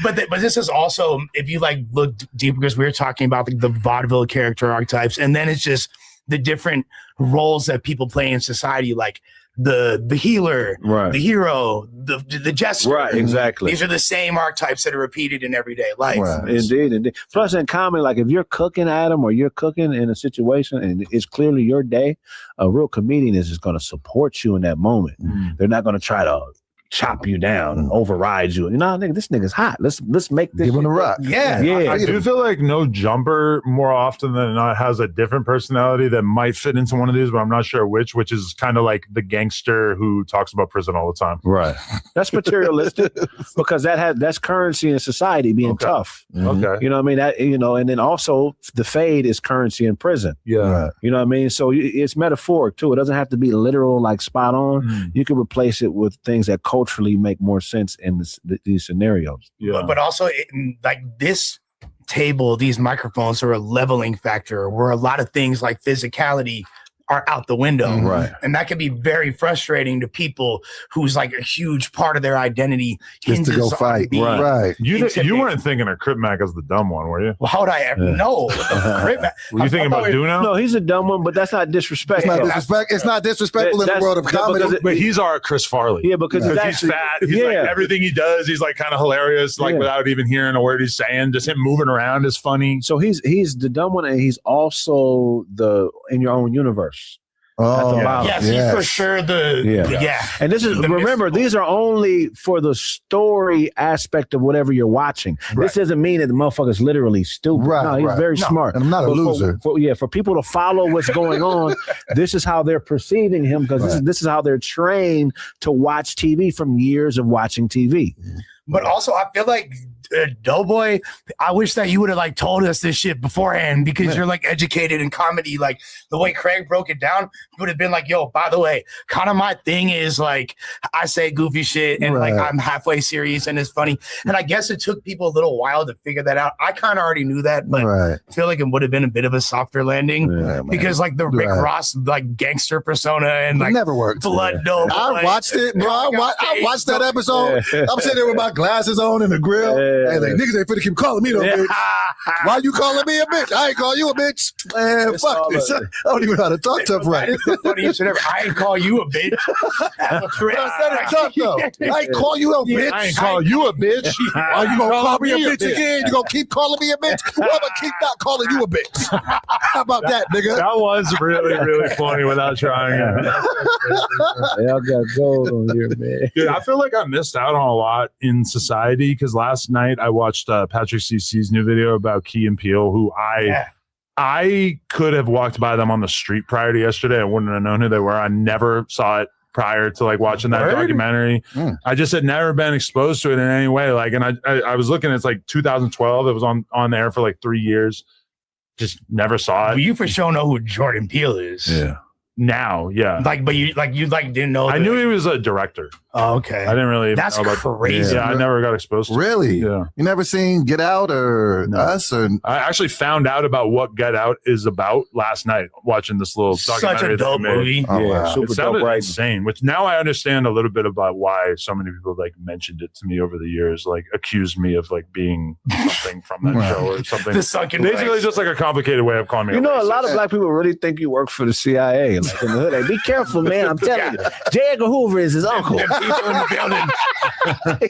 Speaker 6: But this is also, if you look deep, because we were talking about the vaudeville character archetypes, and then it's just the different roles that people play in society, like the healer, the hero, the jester.
Speaker 5: Right, exactly.
Speaker 6: These are the same archetypes that are repeated in everyday life.
Speaker 3: Right.
Speaker 5: Indeed. Plus, in common, like if you're cooking, Adam, or you're cooking in a situation and it's clearly your day, a real comedian is just going to support you in that moment. They're not going to try to chop you down and override you. Nigga, this nigga's hot. Let's make this.
Speaker 3: Give him a rock.
Speaker 6: Yeah.
Speaker 1: I do feel like No Jumper more often than not has a different personality that might fit into one of these, but I'm not sure which is kind of like the gangster who talks about prison all the time.
Speaker 5: Right. That's materialistic because that's currency in society being tough.
Speaker 1: Okay.
Speaker 5: You know what I mean? That, and then also the fade is currency in prison.
Speaker 1: Yeah.
Speaker 3: Right.
Speaker 5: You know what I mean? So it's metaphoric too. It doesn't have to be literal, like spot on. You can replace it with things that culturally make more sense in these scenarios.
Speaker 1: Yeah.
Speaker 6: But also, this table, these microphones are a leveling factor where a lot of things like physicality are out the window.
Speaker 5: Right.
Speaker 6: And that can be very frustrating to people who's like a huge part of their identity
Speaker 3: Just to go
Speaker 6: hinges on
Speaker 3: fight.
Speaker 6: being
Speaker 3: Right.
Speaker 1: You weren't thinking of Crip Mac as the dumb one, were you?
Speaker 6: Well, how would I ever know?
Speaker 1: Were you thinking about Duno?
Speaker 5: No, he's a dumb one, but that's not disrespectful.
Speaker 3: It's not disrespect. It's not disrespectful in the
Speaker 5: That's-
Speaker 3: world of comedy.
Speaker 1: But he's our Chris Farley.
Speaker 5: Yeah, because it's
Speaker 1: He's
Speaker 5: actually,
Speaker 1: fat. He's like everything he does. He's like kind of hilarious, like without even hearing a word he's saying. Just him moving around is funny.
Speaker 5: So he's the dumb one, and he's also the in your own universe.
Speaker 3: Oh,
Speaker 6: yes, he's for sure the
Speaker 5: And this is remember, these are only for the story aspect of whatever you're watching.
Speaker 3: Right.
Speaker 5: This doesn't mean that the motherfucker's literally stupid.
Speaker 3: Right,
Speaker 5: No, he's
Speaker 3: right.
Speaker 5: very
Speaker 3: No,
Speaker 5: smart.
Speaker 3: and I'm not a loser.
Speaker 5: For people to follow what's going on, this is how they're perceiving him because this is how they're trained to watch TV from years of watching TV.
Speaker 6: But also, I feel like Doughboy, I wish that you would have like told us this shit beforehand because you're like educated in comedy. Like the way Craig broke it down, would have been like, yo, by the way, kind of my thing is like I say goofy shit and like I'm halfway serious and it's funny. And I guess it took people a little while to figure that out. I kind of already knew that, but I feel like it would have been a bit of a softer landing because like the Rick Ross like gangster persona and like
Speaker 3: never worked.
Speaker 6: blood dope.
Speaker 3: I watched it, bro. I watched that episode. I'm sitting there with my glasses on in the grill. Hey, like, niggas ain't finna keep calling me no bitch. Why you calling me a bitch? I ain't call you a bitch. Man, fuck this. I don't even know how to talk tough right.
Speaker 6: It's the funniest shit ever. I ain't call you a bitch.
Speaker 3: I said it tough though. I ain't call you a bitch.
Speaker 1: I ain't call you a bitch.
Speaker 3: Are you gonna call me a bitch again? You gonna keep calling me a bitch? Well, I'm gonna keep not calling you a bitch. How about that, nigga?
Speaker 1: That was really, really funny without trying.
Speaker 5: Y'all got gold on here, man.
Speaker 1: Dude, I feel like I missed out on a lot in society because last night I watched Patrick CC's new video about Key and Peele, who I could have walked by them on the street prior to yesterday. I wouldn't have known who they were. I never saw it prior to like watching that documentary. I just had never been exposed to it in any way. Like, and I was looking, it's like 2012. It was on there for like 3 years. Just never saw it.
Speaker 6: Well, you for sure know who Jordan Peele is.
Speaker 5: Yeah.
Speaker 1: Now, yeah.
Speaker 6: Like, but you didn't know.
Speaker 1: I knew he was a director.
Speaker 6: Oh, okay.
Speaker 1: I didn't really.
Speaker 6: That's
Speaker 1: know about,
Speaker 6: crazy.
Speaker 1: Yeah, I never got exposed to it.
Speaker 3: Really?
Speaker 1: Yeah.
Speaker 3: You never seen Get Out or Us? Or
Speaker 1: I actually found out about what Get Out is about last night watching this little documentary.
Speaker 6: Such a dope movie.
Speaker 3: Oh, wow.
Speaker 1: It
Speaker 5: Super
Speaker 1: sounded
Speaker 5: dope, right?
Speaker 1: insane, which now I understand a little bit about why so many people like mentioned it to me over the years, like accused me of like being something from that show or something.
Speaker 6: The sunken
Speaker 1: Basically,
Speaker 6: place.
Speaker 1: just like a complicated way of calling me.
Speaker 5: You know, a lot of
Speaker 1: racist.
Speaker 5: black people really think you work for the CIA. Like in the hood, like, be careful, man. I'm telling you, J. Edgar Hoover is his uncle.
Speaker 6: People in the building.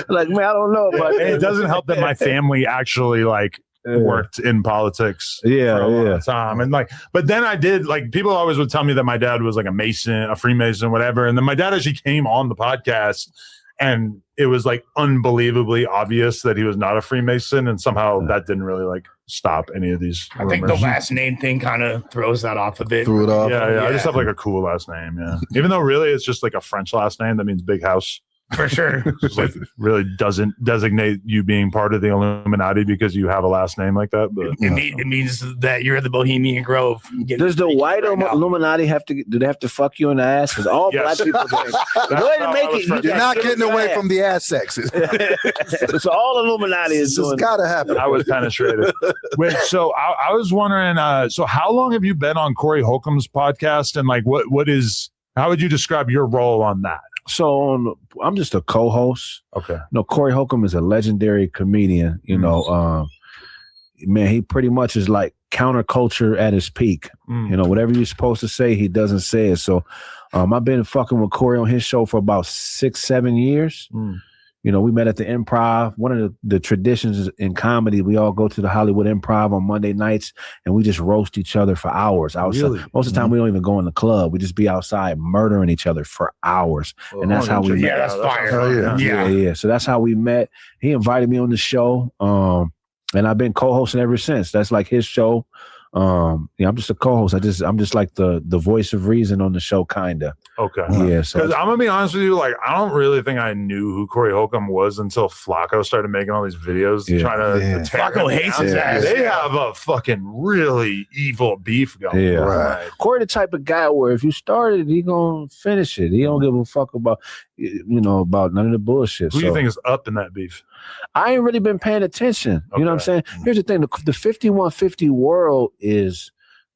Speaker 5: Like, man, I don't know about that.
Speaker 1: It doesn't help that my family actually like worked in politics for a long time. And like, but then I did like, people always would tell me that my dad was like a Mason, a Freemason, whatever. And then my dad actually came on the podcast and it was like unbelievably obvious that he was not a Freemason. And somehow that didn't really like stop any of these
Speaker 6: I think the last name thing kind of throws that off a bit.
Speaker 3: threw it off.
Speaker 1: Yeah, I just have like a cool last name. Yeah. Even though really it's just like a French last name that means big house.
Speaker 6: For sure.
Speaker 1: Just, like, really doesn't designate you being part of the Illuminati because you have a last name like that. But
Speaker 6: It means that you're the Bohemian Grove.
Speaker 5: Does the white Illuminati have to? Do they have to fuck you in the ass? Because all
Speaker 1: Yes.
Speaker 5: black people. The way to make it,
Speaker 3: You're not getting away from the ass sexes.
Speaker 5: So all Illuminati is
Speaker 3: It's
Speaker 5: doing.
Speaker 3: gotta happen.
Speaker 1: I was penetrated. Wait, so I was wondering, so how long have you been on Corey Holcomb's podcast? And like, how would you describe your role on that?
Speaker 5: So I'm just a co-host.
Speaker 1: Okay.
Speaker 5: No, Corey Holcomb is a legendary comedian. You know, man, he pretty much is like counterculture at his peak. You know, whatever you're supposed to say, he doesn't say it. So I've been fucking with Corey on his show for about 6-7 years. You know, we met at the Improv. One of the traditions in comedy, we all go to the Hollywood Improv on Monday nights and we just roast each other for hours outside.
Speaker 3: Really?
Speaker 5: Most of the time, we don't even go in the club. We just be outside murdering each other for hours. And that's how we met.
Speaker 6: Yeah, that's fire.
Speaker 3: Oh, yeah.
Speaker 5: Yeah. So that's how we met. He invited me on the show. And I've been co-hosting ever since. That's like his show. I'm just a co-host. I'm just like the voice of reason on the show, kinda.
Speaker 1: Okay.
Speaker 5: Yeah. So
Speaker 1: Because I'm gonna be honest with you, like I don't really think I knew who Corey Holcomb was until Flacco started making all these videos trying to tear
Speaker 6: Flacco
Speaker 1: him
Speaker 6: hates
Speaker 1: down.
Speaker 6: his ass.
Speaker 1: They have a fucking really evil beef going.
Speaker 5: Yeah.
Speaker 3: Right.
Speaker 5: Corey the type of guy where if you started, he gonna finish it. He don't give a fuck about about none of the bullshit.
Speaker 1: Who do you
Speaker 5: So
Speaker 1: think is up in that beef?
Speaker 5: I ain't really been paying attention. You know what I'm saying? Here's the thing: the 5150 world is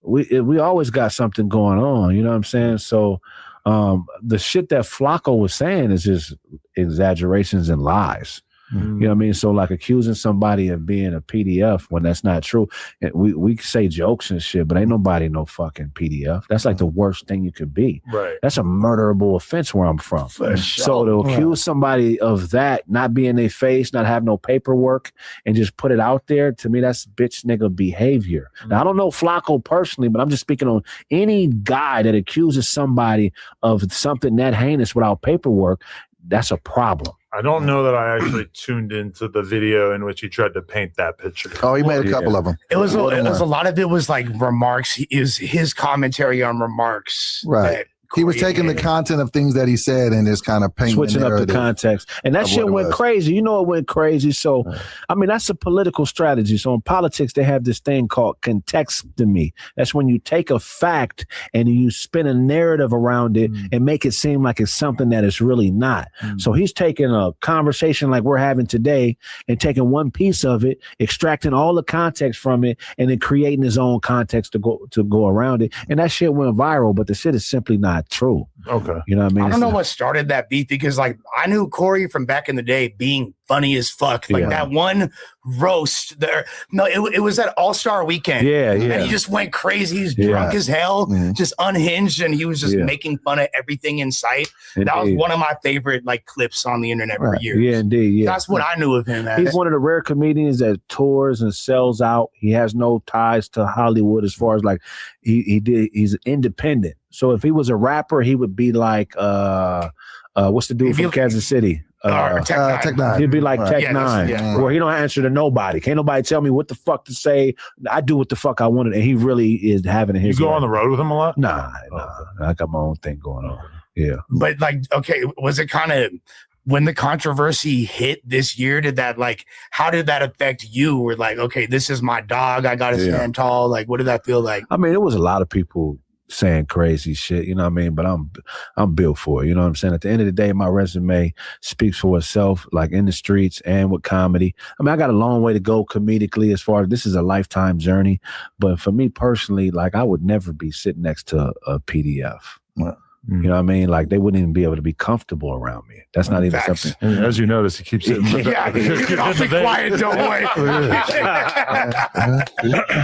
Speaker 5: we always got something going on. You know what I'm saying? So the shit that Flacco was saying is just exaggerations and lies. You know what I mean? So like accusing somebody of being a PDF when that's not true. And we say jokes and shit, but ain't nobody no fucking PDF. That's like the worst thing you could be.
Speaker 1: Right.
Speaker 5: That's a murderable offense where I'm from.
Speaker 6: For sure.
Speaker 5: So to accuse somebody of that, not being their face, not have no paperwork, and just put it out there, to me, that's bitch nigga behavior. Now, I don't know Flacco personally, but I'm just speaking on any guy that accuses somebody of something that heinous without paperwork. That's a problem.
Speaker 1: I don't know that I actually tuned into the video in which he tried to paint that picture.
Speaker 3: Oh, he made a couple of them.
Speaker 6: It was a lot of it was like remarks. Is his commentary on remarks.
Speaker 3: Right. He was taking the content of things that he said and just kind of painting
Speaker 5: switching up the context. And that shit went crazy. You know, it went crazy. So, I mean, that's a political strategy. So in politics, they have this thing called contextomy. That's when you take a fact and you spin a narrative around it and make it seem like it's something that it's really not. So he's taking a conversation like we're having today and taking one piece of it, extracting all the context from it, and then creating his own context to go around it. And that shit went viral, but the shit is simply not true.
Speaker 1: Okay.
Speaker 5: You know what I mean?
Speaker 6: I don't know what started that beef because like I knew Corey from back in the day being funny as fuck. Like that one roast there. No, it was that All-Star weekend.
Speaker 5: Yeah.
Speaker 6: And he just went crazy. He's drunk as hell, just unhinged, and he was just making fun of everything in sight.
Speaker 5: Indeed.
Speaker 6: That was one of my favorite like clips on the internet for years.
Speaker 5: Yeah, indeed. Yeah.
Speaker 6: That's what I knew of him as.
Speaker 5: He's one of the rare comedians that tours and sells out. He has no ties to Hollywood as far as like he's independent. So if he was a rapper, he would be like what's the dude from Kansas City?
Speaker 3: Tech Nine.
Speaker 5: He'd be like Tech Nine, where he don't answer to nobody. Can't nobody tell me what the fuck to say. I do what the fuck I wanted, and he really is having his.
Speaker 1: You go on the road with him a lot?
Speaker 5: Nah. I got my own thing going on. Yeah,
Speaker 6: but like, okay, was it kind of when the controversy hit this year? Did that like? How did that affect you? We're like, okay, this is my dog. I got to stand tall. Like, what did that feel like?
Speaker 5: I mean, it was a lot of people saying crazy shit, you know what I mean? But I'm built for it, you know what I'm saying? At the end of the day, my resume speaks for itself, like in the streets and with comedy. I mean, I got a long way to go comedically as far as this is a lifetime journey. But for me personally, like I would never be sitting next to a PDF. You know what I mean? Like they wouldn't even be able to be comfortable around me. That's not even something.
Speaker 1: As you notice, he keeps sitting.
Speaker 6: I'll be quiet, don't worry.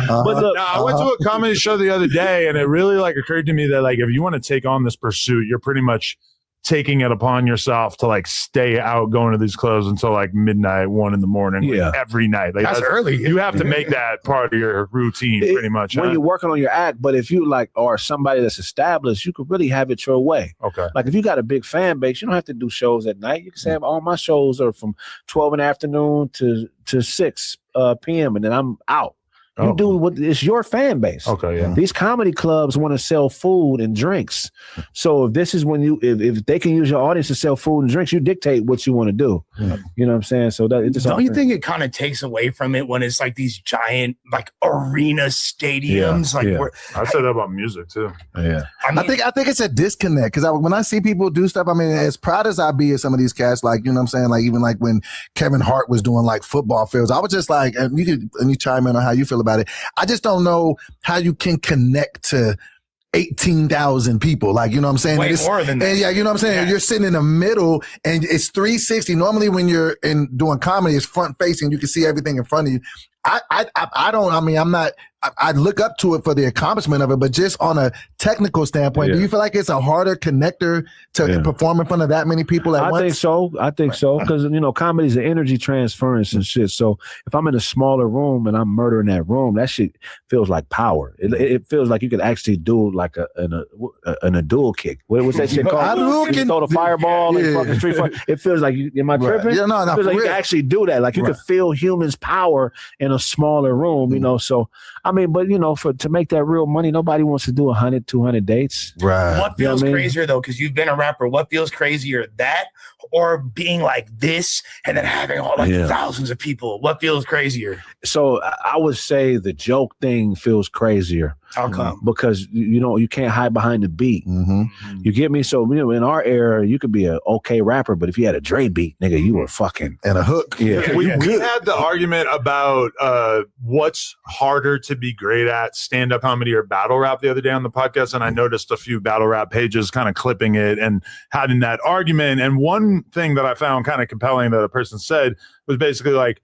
Speaker 5: But look,
Speaker 1: I went to a comedy show the other day, and it really like occurred to me that like if you want to take on this pursuit, you're pretty much taking it upon yourself to like stay out going to these clubs until like midnight, 1 a.m. like, every night. Like,
Speaker 6: that's early.
Speaker 1: You have to make that part of your routine pretty much.
Speaker 5: When you're working on your act, but if you like are somebody that's established, you could really have it your way.
Speaker 1: Okay.
Speaker 5: Like if you got a big fan base, you don't have to do shows at night. You can say all my shows are from 12 in the afternoon to 6 p.m. and then I'm out. You do what it's your fan base.
Speaker 1: Okay, yeah.
Speaker 5: These comedy clubs want to sell food and drinks. So if this is when you if they can use your audience to sell food and drinks, you dictate what you want to do. You know what I'm saying? So that it just
Speaker 6: don't you think it kind of takes away from it when it's like these giant like arena stadiums?
Speaker 1: I said that about music too.
Speaker 5: Yeah.
Speaker 3: I think it's a disconnect because when I see people do stuff, I mean, as proud as I be of some of these cats, like, you know what I'm saying? Like even like when Kevin Hart was doing like football fields, I was just like, and you chime in on how you feel about it. I just don't know how you can connect to 18,000 people. Like, you know what I'm saying?
Speaker 6: Way more than that.
Speaker 3: And you know what I'm saying? You're sitting in the middle and it's 360. Normally when you're doing comedy, it's front facing. You can see everything in front of you. I look up to it for the accomplishment of it, but just on a technical standpoint, do you feel like it's a harder connector to perform in front of that many people at once?
Speaker 5: I think so. Because, you know, comedy is an energy transference and shit. So if I'm in a smaller room and I'm murdering that room, that shit feels like power. It feels like you could actually do like a dual kick. What's that shit called? You throw the fireball and fucking street fight. It feels like am I tripping?
Speaker 3: Yeah, no,
Speaker 5: it feels like you can actually do that. Like you can feel humans' power in a smaller room, you know. So I mean, but you know, to make that real money, nobody wants to do 100, 200 dates.
Speaker 3: Right.
Speaker 6: What feels crazier though, because you've been a rapper, what feels crazier, that or being like this and then having all like thousands of people? What feels crazier?
Speaker 5: So I would say the joke thing feels crazier.
Speaker 6: How come?
Speaker 5: Because you can't hide behind the beat. You get me? So in our era, you could be an okay rapper, but if you had a Dre beat, nigga, you were fucking
Speaker 3: and a hook.
Speaker 5: Yeah,
Speaker 1: we had the argument about what's harder to be great at, stand-up comedy or battle rap, the other day on the podcast, and I noticed a few battle rap pages kind of clipping it and having that argument. And one thing that I found kind of compelling that a person said was basically like,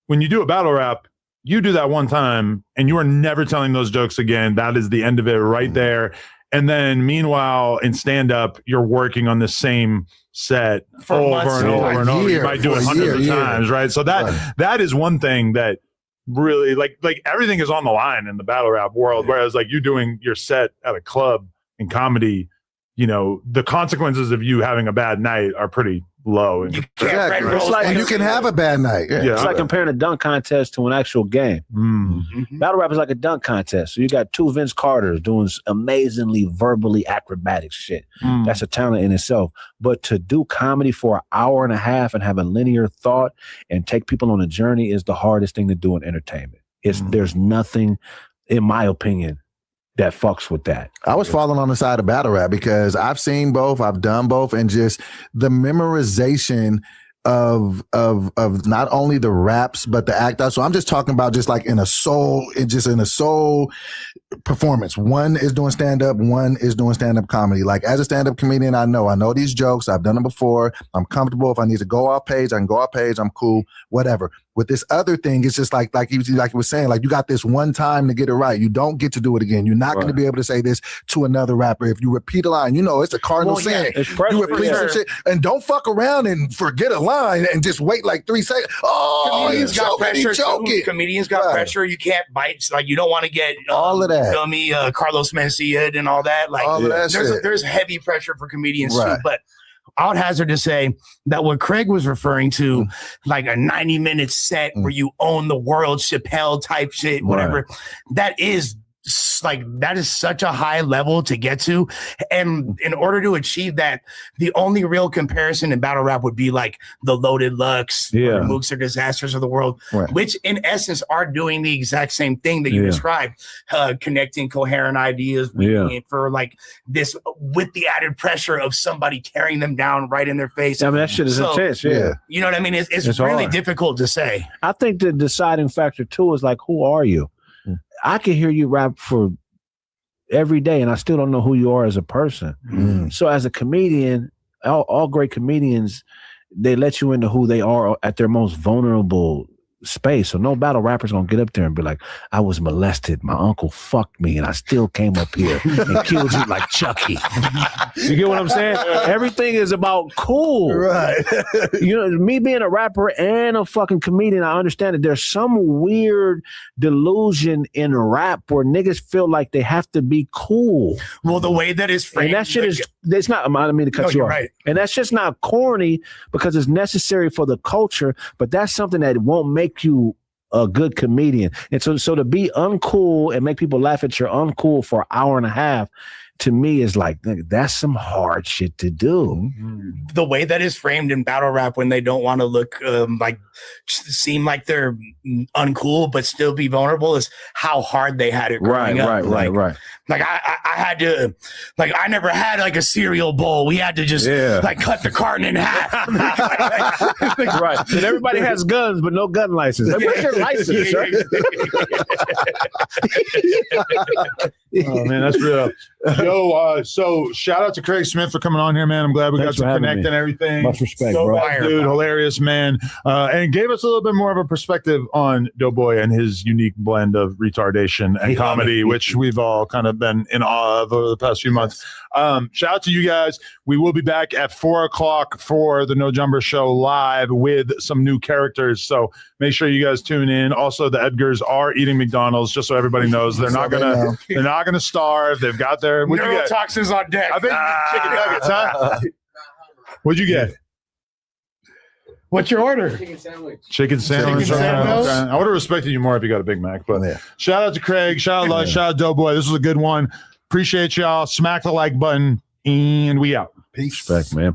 Speaker 1: when you do a battle rap, you do that one time and you are never telling those jokes again. That is the end of it right there. And then meanwhile, in stand-up, you're working on the same set
Speaker 6: For
Speaker 1: over
Speaker 6: months,
Speaker 1: and over and over. You
Speaker 3: year,
Speaker 1: might do
Speaker 3: for
Speaker 1: it
Speaker 3: a
Speaker 1: hundreds
Speaker 3: year,
Speaker 1: of times, right? So that is one thing that really like everything is on the line in the battle rap world. Whereas like you doing your set at a club in comedy, the consequences of you having a bad night are pretty low.
Speaker 6: You can't
Speaker 3: Exactly.
Speaker 5: It's like-
Speaker 3: And you can have a bad night. Yeah.
Speaker 5: It's like comparing a dunk contest to an actual game. Battle rap is like a dunk contest. So you got two Vince Carters doing amazingly verbally acrobatic shit. That's a talent in itself. But to do comedy for an hour and a half and have a linear thought and take people on a journey is the hardest thing to do in entertainment. There's nothing, in my opinion, that fucks with that.
Speaker 3: I was falling on the side of battle rap because I've seen both, I've done both, and just the memorization of not only the raps but the act out. So I'm just talking about just like in a soul performance. One is doing stand-up, one is doing stand-up comedy. Like as a stand-up comedian, I know these jokes, I've done them before, I'm comfortable. If I need to go off page, I can go off page, I'm cool, whatever. With this other thing, it's just like you was saying, like you got this one time to get it right. You don't get to do it again. You're not going to be able to say this to another rapper. If you repeat a line, it's a cardinal sin. You repeat some shit and don't fuck around and forget a line and just wait like 3 seconds. Oh,
Speaker 6: comedians got pressure. Comedians got pressure. You can't bite. Like you don't want to get
Speaker 3: all of that.
Speaker 6: Dummy Carlos Mencia and all that. Like
Speaker 3: all of that
Speaker 6: there's heavy pressure for comedians too. But I would hazard to say that what Craig was referring to, like a 90-minute set where you own the world, Chappelle type shit, whatever, that is such a high level to get to. And in order to achieve that, the only real comparison in battle rap would be like the Loaded Lux, the Mooks or Disasters of the world, which in essence are doing the exact same thing that you described, connecting coherent ideas for like this with the added pressure of somebody tearing them down right in their face.
Speaker 5: I mean, that shit is intense. Yeah.
Speaker 6: You know what I mean? It's really hard. Difficult to say.
Speaker 5: I think the deciding factor too is like, who are you? I can hear you rap for every day and I still don't know who you are as a person. So as a comedian, all great comedians, they let you into who they are at their most vulnerable space. So no battle rapper's gonna get up there and be like, I was molested, my uncle fucked me and I still came up here and killed you like Chucky. You get what I'm saying? Everything is about cool.
Speaker 3: Right.
Speaker 5: Me being a rapper and a fucking comedian, I understand that there's some weird delusion in rap where niggas feel like they have to be cool.
Speaker 6: Well, the way that is framed,
Speaker 5: and that shit it's not, I don't mean to cut you off. Right. And that's just not corny because it's necessary for the culture, but that's something that won't make you a good comedian. And so to be uncool and make people laugh at your uncool for an hour and a half, to me is like, that's some hard shit to do.
Speaker 6: The way that is framed in battle rap when they don't want to look seem like they're uncool but still be vulnerable is how hard they had it growing up.
Speaker 5: Right.
Speaker 6: Like I had to, like I never had like a cereal bowl. We had to just like cut the carton in half.
Speaker 5: Right. And everybody has guns, but no gun license. Like, where's your license, sir?
Speaker 1: Oh man, that's real. Yo, so shout out to Craigsmith for coming on here, man. I'm glad we got to connect and everything.
Speaker 5: Much respect,
Speaker 1: so
Speaker 5: bro.
Speaker 1: Dude, hilarious, man. And gave us a little bit more of a perspective on Doboy and his unique blend of retardation and comedy, which we've all kind of been in awe of over the past few months. Shout out to you guys. We will be back at 4:00 for the No Jumper Show live with some new characters. So make sure you guys tune in. Also, the Edgars are eating McDonald's, just so everybody knows. They're not gonna starve. They've got their
Speaker 6: neurotoxins on deck.
Speaker 1: I think chicken nuggets, huh? What'd you get?
Speaker 6: What's your order?
Speaker 1: Chicken sandwich. I would have respected you more if you got a Big Mac. But shout out to Craig. Shout out Lush. Shout out Doughboy. This was a good one. Appreciate y'all. Smack the like button, and we out.
Speaker 5: Peace. Respect, man.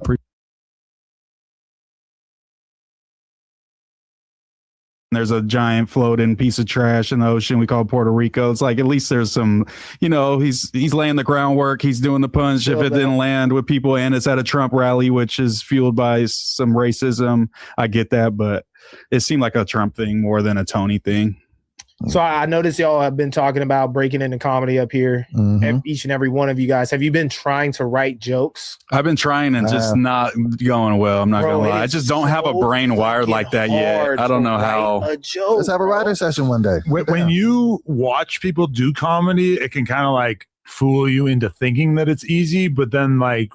Speaker 9: there's a giant floating piece of trash in the ocean we call Puerto Rico. It's like at least there's some, he's laying the groundwork, he's doing the punch if it didn't land with people, and it's at a Trump rally, which is fueled by some racism. I get that, but it seemed like a Trump thing more than a Tony thing.
Speaker 10: So I noticed y'all have been talking about breaking into comedy up here. Each and every one of you guys. Have you been trying to write jokes?
Speaker 9: I've been trying and just not going well. I'm not going to lie. I just don't have a brain wired like that yet. I don't know how.
Speaker 3: Let's have a writer session one day.
Speaker 1: When you watch people do comedy, it can kind of like fool you into thinking that it's easy. But then I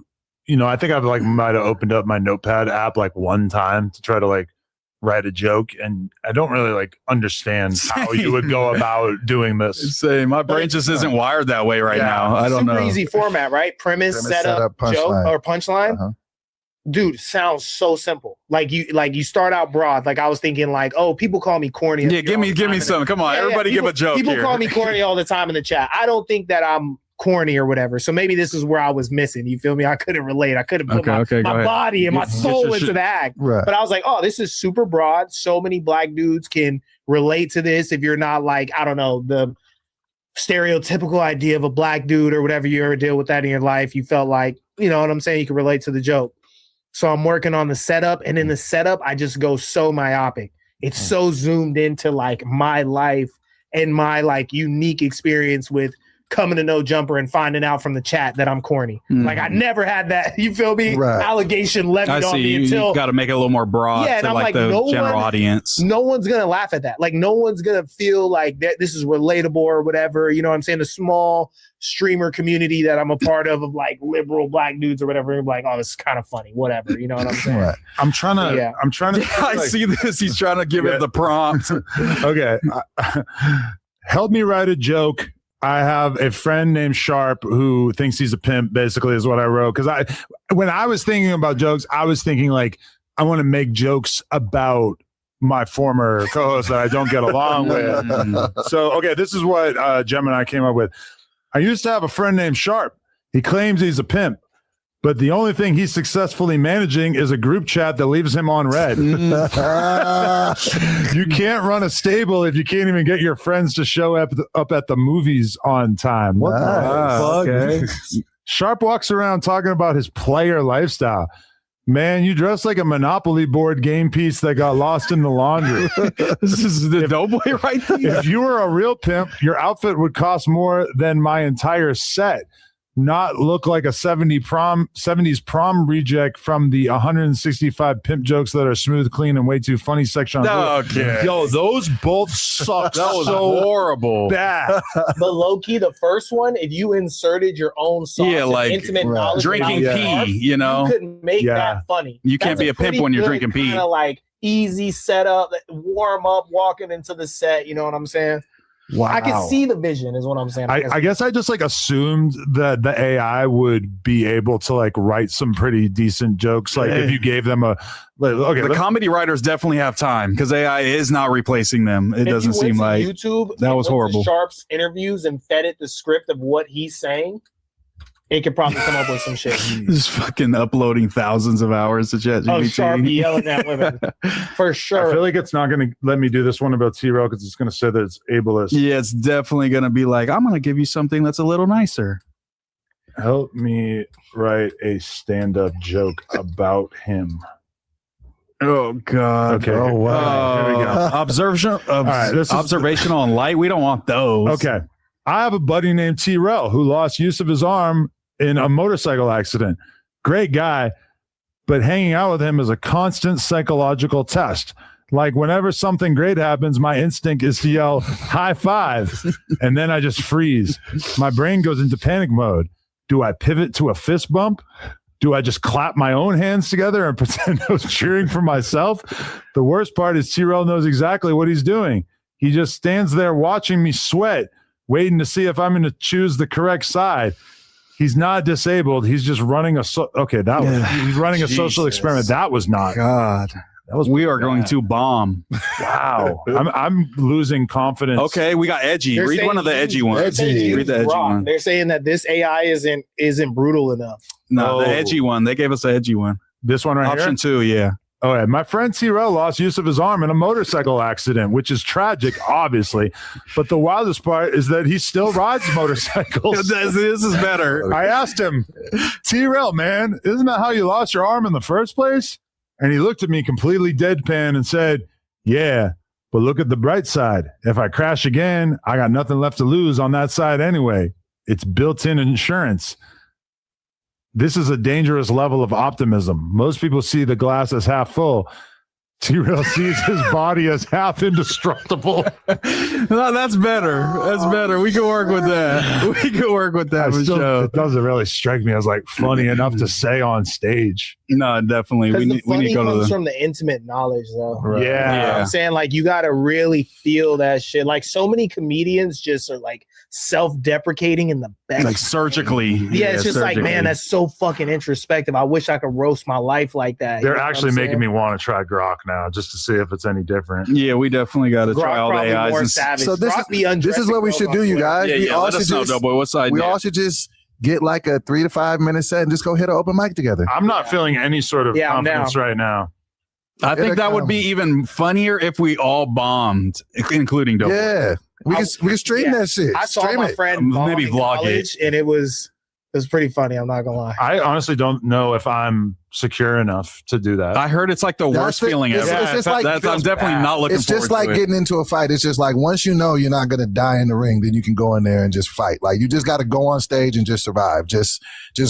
Speaker 1: think I've might have opened up my Notepad app one time to try to write a joke, and I don't really understand how you would go about doing this.
Speaker 9: Say my brain just isn't wired that way right now. I don't know.
Speaker 10: Super easy format, right? Premise setup, joke or punchline. Dude, sounds so simple. You start out broad. I was thinking people call me corny.
Speaker 9: Yeah, give me some. Come on, everybody, give a joke.
Speaker 10: People
Speaker 9: here.
Speaker 10: call me corny all the time in the chat. I don't think that I'm corny or whatever. So maybe this is where I was missing. You feel me? I couldn't relate. I couldn't put my body and my soul into the act.
Speaker 3: Right.
Speaker 10: But I was like, oh, this is super broad. So many black dudes can relate to this. If you're not I don't know, the stereotypical idea of a black dude or whatever you ever deal with that in your life, you felt you know what I'm saying? You can relate to the joke. So I'm working on the setup, and in the setup, I just go so myopic. It's so zoomed into my life and my unique experience with coming to No Jumper and finding out from the chat that I'm corny. I never had that, you feel me?
Speaker 3: Right.
Speaker 10: Allegation levied on me until
Speaker 9: you got to make it a little more broad to the general audience.
Speaker 10: No one's going to laugh at that. No one's going to feel that this is relatable or whatever. You know what I'm saying? The small streamer community that I'm a part of liberal black dudes or whatever. Oh, this is kind of funny. Whatever. You know what I'm saying?
Speaker 3: Right.
Speaker 1: I'm trying to.
Speaker 9: I see this. He's trying to give it the prompt.
Speaker 1: Okay. Help me write a joke. I have a friend named Sharp who thinks he's a pimp, basically, is what I wrote. Because when I was thinking about jokes, I was thinking I want to make jokes about my former co-host that I don't get along with. So, okay, this is what Gemini came up with. I used to have a friend named Sharp. He claims he's a pimp, but the only thing he's successfully managing is a group chat that leaves him on red. You can't run a stable if you can't even get your friends to show up at the movies on time. What the fuck?
Speaker 3: Okay.
Speaker 1: Sharp walks around talking about his player lifestyle. Man, you dress like a Monopoly board game piece that got lost in the laundry.
Speaker 9: This is the Doboy right there.
Speaker 1: If you were a real pimp, your outfit would cost more than my entire set. Not look like a 70s prom reject from the 165 pimp jokes that are smooth, clean, and way too funny section.
Speaker 9: Okay.
Speaker 1: Yo, those both suck.
Speaker 9: That was
Speaker 1: so
Speaker 9: horrible.
Speaker 1: bad.
Speaker 10: But low key, the first one, if you inserted your own sauce and intimate knowledge,
Speaker 9: drinking pee,
Speaker 10: you couldn't make that funny.
Speaker 9: You can't be a pimp when you're drinking pee.
Speaker 10: Kind of easy setup, warm up, walking into the set. You know what I'm saying?
Speaker 3: Wow.
Speaker 10: I can see the vision is what I'm saying.
Speaker 1: I guess I just assumed that the AI would be able to write some pretty decent jokes. If you gave them the
Speaker 9: comedy writers definitely have time because AI is not replacing them. It doesn't seem like
Speaker 10: YouTube.
Speaker 9: That was horrible.
Speaker 10: Sharp's interviews and fed it the script of what he's saying. It could probably come up with some shit.
Speaker 9: Just fucking uploading thousands of hours to ChatGPT.
Speaker 10: Oh, Sharp yelling at women. For sure.
Speaker 1: I feel like it's not going to let me do this one about T-Rail because it's going to say that it's ableist.
Speaker 9: Yeah, it's definitely going to be I'm going to give you something that's a little nicer.
Speaker 1: Help me write a stand-up joke about him.
Speaker 9: Oh, God.
Speaker 1: Okay.
Speaker 3: Oh, wow.
Speaker 1: Here we go.
Speaker 9: Observational and light. We don't want those.
Speaker 1: Okay. I have a buddy named T-Rel who lost use of his arm in a motorcycle accident. Great guy, but hanging out with him is a constant psychological test. Whenever something great happens, my instinct is to yell, high five, and then I just freeze. My brain goes into panic mode. Do I pivot to a fist bump? Do I just clap my own hands together and pretend I was cheering for myself? The worst part is T-Rel knows exactly what he's doing. He just stands there watching me sweat, waiting to see if I'm going to choose the correct side. He's not disabled. He's just running he's running a social experiment. That was not.
Speaker 9: God. We are going to bomb.
Speaker 1: Wow. I'm losing confidence.
Speaker 9: Okay, we got edgy. Read one of the edgy ones. Read the edgy one.
Speaker 10: They're saying that this AI isn't brutal enough.
Speaker 9: No, the edgy one. They gave us the edgy one.
Speaker 1: This one right here?
Speaker 9: Option 2, yeah.
Speaker 1: All right, my friend T-Rail lost use of his arm in a motorcycle accident, which is tragic, obviously. But the wildest part is that he still rides motorcycles.
Speaker 9: This is better.
Speaker 1: I asked him, T-Rail, man, isn't that how you lost your arm in the first place? And he looked at me completely deadpan and said, yeah, but look at the bright side. If I crash again, I got nothing left to lose on that side anyway. It's built-in insurance. This is a dangerous level of optimism. Most people see the glass as half full. T-Rail sees his body as half indestructible.
Speaker 9: No, that's better. That's better. We can work with that. We can work with that for sure.
Speaker 1: It doesn't really strike me as like funny enough to say on stage.
Speaker 9: No, definitely. We need to go
Speaker 10: comes
Speaker 9: to
Speaker 10: from the intimate knowledge, though.
Speaker 1: Right. Yeah.
Speaker 10: You know what I'm saying? Like, you got to really feel that shit. Like, so many comedians just are like self-deprecating in the best.
Speaker 9: like surgically.
Speaker 10: Yeah, it's just
Speaker 9: surgically.
Speaker 10: like, man, that's so fucking introspective. I wish I could roast my life like that.
Speaker 1: They're
Speaker 10: You know what
Speaker 1: actually
Speaker 10: I'm
Speaker 1: making
Speaker 10: saying?
Speaker 1: me want to try Grok now just to see if it's any different.
Speaker 9: Yeah, we definitely got to
Speaker 10: Grok
Speaker 9: try all the
Speaker 10: probably
Speaker 9: AIs.
Speaker 10: more
Speaker 9: And,
Speaker 10: savage.
Speaker 3: So this
Speaker 10: Grok be undressing
Speaker 3: is what we
Speaker 10: girls
Speaker 3: should
Speaker 10: on
Speaker 3: do, you
Speaker 10: Twitter.
Speaker 3: guys.
Speaker 9: yeah,
Speaker 3: we
Speaker 9: yeah.
Speaker 3: all
Speaker 9: Let
Speaker 3: should
Speaker 9: us know,
Speaker 3: just
Speaker 9: Doboy. What's the idea?
Speaker 3: we all should just get like a 3 to 5 minute set and just go hit an open mic together.
Speaker 1: I'm not feeling any sort of
Speaker 10: Yeah, I'm
Speaker 1: confidence right now.
Speaker 9: I think that would
Speaker 3: come.
Speaker 9: be even funnier if we all bombed, including Doboy.
Speaker 3: Yeah, we can stream
Speaker 10: yeah.
Speaker 3: that shit.
Speaker 10: I saw
Speaker 3: Stream
Speaker 10: my
Speaker 3: it.
Speaker 10: friend
Speaker 9: Maybe
Speaker 10: in
Speaker 9: vlog
Speaker 10: college, and it was pretty funny. I'm not gonna lie.
Speaker 1: I honestly don't know if I'm secure enough to do that.
Speaker 9: I heard it's like the
Speaker 3: That's
Speaker 9: worst
Speaker 3: the-
Speaker 9: feeling
Speaker 3: it's-
Speaker 9: ever.
Speaker 3: it's just like-
Speaker 9: I'm
Speaker 3: feels
Speaker 9: definitely
Speaker 1: bad.
Speaker 9: not looking
Speaker 3: It's
Speaker 9: forward
Speaker 3: just like
Speaker 9: to it.
Speaker 3: getting into a fight. It's just like once you know you're not gonna die in the ring, then you can go in there and just fight. Like you just got to go on stage and just survive. Just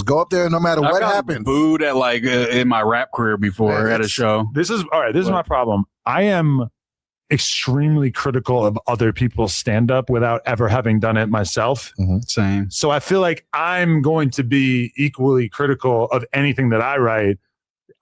Speaker 3: go up there, no matter
Speaker 9: I've
Speaker 3: what
Speaker 9: gotten
Speaker 3: happens.
Speaker 9: booed at like in my rap career before
Speaker 3: Yeah,
Speaker 9: at a show.
Speaker 1: This is all right. This is my problem. I am extremely critical of other people's stand-up without ever having done it myself.
Speaker 9: Same.
Speaker 1: So I feel like I'm going to be equally critical of anything that I write.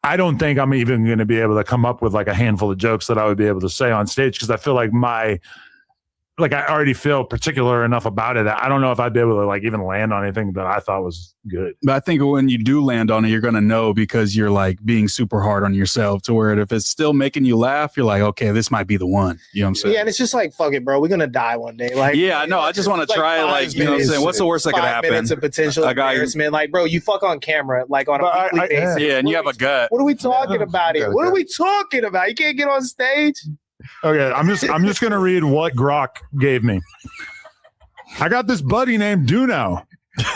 Speaker 1: I don't think I'm even going to be able to come up with like a handful of jokes that I would be able to say on stage because I feel like I already feel particular enough about it that I don't know if I'd be able to like even land on anything that I thought was good.
Speaker 9: But I think when you do land on it, you're going to know because you're like being super hard on yourself to where if it's still making you laugh, you're like, okay, this might be the one. You know what I'm saying?
Speaker 10: Yeah, and it's just like, fuck it, bro. We're gonna die one day. Like,
Speaker 9: Yeah, I know. I just want to try it. Like, you know what I'm saying? What's the worst that could
Speaker 10: 5
Speaker 9: happen?
Speaker 10: minutes of potential
Speaker 9: A guy-
Speaker 10: embarrassment. Like, bro, you fuck on camera, like on a weekly basis.
Speaker 9: Yeah, and you have a gut.
Speaker 10: What are we talking about
Speaker 3: Yeah,
Speaker 10: here? What are
Speaker 3: okay.
Speaker 10: we talking about? You can't get on stage.
Speaker 1: Okay, I'm just going to read what Grok gave me. I got this buddy named Duno.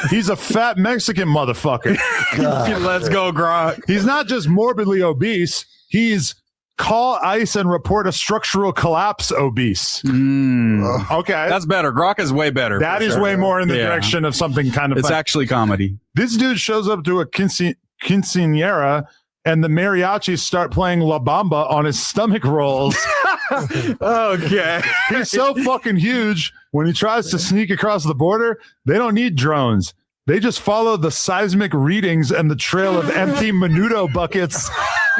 Speaker 1: He's a fat Mexican motherfucker.
Speaker 9: Let's go, Grok.
Speaker 1: He's not just morbidly obese. He's call ICE and report a structural collapse obese. Okay.
Speaker 9: That's better. Grok is way better.
Speaker 1: That
Speaker 9: for
Speaker 1: is
Speaker 9: sure.
Speaker 1: way more in the
Speaker 9: Yeah.
Speaker 1: direction of something kind of
Speaker 9: It's
Speaker 1: fun.
Speaker 9: actually comedy.
Speaker 1: This dude shows up to a quinceañera and the mariachis start playing La Bamba on his stomach rolls.
Speaker 9: Okay.
Speaker 1: He's so fucking huge. When he tries to sneak across the border, they don't need drones. They just follow the seismic readings and the trail of empty Menudo buckets.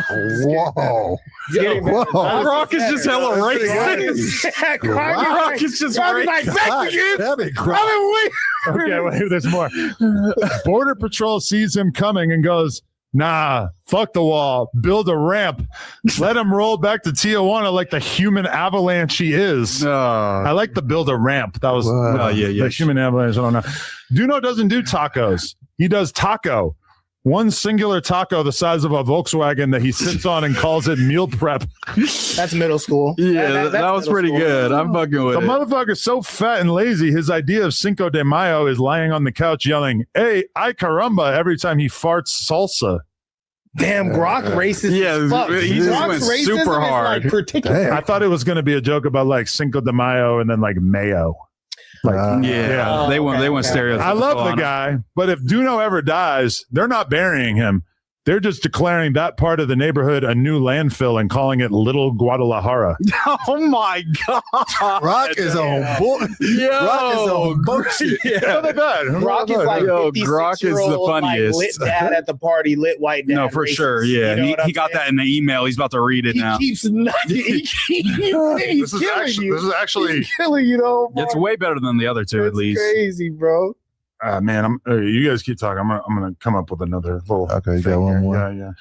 Speaker 3: Whoa. Whoa.
Speaker 9: Grok is just hella racist. Grok is just
Speaker 10: Grok is like,
Speaker 9: racist.
Speaker 1: Okay, wait, there's more. Border Patrol sees him coming and goes, nah, fuck the wall. Build a ramp. Let him roll back to Tijuana like the human avalanche he is. I like the build a ramp. That was
Speaker 3: Wow.
Speaker 9: Yeah.
Speaker 1: the human avalanche. I don't know. Duno doesn't do tacos. He does taco. One singular taco the size of a Volkswagen that he sits on and calls it meal prep.
Speaker 10: That's middle school.
Speaker 9: Yeah, that was pretty good. I'm fucking with
Speaker 1: The
Speaker 9: it.
Speaker 1: motherfucker's so fat and lazy, his idea of Cinco de Mayo is lying on the couch yelling, hey, ay caramba, every time he farts salsa.
Speaker 10: Damn, Grok racist.
Speaker 9: Yeah,
Speaker 10: as fuck.
Speaker 9: he just
Speaker 10: Grok's
Speaker 9: went
Speaker 10: racism
Speaker 9: super
Speaker 10: is,
Speaker 9: hard.
Speaker 10: Like, particular.
Speaker 3: Damn.
Speaker 1: I thought it was going to be a joke about like Cinco de Mayo and then like mayo.
Speaker 9: Yeah, they went stereotypical.
Speaker 1: I love
Speaker 9: on
Speaker 1: the
Speaker 9: it.
Speaker 1: guy, but if Duno ever dies, they're not burying him. They're just declaring that part of the neighborhood a new landfill and calling it Little Guadalajara.
Speaker 9: Oh my god!
Speaker 3: Rock is on bull.
Speaker 9: Yo,
Speaker 3: Rock is on bullshit.
Speaker 1: Not that bad.
Speaker 10: Grok is like
Speaker 9: Yo, Grok is the
Speaker 10: 56-year-old,
Speaker 9: funniest.
Speaker 10: Like, lit dad at the party, lit white dad.
Speaker 9: No, for
Speaker 10: racist.
Speaker 9: sure. Yeah,
Speaker 10: You know what I'm
Speaker 9: he got
Speaker 10: saying?
Speaker 9: that in the email. He's about to read it
Speaker 10: He
Speaker 9: now.
Speaker 10: keeps he's
Speaker 1: This is
Speaker 10: killing you.
Speaker 1: actually
Speaker 10: He's killing you, though. Bro.
Speaker 9: It's way better than the other two, at
Speaker 10: It's
Speaker 9: least.
Speaker 10: crazy, bro.
Speaker 1: man. You guys keep talking. I'm gonna come up with another little.
Speaker 3: Okay, you got
Speaker 1: thing
Speaker 3: one
Speaker 1: here.
Speaker 3: more.
Speaker 1: Yeah.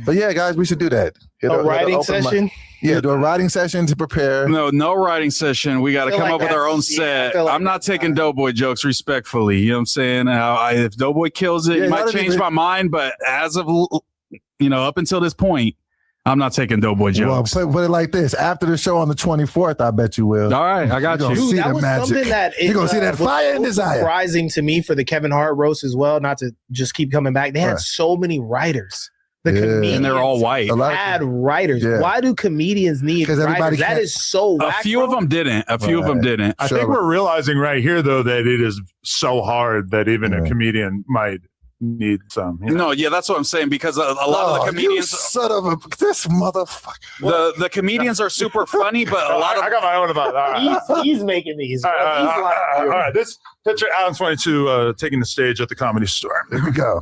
Speaker 3: But yeah, guys, we should do that. Hit
Speaker 10: A
Speaker 3: hit
Speaker 10: writing
Speaker 3: open mic.
Speaker 10: session.
Speaker 3: Yeah, do a writing session to prepare.
Speaker 9: No writing session. We got to
Speaker 10: I feel
Speaker 9: come
Speaker 10: like
Speaker 9: up with our own
Speaker 10: that's- yeah, I
Speaker 9: set.
Speaker 10: feel like
Speaker 9: I'm not
Speaker 10: that's
Speaker 9: taking
Speaker 10: fine.
Speaker 9: Doughboy jokes respectfully. You know what I'm saying? If Doughboy kills it,
Speaker 3: Yeah,
Speaker 9: you might
Speaker 3: that'd be
Speaker 9: change
Speaker 3: good.
Speaker 9: my mind. But as of up until this point, I'm not taking Doughboy jokes.
Speaker 3: Well, put it like this. After the show on the 24th, I bet you will.
Speaker 9: All right, I got you.
Speaker 3: See
Speaker 10: that
Speaker 3: the
Speaker 10: was
Speaker 3: magic.
Speaker 10: something that
Speaker 3: You're going to see that
Speaker 10: was
Speaker 3: fire and
Speaker 10: so
Speaker 3: desire.
Speaker 10: surprising to me for the Kevin Hart roast as well, not to just keep coming back. They had so many writers. The comedians
Speaker 9: and they're all white.
Speaker 10: had writers.
Speaker 3: Yeah.
Speaker 10: Why do comedians need
Speaker 3: 'Cause everybody
Speaker 10: writers? That
Speaker 3: can't-
Speaker 10: is so
Speaker 9: A
Speaker 10: whack,
Speaker 9: few of
Speaker 10: bro.
Speaker 9: them didn't. A few of them didn't.
Speaker 1: I think we're realizing right here, though, that it is so hard that even a comedian might need some. You know?
Speaker 9: No, yeah, that's what I'm saying, because a lot of the comedians,
Speaker 3: You son of a this motherfucker.
Speaker 9: the comedians are super funny, but a lot of
Speaker 1: I got my own about that.
Speaker 10: He's making these. Bro.
Speaker 1: All right, this picture, Alan 22 taking the stage at the Comedy Store.
Speaker 3: Here we go.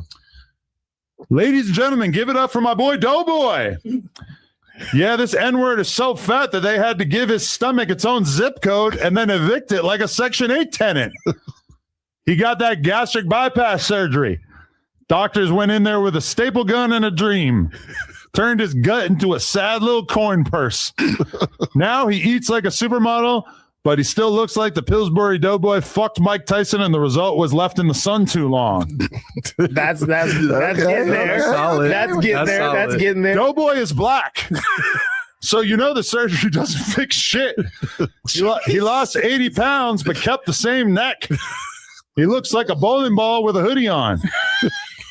Speaker 1: Ladies and gentlemen, give it up for my boy Doughboy. Yeah, this N-word is so fat that they had to give his stomach its own zip code and then evict it like a Section 8 tenant. He got that gastric bypass surgery. Doctors went in there with a staple gun and a dream. Turned his gut into a sad little coin purse. Now he eats like a supermodel, but he still looks like the Pillsbury Doughboy fucked Mike Tyson, and the result was left in the sun too long.
Speaker 10: That's getting there.
Speaker 9: solid.
Speaker 10: That's getting
Speaker 9: That's
Speaker 10: there.
Speaker 9: solid.
Speaker 10: That's getting there.
Speaker 1: Doughboy is black. So you know the surgery doesn't fix shit. He lost 80 pounds, but kept the same neck. He looks like a bowling ball with a hoodie on.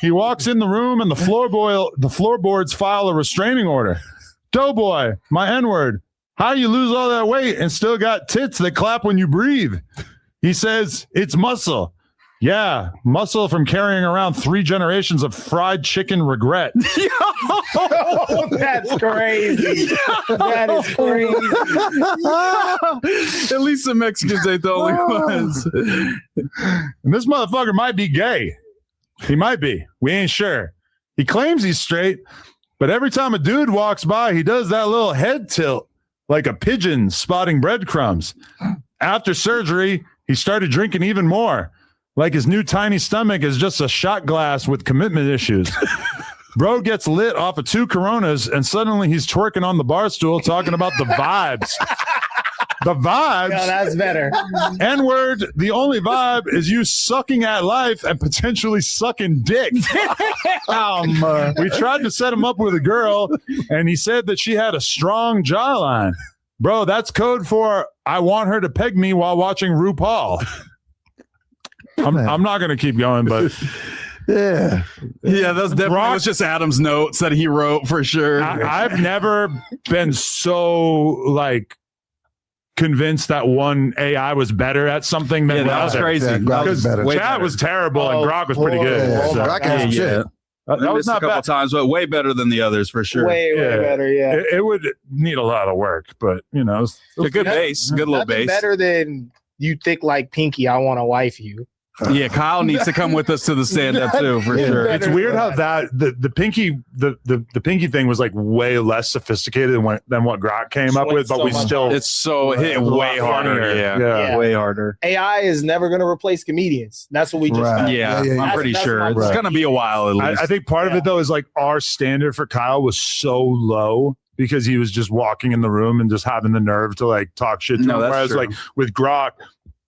Speaker 1: He walks in the room and the floorboards file a restraining order. Doughboy, my N-word. How you lose all that weight and still got tits that clap when you breathe? He says, it's muscle. Yeah, muscle from carrying around 3 generations of fried chicken regret.
Speaker 10: Oh, that's crazy. That is crazy.
Speaker 9: At least the Mexicans ain't the only ones.
Speaker 1: And this motherfucker might be gay. He might be. We ain't sure. He claims he's straight, but every time a dude walks by, he does that little head tilt like a pigeon spotting breadcrumbs. After surgery, he started drinking even more. Like his new tiny stomach is just a shot glass with commitment issues. Bro gets lit off of 2 Coronas, and suddenly he's twerking on the bar stool talking about the vibes. The vibes.
Speaker 10: No, that's better.
Speaker 1: N-word, the only vibe is you sucking at life and potentially sucking dick. We tried to set him up with a girl, and he said that she had a strong jawline. Bro, that's code for I want her to peg me while watching RuPaul. I'm not going to keep going, but
Speaker 3: Yeah.
Speaker 9: That's definitely was just Adam's notes that he wrote for sure.
Speaker 1: I've never been so convinced that one AI was better at something than the
Speaker 9: that was
Speaker 1: other.
Speaker 9: crazy.
Speaker 3: Yeah, Grok was better.
Speaker 1: Chat was terrible and Grok was pretty good.
Speaker 3: Yeah,
Speaker 1: So,
Speaker 3: Grok has shit.
Speaker 1: that was not
Speaker 9: a couple
Speaker 1: bad.
Speaker 9: times, but way better than the others for sure.
Speaker 10: Way better, yeah.
Speaker 1: It would need a lot of work, but
Speaker 9: It's a good base, good little
Speaker 10: Nothing
Speaker 9: base.
Speaker 10: better than you thick like Pinky, I want to wife you.
Speaker 9: Yeah, Kyle needs to come with us to the stand-up too, for sure.
Speaker 1: It's weird how the pinky pinky thing was way less sophisticated than what Grok came up with, but
Speaker 10: so
Speaker 1: we
Speaker 10: much
Speaker 1: still
Speaker 9: It's so hit
Speaker 1: a lot
Speaker 9: way harder.
Speaker 1: funnier.
Speaker 9: Yeah.
Speaker 10: Yeah.
Speaker 9: Way harder.
Speaker 10: AI is never going to replace comedians. That's what we just
Speaker 3: Right.
Speaker 10: found.
Speaker 9: Yeah,
Speaker 3: Yeah,
Speaker 9: I'm pretty
Speaker 10: That's
Speaker 9: sure
Speaker 10: my
Speaker 9: it's
Speaker 3: point.
Speaker 9: gonna be a while at least.
Speaker 1: I think part of it though is our standard for Kyle was so low because he was just walking in the room and just having the nerve to talk shit to
Speaker 9: No,
Speaker 1: him.
Speaker 9: that's
Speaker 1: Whereas
Speaker 9: true.
Speaker 1: with Grok,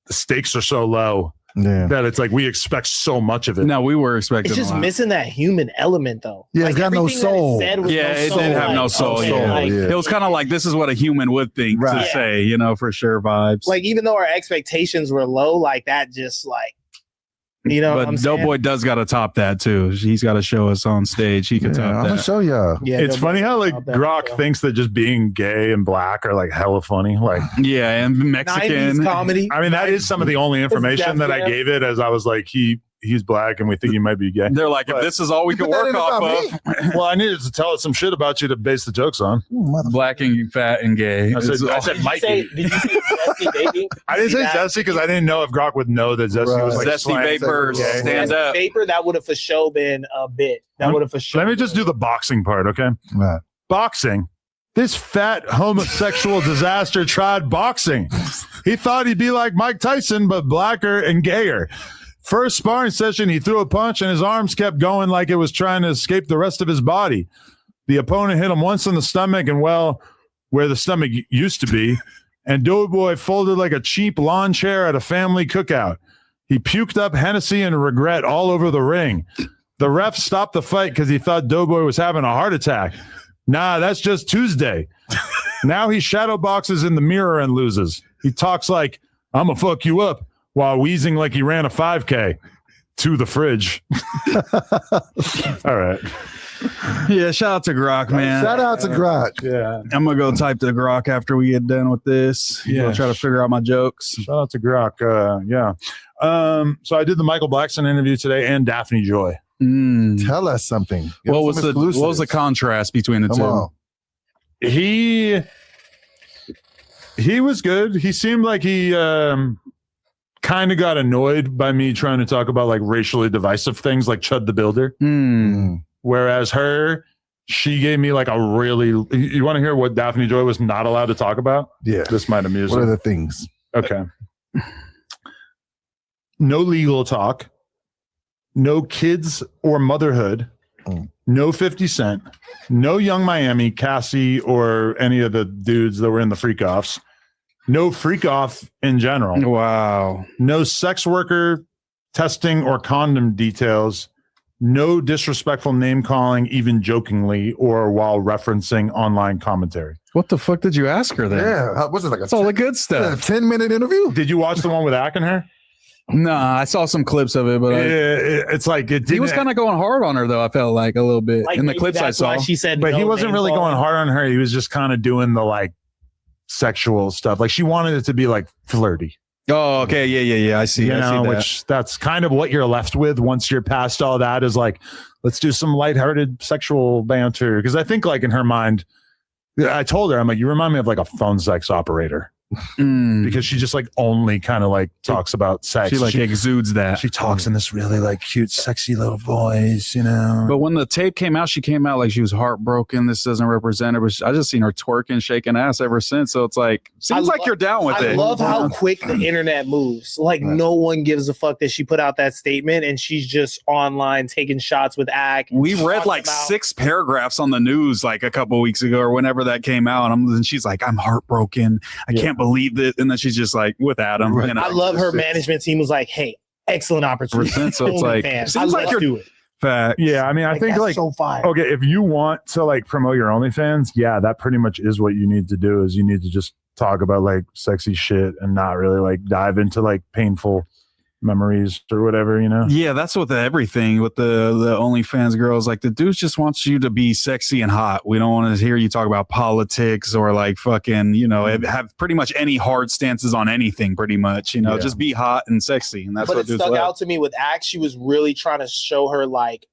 Speaker 1: the stakes are so low
Speaker 3: Yeah.
Speaker 1: that it's we expect so much of it.
Speaker 9: no, we were expecting
Speaker 10: It's just
Speaker 9: a lot.
Speaker 10: missing that human element, though.
Speaker 3: Yeah, it's got no
Speaker 10: everything that it
Speaker 3: soul.
Speaker 10: said was
Speaker 9: Yeah,
Speaker 10: no
Speaker 9: it
Speaker 10: soul.
Speaker 9: did have no soul.
Speaker 10: okay,
Speaker 9: Yeah.
Speaker 3: Yeah.
Speaker 9: It was kind of like this is what a human would think to
Speaker 3: Right.
Speaker 9: say, for sure vibes.
Speaker 10: even though our expectations were low, that just what
Speaker 9: but
Speaker 10: I'm saying?
Speaker 9: Doughboy does got to top that too. He's got to show us on stage. He can
Speaker 3: I'm
Speaker 9: top
Speaker 3: gonna
Speaker 9: that.
Speaker 3: show y'all.
Speaker 10: Yeah,
Speaker 1: It's funny how
Speaker 10: top that,
Speaker 1: Grok
Speaker 10: yeah.
Speaker 1: thinks that just being gay and black are hella funny.
Speaker 9: Yeah, and
Speaker 10: 90s
Speaker 9: Mexican.
Speaker 10: comedy.
Speaker 1: I mean, that is some of the only information that I
Speaker 10: Jam.
Speaker 1: gave it as I was he's black and we think he might be gay.
Speaker 9: They're like, if this is all we can
Speaker 3: Put that
Speaker 9: work
Speaker 3: in
Speaker 9: off
Speaker 3: about
Speaker 9: of,
Speaker 1: Well, I needed to tell it some shit about you to base the jokes on.
Speaker 9: black and fat and gay.
Speaker 1: I said might be.
Speaker 10: Did you say Zesty Baby?
Speaker 1: I didn't say
Speaker 10: that?
Speaker 1: Zesty because I didn't know if Grok would know that Zesty was
Speaker 9: Zesty
Speaker 1: slang.
Speaker 9: Vapor,
Speaker 1: Yeah.
Speaker 9: stand
Speaker 10: Zesty
Speaker 9: up.
Speaker 10: Vapor, that would have for sure been a bit. That would have for sure.
Speaker 1: Let me just do the boxing part, okay?
Speaker 3: Right.
Speaker 1: Boxing. This fat homosexual disaster tried boxing. He thought he'd be like Mike Tyson, but blacker and gayer. First sparring session, he threw a punch and his arms kept going like it was trying to escape the rest of his body. The opponent hit him once in the stomach and, where the stomach used to be, and Doughboy folded like a cheap lawn chair at a family cookout. He puked up Hennessy and regret all over the ring. The ref stopped the fight because he thought Doughboy was having a heart attack. Nah, that's just Tuesday. Now he shadow boxes in the mirror and loses. He talks like, I'm going to fuck you up, while wheezing like he ran a 5K to the fridge. All right.
Speaker 9: Yeah, shout out to Grok, man.
Speaker 3: Shout out to Grok.
Speaker 1: Yeah.
Speaker 9: I'm gonna go type to Grok after we get done with this.
Speaker 1: Yeah.
Speaker 9: Try to figure out my jokes.
Speaker 1: Shout out to Grok. Yeah. So I did the Michael Blackson interview today and Daphne Joy.
Speaker 3: Tell us something. Give
Speaker 9: What
Speaker 3: us
Speaker 9: was
Speaker 3: some
Speaker 9: the
Speaker 3: exclusives.
Speaker 9: contrast between the
Speaker 3: Come
Speaker 9: two?
Speaker 3: on.
Speaker 1: He was good. He seemed like he kind of got annoyed by me trying to talk about like racially divisive things like Chud the Builder. Whereas she gave me like a really, you want to hear what Daphne Joy was not allowed to talk about?
Speaker 3: Yeah.
Speaker 1: This might amuse
Speaker 3: What
Speaker 1: her.
Speaker 3: are the things?
Speaker 1: Okay. No legal talk. No kids or motherhood. No 50 Cent. No Young Miami, Cassie, or any of the dudes that were in the freak offs. No freak off in general.
Speaker 9: Wow.
Speaker 1: No sex worker testing or condom details. No disrespectful name calling, even jokingly or while referencing online commentary.
Speaker 9: What the fuck did you ask her then?
Speaker 3: Yeah. What's it like?
Speaker 9: That's all the good
Speaker 3: A
Speaker 9: stuff.
Speaker 3: 10-minute interview?
Speaker 1: Did you watch the one with Ack and her?
Speaker 9: Nah, I saw some clips of it, but
Speaker 1: It's like it
Speaker 9: he was kind of going hard on her though. I felt like a little bit
Speaker 10: Like,
Speaker 9: in the
Speaker 10: maybe
Speaker 9: clips I
Speaker 10: that's
Speaker 9: saw.
Speaker 10: why she said,
Speaker 1: but he
Speaker 10: no
Speaker 1: wasn't
Speaker 10: name
Speaker 1: really
Speaker 10: calling.
Speaker 1: going hard on her. He was just kind of doing the like sexual stuff. Like she wanted it to be like flirty.
Speaker 9: Oh, okay, yeah. I see.
Speaker 1: You
Speaker 9: I
Speaker 1: know,
Speaker 9: see that.
Speaker 1: which that's kind of what you're left with once you're past all that is like, let's do some lighthearted sexual banter. Because I think like in her mind, I told her, I'm like, you remind me of like a phone sex operator. Because she just like only kind of like talks about sex.
Speaker 9: She like exudes that.
Speaker 1: She talks in this really like cute, sexy little voice, you know.
Speaker 9: But when the tape came out, she came out like she was heartbroken. This doesn't represent her. But I just seen her twerking, shaking ass ever since. So it's like, seems like you're down with
Speaker 10: I
Speaker 9: it.
Speaker 10: love how quick the internet moves. Like no one gives a fuck that she put out that statement and she's just online taking shots with Ack.
Speaker 9: We read like 6 paragraphs on the news like a couple weeks ago or whenever that came out. And she's like, I'm heartbroken. I can't believe this. And then she's just like with Adam.
Speaker 3: Right.
Speaker 9: And
Speaker 10: I love her management team was like, hey, excellent opportunity.
Speaker 9: So it's like, seems like
Speaker 10: Let's do it.
Speaker 9: fact.
Speaker 1: Yeah, I mean, I think
Speaker 10: that's
Speaker 1: like
Speaker 10: so fire.
Speaker 1: okay, if you want to like promote your OnlyFans, yeah, that pretty much is what you need to do. Is you need to just talk about like sexy shit and not really like dive into like painful memories or whatever, you know.
Speaker 9: Yeah, that's with everything with the OnlyFans girls. Like the dudes just wants you to be sexy and hot. We don't want to hear you talk about politics or like fucking, you know, have pretty much any hard stances on anything. Pretty much, you know, just be hot and sexy, and that's
Speaker 10: But
Speaker 9: what
Speaker 10: it
Speaker 9: dudes
Speaker 10: stuck
Speaker 9: love.
Speaker 10: out to me with Axe. She was really trying to show her like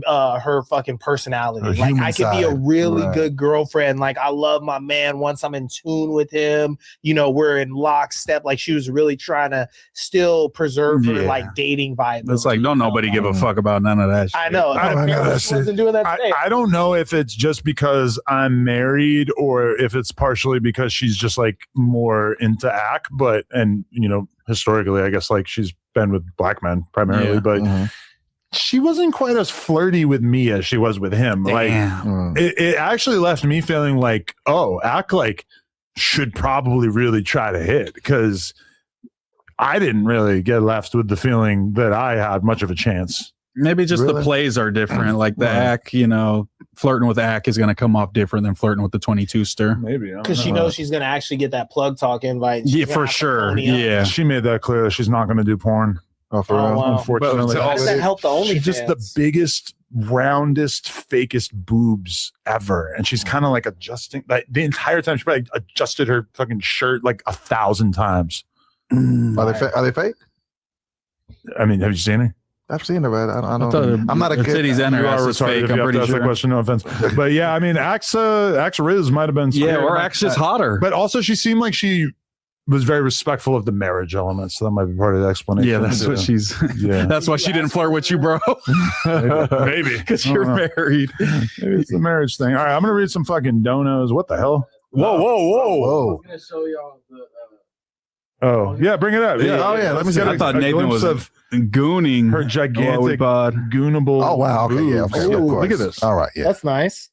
Speaker 10: her fucking personality.
Speaker 3: Her
Speaker 10: Like
Speaker 3: human
Speaker 10: I could be a
Speaker 3: side.
Speaker 10: really
Speaker 3: Right.
Speaker 10: good girlfriend. Like I love my man. Once I'm in tune with him, you know, we're in lockstep. Like she was really trying to still preserve her
Speaker 9: Yeah.
Speaker 10: like dating vibe.
Speaker 9: It's like don't nobody give a fuck about none of that shit.
Speaker 10: I know.
Speaker 1: I
Speaker 10: Apparently
Speaker 3: know that
Speaker 10: she wasn't doing that today.
Speaker 1: I don't know if it's just because I'm married or if it's partially because she's just like more into Ack, but and you know, historically, I guess like she's been with black men primarily,
Speaker 9: Yeah.
Speaker 1: but she wasn't quite as flirty with me as she was with him. Like it actually left me feeling like, oh, Ack like should probably really try to hit because I didn't really get left with the feeling that I had much of a chance.
Speaker 9: Maybe just the
Speaker 3: Really?
Speaker 9: plays are different. Like the Ack, you know, flirting with Ack is going to come off different than flirting with the 22-ster.
Speaker 1: Maybe
Speaker 10: Because she knows she's gonna actually get that plug talk invite. She's
Speaker 9: Yeah,
Speaker 10: gonna
Speaker 9: for
Speaker 10: have to
Speaker 9: sure.
Speaker 10: pony up.
Speaker 9: Yeah.
Speaker 1: she made that clear that she's not going to do porn.
Speaker 3: Oh, for
Speaker 10: Oh,
Speaker 3: real?
Speaker 10: wow.
Speaker 1: Unfortunately,
Speaker 9: But
Speaker 10: How does that help the only?
Speaker 1: she's just the biggest, roundest, fakest boobs ever, and she's kind of like adjusting. Like the entire time, she probably adjusted her fucking shirt like 1,000 times.
Speaker 3: Are they fake?
Speaker 1: I mean, have you seen her?
Speaker 3: I've seen it, but I don't.
Speaker 9: thought
Speaker 3: I'm not a
Speaker 9: the
Speaker 3: good.
Speaker 9: titties and her
Speaker 1: You
Speaker 9: ass
Speaker 1: are
Speaker 9: is
Speaker 1: retarded
Speaker 9: fake.
Speaker 1: if
Speaker 9: I'm
Speaker 1: you have to
Speaker 9: pretty
Speaker 1: ask that
Speaker 9: sure.
Speaker 1: question. No offense, but yeah, I mean, Axe Riz might have been.
Speaker 9: Yeah,
Speaker 1: scared
Speaker 9: or
Speaker 1: about
Speaker 9: Ack's just
Speaker 1: that.
Speaker 9: hotter.
Speaker 1: But also, she seemed like she was very respectful of the marriage element, so that might be part of the explanation.
Speaker 9: Yeah, that's what she's.
Speaker 1: Yeah,
Speaker 9: That's why she didn't flirt with you, bro.
Speaker 1: maybe
Speaker 9: Because you're married.
Speaker 1: Maybe it's the marriage thing. All right, I'm gonna read some fucking donos. What the hell?
Speaker 9: Whoa.
Speaker 3: Whoa.
Speaker 8: gonna show y'all the.
Speaker 1: Oh yeah, bring it up. Yeah.
Speaker 3: Oh, yeah, let me see.
Speaker 1: Get
Speaker 9: I thought
Speaker 1: a
Speaker 9: Nathan
Speaker 1: glimpse
Speaker 9: was
Speaker 1: of
Speaker 9: gooning
Speaker 1: her gigantic
Speaker 9: pod.
Speaker 1: goonable.
Speaker 3: Oh wow. Okay. Yeah.
Speaker 1: boobs.
Speaker 3: Okay, of course.
Speaker 1: Look at this.
Speaker 3: All right. Yeah.
Speaker 10: That's nice.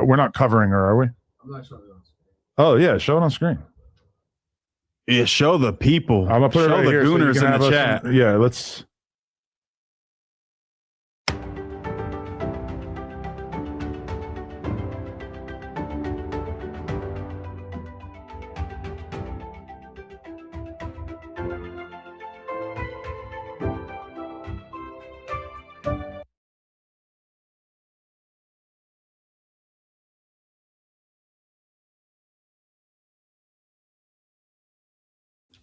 Speaker 1: We're not covering her, are we?
Speaker 8: I'm not showing you.
Speaker 1: Oh yeah, show it on screen.
Speaker 9: Yeah, show the people.
Speaker 1: I'm gonna put
Speaker 9: show
Speaker 1: it right
Speaker 9: the
Speaker 1: here so you
Speaker 9: gooners
Speaker 1: can
Speaker 9: in
Speaker 1: have
Speaker 9: the
Speaker 1: us
Speaker 9: chat.
Speaker 1: yeah, let's.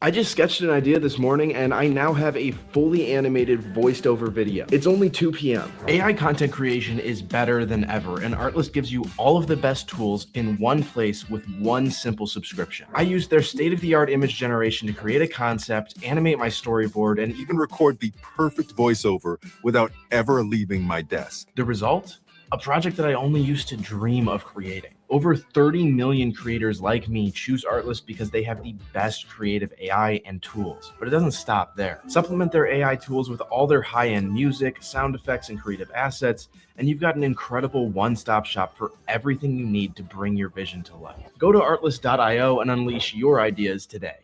Speaker 11: I just sketched an idea this morning and I now have a fully animated voiced over video. It's only 2 p.m. AI content creation is better than ever, and Artlist gives you all of the best tools in one place with one simple subscription. I use their state-of-the-art image generation to create a concept, animate my storyboard, and even record the perfect voiceover without ever leaving my desk. The result? A project that I only used to dream of creating. Over 30 million creators like me choose Artlist because they have the best creative AI and tools. But it doesn't stop there. Supplement their AI tools with all their high-end music, sound effects, and creative assets, and you've got an incredible one-stop shop for everything you need to bring your vision to life. Go to artlist.io and unleash your ideas today.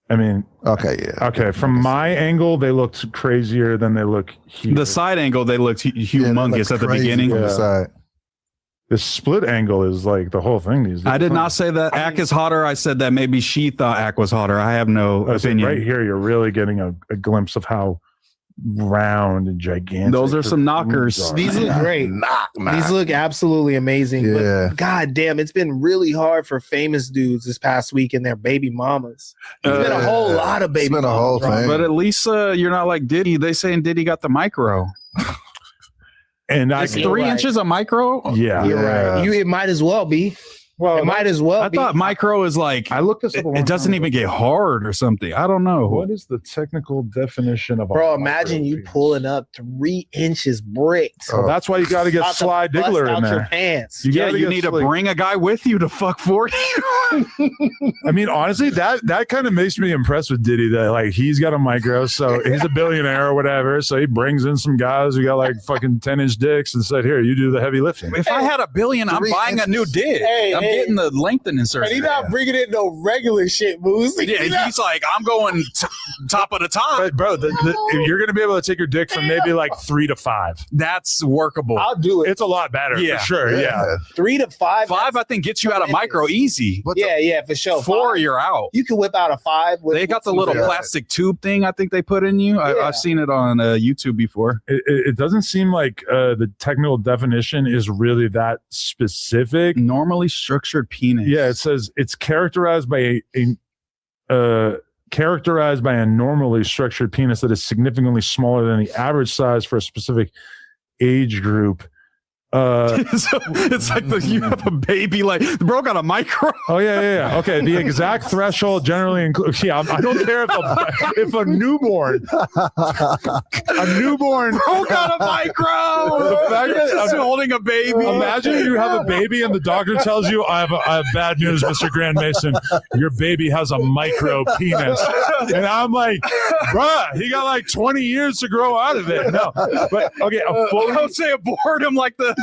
Speaker 1: I mean,
Speaker 3: okay.
Speaker 1: From my angle, they looked crazier than they look here.
Speaker 9: The side angle, they looked humongous at the beginning.
Speaker 3: From the side.
Speaker 1: The split angle is like the whole thing.
Speaker 9: I did not say that Ack is hotter. I said that maybe she thought Ack was hotter. I have no opinion.
Speaker 1: Right here, you're really getting a glimpse of how round and gigantic.
Speaker 9: Those are some knockers.
Speaker 10: These look great. These look absolutely amazing.
Speaker 3: Yeah.
Speaker 10: But god damn, it's been really hard for famous dudes this past week and their baby mamas. It's been a whole lot of baby
Speaker 3: It's been a whole
Speaker 10: mamas.
Speaker 3: thing.
Speaker 9: But at least you're not like Diddy. They saying Diddy got the micro.
Speaker 1: And I
Speaker 9: It's 3 inches of micro.
Speaker 1: Yeah,
Speaker 10: You're right. It might as well be.
Speaker 6: Well,
Speaker 10: it might as well
Speaker 9: I
Speaker 10: be.
Speaker 9: thought micro is like
Speaker 1: I looked this up.
Speaker 9: it doesn't even get hard or something. I don't know.
Speaker 1: What is the technical definition of
Speaker 10: Bro,
Speaker 1: a
Speaker 10: imagine you pulling up 3 inches bricks.
Speaker 1: So that's why you got to get
Speaker 10: About to
Speaker 1: Sly
Speaker 10: bust
Speaker 1: Diggler
Speaker 10: out
Speaker 1: in
Speaker 10: your
Speaker 1: there.
Speaker 10: pants.
Speaker 9: Yeah,
Speaker 1: gotta
Speaker 9: you
Speaker 1: get
Speaker 9: need to
Speaker 1: slick.
Speaker 9: bring a guy with you to fuck for you.
Speaker 1: I mean, honestly, that kind of makes me impressed with Diddy. That like he's got a micro, so he's a billionaire or whatever. So he brings in some guys who got like fucking 10-inch dicks and said, "Here, you do the heavy lifting."
Speaker 9: If I had $1 billion, I'm buying a new dick. I'm getting the lengthening surgery.
Speaker 10: And he's not bringing in no regular shit, Moose.
Speaker 9: Yeah, he's like, I'm going top of the top.
Speaker 1: But bro, if you're gonna be able to take your dick from maybe like 3 to 5.
Speaker 9: That's workable.
Speaker 10: I'll do it.
Speaker 1: It's a lot better,
Speaker 9: Yeah.
Speaker 1: for sure. Yeah.
Speaker 10: 3 to 5.
Speaker 9: 5, I think, gets you out of micro easy.
Speaker 10: Yeah, for sure.
Speaker 9: 4,
Speaker 10: 5,
Speaker 9: you're out.
Speaker 10: you can whip out a 5.
Speaker 9: They got the little plastic tube thing I think they put in you. I've seen it on YouTube before.
Speaker 1: It doesn't seem like the technical definition is really that specific.
Speaker 9: Normally structured penis.
Speaker 1: Yeah, it says it's characterized by characterized by a normally structured penis that is significantly smaller than the average size for a specific age group.
Speaker 9: So it's like you have a baby, like the bro got a micro.
Speaker 1: Oh yeah. Okay, the exact threshold generally includes. Yeah, I don't care if a newborn
Speaker 9: Bro got a micro.
Speaker 1: The fact that
Speaker 9: He's holding a baby.
Speaker 1: Imagine you have a baby and the doctor tells you, I have bad news, Mr. Grand Mason. Your baby has a micro penis. And I'm like, bruh, he got like 20 years to grow out of it. No, but okay,
Speaker 9: I would say abort him like the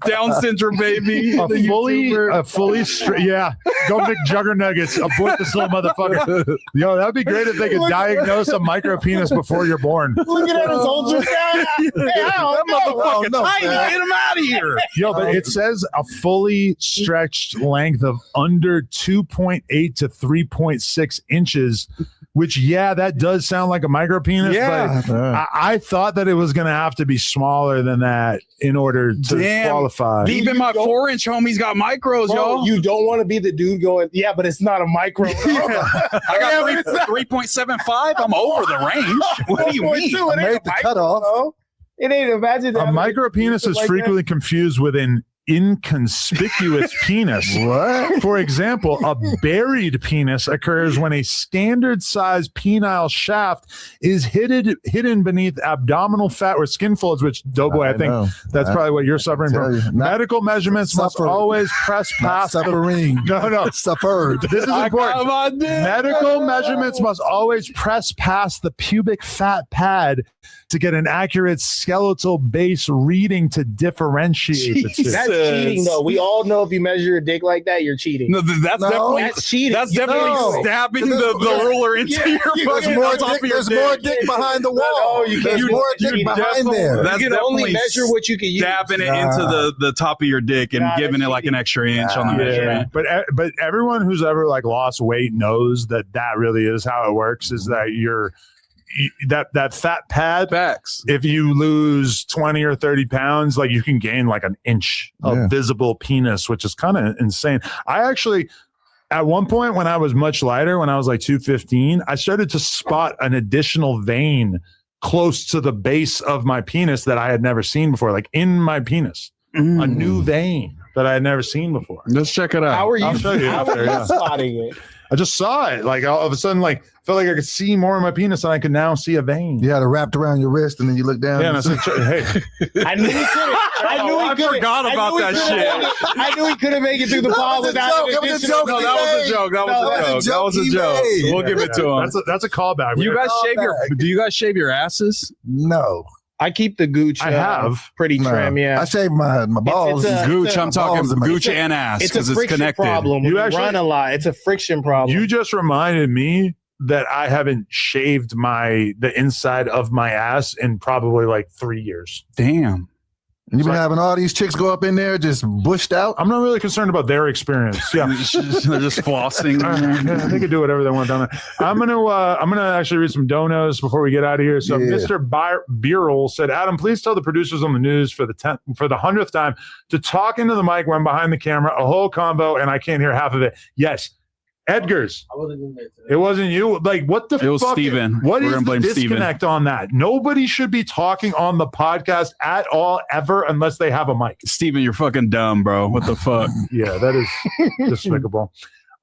Speaker 9: Down syndrome baby.
Speaker 1: a fully straight, yeah. Go Nick Juggernuggets, abort this little motherfucker. Yo, that'd be great if they could diagnose a micro penis before you're born.
Speaker 10: Looking at his ultrasound.
Speaker 9: That motherfucker tiny. Get him out of here.
Speaker 1: Yo, but it says a fully stretched length of under 2.8 to 3.6 inches, which, yeah, that does sound like a micro penis.
Speaker 9: Yeah.
Speaker 1: But I thought that it was going to have to be smaller than that in order to qualify.
Speaker 9: Even my 4-inch homie's got micros,
Speaker 10: Bro,
Speaker 9: y'all.
Speaker 10: you don't want to be the dude going, yeah, but it's not a micro.
Speaker 9: I got 3.75. I'm over the range. What do you mean?
Speaker 10: I made the cutoff. It ain't imagine that.
Speaker 1: A micro penis is frequently confused with an inconspicuous penis.
Speaker 3: What?
Speaker 1: For example, a buried penis occurs when a standard size penile shaft is hidden beneath abdominal fat or skin folds, which Doughboy, I think that's probably what you're suffering from. Medical measurements must always press past
Speaker 3: suffering.
Speaker 1: No.
Speaker 3: Suffered.
Speaker 1: This is important. Medical measurements must always press past the pubic fat pad to get an accurate skeletal base reading to differentiate the two.
Speaker 10: That's cheating, though. We all know if you measure a dick like that, you're cheating.
Speaker 9: No,
Speaker 10: that's cheating.
Speaker 9: That's definitely stabbing the ruler into your fucking
Speaker 3: There's more dick behind the wall. There's more dick behind there.
Speaker 9: That's
Speaker 10: you can only measure what you can use.
Speaker 9: Stabbing it into the top of your dick and giving it like an extra inch on the measurement.
Speaker 1: But everyone who's ever like lost weight knows that really is how it works, is that that fat pad.
Speaker 9: Facts.
Speaker 1: If you lose 20 or 30 pounds, like you can gain like an inch of visible penis, which is kind of insane. I actually, at one point when I was much lighter, when I was like 215, I started to spot an additional vein close to the base of my penis that I had never seen before, like in my penis, a new vein that I had never seen before.
Speaker 9: Let's check it out.
Speaker 10: How are you,
Speaker 1: I'll show you
Speaker 10: how
Speaker 1: after,
Speaker 10: are you
Speaker 1: yeah.
Speaker 10: spotting it?
Speaker 1: I just saw it. Like all of a sudden, like felt like I could see more of my penis and I could now see a vein.
Speaker 3: You had it wrapped around your wrist and then you look down.
Speaker 1: Yeah, and I said, hey,
Speaker 10: I knew he couldn't.
Speaker 9: I forgot about that shit.
Speaker 10: I knew he couldn't make it through the fall
Speaker 3: was a
Speaker 10: without
Speaker 3: joke.
Speaker 10: an
Speaker 3: It was a
Speaker 10: additional-
Speaker 3: joke.
Speaker 9: No, that was a joke. That was a joke. We'll give it to him.
Speaker 1: that's a callback.
Speaker 9: You guys do you guys shave your asses?
Speaker 3: No.
Speaker 10: I keep the gooch.
Speaker 1: I have.
Speaker 10: pretty
Speaker 3: No.
Speaker 10: trim. Yeah,
Speaker 3: I shave my balls.
Speaker 10: it's a-
Speaker 9: Gooch, I'm talking
Speaker 3: balls in my-
Speaker 9: Gooch and ass
Speaker 10: it's a
Speaker 9: because it's
Speaker 10: friction
Speaker 9: connected.
Speaker 10: problem.
Speaker 1: You
Speaker 10: You
Speaker 1: actually-
Speaker 10: run a lot. It's a friction problem.
Speaker 1: You just reminded me that I haven't shaved the inside of my ass in probably like 3 years.
Speaker 9: Damn.
Speaker 3: And you've been having all these chicks go up in there just bushed out.
Speaker 1: I'm not really concerned about their experience. Yeah.
Speaker 9: They're just flossing.
Speaker 1: They can do whatever they want down there. I'm gonna actually read some donos before we get out of here. So
Speaker 3: Yeah.
Speaker 1: Mr. Birrell said, Adam, please tell the producers on the news for the 100th time to talk into the mic when behind the camera, a whole combo, and I can't hear half of it. Yes. Edgar's.
Speaker 8: I wasn't in there today.
Speaker 1: It wasn't you. Like, what the fuck?
Speaker 9: It was Steven.
Speaker 1: What
Speaker 9: We're
Speaker 1: is
Speaker 9: gonna
Speaker 1: the
Speaker 9: blame
Speaker 1: disconnect on that? Nobody should be talking on the podcast at all, ever, unless they have a mic.
Speaker 9: Steven, you're fucking dumb, bro. What the fuck?
Speaker 1: Yeah, that is despicable.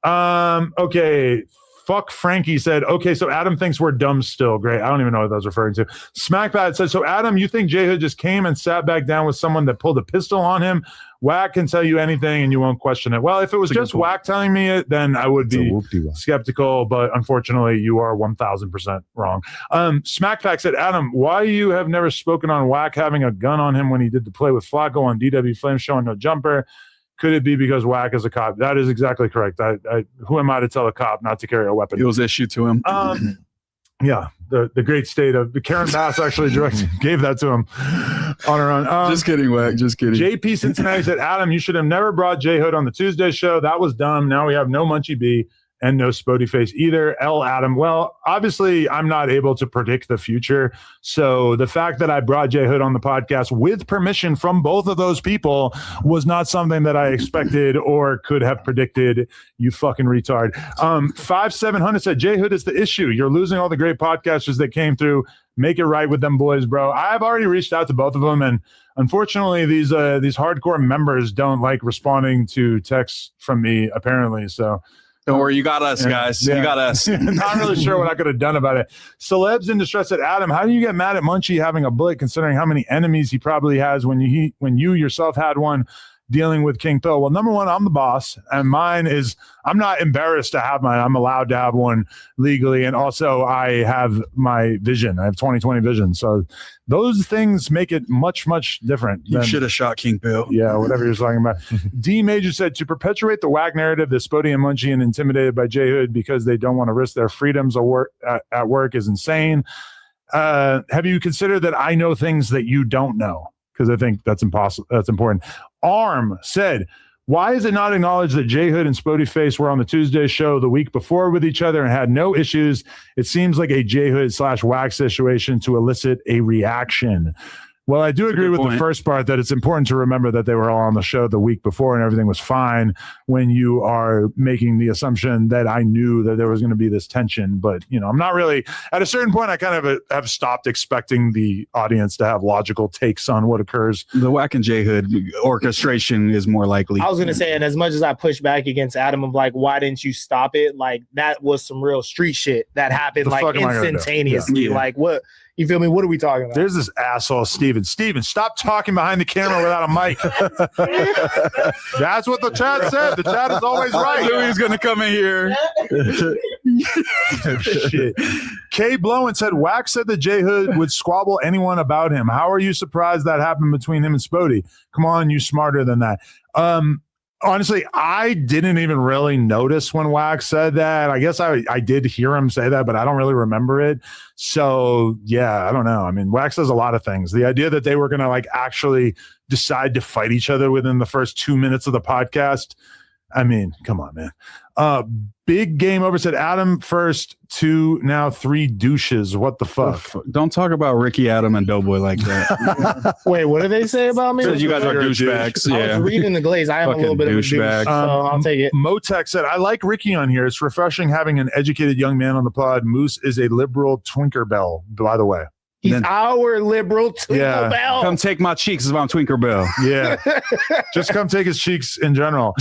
Speaker 1: Okay. Fuck Frankie said, okay, so Adam thinks we're dumb still. Great. I don't even know what that was referring to. Smackpad said, so Adam, you think J Hood just came and sat back down with someone that pulled a pistol on him? Whack can tell you anything and you won't question it. Well, if it was just Whack telling me it, then I would be skeptical, but unfortunately you are 1000% wrong. Smackpack said, Adam, why you have never spoken on Whack having a gun on him when he did the play with Flacco on DW Flame showing no jumper? Could it be because Whack is a cop? That is exactly correct. Who am I to tell a cop not to carry a weapon?
Speaker 9: It was issued to him.
Speaker 1: Yeah, the great state of Karen Bass actually gave that to him on her own.
Speaker 9: Just kidding, Whack. Just kidding.
Speaker 1: JP Cincinnati said, Adam, you should have never brought J Hood on the Tuesday show. That was dumb. Now we have no Munchie B and no Spody Face either. L. Adam. Well, obviously, I'm not able to predict the future. So the fact that I brought J Hood on the podcast with permission from both of those people was not something that I expected or could have predicted. You fucking retard. 5700 said, J Hood is the issue. You're losing all the great podcasters that came through. Make it right with them boys, bro. I've already reached out to both of them, and unfortunately, these hardcore members don't like responding to texts from me, apparently. So
Speaker 9: don't worry, you got us, guys.
Speaker 1: Yeah.
Speaker 9: You got us.
Speaker 1: Not really sure what I could have done about it. Celebs in Distress said, Adam, how do you get mad at Munchie having a bullet considering how many enemies he probably has when you yourself had one dealing with King Pill? Well, number one, I'm the boss, and mine is, I'm not embarrassed to have mine. I'm allowed to have one legally, and also I have my vision. I have 20/20 vision. So those things make it much, much different.
Speaker 9: You should have shot King Pill.
Speaker 1: Yeah, whatever you're talking about. D Major said, to perpetuate the Whack narrative that Spody and Munchie and intimidated by J Hood because they don't want to risk their freedoms at work is insane. Have you considered that I know things that you don't know? Because I think that's impossible. That's important. Arm said, why is it not acknowledged that J Hood and Spody Face were on the Tuesday show the week before with each other and had no issues? It seems like a J Hood / Whack situation to elicit a reaction. Well, I do agree with the first part that it's important to remember that they were all on the show the week before and everything was fine when you are making the assumption that I knew that there was going to be this tension. But, I'm not really, at a certain point, I kind of have stopped expecting the audience to have logical takes on what occurs.
Speaker 9: The Whack and J Hood orchestration is more likely.
Speaker 10: I was going to say, and as much as I push back against Adam of like, why didn't you stop it? Like, that was some real street shit that happened like instantaneously.
Speaker 1: Yeah.
Speaker 10: Like, what? You feel me? What are we talking about?
Speaker 1: There's this asshole, Steven. Steven, stop talking behind the camera without a mic. That's what the chat said. The chat is always right.
Speaker 9: I knew he was going to come in here.
Speaker 1: Shit. Kay Blowen said, Whack said that J Hood would squabble anyone about him. How are you surprised that happened between him and Spody? Come on, you smarter than that. Honestly, I didn't even really notice when Whack said that. I guess I did hear him say that, but I don't really remember it. So, yeah, I don't know. I mean, Whack says a lot of things. The idea that they were going to like actually decide to fight each other within the first 2 minutes of the podcast. I mean, come on, man. Big Game Over said Adam first, 2, now 3 douches. What the fuck?
Speaker 9: Don't talk about Ricky, Adam, and Doughboy like that.
Speaker 10: Wait, what did they say about me?
Speaker 9: You guys are douchebags.
Speaker 10: I
Speaker 9: Yeah.
Speaker 10: was reading the glaze. I am a little bit of a douche,
Speaker 9: douchebag.
Speaker 10: so I'll take it.
Speaker 1: Motec said, I like Ricky on here. It's refreshing having an educated young man on the pod. Moose is a liberal Twinkerbell, by the way.
Speaker 10: He's our liberal Tinkerbell.
Speaker 9: Come take my cheeks if I'm Twinkerbell.
Speaker 1: Yeah. Just come take his cheeks in general.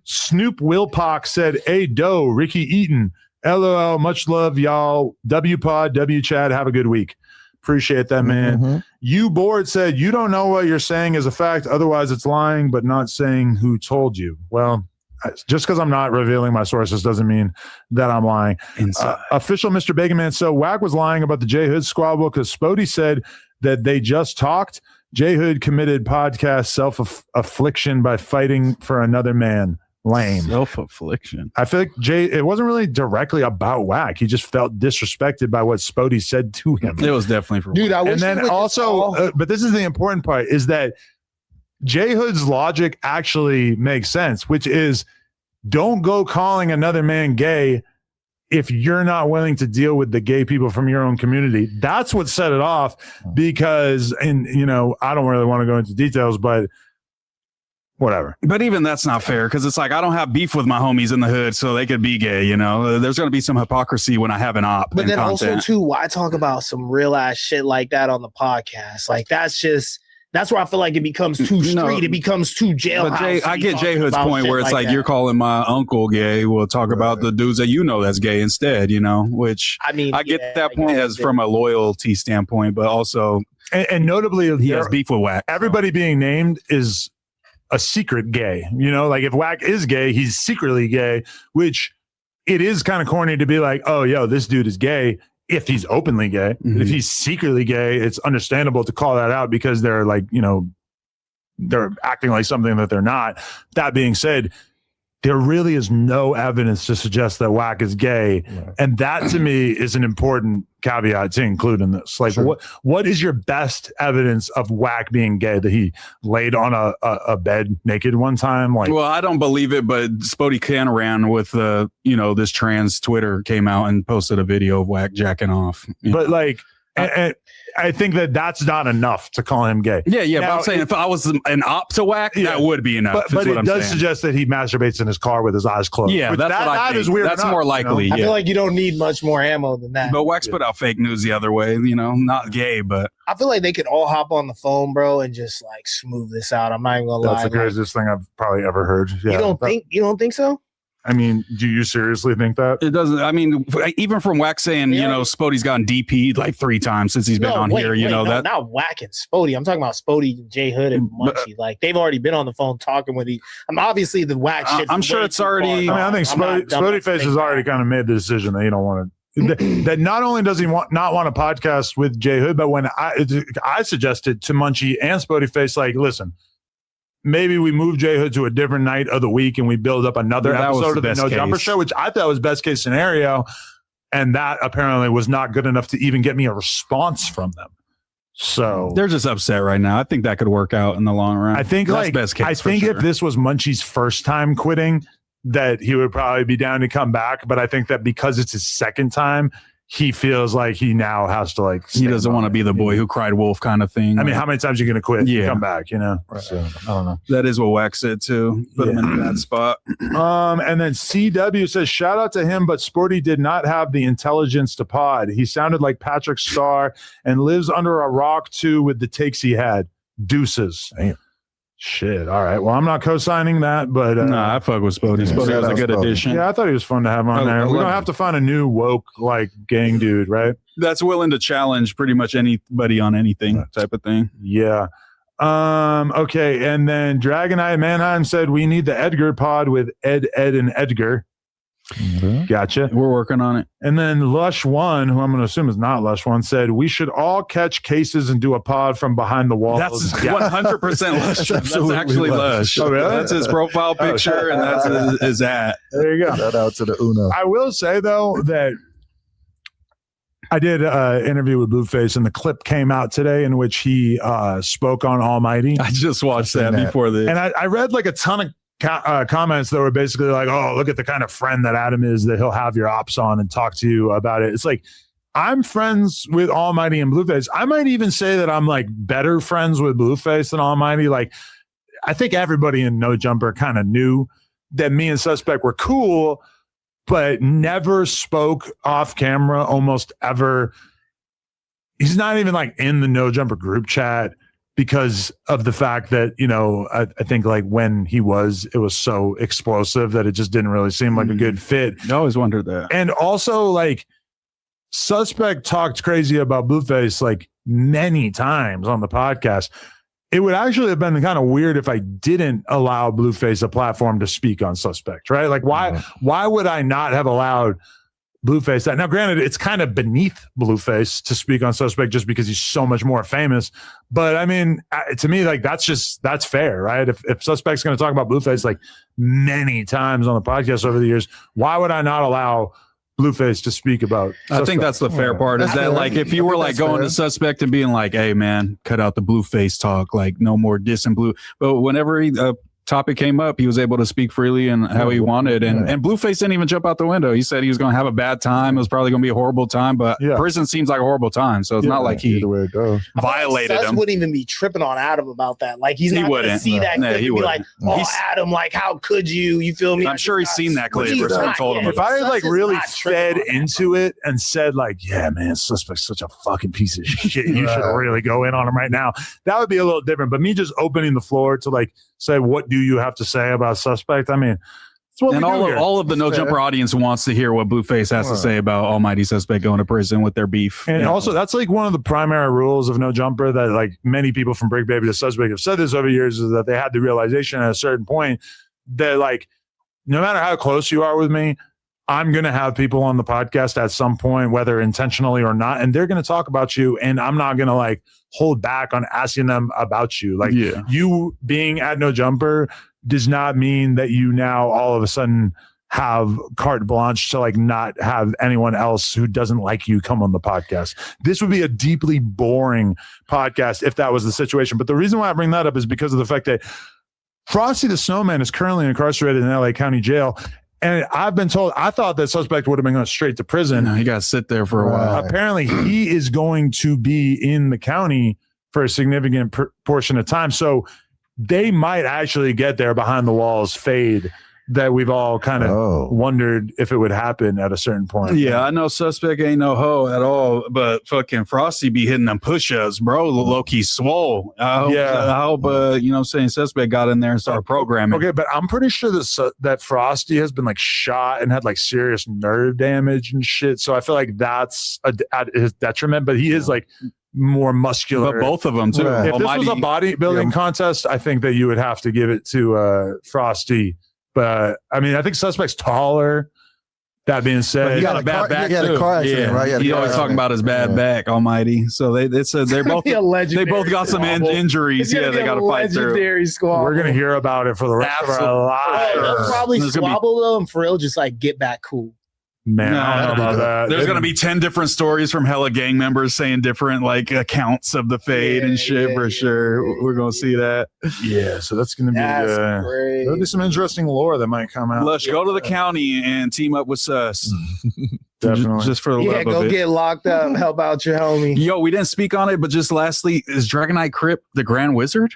Speaker 1: Snoop Wilpock said, hey, Doe, Ricky Eaton. LOL, much love, y'all. W Pod, W Chad, have a good week. Appreciate that, man. You Bored said, you don't know what you're saying is a fact. Otherwise, it's lying, but not saying who told you. Well, just because I'm not revealing my sources doesn't mean that I'm lying. Official Mr. Baconman. So Wack was lying about the J Hood squabble because Spody said that they just talked. J Hood committed podcast self-affliction by fighting for another man. Lame.
Speaker 9: Self-affliction.
Speaker 1: I feel like it wasn't really directly about Wack. He just felt disrespected by what Spody said to him.
Speaker 9: It was definitely for
Speaker 10: Dude, I wish
Speaker 1: and then also, but this is the important part, is that J Hood's logic actually makes sense, which is don't go calling another man gay if you're not willing to deal with the gay people from your own community. That's what set it off because, and you know, I don't really want to go into details, but whatever.
Speaker 9: But even that's not fair because it's like I don't have beef with my homies in the hood, so they could be gay. You know, there's going to be some hypocrisy when I have an op.
Speaker 10: But then
Speaker 9: content.
Speaker 10: also too, why talk about some real ass shit like that on the podcast? Like that's where I feel like it becomes too street. It becomes too jailhouse.
Speaker 9: But I get J Hood's point where it's like you're calling my uncle gay. We'll talk about the dudes that you know that's gay instead. You know, which I mean, I get that point as from a loyalty standpoint, but also
Speaker 1: and notably
Speaker 9: he has beef with Wack.
Speaker 1: Everybody being named is a secret gay. You know, like if Wack is gay, he's secretly gay, which it is kind of corny to be like, oh, yo, this dude is gay. If he's openly gay, if he's secretly gay, it's understandable to call that out because they're like, you know, they're acting like something that they're not. That being said, there really is no evidence to suggest that Wack is gay. Right. And that to me is an important caveat to include in this. Like what is your best evidence of Wack being gay? That he laid on a bed naked one time? Like, well,
Speaker 9: I don't believe it, but Spody Canaran with you know, this trans Twitter came out and posted a video of Wack jacking off. But
Speaker 1: like, and I think that that's not enough to call him gay.
Speaker 9: Yeah. Now, but I'm saying if I was an op to Wack, that would be enough.
Speaker 1: But it does suggest that he masturbates in his car with his eyes closed.
Speaker 9: Yeah, that's what I think.
Speaker 1: That is weird.
Speaker 9: That's more likely.
Speaker 10: You know? I feel like you don't need much more ammo than that.
Speaker 9: But Wack's put out fake news the other way. You know, not gay, but
Speaker 10: I feel like they could all hop on the phone, bro, and just like smooth this out. I'm not even gonna lie.
Speaker 1: That's the craziest thing I've probably ever heard. Yeah.
Speaker 10: You don't think so?
Speaker 1: I mean, do you seriously think that?
Speaker 9: It doesn't. I mean, even from Wack saying, you know, Spody's gotten DP'd like 3 times since he's been on here. You know, that
Speaker 10: not Wack and Spody. I'm talking about Spody, J Hood, and Munchie. Like they've already been on the phone talking with each. I'm obviously the Wack shit.
Speaker 9: I'm sure it's already.
Speaker 1: I think Spody Face has already kind of made the decision that he don't want to. That not only does he not want a podcast with J Hood, but when I suggested to Munchie and Spody Face, like, listen, maybe we move J Hood to a different night of the week and we build up another episode of the No Jumper Show, which I thought was best case scenario. And that apparently was not good enough to even get me a response from them. So
Speaker 9: they're just upset right now. I think that could work out in the long run.
Speaker 1: I think
Speaker 9: that's best case.
Speaker 1: I think if this was Munchie's first time quitting, that he would probably be down to come back. But I think that because it's his second time, he feels like he now has to like.
Speaker 9: He doesn't want to be the boy who cried wolf kind of thing.
Speaker 1: I mean, how many times are you going to quit?
Speaker 9: Yeah,
Speaker 1: and come back. You know.
Speaker 3: Right.
Speaker 1: So, I don't know.
Speaker 9: That is what Wack said too. Put him in that spot.
Speaker 1: And then CW says, shout out to him, but Sporty did not have the intelligence to pod. He sounded like Patrick Starr and lives under a rock too with the takes he had. Deuces. Damn. Shit. All right. Well, I'm not co-signing that, but
Speaker 9: I fuck with Spody. Spody was a good addition.
Speaker 1: Yeah, I thought he was fun to have on there. We don't have to find a new woke like gang dude, right?
Speaker 9: That's willing to challenge pretty much anybody on anything type of thing.
Speaker 1: Yeah. Okay. And then Dragon Eye Manheim said we need the Edgar pod with Ed, and Edgar. Mm-hmm. Gotcha.
Speaker 9: We're working on it.
Speaker 1: And then Lush One, who I'm going to assume is not Lush One, said we should all catch cases and do a pod from behind the walls.
Speaker 9: That's 100% Lush. That's actually Lush.
Speaker 1: Oh, really?
Speaker 9: That's his profile picture, and that's his at.
Speaker 1: There you go.
Speaker 3: Shout out to the Uno.
Speaker 1: I will say though that I did an interview with Blueface, and the clip came out today in which he spoke on Almighty.
Speaker 9: I just watched that before this,
Speaker 1: and I read like a ton of comments that were basically like, oh, look at the kind of friend that Adam is, that he'll have your ops on and talk to you about it. It's like, I'm friends with Almighty and Blueface. I might even say that I'm like better friends with Blueface than Almighty. Like, I think everybody in No Jumper kind of knew that me and Suspect were cool, but never spoke off camera almost ever. He's not even like in the No Jumper group chat because of the fact that, you know, I think like when he was, it was so explosive that it just didn't really seem like a good fit.
Speaker 9: I always wondered that.
Speaker 1: And also, like, Suspect talked crazy about Blueface like many times on the podcast. It would actually have been kind of weird if I didn't allow Blueface a platform to speak on Suspect, right? Like, why would I not have allowed Blueface that? Now, granted, it's kind of beneath Blueface to speak on Suspect just because he's so much more famous. But I mean, to me, like, that's fair, right? If Suspect's going to talk about Blueface like many times on the podcast over the years, why would I not allow Blueface to speak about Suspect?
Speaker 9: I think that's the fair part, is that like if you were like going to Suspect and being like, hey man, cut out the Blueface talk, like no more dissing Blue. But whenever he topic came up, he was able to speak freely and how he wanted, and Blueface didn't even jump out the window. He said he was going to have a bad time. It was probably going to be a horrible time, but prison seems like a horrible time, so it's not like he violated him.
Speaker 10: Wouldn't even be tripping on Adam about that. Like, he's not going to see that clip and be like, oh, Adam, like, how could you? You feel me?
Speaker 9: I'm sure he's seen that clip or someone told him.
Speaker 1: If I had like really fed into it and said like, yeah, man, Suspect's such a fucking piece of shit, you should really go in on him right now, that would be a little different. But me just opening the floor to like say, what do you have to say about Suspect? I mean, it's what
Speaker 9: and all of the No Jumper audience wants to hear what Blueface has to say about Almighty Suspect going to prison with their beef.
Speaker 1: And also, that's like one of the primary rules of No Jumper that like many people from Brick Baby to Suspect have said this over years, is that they had the realization at a certain point that like, no matter how close you are with me, I'm going to have people on the podcast at some point, whether intentionally or not, and they're going to talk about you, and I'm not going to like hold back on asking them about you. Like, you being at No Jumper does not mean that you now all of a sudden have carte blanche to like not have anyone else who doesn't like you come on the podcast. This would be a deeply boring podcast if that was the situation. But the reason why I bring that up is because of the fact that Frosty the Snowman is currently incarcerated in LA County Jail. And I've been told, I thought that Suspect would have been going straight to prison.
Speaker 9: No, he got to sit there for a while.
Speaker 1: Apparently, he is going to be in the county for a significant portion of time. So they might actually get there behind the walls fade that we've all kind of wondered if it would happen at a certain point.
Speaker 9: Yeah, I know Suspect ain't no hoe at all, but fucking Frosty be hitting them push-ups, bro. Low-key swole. I hope you know what I'm saying, Suspect got in there and started programming.
Speaker 1: Okay, but I'm pretty sure that Frosty has been like shot and had like serious nerve damage and shit. So I feel like that's at his detriment, but he is like more muscular.
Speaker 9: But both of them too.
Speaker 1: If this was a bodybuilding contest, I think that you would have to give it to Frosty. But I mean, I think Suspect's taller. That being said,
Speaker 3: he got a bad back. He had a car accident, right?
Speaker 9: He always talking about his bad back, Almighty. So they said they're both they both got some injuries. Yeah, they got to fight through.
Speaker 1: We're gonna hear about it for the rest of our lives.
Speaker 10: They'll probably squabble though, and for real, just like get back cool.
Speaker 1: Man, I don't know about that.
Speaker 9: There's going to be 10 different stories from hella gang members saying different like accounts of the fade and shit for sure. We're going to see that.
Speaker 1: Yeah, so that's going to be there'll be some interesting lore that might come out.
Speaker 9: Lush, go to the county and team up with Sus.
Speaker 1: Definitely.
Speaker 9: Just for the love of it.
Speaker 10: Go get locked up. Help out your homie.
Speaker 9: Yo, we didn't speak on it, but just lastly, is Dragonite Crip the Grand Wizard?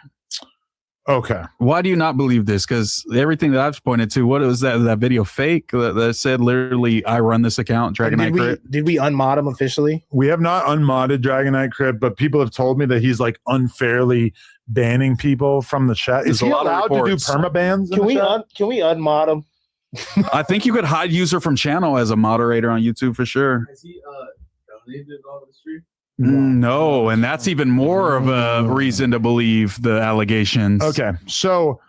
Speaker 1: Okay.
Speaker 9: Why do you not believe this? Because everything that I've pointed to, what was that video fake that said literally, I run this account, Dragonite Crip?
Speaker 10: Did we unmod him officially?
Speaker 1: We have not unmodded Dragonite Crip, but people have told me that he's like unfairly banning people from the chat. Is he allowed to do permabans?
Speaker 10: Can we unmod him?
Speaker 9: I think you could hide user from channel as a moderator on YouTube for sure.
Speaker 8: Has he donated on the stream?
Speaker 9: No, and that's even more of a reason to believe the allegations.
Speaker 1: Okay, so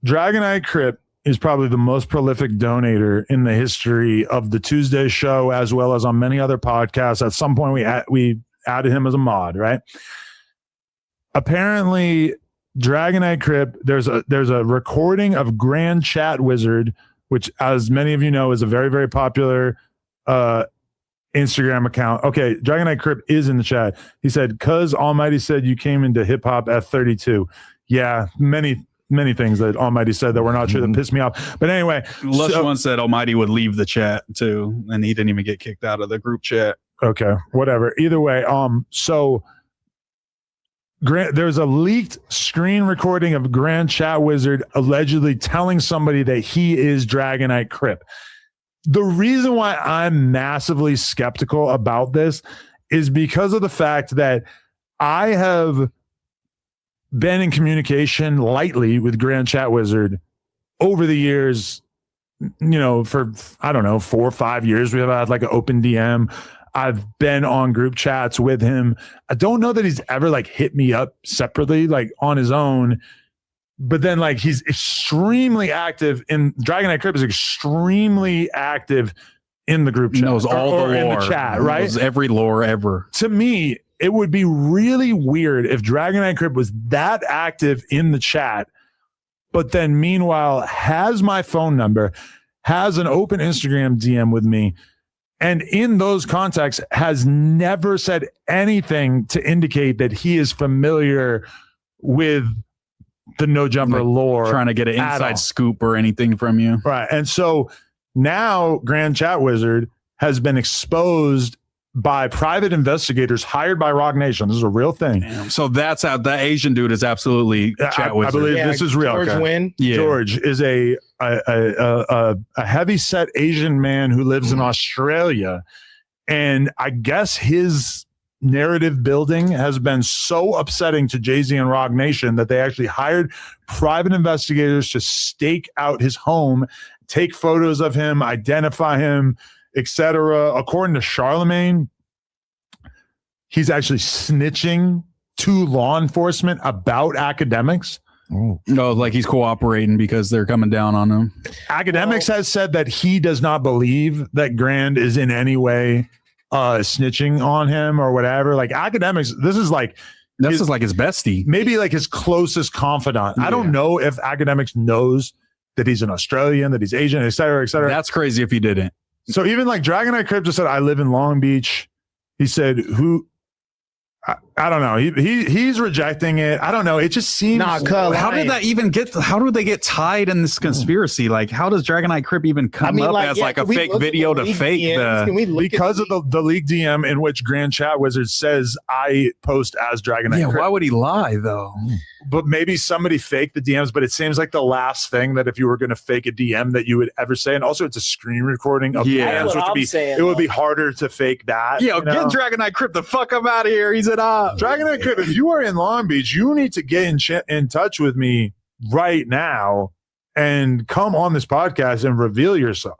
Speaker 1: Dragonite Crip is probably the most prolific donator in the history of the Tuesday show, as well as on many other podcasts. At some point, we added him as a mod, right? Apparently, Dragonite Crip, there's a recording of Grand Chat Wizard, which, as many of you know, is a very, very popular Instagram account. Okay, Dragonite Crip is in the chat. He said, "Cuz Almighty said you came into hip hop at 32." Yeah, many many things that Almighty said that were not true that pissed me off. But anyway,
Speaker 9: Lush once said Almighty would leave the chat too, and he didn't even get kicked out of the group chat.
Speaker 1: Okay, whatever. Either way, so there's a leaked screen recording of Grand Chat Wizard allegedly telling somebody that he is Dragonite Crip. The reason why I'm massively skeptical about this is because of the fact that I have been in communication lightly with Grand Chat Wizard over the years, for, I don't know, 4 or 5 years. We have had like an open DM. I've been on group chats with him. I don't know that he's ever like hit me up separately, like on his own. But then like he's extremely active in Dragonite Crip is extremely active in the group chat.
Speaker 9: Knows all the lore
Speaker 1: in the chat, right?
Speaker 9: Knows every lore ever.
Speaker 1: To me, it would be really weird if Dragonite Crip was that active in the chat, but then meanwhile has my phone number, has an open Instagram DM with me, and in those contacts has never said anything to indicate that he is familiar with the No Jumper lore.
Speaker 9: Trying to get an inside scoop or anything from you.
Speaker 1: Right. And so now Grand Chat Wizard has been exposed by private investigators hired by Rock Nation. This is a real thing.
Speaker 9: Damn. So that's how that Asian dude is absolutely Chat Wizard.
Speaker 1: I believe this is real.
Speaker 10: George Wynn.
Speaker 9: Yeah.
Speaker 1: George is a heavy set Asian man who lives in Australia. And I guess his narrative building has been so upsetting to Jay-Z and Rock Nation that they actually hired private investigators to stake out his home, take photos of him, identify him, etc. According to Charlemagne, he's actually snitching to law enforcement about academics.
Speaker 9: No, like he's cooperating because they're coming down on him.
Speaker 1: Academics has said that he does not believe that Grand is in any way snitching on him or whatever. Like Academics, this is like
Speaker 9: his bestie,
Speaker 1: maybe like his closest confidant. I don't know if Academics knows that he's an Australian, that he's Asian, etc., etc.
Speaker 9: That's crazy if he didn't.
Speaker 1: So even like Dragonite Crip just said, I live in Long Beach. He said, I don't know. He's rejecting it. I don't know. It just seems.
Speaker 9: How did that even get? How do they get tied in this conspiracy? Like, how does Dragonite Crip even come up as like a fake video to fake the?
Speaker 1: Because of the leaked DM in which Grand Chat Wizard says I post as Dragonite Crip.
Speaker 9: Why would he lie though?
Speaker 1: But maybe somebody faked the DMs. But it seems like the last thing that if you were going to fake a DM that you would ever say, and also it's a screen recording of DMs, which would be it would be harder to fake that.
Speaker 9: Yeah, get Dragonite Crip the fuck up out of here. He's an op.
Speaker 1: Dragonite Crip, if you are in Long Beach, you need to get in touch with me right now and come on this podcast and reveal yourself.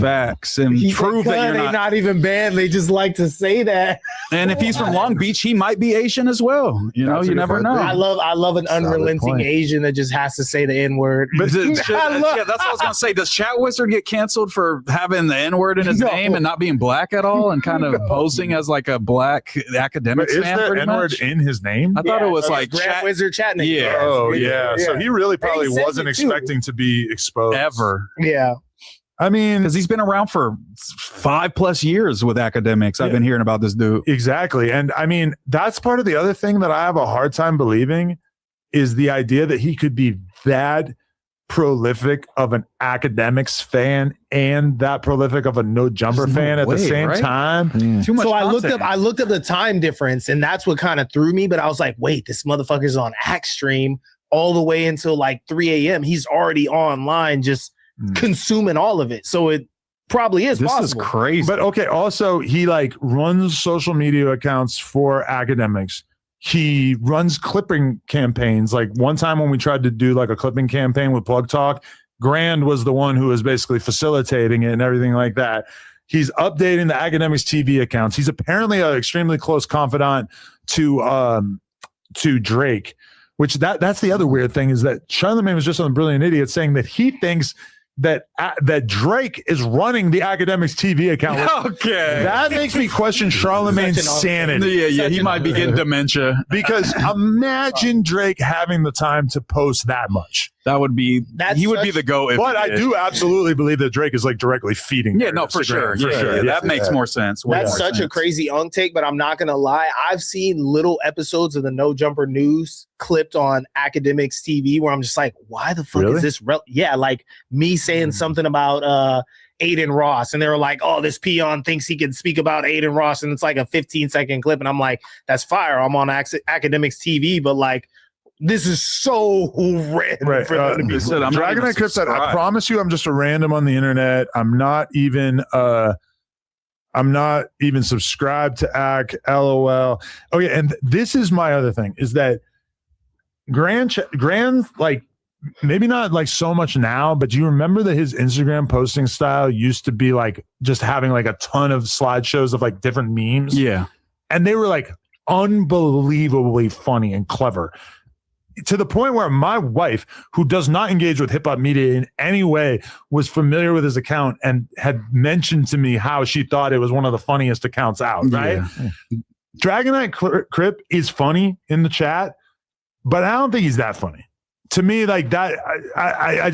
Speaker 9: Facts and prove that you're
Speaker 10: not even banned. They just like to say that.
Speaker 9: And if he's from Long Beach, he might be Asian as well. You know, you never know.
Speaker 10: I love an unrelenting Asian that just has to say the N-word.
Speaker 9: But that's what I was gonna say. Does Chat Wizard get canceled for having the N-word in his name and not being black at all, and kind of posing as like a black academic fan?
Speaker 1: Is there N-word in his name?
Speaker 9: I thought it was like
Speaker 10: Chat Wizard chat name.
Speaker 9: Yeah.
Speaker 1: Oh yeah. So he really probably wasn't expecting to be exposed
Speaker 9: ever.
Speaker 10: Yeah.
Speaker 1: I mean,
Speaker 9: because he's been around for 5+ years with academics. I've been hearing about this dude.
Speaker 1: Exactly. And I mean, that's part of the other thing that I have a hard time believing is the idea that he could be that prolific of an academics fan and that prolific of a No Jumper fan at the same time.
Speaker 9: Too much.
Speaker 10: So
Speaker 9: content.
Speaker 10: I looked up the time difference, and that's what kind of threw me. But I was like, wait, this motherfucker's on Axe Stream all the way until like 3 a.m. He's already online just consuming all of it. So it probably is possible.
Speaker 9: This is crazy.
Speaker 1: But okay, also he like runs social media accounts for academics. He runs clipping campaigns. Like one time when we tried to do like a clipping campaign with Plug Talk, Grand was the one who was basically facilitating it and everything like that. He's updating the academics TV accounts. He's apparently an extremely close confidant to Drake. Which that's the other weird thing is that Charlemagne was just on Brilliant Idiot saying that he thinks that Drake is running the academics TV account.
Speaker 9: Okay,
Speaker 1: that makes me question Charlemagne's sanity.
Speaker 9: Yeah, he might be getting dementia.
Speaker 1: Because imagine Drake having the time to post that much.
Speaker 9: That would be he would be the GOAT.
Speaker 1: But I do absolutely believe that Drake is like directly feeding.
Speaker 9: Yeah, no, for sure. Yeah, that makes more sense.
Speaker 10: That's such a crazy Unk take, but I'm not gonna lie. I've seen little episodes of the No Jumper News clipped on Academics TV where I'm just like, why the fuck is this? Yeah, like me saying something about Aiden Ross, and they were like, "Oh, this peon thinks he can speak about Aiden Ross," and it's like a 15-second clip, and I'm like, "That's fire." I'm on Academics TV, but like. This is so random for them to be.
Speaker 1: Dragonite Crip said, "I promise you, I'm just a random on the internet. I'm not even subscribed to AC. LOL." Oh yeah, and this is my other thing is that Grand like maybe not like so much now, but do you remember that his Instagram posting style used to be like just having like a ton of slideshows of like different memes?
Speaker 9: Yeah,
Speaker 1: and they were like unbelievably funny and clever. To the point where my wife, who does not engage with hip hop media in any way, was familiar with his account and had mentioned to me how she thought it was one of the funniest accounts out, right? Yeah. Dragonite Crip is funny in the chat, but I don't think he's that funny. To me, like that, I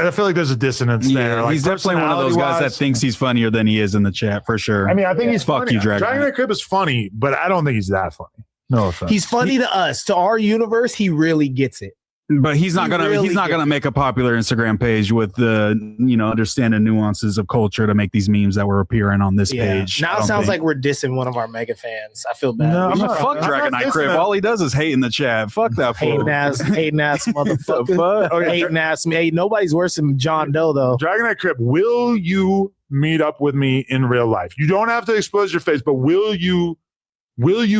Speaker 1: feel like there's a dissonance there. Like
Speaker 9: he's definitely one of those guys that thinks he's funnier than he is in the chat, for sure.
Speaker 1: I mean, I think he's
Speaker 9: fuck
Speaker 1: funny.
Speaker 9: you,
Speaker 1: Dragonite Crip is funny, but I don't think he's that funny. No offense.
Speaker 10: He's funny to us. To our universe, he really gets it.
Speaker 9: But he's not gonna make a popular Instagram page with the understanding nuances of culture to make these memes that were appearing on this page.
Speaker 10: Now it sounds like we're dissing one of our mega fans. I feel bad.
Speaker 9: No, fuck Dragonite Crip. All he does is hate in the chat. Fuck that fool.
Speaker 10: Hating ass motherfucker. Hating ass me. Hey, nobody's worse than John Doe though.
Speaker 1: Dragonite Crip, will you meet up with me in real life? You don't have to expose your face, but will you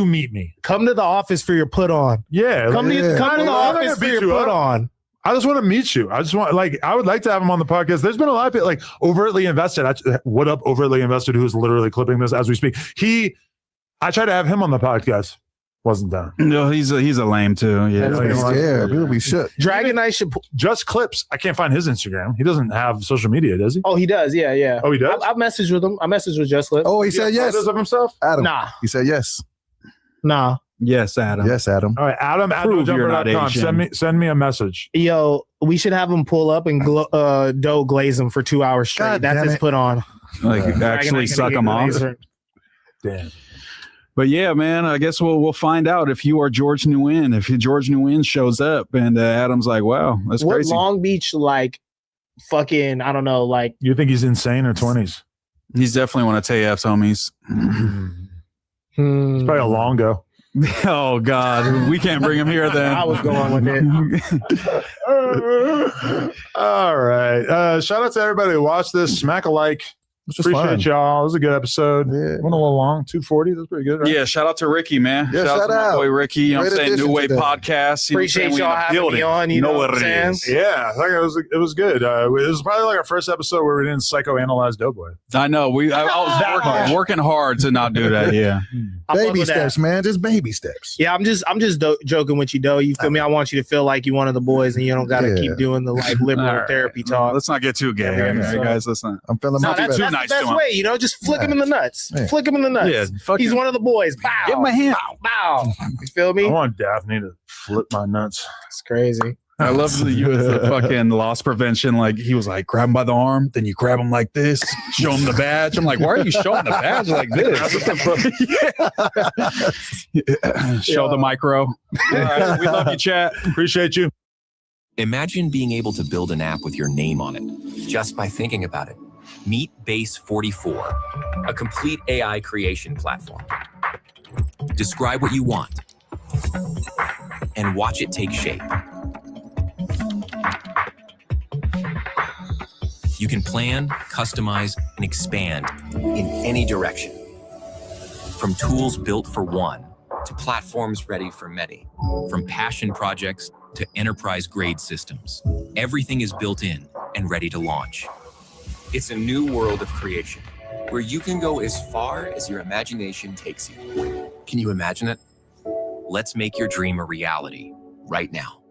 Speaker 1: meet me?
Speaker 10: Come to the office for your put on.
Speaker 1: Yeah.
Speaker 10: Come to the office for your put on.
Speaker 1: I just want to meet you. I would like to have him on the podcast. There's been a lot of people like overtly invested. What up, overtly invested, who is literally clipping this as we speak. I tried to have him on the podcast. Wasn't done.
Speaker 9: No, he's a lame too. Yeah.
Speaker 3: We should.
Speaker 10: Dragonite should
Speaker 1: just clips. I can't find his Instagram. He doesn't have social media, does he?
Speaker 10: Oh, he does. Yeah.
Speaker 1: Oh, he does?
Speaker 10: I've messaged with him. I messaged with Just Clips.
Speaker 3: Oh, he said yes.
Speaker 1: Of himself?
Speaker 3: Adam.
Speaker 10: Nah.
Speaker 3: He said yes.
Speaker 10: Nah.
Speaker 9: Yes, Adam.
Speaker 3: Yes, Adam.
Speaker 1: All right, Adam at nojumper.com. Send me a message.
Speaker 10: Yo, we should have him pull up and dough glaze him for 2 hours straight.
Speaker 3: God
Speaker 10: That's his put on.
Speaker 9: Like actually suck him off.
Speaker 1: Damn.
Speaker 9: But yeah, man, I guess we'll find out if you are George Nguyen. If George Nguyen shows up and Adam's like, wow, that's crazy.
Speaker 10: Long Beach, like, fucking, I don't know, like.
Speaker 1: You think he's insane or 20s?
Speaker 9: He's definitely one of TF's homies.
Speaker 1: It's probably a Longo.
Speaker 9: Oh, God. We can't bring him here then.
Speaker 10: I was going with
Speaker 1: it. All right. Shout out to everybody who watched this. Smack a like. Appreciate y'all. It was a good episode.
Speaker 3: Yeah.
Speaker 1: Went a little long. 240. That's pretty good, right?
Speaker 9: Yeah, shout out to Ricky, man.
Speaker 3: Yeah,
Speaker 9: shout out to my boy Ricky. You know what I'm saying? New Wave
Speaker 3: today.
Speaker 9: Podcast.
Speaker 10: Appreciate y'all having me on. You know what I'm saying?
Speaker 1: Yeah, I think it was good. It was probably like our first episode where we didn't psychoanalyze Doboy.
Speaker 9: I know. I was working hard to not do that. Yeah.
Speaker 3: Baby steps, man. Just baby steps.
Speaker 10: Yeah, I'm just joking with you, Doe. You feel me? I want you to feel like you one of the boys, and you don't got to keep doing the like liberal therapy talk.
Speaker 9: Let's not get too gay, guys. Let's not.
Speaker 3: I'm feeling
Speaker 10: that's the best way, you know. Just flick him in the nuts. Yeah. Flick him in the nuts. Yeah, he's one of the boys. Bow.
Speaker 9: Give him a hand.
Speaker 10: Bow. Bow. You feel me?
Speaker 1: I want Daphne to flip my nuts.
Speaker 10: It's crazy.
Speaker 9: I love you as the fucking loss prevention. Like he was like, grab him by the arm, then you grab him like this, show him the badge. I'm like, why are you showing the badge like this? Show the micro. All right, we love you, chat.
Speaker 1: Appreciate you.
Speaker 12: Imagine being able to build an app with your name on it just by thinking about it. Meet Base 44, a complete AI creation platform. Describe what you want and watch it take shape. You can plan, customize, and expand in any direction. From tools built for one to platforms ready for many. From passion projects to enterprise-grade systems. Everything is built in and ready to launch. It's a new world of creation where you can go as far as your imagination takes you. Can you imagine it? Let's make your dream a reality right now.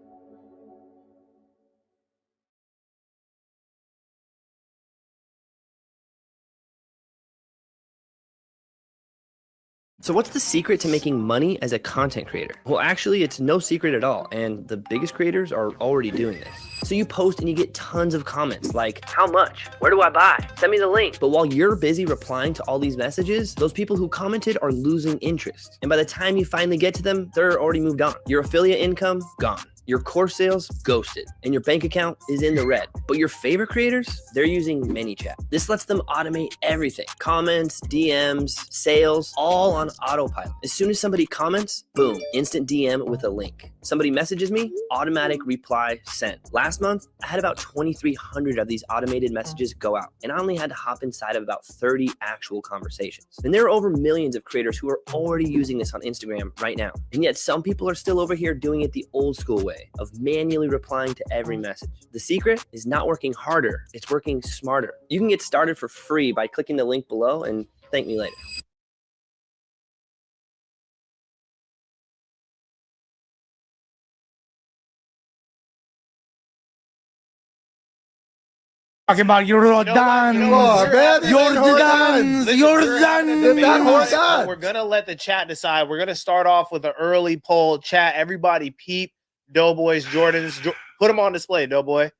Speaker 13: So what's the secret to making money as a content creator? Well, actually, it's no secret at all, and the biggest creators are already doing this. So you post and you get tons of comments like, how much? Where do I buy? Send me the link. But while you're busy replying to all these messages, those people who commented are losing interest. And by the time you finally get to them, they're already moved on. Your affiliate income, gone. Your course sales, ghosted, and your bank account is in the red. But your favorite creators, they're using ManyChat. This lets them automate everything. Comments, DMs, sales, all on autopilot. As soon as somebody comments, boom, instant DM with a link. Somebody messages me, automatic reply sent. Last month, I had about 2,300 of these automated messages go out, and I only had to hop inside of about 30 actual conversations. And there are over millions of creators who are already using this on Instagram right now. And yet some people are still over here doing it the old school way of manually replying to every message. The secret is not working harder, it's working smarter. You can get started for free by clicking the link below and thank me later.
Speaker 6: Talking about Jordan.
Speaker 10: We're gonna let the chat decide. We're gonna start off with an early poll. Chat, everybody peep Doughboys, Jordans. Put them on display, Doughboy.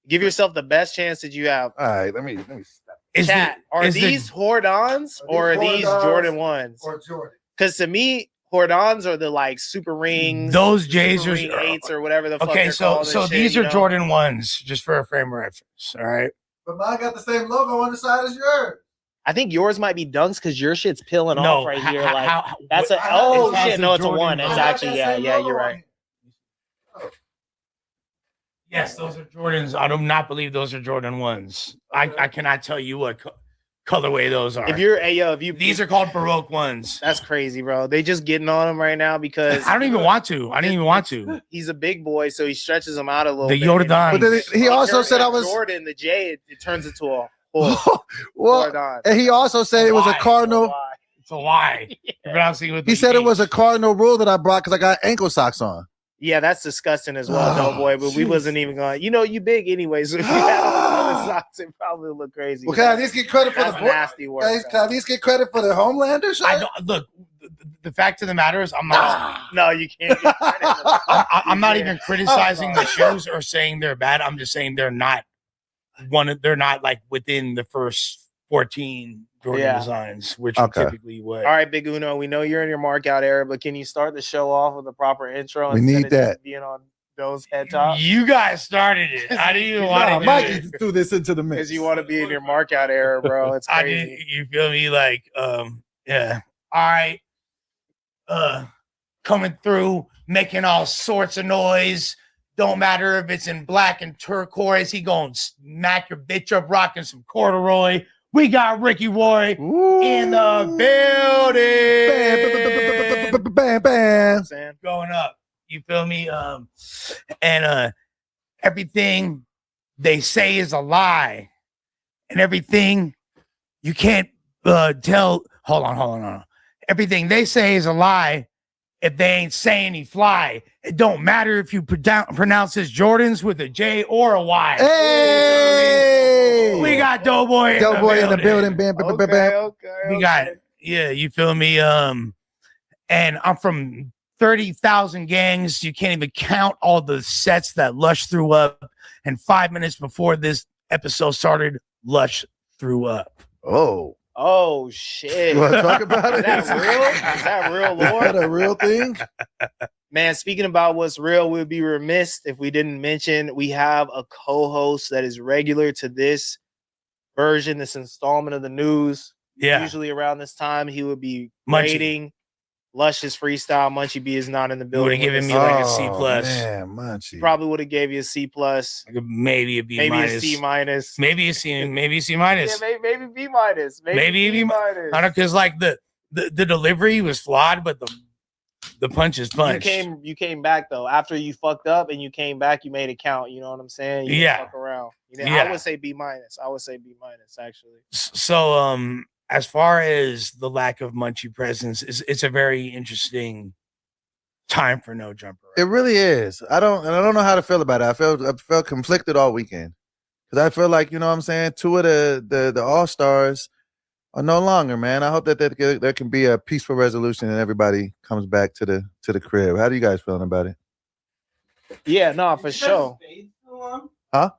Speaker 10: Give yourself the best chance that you have.
Speaker 3: All right, let me stop.
Speaker 10: Chat, are these Jordans or are these Jordan 1s?
Speaker 3: Or Jordan.
Speaker 10: Because to me, Jordans are the like super rings.
Speaker 6: Those J's
Speaker 10: super
Speaker 6: are
Speaker 10: ring 8s or whatever the fuck
Speaker 6: okay.
Speaker 10: they're
Speaker 6: So
Speaker 10: called and shit,
Speaker 6: these
Speaker 10: you
Speaker 6: are
Speaker 10: know?
Speaker 6: Jordan 1s, just for a frame of reference. All right.
Speaker 3: But mine got the same logo on the side as yours.
Speaker 10: I think yours might be dunks because your shit's peeling off right here. Like
Speaker 6: how-
Speaker 10: that's a shit. No, it's a 1. It's actually yeah, you're right.
Speaker 6: Yes, those are Jordans. I do not believe those are Jordan 1s. I cannot tell you what colorway those are.
Speaker 10: These
Speaker 6: are called Baroque 1s.
Speaker 10: That's crazy, bro. They just getting on him right now because
Speaker 6: I don't even want to. I didn't even want to.
Speaker 10: He's a big boy, so he stretches them out a little
Speaker 6: The
Speaker 10: bit.
Speaker 6: Jordans.
Speaker 3: But then he also said I was
Speaker 10: Jordan, the J, it turns into a
Speaker 3: well,
Speaker 10: Jordan.
Speaker 3: and he also said it was a cardinal.
Speaker 6: It's a lie. You're pronouncing it with
Speaker 3: He
Speaker 6: the
Speaker 3: said it
Speaker 6: E.
Speaker 3: was a cardinal rule that I brought because I got ankle socks on.
Speaker 10: Yeah, that's disgusting as well,
Speaker 3: Oh,
Speaker 10: Doughboy. But we wasn't even going. You know, you big anyway, so if you had other socks, it probably look crazy.
Speaker 3: Well, can I at least get credit for
Speaker 10: That's
Speaker 3: the
Speaker 10: nasty work.
Speaker 3: Can I at least get credit for the Homelander shit?
Speaker 6: I don't look. The fact of the matter is, I'm not.
Speaker 10: No, you can't. Get credit for that.
Speaker 6: I'm not even criticizing the shoes or saying they're bad. I'm just saying they're not they're not like within the first 14 Jordan designs, which are typically what.
Speaker 10: All right, Big Uno, we know you're in your mark out era, but can you start the show off with a proper intro?
Speaker 3: We
Speaker 10: instead
Speaker 3: need
Speaker 10: of
Speaker 3: that.
Speaker 10: just being on those head top?
Speaker 6: You guys started it. I didn't even want to.
Speaker 3: Mike threw this into the mix.
Speaker 10: Because you want to be in your mark out era, bro. It's
Speaker 6: I
Speaker 10: crazy.
Speaker 6: didn't. You feel me? Like, yeah. All right. Coming through, making all sorts of noise. Don't matter if it's in black and turquoise. He gonna smack your bitch up, rocking some corduroy. We got Ricky Roy in the building.
Speaker 3: Bam, bam.
Speaker 6: Going up. You feel me? And everything they say is a lie. And everything you can't tell. Hold on. Everything they say is a lie if they ain't saying he fly. It don't matter if you pronounce his Jordans with a J or a Y.
Speaker 3: Hey!
Speaker 6: We got Doughboy in the
Speaker 3: building. Bam, bam, bam, bam.
Speaker 6: We got, yeah, you feel me? And I'm from 30,000 gangs. You can't even count all the sets that Lush threw up. And 5 minutes before this episode started, Lush threw up.
Speaker 10: Oh shit!
Speaker 3: You want to talk about it?
Speaker 10: Is that real? Is that real, Lord?
Speaker 3: Is that a real thing?
Speaker 10: Man, speaking about what's real, we'd be remiss if we didn't mention we have a co-host that is regular to this version, this installment of the news.
Speaker 6: Yeah.
Speaker 10: Usually around this time, he would be
Speaker 6: Munchie.
Speaker 10: rating Lush's freestyle. Munchie B is not in the
Speaker 6: You would
Speaker 10: building.
Speaker 6: have given
Speaker 10: with
Speaker 6: me
Speaker 10: us.
Speaker 6: like a C plus.
Speaker 3: Man, Munchie.
Speaker 10: Probably would have gave you a C plus,
Speaker 6: Maybe a B
Speaker 10: maybe
Speaker 6: minus.
Speaker 10: a C minus.
Speaker 6: Maybe a C minus.
Speaker 10: Yeah, maybe B minus.
Speaker 6: Maybe
Speaker 10: B minus.
Speaker 6: I don't know, because like the delivery was flawed, but the punch is punched.
Speaker 10: You came back though after you fucked up and you came back. You made it count. You know what I'm saying? You didn't
Speaker 6: Yeah.
Speaker 10: Fuck around. You know,
Speaker 6: Yeah.
Speaker 10: I would say B minus. Actually.
Speaker 6: So as far as the lack of Munchie presence, it's a very interesting time for No Jumper.
Speaker 3: It really is. I don't know how to feel about it. I felt conflicted all weekend because I feel like, you know what I'm saying, two of the all-stars no longer, man. I hope that there can be a peaceful resolution and everybody comes back to the crib. How do you guys feeling about it?
Speaker 10: Yeah, no, for sure.
Speaker 3: Huh?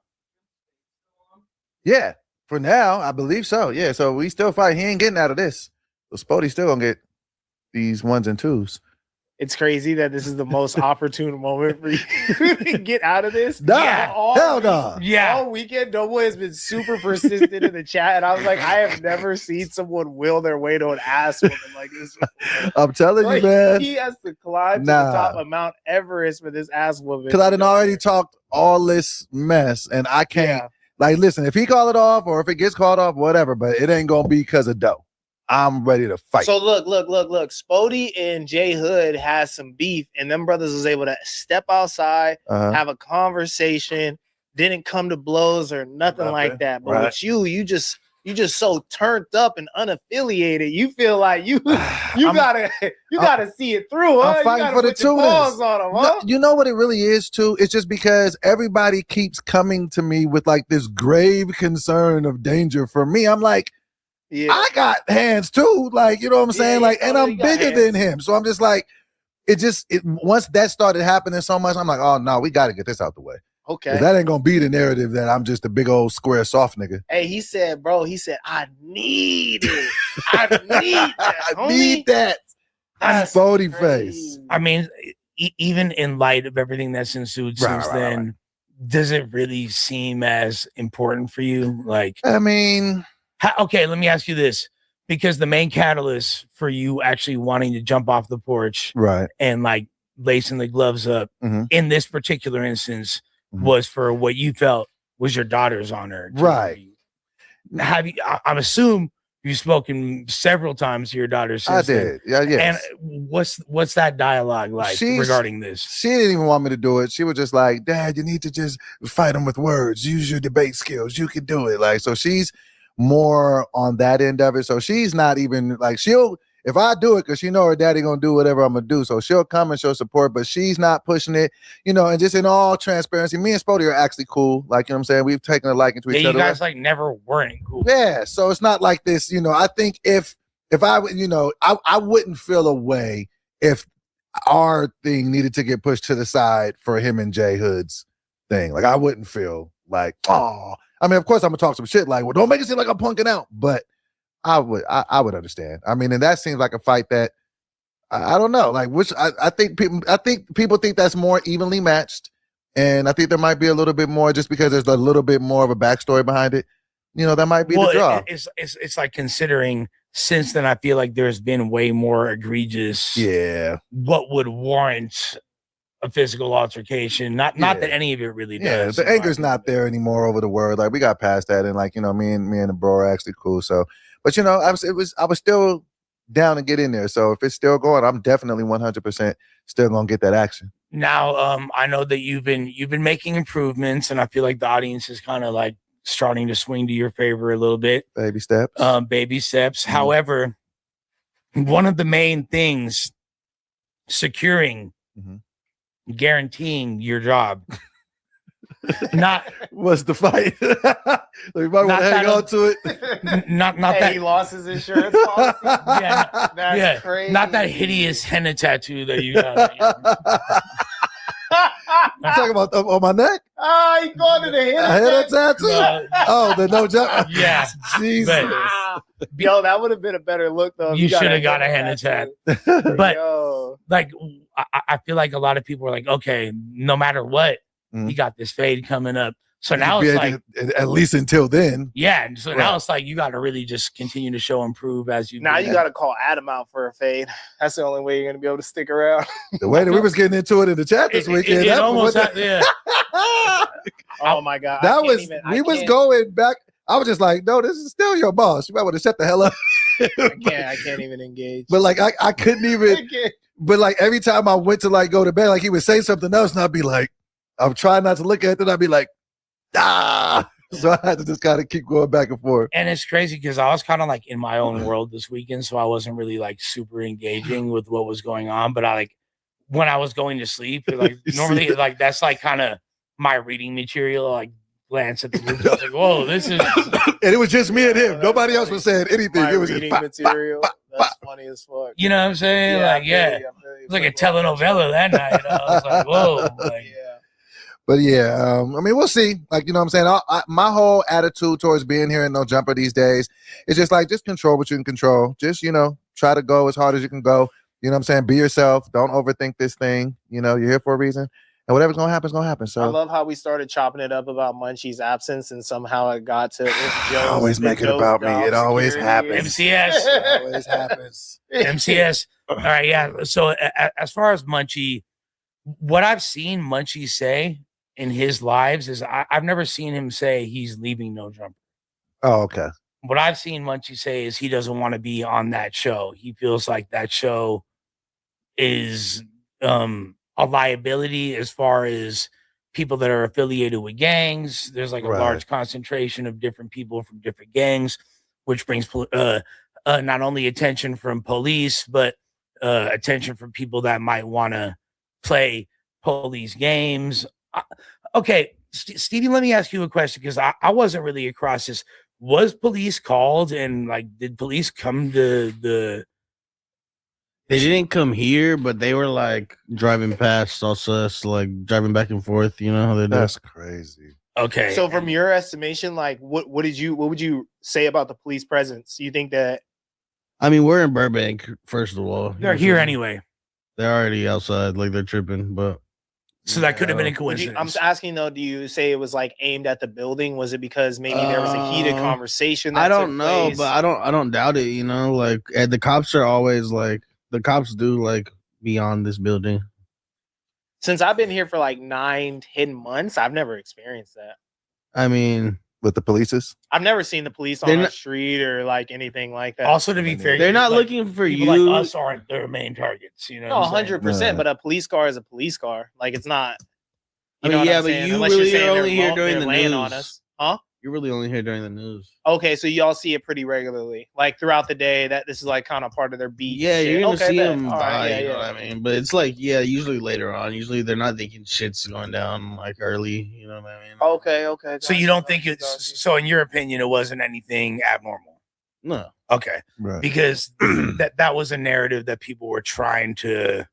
Speaker 3: Yeah, for now, I believe so. Yeah, so we still fight. He ain't getting out of this. So Spody's still gonna get these 1s and 2s.
Speaker 10: It's crazy that this is the most opportune moment for you to get out of this.
Speaker 3: Nah, hell
Speaker 10: no.
Speaker 3: no.
Speaker 10: Yeah. All weekend, Doboy has been super persistent in the chat. And I was like, I have never seen someone will their way to an ass woman like this before.
Speaker 3: I'm telling you, man.
Speaker 10: He has to climb to the top of Mount Everest for this ass woman.
Speaker 3: Because I done already talked all this mess, and I can't. Like, listen, if he call it off or if it gets called off, whatever, but it ain't gonna be because of dough. I'm ready to fight.
Speaker 10: So look. Spody and Jay Hood has some beef, and them brothers was able to step outside, have a conversation, didn't come to blows or nothing like that. But with you just so turned up and unaffiliated. You feel like you gotta see it through. Huh?
Speaker 3: I'm fighting for the two of them.
Speaker 10: Huh?
Speaker 3: You know what it really is too? It's just because everybody keeps coming to me with like this grave concern of danger for me. I'm like, I got hands too. Like, you know what I'm saying? Like, and I'm bigger than him. So I'm just like, once that started happening so much, I'm like, oh no, we got to get this out the way.
Speaker 10: Okay.
Speaker 3: That ain't gonna be the narrative that I'm just a big old square soft nigga.
Speaker 10: Hey, he said, I need it. I need that.
Speaker 3: I need that. Spody face.
Speaker 6: I mean, even in light of everything that's ensued since then, does it really seem as important for you? Like,
Speaker 3: I mean,
Speaker 6: okay, let me ask you this. Because the main catalyst for you actually wanting to jump off the porch and like lacing the gloves up in this particular instance was for what you felt was your daughter's honor.
Speaker 3: Right.
Speaker 6: Have you, I'm assuming you've spoken several times to your daughter since
Speaker 3: I did. Yeah, yes.
Speaker 6: And what's that dialogue like regarding this?
Speaker 3: She didn't even want me to do it. She was just like, Dad, you need to just fight them with words. Use your debate skills. You can do it. Like, so she's more on that end of it. So she's not even like, if I do it, because she know her daddy gonna do whatever I'm gonna do, so she'll come and show support, but she's not pushing it, and just in all transparency, me and Spody are actually cool. Like, you know what I'm saying? We've taken a liking to each other.
Speaker 6: You guys like never weren't cool.
Speaker 3: Yeah, so it's not like this, I think if I would, I wouldn't feel a way if our thing needed to get pushed to the side for him and Jay Hood's thing. Like, I wouldn't feel like, oh, I mean, of course I'm gonna talk some shit like, well, don't make it seem like I'm punking out, but I would understand. I mean, and that seems like a fight that I don't know, like which I think people think that's more evenly matched, and I think there might be a little bit more just because there's a little bit more of a backstory behind it. That might be the draw.
Speaker 6: It's like considering since then I feel like there's been way more egregious.
Speaker 3: Yeah.
Speaker 6: What would warrant a physical altercation? Not that any of it really does.
Speaker 3: Yeah, the anger's not there anymore over the word. Like we got past that, and like me and the bro are actually cool. So. But I was still down to get in there. So if it's still going, I'm definitely 100% still gonna get that action.
Speaker 6: Now, I know that you've been making improvements, and I feel like the audience is kind of like starting to swing to your favor a little bit.
Speaker 3: Baby steps.
Speaker 6: Baby steps. Mm-hmm. However, one of the main things securing, guaranteeing your job.
Speaker 3: Was the fight. You might want to hang on to it.
Speaker 10: Not that he lost his insurance policy. That's crazy.
Speaker 6: Not that hideous henna tattoo that you got.
Speaker 3: You talking about on my neck?
Speaker 10: He going to the
Speaker 3: henna tattoo. Oh, the no joke.
Speaker 6: Yeah,
Speaker 3: Jesus.
Speaker 10: Yo, that would have been a better look though.
Speaker 6: You should have got a henna tattoo. But like, I feel like a lot of people are like, okay, no matter what. He got this fade coming up. So now it's like
Speaker 3: at least until then.
Speaker 6: Yeah. So now it's like you got to really just continue to show improve as you
Speaker 10: now you got to call Adam out for a fade. That's the only way you're gonna be able to stick around.
Speaker 3: The way that we was getting into it in the chat this weekend.
Speaker 6: It almost yeah.
Speaker 10: Oh my God.
Speaker 3: That was we was going back. I was just like, no, this is still your boss. You might want to shut the hell up.
Speaker 10: I can't even engage.
Speaker 3: But like I couldn't even but like every time I went to like go to bed, like he would say something else and I'd be like, I'm trying not to look at it. I'd be like, ah. So I had to just kind of keep going back and forth.
Speaker 6: And it's crazy because I was kind of like in my own world this weekend. So I wasn't really like super engaging with what was going on. But I like when I was going to sleep, like normally like that's like kind of my reading material, like glance at the movie. I was like, whoa, this is.
Speaker 3: And it was just me and him. Nobody else was saying anything.
Speaker 10: My
Speaker 3: It was just
Speaker 10: reading
Speaker 3: pop,
Speaker 10: material.
Speaker 3: pop, pop,
Speaker 10: That's
Speaker 3: pop.
Speaker 10: funny as fuck.
Speaker 6: You know what I'm saying?
Speaker 10: Yeah,
Speaker 6: Like, yeah.
Speaker 10: I feel you.
Speaker 6: It's like a telenovela that night. I was like, whoa. Like,
Speaker 10: Yeah.
Speaker 3: But yeah, I mean, we'll see. Like, you know what I'm saying? My whole attitude towards being here in No Jumper these days is just like, just control what you can control. Just, you know, try to go as hard as you can go. You know what I'm saying? Be yourself. Don't overthink this thing. You know, you're here for a reason. And whatever's going to happen is going to happen. So
Speaker 10: I love how we started chopping it up about Munchie's absence, and somehow it got to
Speaker 3: always make it about me. It always happens.
Speaker 6: MCS.
Speaker 3: It always happens.
Speaker 6: MCS. All right, yeah. So as far as Munchie, what I've seen Munchie say in his lives is I've never seen him say he's leaving No Jumper.
Speaker 3: Oh, okay.
Speaker 6: What I've seen Munchie say is he doesn't want to be on that show. He feels like that show is a liability as far as people that are affiliated with gangs. There's like a large concentration of different people from different gangs, which brings not only attention from police, but attention from people that might want to play police games. Okay, Stevie, let me ask you a question, because I wasn't really across this. Was police called, and like, did police come to the?
Speaker 14: They didn't come here, but they were like driving past us, like driving back and forth. You know how they do.
Speaker 3: That's crazy.
Speaker 6: Okay.
Speaker 10: So from your estimation, like what would you say about the police presence? You think that
Speaker 14: I mean, we're in Burbank, first of all.
Speaker 6: They're here anyway.
Speaker 14: They're already outside, like they're tripping, but
Speaker 6: so that could have been a
Speaker 10: I'm
Speaker 6: coincidence.
Speaker 10: asking though, do you say it was like aimed at the building? Was it because maybe there was a heated conversation? That
Speaker 14: I don't
Speaker 10: took
Speaker 14: know,
Speaker 10: place?
Speaker 14: but I don't doubt it, you know, like and the cops are always like the cops do like be on this building.
Speaker 10: Since I've been here for like 9-10 months, I've never experienced that.
Speaker 14: I mean,
Speaker 3: with the polices,
Speaker 10: I've never seen the police on the street or like anything like that.
Speaker 6: Also, to be fair,
Speaker 14: they're not looking for
Speaker 6: people
Speaker 14: you.
Speaker 6: like us aren't their main targets. You know,
Speaker 10: No, 100%. But a police car is a police car. Like it's not.
Speaker 14: I
Speaker 10: You know
Speaker 14: mean,
Speaker 10: what
Speaker 14: yeah,
Speaker 10: I'm
Speaker 14: but
Speaker 10: saying?
Speaker 14: you
Speaker 10: Unless
Speaker 14: really
Speaker 10: you're saying
Speaker 14: are
Speaker 10: they're
Speaker 14: only here
Speaker 10: lo-
Speaker 14: during
Speaker 10: they're
Speaker 14: the
Speaker 10: laying
Speaker 14: news.
Speaker 10: on us, huh?
Speaker 14: You're really only here during the news.
Speaker 10: Okay, so y'all see it pretty regularly, like throughout the day. That this is like kind of part of their beat.
Speaker 14: Yeah,
Speaker 10: and
Speaker 14: you're
Speaker 10: shit.
Speaker 14: gonna
Speaker 10: Okay,
Speaker 14: see
Speaker 10: bet.
Speaker 14: them
Speaker 10: All
Speaker 14: by,
Speaker 10: right,
Speaker 14: you know what I mean? But it's like, yeah, usually later on. Usually they're not thinking shit's going down like early. You know what I mean?
Speaker 10: Okay.
Speaker 6: So you don't think it's so? In your opinion, it wasn't anything abnormal?
Speaker 14: No.
Speaker 6: Okay.
Speaker 3: Right.
Speaker 6: Because that was a narrative that people were trying to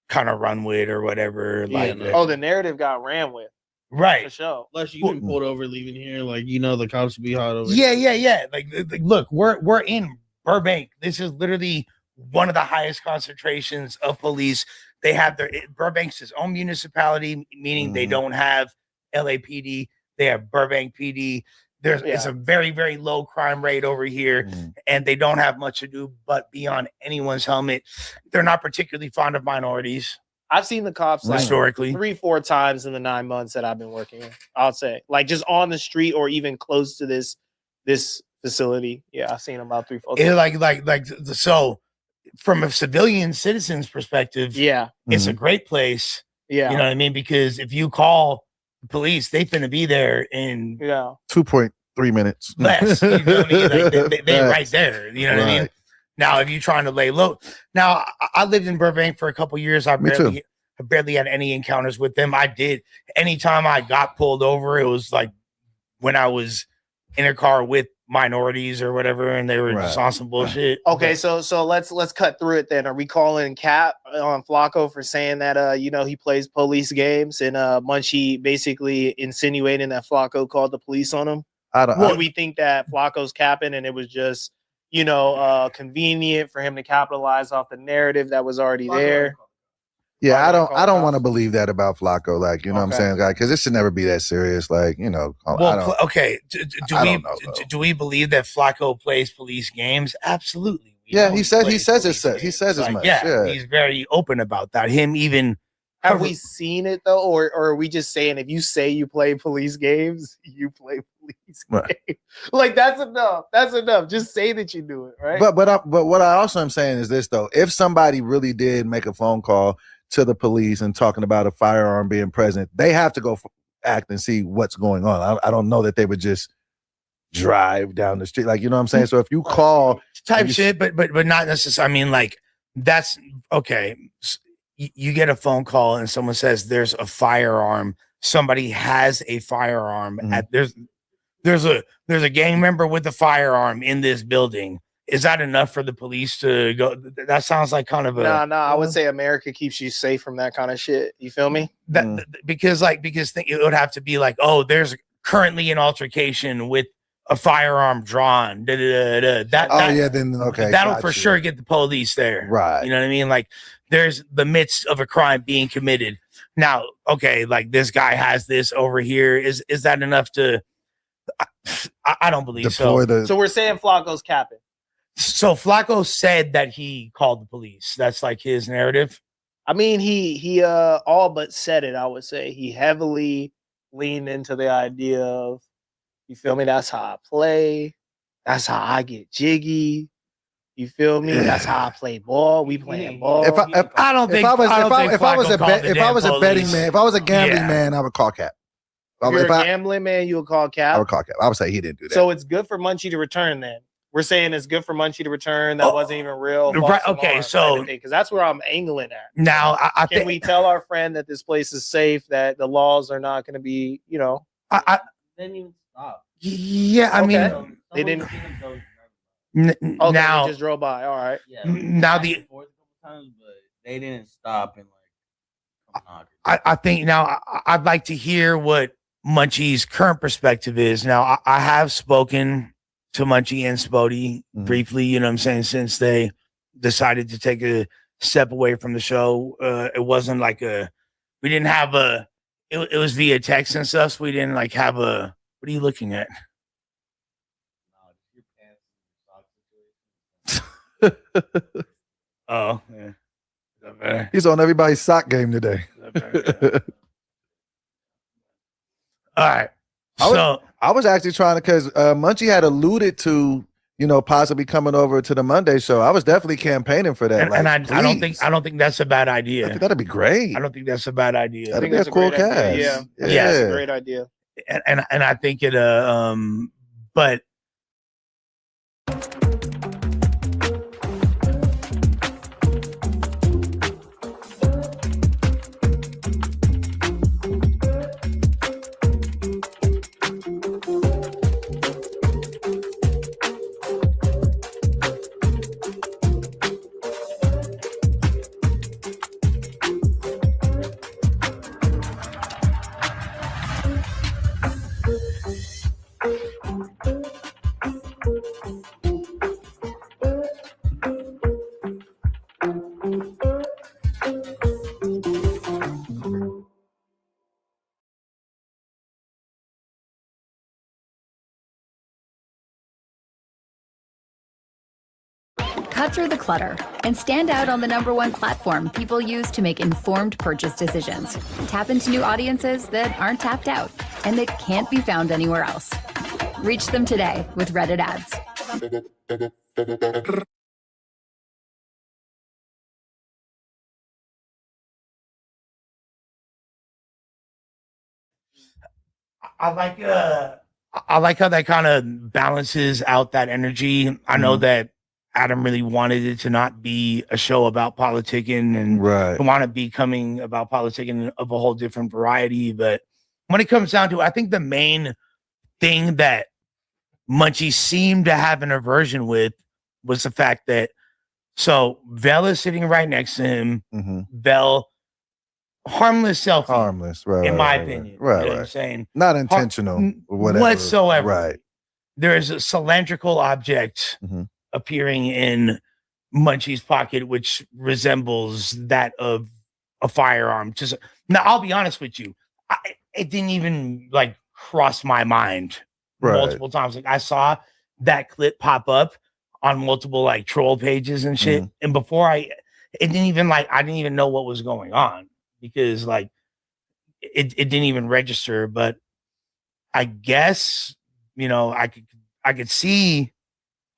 Speaker 6: kind of run with or whatever.
Speaker 14: Yeah,
Speaker 10: Oh, the narrative got ran with.
Speaker 6: Right.
Speaker 10: For sure.
Speaker 14: Lush, you been pulled over leaving here, like you know the cops will be hot over.
Speaker 6: Yeah. Like, look, we're in Burbank. This is literally one of the highest concentrations of police. They have Burbank's its own municipality, meaning they don't have LAPD. They have Burbank PD. It's a very, very low crime rate over here, and they don't have much to do but be on anyone's helmet. They're not particularly fond of minorities.
Speaker 10: I've seen the cops like
Speaker 6: historically
Speaker 10: 3-4 times in the 9 months that I've been working here. I'll say, like, just on the street or even close to this facility. Yeah, I've seen them about 3-4 times.
Speaker 6: So from a civilian citizen's perspective, it's a great place.
Speaker 10: Yeah.
Speaker 6: You know what I mean? Because if you call the police, they finna be there in
Speaker 3: 2.3 minutes
Speaker 6: less. You know what I mean? Like they're right there. You know what I mean? Now, if you're trying to lay low, now I lived in Burbank for a couple years. I barely had any encounters with them. I did. Anytime I got pulled over, it was like when I was in a car with minorities or whatever, and they were just on some bullshit.
Speaker 10: Okay, so let's cut through it then. Are we calling Cap on Flacco for saying that he plays police games, and Munchie basically insinuating that Flacco called the police on him? Do we think that Flacco's capping and it was just convenient for him to capitalize off the narrative that was already there?
Speaker 3: Yeah, I don't want to believe that about Flacco. Like, you know what I'm saying, guy? Because it should never be that serious. Like, you know,
Speaker 6: Well, okay. Do we believe that Flacco plays police games? Absolutely.
Speaker 3: He says as much.
Speaker 6: Yeah, he's very open about that. Him even.
Speaker 10: Have we seen it though, or are we just saying if you say you play police games, you play police games? Like that's enough. That's enough. Just say that you do it, right?
Speaker 3: But what I also am saying is this though: if somebody really did make a phone call to the police and talking about a firearm being present, they have to go act and see what's going on. I don't know that they would just drive down the street, like, you know what I'm saying. So if you call
Speaker 6: type shit, but not necessarily. I mean, like, that's okay. You get a phone call and someone says there's a firearm somebody has a firearm there's a gang member with a firearm in this building. Is that enough for the police to go? That sounds like kind of a
Speaker 10: I would say America keeps you safe from that kind of shit. You feel me?
Speaker 6: Because it would have to be like, oh, there's currently an altercation with a firearm drawn. That'll for sure get the police there.
Speaker 3: Right.
Speaker 6: You know what I mean? Like there's the midst of a crime being committed. Now, okay, like this guy has this over here. Is that enough to I don't believe so.
Speaker 10: So we're saying Flacco's capping.
Speaker 6: So Flacco said that he called the police. That's like his narrative.
Speaker 10: I mean, he all but said it, I would say. He heavily leaned into the idea of, you feel me? That's how I play. That's how I get jiggy. You feel me? That's how I play ball. We playing ball.
Speaker 3: If I was a betting man, if I was a gambling man, I would call Cap.
Speaker 10: If you're a gambling man, you would call Cap.
Speaker 3: I would call Cap. I would say he didn't do that.
Speaker 10: So it's good for Munchie to return then. We're saying it's good for Munchie to return. That wasn't even real.
Speaker 6: Right. Okay. So
Speaker 10: because that's where I'm angling at.
Speaker 6: Now, I
Speaker 10: can we tell our friend that this place is safe, that the laws are not going to be,
Speaker 8: They didn't even stop.
Speaker 6: Yeah, I mean,
Speaker 10: they didn't.
Speaker 6: Now
Speaker 10: they just drove by. All right.
Speaker 8: Yeah.
Speaker 6: Now
Speaker 8: but they didn't stop and
Speaker 6: I think now I'd like to hear what Munchie's current perspective is. Now, I have spoken to Munchie and Spody briefly, you know what I'm saying, since they decided to take a step away from the show. It wasn't like we didn't have it was via text and stuff. So we didn't like have what are you looking at? Oh, yeah.
Speaker 3: He's on everybody's sock game today.
Speaker 6: All right.
Speaker 3: I was actually trying to, because Munchie had alluded to, possibly coming over to the Monday show. I was definitely campaigning for that.
Speaker 6: And I don't think that's a bad idea.
Speaker 3: I think that'd be great.
Speaker 6: I don't think that's a bad idea.
Speaker 3: I think that's a cool cast.
Speaker 10: Yeah, it's a great idea.
Speaker 6: And I think it but
Speaker 15: Cut through the clutter and stand out on the #1 platform people use to make informed purchase decisions. Tap into new audiences that aren't tapped out and that can't be found anywhere else. Reach them today with Reddit ads.
Speaker 6: I like how that kind of balances out that energy. I know that Adam really wanted it to not be a show about politicking and want to be coming about politicking of a whole different variety. But when it comes down to, I think the main thing that Munchie seemed to have an aversion with was the fact that, so Vel is sitting right next to him. Vel, harmless selfie.
Speaker 3: Harmless, right.
Speaker 6: In my opinion.
Speaker 3: Right,
Speaker 6: You know what I'm saying?
Speaker 3: Not intentional, whatever.
Speaker 6: Whatsoever.
Speaker 3: Right.
Speaker 6: There is a cylindrical object appearing in Munchie's pocket, which resembles that of a firearm. Just now, I'll be honest with you, it didn't even like cross my mind multiple times. Like I saw that clip pop up on multiple like troll pages and shit, and before I didn't even know what was going on because like it didn't even register. But I guess I could see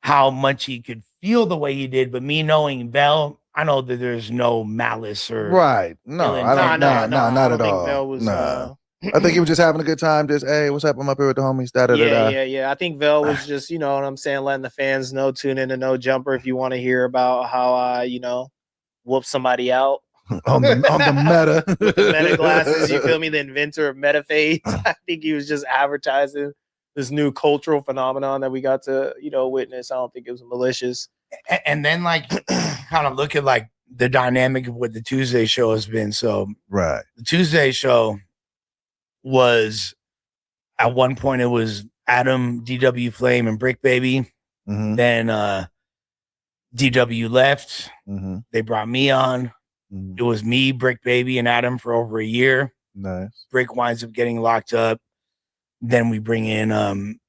Speaker 6: how Munchie could feel the way he did, but me knowing Vel, I know that there's no malice or
Speaker 3: No, I don't. No, not at all. I think he was just having a good time. Just, hey, what's up? I'm up here with the homies.
Speaker 10: Yeah. I think Vel was just, you know what I'm saying, letting the fans know, tune in to No Jumper if you want to hear about how I, whoop somebody out.
Speaker 3: on the meta.
Speaker 10: With the meta glasses, you feel me? The inventor of meta fades. I think he was just advertising this new cultural phenomenon that we got to, witness. I don't think it was malicious.
Speaker 6: And then like kind of look at like the dynamic of what the Tuesday show has been. So
Speaker 3: right,
Speaker 6: the Tuesday show was at one point it was Adam, DW Flame, and Brick Baby.
Speaker 3: Mm-hmm.
Speaker 6: Then DW left.
Speaker 3: Mm-hmm.
Speaker 6: They brought me on.
Speaker 3: Mm-hmm.
Speaker 6: It was me, Brick Baby, and Adam for over a year.
Speaker 3: Nice.
Speaker 6: Brick winds up getting locked up. Then we bring in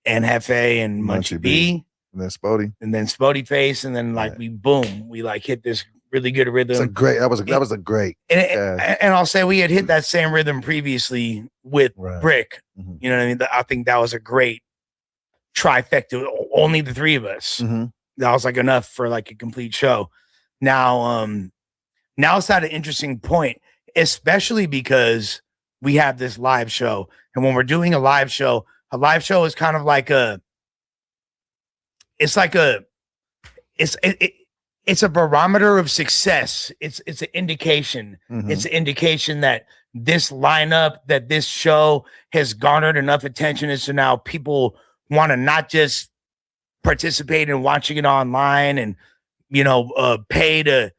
Speaker 6: Hefe and Munchie B.
Speaker 3: And then Spody.
Speaker 6: And then Spody Face. And then like we like hit this really good rhythm.
Speaker 3: That was a great.
Speaker 6: And I'll say we had hit that same rhythm previously with Brick.
Speaker 3: Mm-hmm.
Speaker 6: You know what I mean? I think that was a great trifecta. Only the three of us.
Speaker 3: Mm-hmm.
Speaker 6: That was like enough for like a complete show. Now it's at an interesting point, especially because we have this live show. And when we're doing a live show is kind of like it's a barometer of success. It's an indication.
Speaker 3: Mm-hmm.
Speaker 6: It's an indication that this lineup, that this show has garnered enough attention as to now people want to not just participate in watching it online and, pay to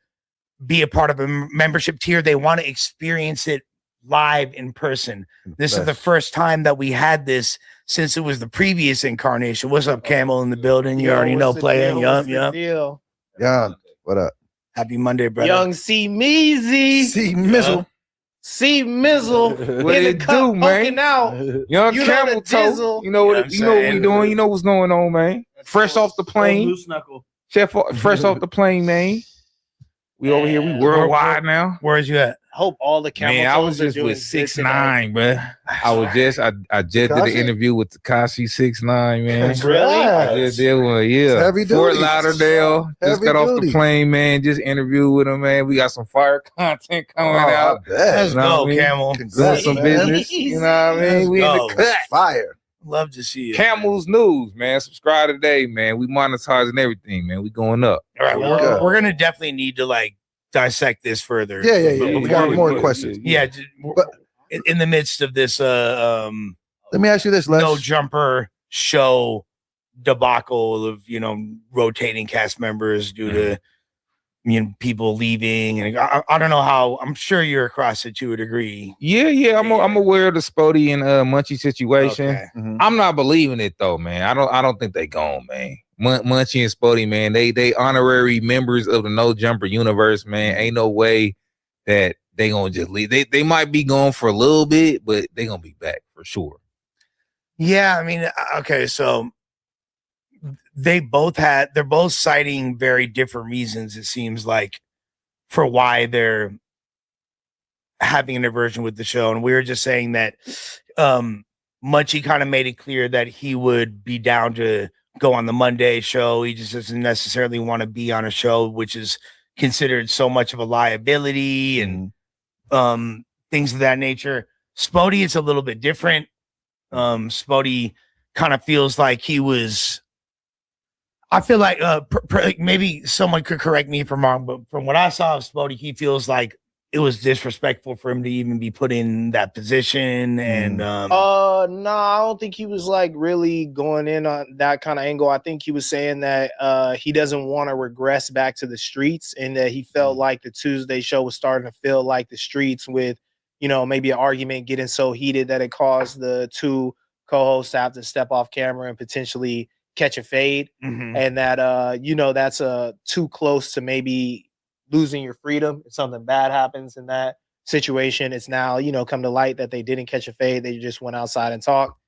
Speaker 6: be a part of a membership tier. They want to experience it live in person. This is the first time that we had this since it was the previous incarnation. What's up, Camel in the building? You already know, playing. Yup.
Speaker 3: Yeah. What up?
Speaker 6: Happy Monday, brother.
Speaker 10: Young C Meezy.
Speaker 3: C Mizzle.
Speaker 10: C Mizzle.
Speaker 16: What
Speaker 10: in
Speaker 16: it
Speaker 10: the cup,
Speaker 16: do, man?
Speaker 10: out.
Speaker 16: Young
Speaker 10: You know
Speaker 16: Camel
Speaker 10: the
Speaker 16: Toe.
Speaker 10: dizzle.
Speaker 16: You know what we doing. You know what's going on, man. Fresh off the plane.
Speaker 8: Loose knuckle.
Speaker 16: Fresh off the plane, man. We over here. We worldwide now.
Speaker 6: Where's you at?
Speaker 10: Hope all the Camel
Speaker 16: Man, I was
Speaker 10: Toes are
Speaker 16: just
Speaker 10: doing
Speaker 16: with
Speaker 10: good
Speaker 16: 6ix9ine, bro. I just did an interview with Tekashi 6ix9ine, man.
Speaker 10: Really?
Speaker 16: I just did one, yeah.
Speaker 3: Heavy
Speaker 16: Fort
Speaker 3: duty.
Speaker 16: Lauderdale. Just
Speaker 3: Heavy
Speaker 16: got off
Speaker 3: duty.
Speaker 16: the plane, man. Just interviewed with him, man. We got some fire content coming out.
Speaker 6: Let's
Speaker 16: You know
Speaker 6: go,
Speaker 16: what I mean?
Speaker 6: Camel.
Speaker 16: Doing some business. You know what I mean? We in the cut.
Speaker 3: Fire.
Speaker 6: Love to see you.
Speaker 16: Camel's News, man. Subscribe today, man. We monetizing everything, man. We going up.
Speaker 6: All right, we're gonna definitely need to like dissect this further.
Speaker 3: Yeah. We got more questions.
Speaker 6: Yeah, in the midst of this,
Speaker 3: Let me ask you this, Les.
Speaker 6: no jumper show debacle of rotating cast members due to people leaving, and I don't know how. I'm sure you're across it. You would agree.
Speaker 16: Yeah. I'm aware of the Spody and Munchie situation.
Speaker 6: Okay.
Speaker 3: Mm-hmm.
Speaker 16: I'm not believing it though, man. I don't think they gone, man. Munchie and Spody, man, they honorary members of the No Jumper universe, man. Ain't no way that they gonna just leave. They might be gone for a little bit, but they gonna be back for sure.
Speaker 6: Yeah, I mean, okay, so they're both citing very different reasons, it seems like, for why they're having an aversion with the show. And we were just saying that Munchie kind of made it clear that he would be down to go on the Monday show. He just doesn't necessarily want to be on a show which is considered so much of a liability and things of that nature. Spody is a little bit different. Spody kind of feels like he was. I feel like maybe someone could correct me if I'm wrong, but from what I saw of Spody, he feels like it was disrespectful for him to even be put in that position. And
Speaker 10: no, I don't think he was like really going in on that kind of angle. I think he was saying that he doesn't want to regress back to the streets, and that he felt like the Tuesday show was starting to feel like the streets with, maybe an argument getting so heated that it caused the two co-hosts to have to step off camera and potentially catch a fade.
Speaker 6: Mm-hmm.
Speaker 10: And that, that's too close to maybe losing your freedom. If something bad happens in that situation, it's now, come to light that they didn't catch a fade. They just went outside and talked.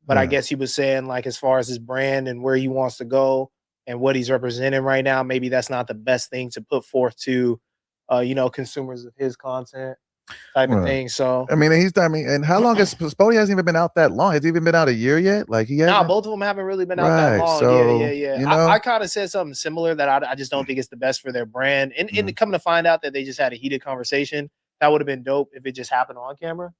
Speaker 10: But I guess he was saying, like, as far as his brand and where he wants to go and what he's representing right now, maybe that's not the best thing to put forth to, consumers of his content type of thing. So,
Speaker 3: I mean, and how long has Spody hasn't even been out that long? Has he even been out a year yet? Like, he hasn't.
Speaker 10: no, both of them haven't really been out that long.
Speaker 3: So,
Speaker 10: Yeah. I kind of said something similar that I just don't think it's the best for their brand. And coming to find out that they just had a heated conversation, that would have been dope if it just happened on camera,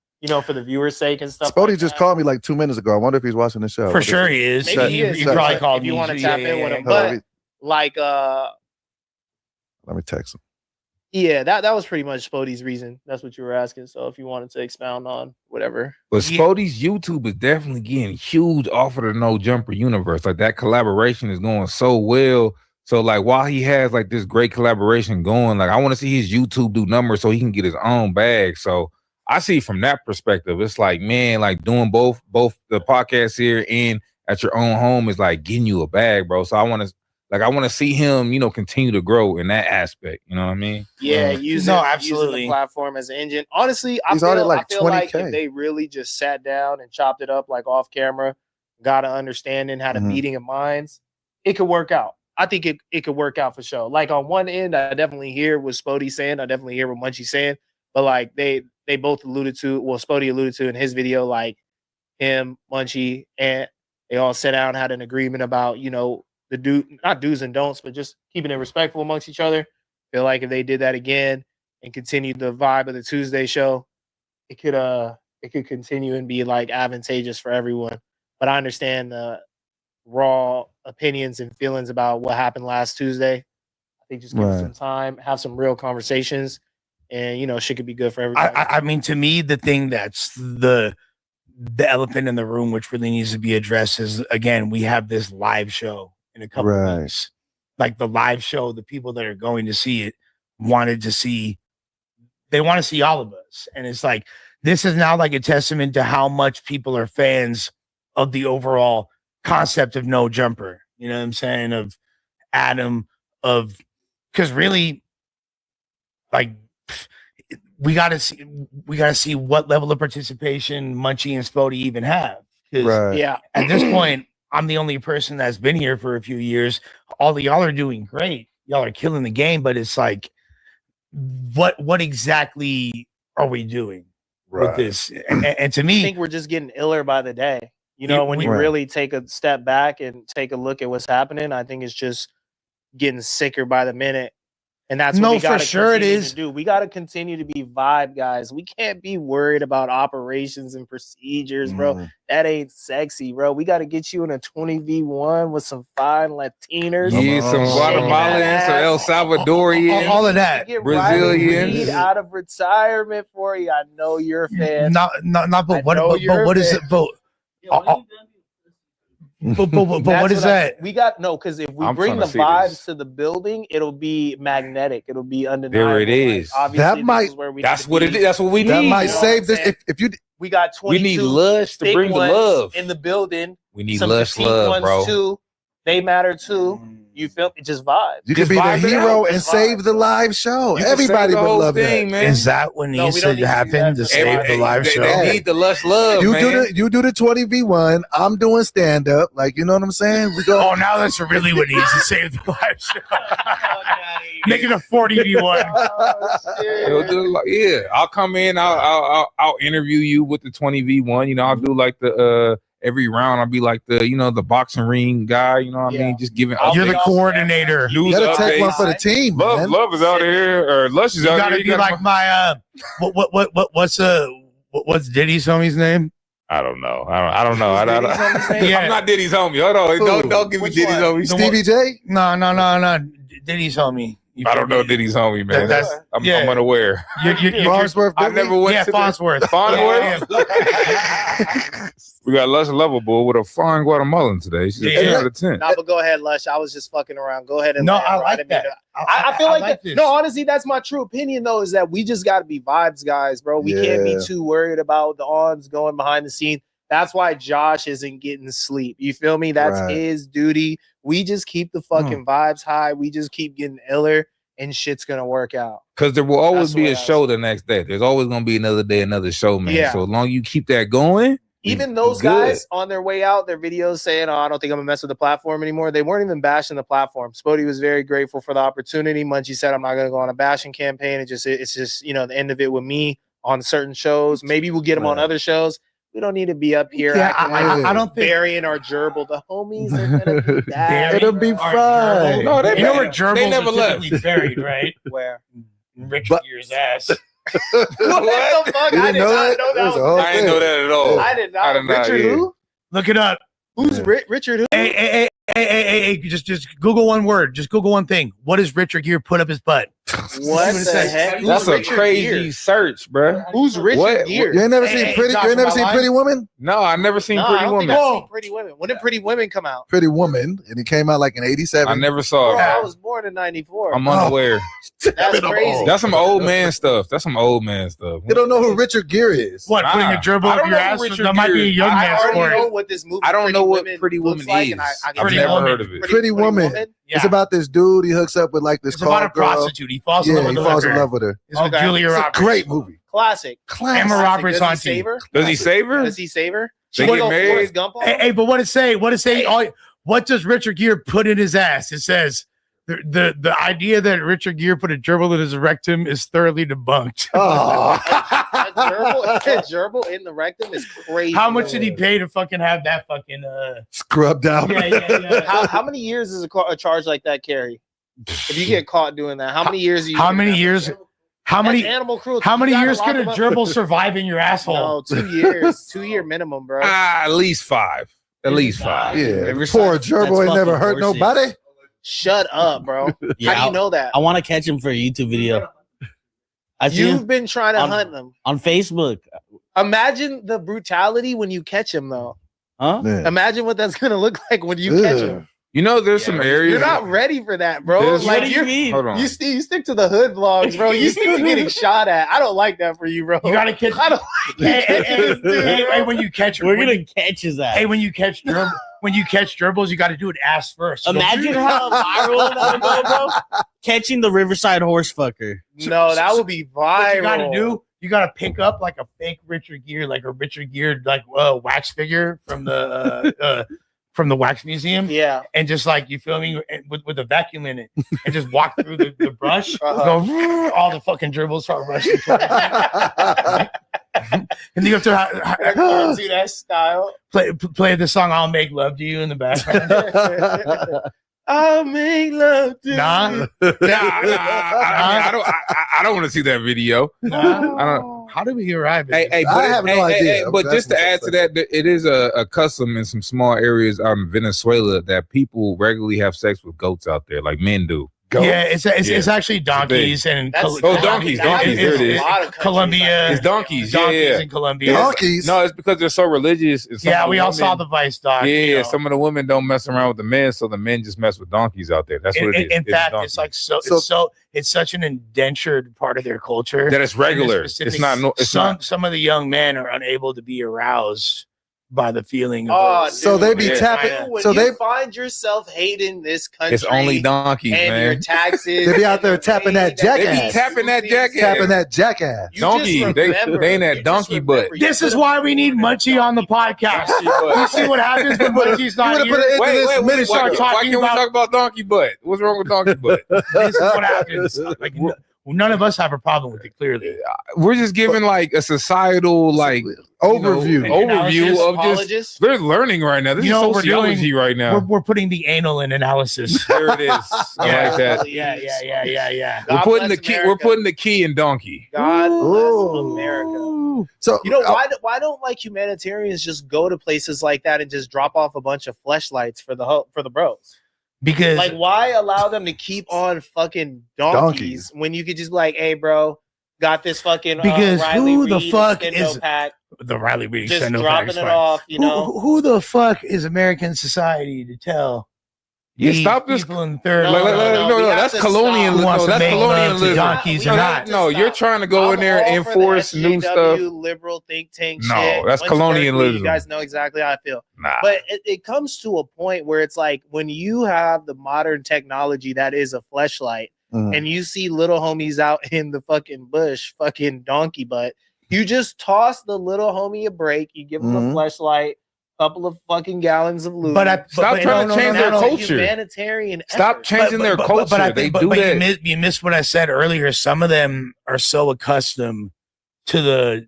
Speaker 10: for the viewers' sake and stuff.
Speaker 3: Spody just called me like 2 minutes ago. I wonder if he's watching the show.
Speaker 6: For sure he is.
Speaker 10: Maybe he is.
Speaker 6: He probably called
Speaker 10: if you
Speaker 6: me.
Speaker 10: want to tap in with him.
Speaker 3: Hold on,
Speaker 10: But like
Speaker 3: let me text him.
Speaker 10: Yeah, that was pretty much Spody's reason. That's what you were asking. So if you wanted to expound on whatever.
Speaker 16: But Spody's YouTube is definitely getting huge off of the No Jumper universe. Like that collaboration is going so well. So like while he has like this great collaboration going, like I want to see his YouTube do numbers so he can get his own bag. So I see from that perspective, it's like, man, like doing both the podcast here and at your own home is like getting you a bag, bro. So I want to see him, you know, continue to grow in that aspect. You know what I mean?
Speaker 10: Yeah, using
Speaker 6: absolutely
Speaker 10: the platform as an engine. Honestly, I
Speaker 3: He's
Speaker 10: feel
Speaker 3: already like
Speaker 10: like
Speaker 3: 20K.
Speaker 10: if they really just sat down and chopped it up like off camera, got an understanding, had a meeting of minds, it could work out. I think it could work out for sure. Like on one end, I definitely hear what Spody saying. I definitely hear what Munchie's saying. But like they both alluded to, well, Spody alluded to in his video, like him, Munchie, and they all sat down, had an agreement about, you know, not do's and don'ts, but just keeping it respectful amongst each other. Feel like if they did that again and continued the vibe of the Tuesday show, it could continue and be like advantageous for everyone. But I understand the raw opinions and feelings about what happened last Tuesday. I think just give it some time, have some real conversations, and you know, shit could be good for everybody.
Speaker 6: I mean, to me, the thing that's the elephant in the room, which really needs to be addressed, is again, we have this live show in a couple of weeks. Like the live show, the people that are going to see it they want to see all of us. And it's like, this is now like a testament to how much people are fans of the overall concept of No Jumper. You know what I'm saying? Of Adam, because really, like, we gotta see what level of participation Munchie and Spody even have. Yeah, at this point, I'm the only person that's been here for a few years. All of y'all are doing great. Y'all are killing the game, but it's like, what exactly are we doing with this? And to me,
Speaker 10: I think we're just getting iller by the day. You know, when you really take a step back and take a look at what's happening, I think it's just getting sicker by the minute. And that's what we gotta continue to do. We got to continue to be vibe guys. We can't be worried about operations and procedures, bro. That ain't sexy, bro. We got to get you in a 20v1 with some fine Latinas.
Speaker 16: Yeah, some Guatemalans, some El Salvadorians,
Speaker 6: all of that.
Speaker 16: Brazilians.
Speaker 10: Out of retirement for you. I know you're a fan.
Speaker 6: But what is it? But what is that?
Speaker 10: We got because if we bring the vibes to the building, it'll be magnetic. It'll be undeniable.
Speaker 16: There it is.
Speaker 10: Like,
Speaker 3: That might.
Speaker 16: That's what it is. That's what we need.
Speaker 3: That might save this. If you,
Speaker 10: we got 22
Speaker 16: we need Lush to bring the love
Speaker 10: in the building.
Speaker 16: We need
Speaker 10: some
Speaker 16: Lush
Speaker 10: petite
Speaker 16: love,
Speaker 10: ones
Speaker 16: bro.
Speaker 10: Too. They matter too. You feel it? Just vibes.
Speaker 3: you could be the hero and save the live show. Everybody would love that.
Speaker 16: Man.
Speaker 6: Is that what needs to happen to save the live show?
Speaker 16: They need the Lush love,
Speaker 3: You
Speaker 16: man.
Speaker 3: do the 20v1. I'm doing stand up. Like, you know what I'm saying? We go.
Speaker 6: Oh, now that's really what needs to save the live show. Make it a 40v1.
Speaker 16: Yeah, I'll come in. I'll interview you with the 20v1. You know, I'll do like the every round. I'll be like the boxing ring guy. You know what I mean? Just giving.
Speaker 6: You're the coordinator.
Speaker 3: You gotta take one for the team. Man.
Speaker 16: Love is out here, or Lush is out here.
Speaker 6: You gotta be like my what's Diddy's homie's name?
Speaker 16: I don't know. I don't know.
Speaker 6: Yeah.
Speaker 16: I'm not Diddy's homie. Hold on. Don't give me Diddy's homie.
Speaker 3: Stevie J?
Speaker 6: No. Diddy's homie.
Speaker 16: I don't know Diddy's homie, man. I'm unaware.
Speaker 3: Farnsworth.
Speaker 16: I never went to
Speaker 6: Farnsworth.
Speaker 16: We got Lush Lovable with a fine Guatemalan today. She's a 10 out of 10.
Speaker 10: Nah, but go ahead, Lush. I was just fucking around. Go ahead and
Speaker 6: I like that.
Speaker 10: I feel like
Speaker 6: this.
Speaker 10: No, honestly, that's my true opinion though, is that we just gotta be vibes guys, bro. We can't be too worried about the odds going behind the scene. That's why Josh isn't getting sleep. You feel me? That's his duty. We just keep the fucking vibes high. We just keep getting iller and shit's gonna work out.
Speaker 16: Because there will always be a show the next day. There's always gonna be another day, another show, man.
Speaker 10: Yeah.
Speaker 16: So as long as you keep that going.
Speaker 10: Even those guys on their way out, their videos saying, "Oh, I don't think I'm gonna mess with the platform anymore." They weren't even bashing the platform. Spody was very grateful for the opportunity. Munchie said, "I'm not gonna go on a bashing campaign. It's just the end of it with me on certain shows. Maybe we'll get them on other shows. We don't need to be up here.
Speaker 6: I don't think
Speaker 10: burying our gerbil. The homies are gonna be that.
Speaker 3: It'll be fun.
Speaker 16: No,
Speaker 6: you know where gerbils
Speaker 16: they never
Speaker 6: are
Speaker 16: left.
Speaker 6: typically buried, right?
Speaker 10: Where?
Speaker 6: Richard Gere's ass.
Speaker 10: What the fuck?
Speaker 3: You
Speaker 10: I
Speaker 3: didn't
Speaker 10: did
Speaker 3: know
Speaker 10: not
Speaker 3: that?
Speaker 10: know
Speaker 3: That was a
Speaker 10: that.
Speaker 3: whole
Speaker 16: I didn't know that at all.
Speaker 10: I did not. Richard who?
Speaker 6: Look it up.
Speaker 10: Who's Richard who?
Speaker 6: Hey, just Google one word. Just Google one thing. What does Richard Gere put up his butt?
Speaker 14: What the heck?
Speaker 16: That's a crazy search, bro.
Speaker 14: Who's Richard Gere?
Speaker 3: You ain't never seen Pretty? You ain't never seen Pretty Woman?
Speaker 16: No, I never seen
Speaker 14: No, I
Speaker 16: Pretty
Speaker 14: don't think
Speaker 16: Woman.
Speaker 14: I've seen Pretty Women. When did Pretty Women come out?
Speaker 3: Pretty Woman, and it came out like in '87.
Speaker 16: I never saw
Speaker 14: Bro,
Speaker 16: it.
Speaker 14: I was born in '94.
Speaker 16: I'm unaware.
Speaker 14: That's crazy.
Speaker 16: That's some old man stuff. That's some old man stuff.
Speaker 3: You don't know who Richard Gere is?
Speaker 6: What, putting a gerbil
Speaker 16: I
Speaker 6: up
Speaker 16: don't
Speaker 6: your
Speaker 16: know who
Speaker 6: ass?
Speaker 16: Richard
Speaker 6: That might be a
Speaker 16: Gere is.
Speaker 6: young
Speaker 14: I
Speaker 6: man's
Speaker 14: already
Speaker 6: sport.
Speaker 14: know what this movie.
Speaker 16: I don't know what Pretty
Speaker 14: looks
Speaker 16: Woman
Speaker 14: like,
Speaker 16: is.
Speaker 14: and I
Speaker 16: I've never heard of it.
Speaker 3: Pretty Woman. It's about this dude. He hooks up with like this
Speaker 6: It's about a
Speaker 3: girl.
Speaker 6: prostitute. He falls in love with
Speaker 3: he
Speaker 6: the
Speaker 3: falls in
Speaker 6: hooker.
Speaker 3: love with her.
Speaker 6: It's with Julia
Speaker 3: It's a
Speaker 6: Roberts.
Speaker 3: great movie.
Speaker 14: Classic.
Speaker 6: Emma Roberts
Speaker 14: Does
Speaker 6: on
Speaker 14: he save her?
Speaker 16: Does he save her?
Speaker 14: Does he save her?
Speaker 16: They
Speaker 14: She
Speaker 16: get
Speaker 14: goes
Speaker 16: married?
Speaker 14: Forrest Gump on him?
Speaker 6: Hey, but what it say? What it say? What does Richard Gere put in his ass? It says the idea that Richard Gere put a gerbil in his rectum is thoroughly debunked.
Speaker 3: Oh.
Speaker 14: A gerbil in the rectum is crazy.
Speaker 6: How much did he pay to fucking have that fucking
Speaker 3: Scrubbed out?
Speaker 6: Yeah.
Speaker 14: How many years does a charge like that carry? If you get caught doing that, how many years?
Speaker 6: How many years? How many
Speaker 14: animal cruelty?
Speaker 6: How many
Speaker 14: You gotta
Speaker 6: years
Speaker 14: lock
Speaker 6: could a
Speaker 14: them up.
Speaker 6: gerbil survive in your asshole?
Speaker 14: No, 2 years. 2 year minimum, bro.
Speaker 16: At least 5. At least 5.
Speaker 3: Yeah, poor gerbil ain't never hurt nobody.
Speaker 14: Shut up, bro.
Speaker 17: Yeah,
Speaker 14: How do you know that?
Speaker 17: I want to catch him for a YouTube video.
Speaker 14: You've been trying to
Speaker 17: on-
Speaker 14: hunt them.
Speaker 17: on Facebook.
Speaker 14: Imagine the brutality when you catch him, though.
Speaker 17: Huh?
Speaker 14: Imagine what that's gonna look like when you catch him.
Speaker 16: You know, there's some areas.
Speaker 14: You're not ready for that, bro.
Speaker 16: There's-
Speaker 14: Like
Speaker 16: What do you mean? Hold on.
Speaker 14: You stick to the hood vlogs, bro. You stick to getting shot at. I don't like that for you, bro.
Speaker 6: You gotta catch.
Speaker 14: I don't like
Speaker 6: Hey, when you catch,
Speaker 17: We're gonna catch his ass.
Speaker 6: Hey, when you catch gerbils, you got to do it ass first. You go,
Speaker 17: Imagine how viral that would go, bro. Catching the Riverside horse fucker.
Speaker 14: No, that would be
Speaker 6: What
Speaker 14: viral.
Speaker 6: you got to do? You got to pick up like a fake Richard Gere, like a Richard Gere like wax figure from the wax museum.
Speaker 14: Yeah,
Speaker 6: and just like, you feel me, with a vacuum in it, and just walk through the brush,
Speaker 14: Uh-huh.
Speaker 6: go, all the fucking gerbils start rushing towards you. And you have to
Speaker 14: cartoon style.
Speaker 6: play the song "I'll Make Love to You" in the background.
Speaker 14: I'll make love to
Speaker 6: Nah.
Speaker 14: you.
Speaker 16: I don't want to see that video. I don't.
Speaker 6: How did we arrive at
Speaker 16: Hey,
Speaker 6: this?
Speaker 16: but,
Speaker 3: I have no idea.
Speaker 16: but
Speaker 3: That's
Speaker 16: just to add to that, it is a custom in some small areas out in Venezuela that people regularly have sex with goats out there, like men do.
Speaker 6: Yeah, it's actually donkeys and
Speaker 16: donkeys. There it is.
Speaker 6: Colombia.
Speaker 16: It's donkeys.
Speaker 6: Donkeys
Speaker 16: Yeah.
Speaker 6: in Colombia.
Speaker 3: Donkeys.
Speaker 16: No, it's because they're so religious. and some
Speaker 6: Yeah,
Speaker 16: of
Speaker 6: we
Speaker 16: the
Speaker 6: all saw
Speaker 16: women-
Speaker 6: the Vice doc.
Speaker 16: Yeah,
Speaker 6: you know.
Speaker 16: some of the women don't mess around with the men, so the men just mess with donkeys out there. That's what it is.
Speaker 6: In
Speaker 16: It's
Speaker 6: fact,
Speaker 16: donkeys.
Speaker 6: it's like it's such an indentured part of their culture
Speaker 16: That it's regular.
Speaker 6: And
Speaker 16: It's not no- it's not-
Speaker 6: some of the young men are unable to be aroused by the feeling of
Speaker 14: Oh,
Speaker 3: So they be
Speaker 14: dude,
Speaker 3: tapping.
Speaker 14: When
Speaker 3: So
Speaker 14: you
Speaker 3: they
Speaker 14: find yourself hating this country,
Speaker 16: It's only donkeys,
Speaker 14: and
Speaker 16: man.
Speaker 14: your taxes.
Speaker 3: they be out there tapping that
Speaker 16: They be
Speaker 3: jackass.
Speaker 16: tapping that jackass.
Speaker 3: Tapping that jackass.
Speaker 16: Donkey. They in that donkey butt.
Speaker 6: This is why we need Munchie on the podcast. You see what happens when Munchie's not
Speaker 3: would've
Speaker 6: here?
Speaker 3: put it into this
Speaker 16: Wait,
Speaker 3: minute.
Speaker 16: why
Speaker 6: start
Speaker 16: can't
Speaker 6: talking
Speaker 16: we
Speaker 6: about-
Speaker 16: talk about donkey butt? What's wrong with donkey butt?
Speaker 6: This is what happens. Like, none of us have a problem with it, clearly.
Speaker 16: We're just giving like a societal like
Speaker 3: overview
Speaker 16: of
Speaker 14: Apologists.
Speaker 16: just they're learning right now. This
Speaker 6: You
Speaker 16: is
Speaker 6: know what we're
Speaker 16: sociology
Speaker 6: doing?
Speaker 16: right now.
Speaker 6: We're putting the anal in analysis.
Speaker 16: There it is. I like that.
Speaker 6: Yeah.
Speaker 16: We're
Speaker 14: God
Speaker 16: putting the
Speaker 14: bless
Speaker 16: key.
Speaker 14: America.
Speaker 16: We're putting the key in donkey.
Speaker 14: God bless America.
Speaker 3: So
Speaker 14: You know why don't like humanitarians just go to places like that and just drop off a bunch of fleshlights for the bros?
Speaker 6: Because
Speaker 14: Like, why allow them to keep on fucking donkeys when you could just be like, hey, bro, got this fucking
Speaker 6: Because
Speaker 14: Riley
Speaker 6: who the
Speaker 14: Reid
Speaker 6: fuck
Speaker 14: extendo
Speaker 6: is-
Speaker 14: pack,
Speaker 6: the Riley Reid
Speaker 14: just
Speaker 6: extendo
Speaker 14: dropping
Speaker 6: pack's
Speaker 14: it
Speaker 6: fine.
Speaker 14: off, you know?
Speaker 6: Who the fuck is American society to tell?
Speaker 16: Yeah,
Speaker 6: these
Speaker 16: stop this.
Speaker 6: people in the third.
Speaker 14: No,
Speaker 16: No,
Speaker 14: we have
Speaker 16: that's
Speaker 14: to
Speaker 16: colonialism.
Speaker 6: Who wants
Speaker 16: No,
Speaker 6: to
Speaker 16: that's
Speaker 6: make love to
Speaker 16: colonialism.
Speaker 6: donkeys or not?
Speaker 16: No, you're trying to go in there and
Speaker 14: all for the
Speaker 16: enforce new stuff.
Speaker 14: SJW liberal think tank
Speaker 16: No,
Speaker 14: shit.
Speaker 16: that's
Speaker 14: Once
Speaker 16: colonialism.
Speaker 14: You guys know exactly how I feel.
Speaker 16: Nah.
Speaker 14: But it comes to a point where it's like when you have the modern technology that is a fleshlight and you see little homies out in the fucking bush, fucking donkey butt, you just toss the little homie a break. You give him a fleshlight, couple of fucking gallons of lube.
Speaker 16: Stop trying to change their culture.
Speaker 14: Humanitarian
Speaker 16: Stop
Speaker 14: effort.
Speaker 16: changing their culture.
Speaker 6: But I
Speaker 16: They
Speaker 6: think,
Speaker 16: do
Speaker 6: but
Speaker 16: that.
Speaker 6: you missed what I said earlier. Some of them are so accustomed to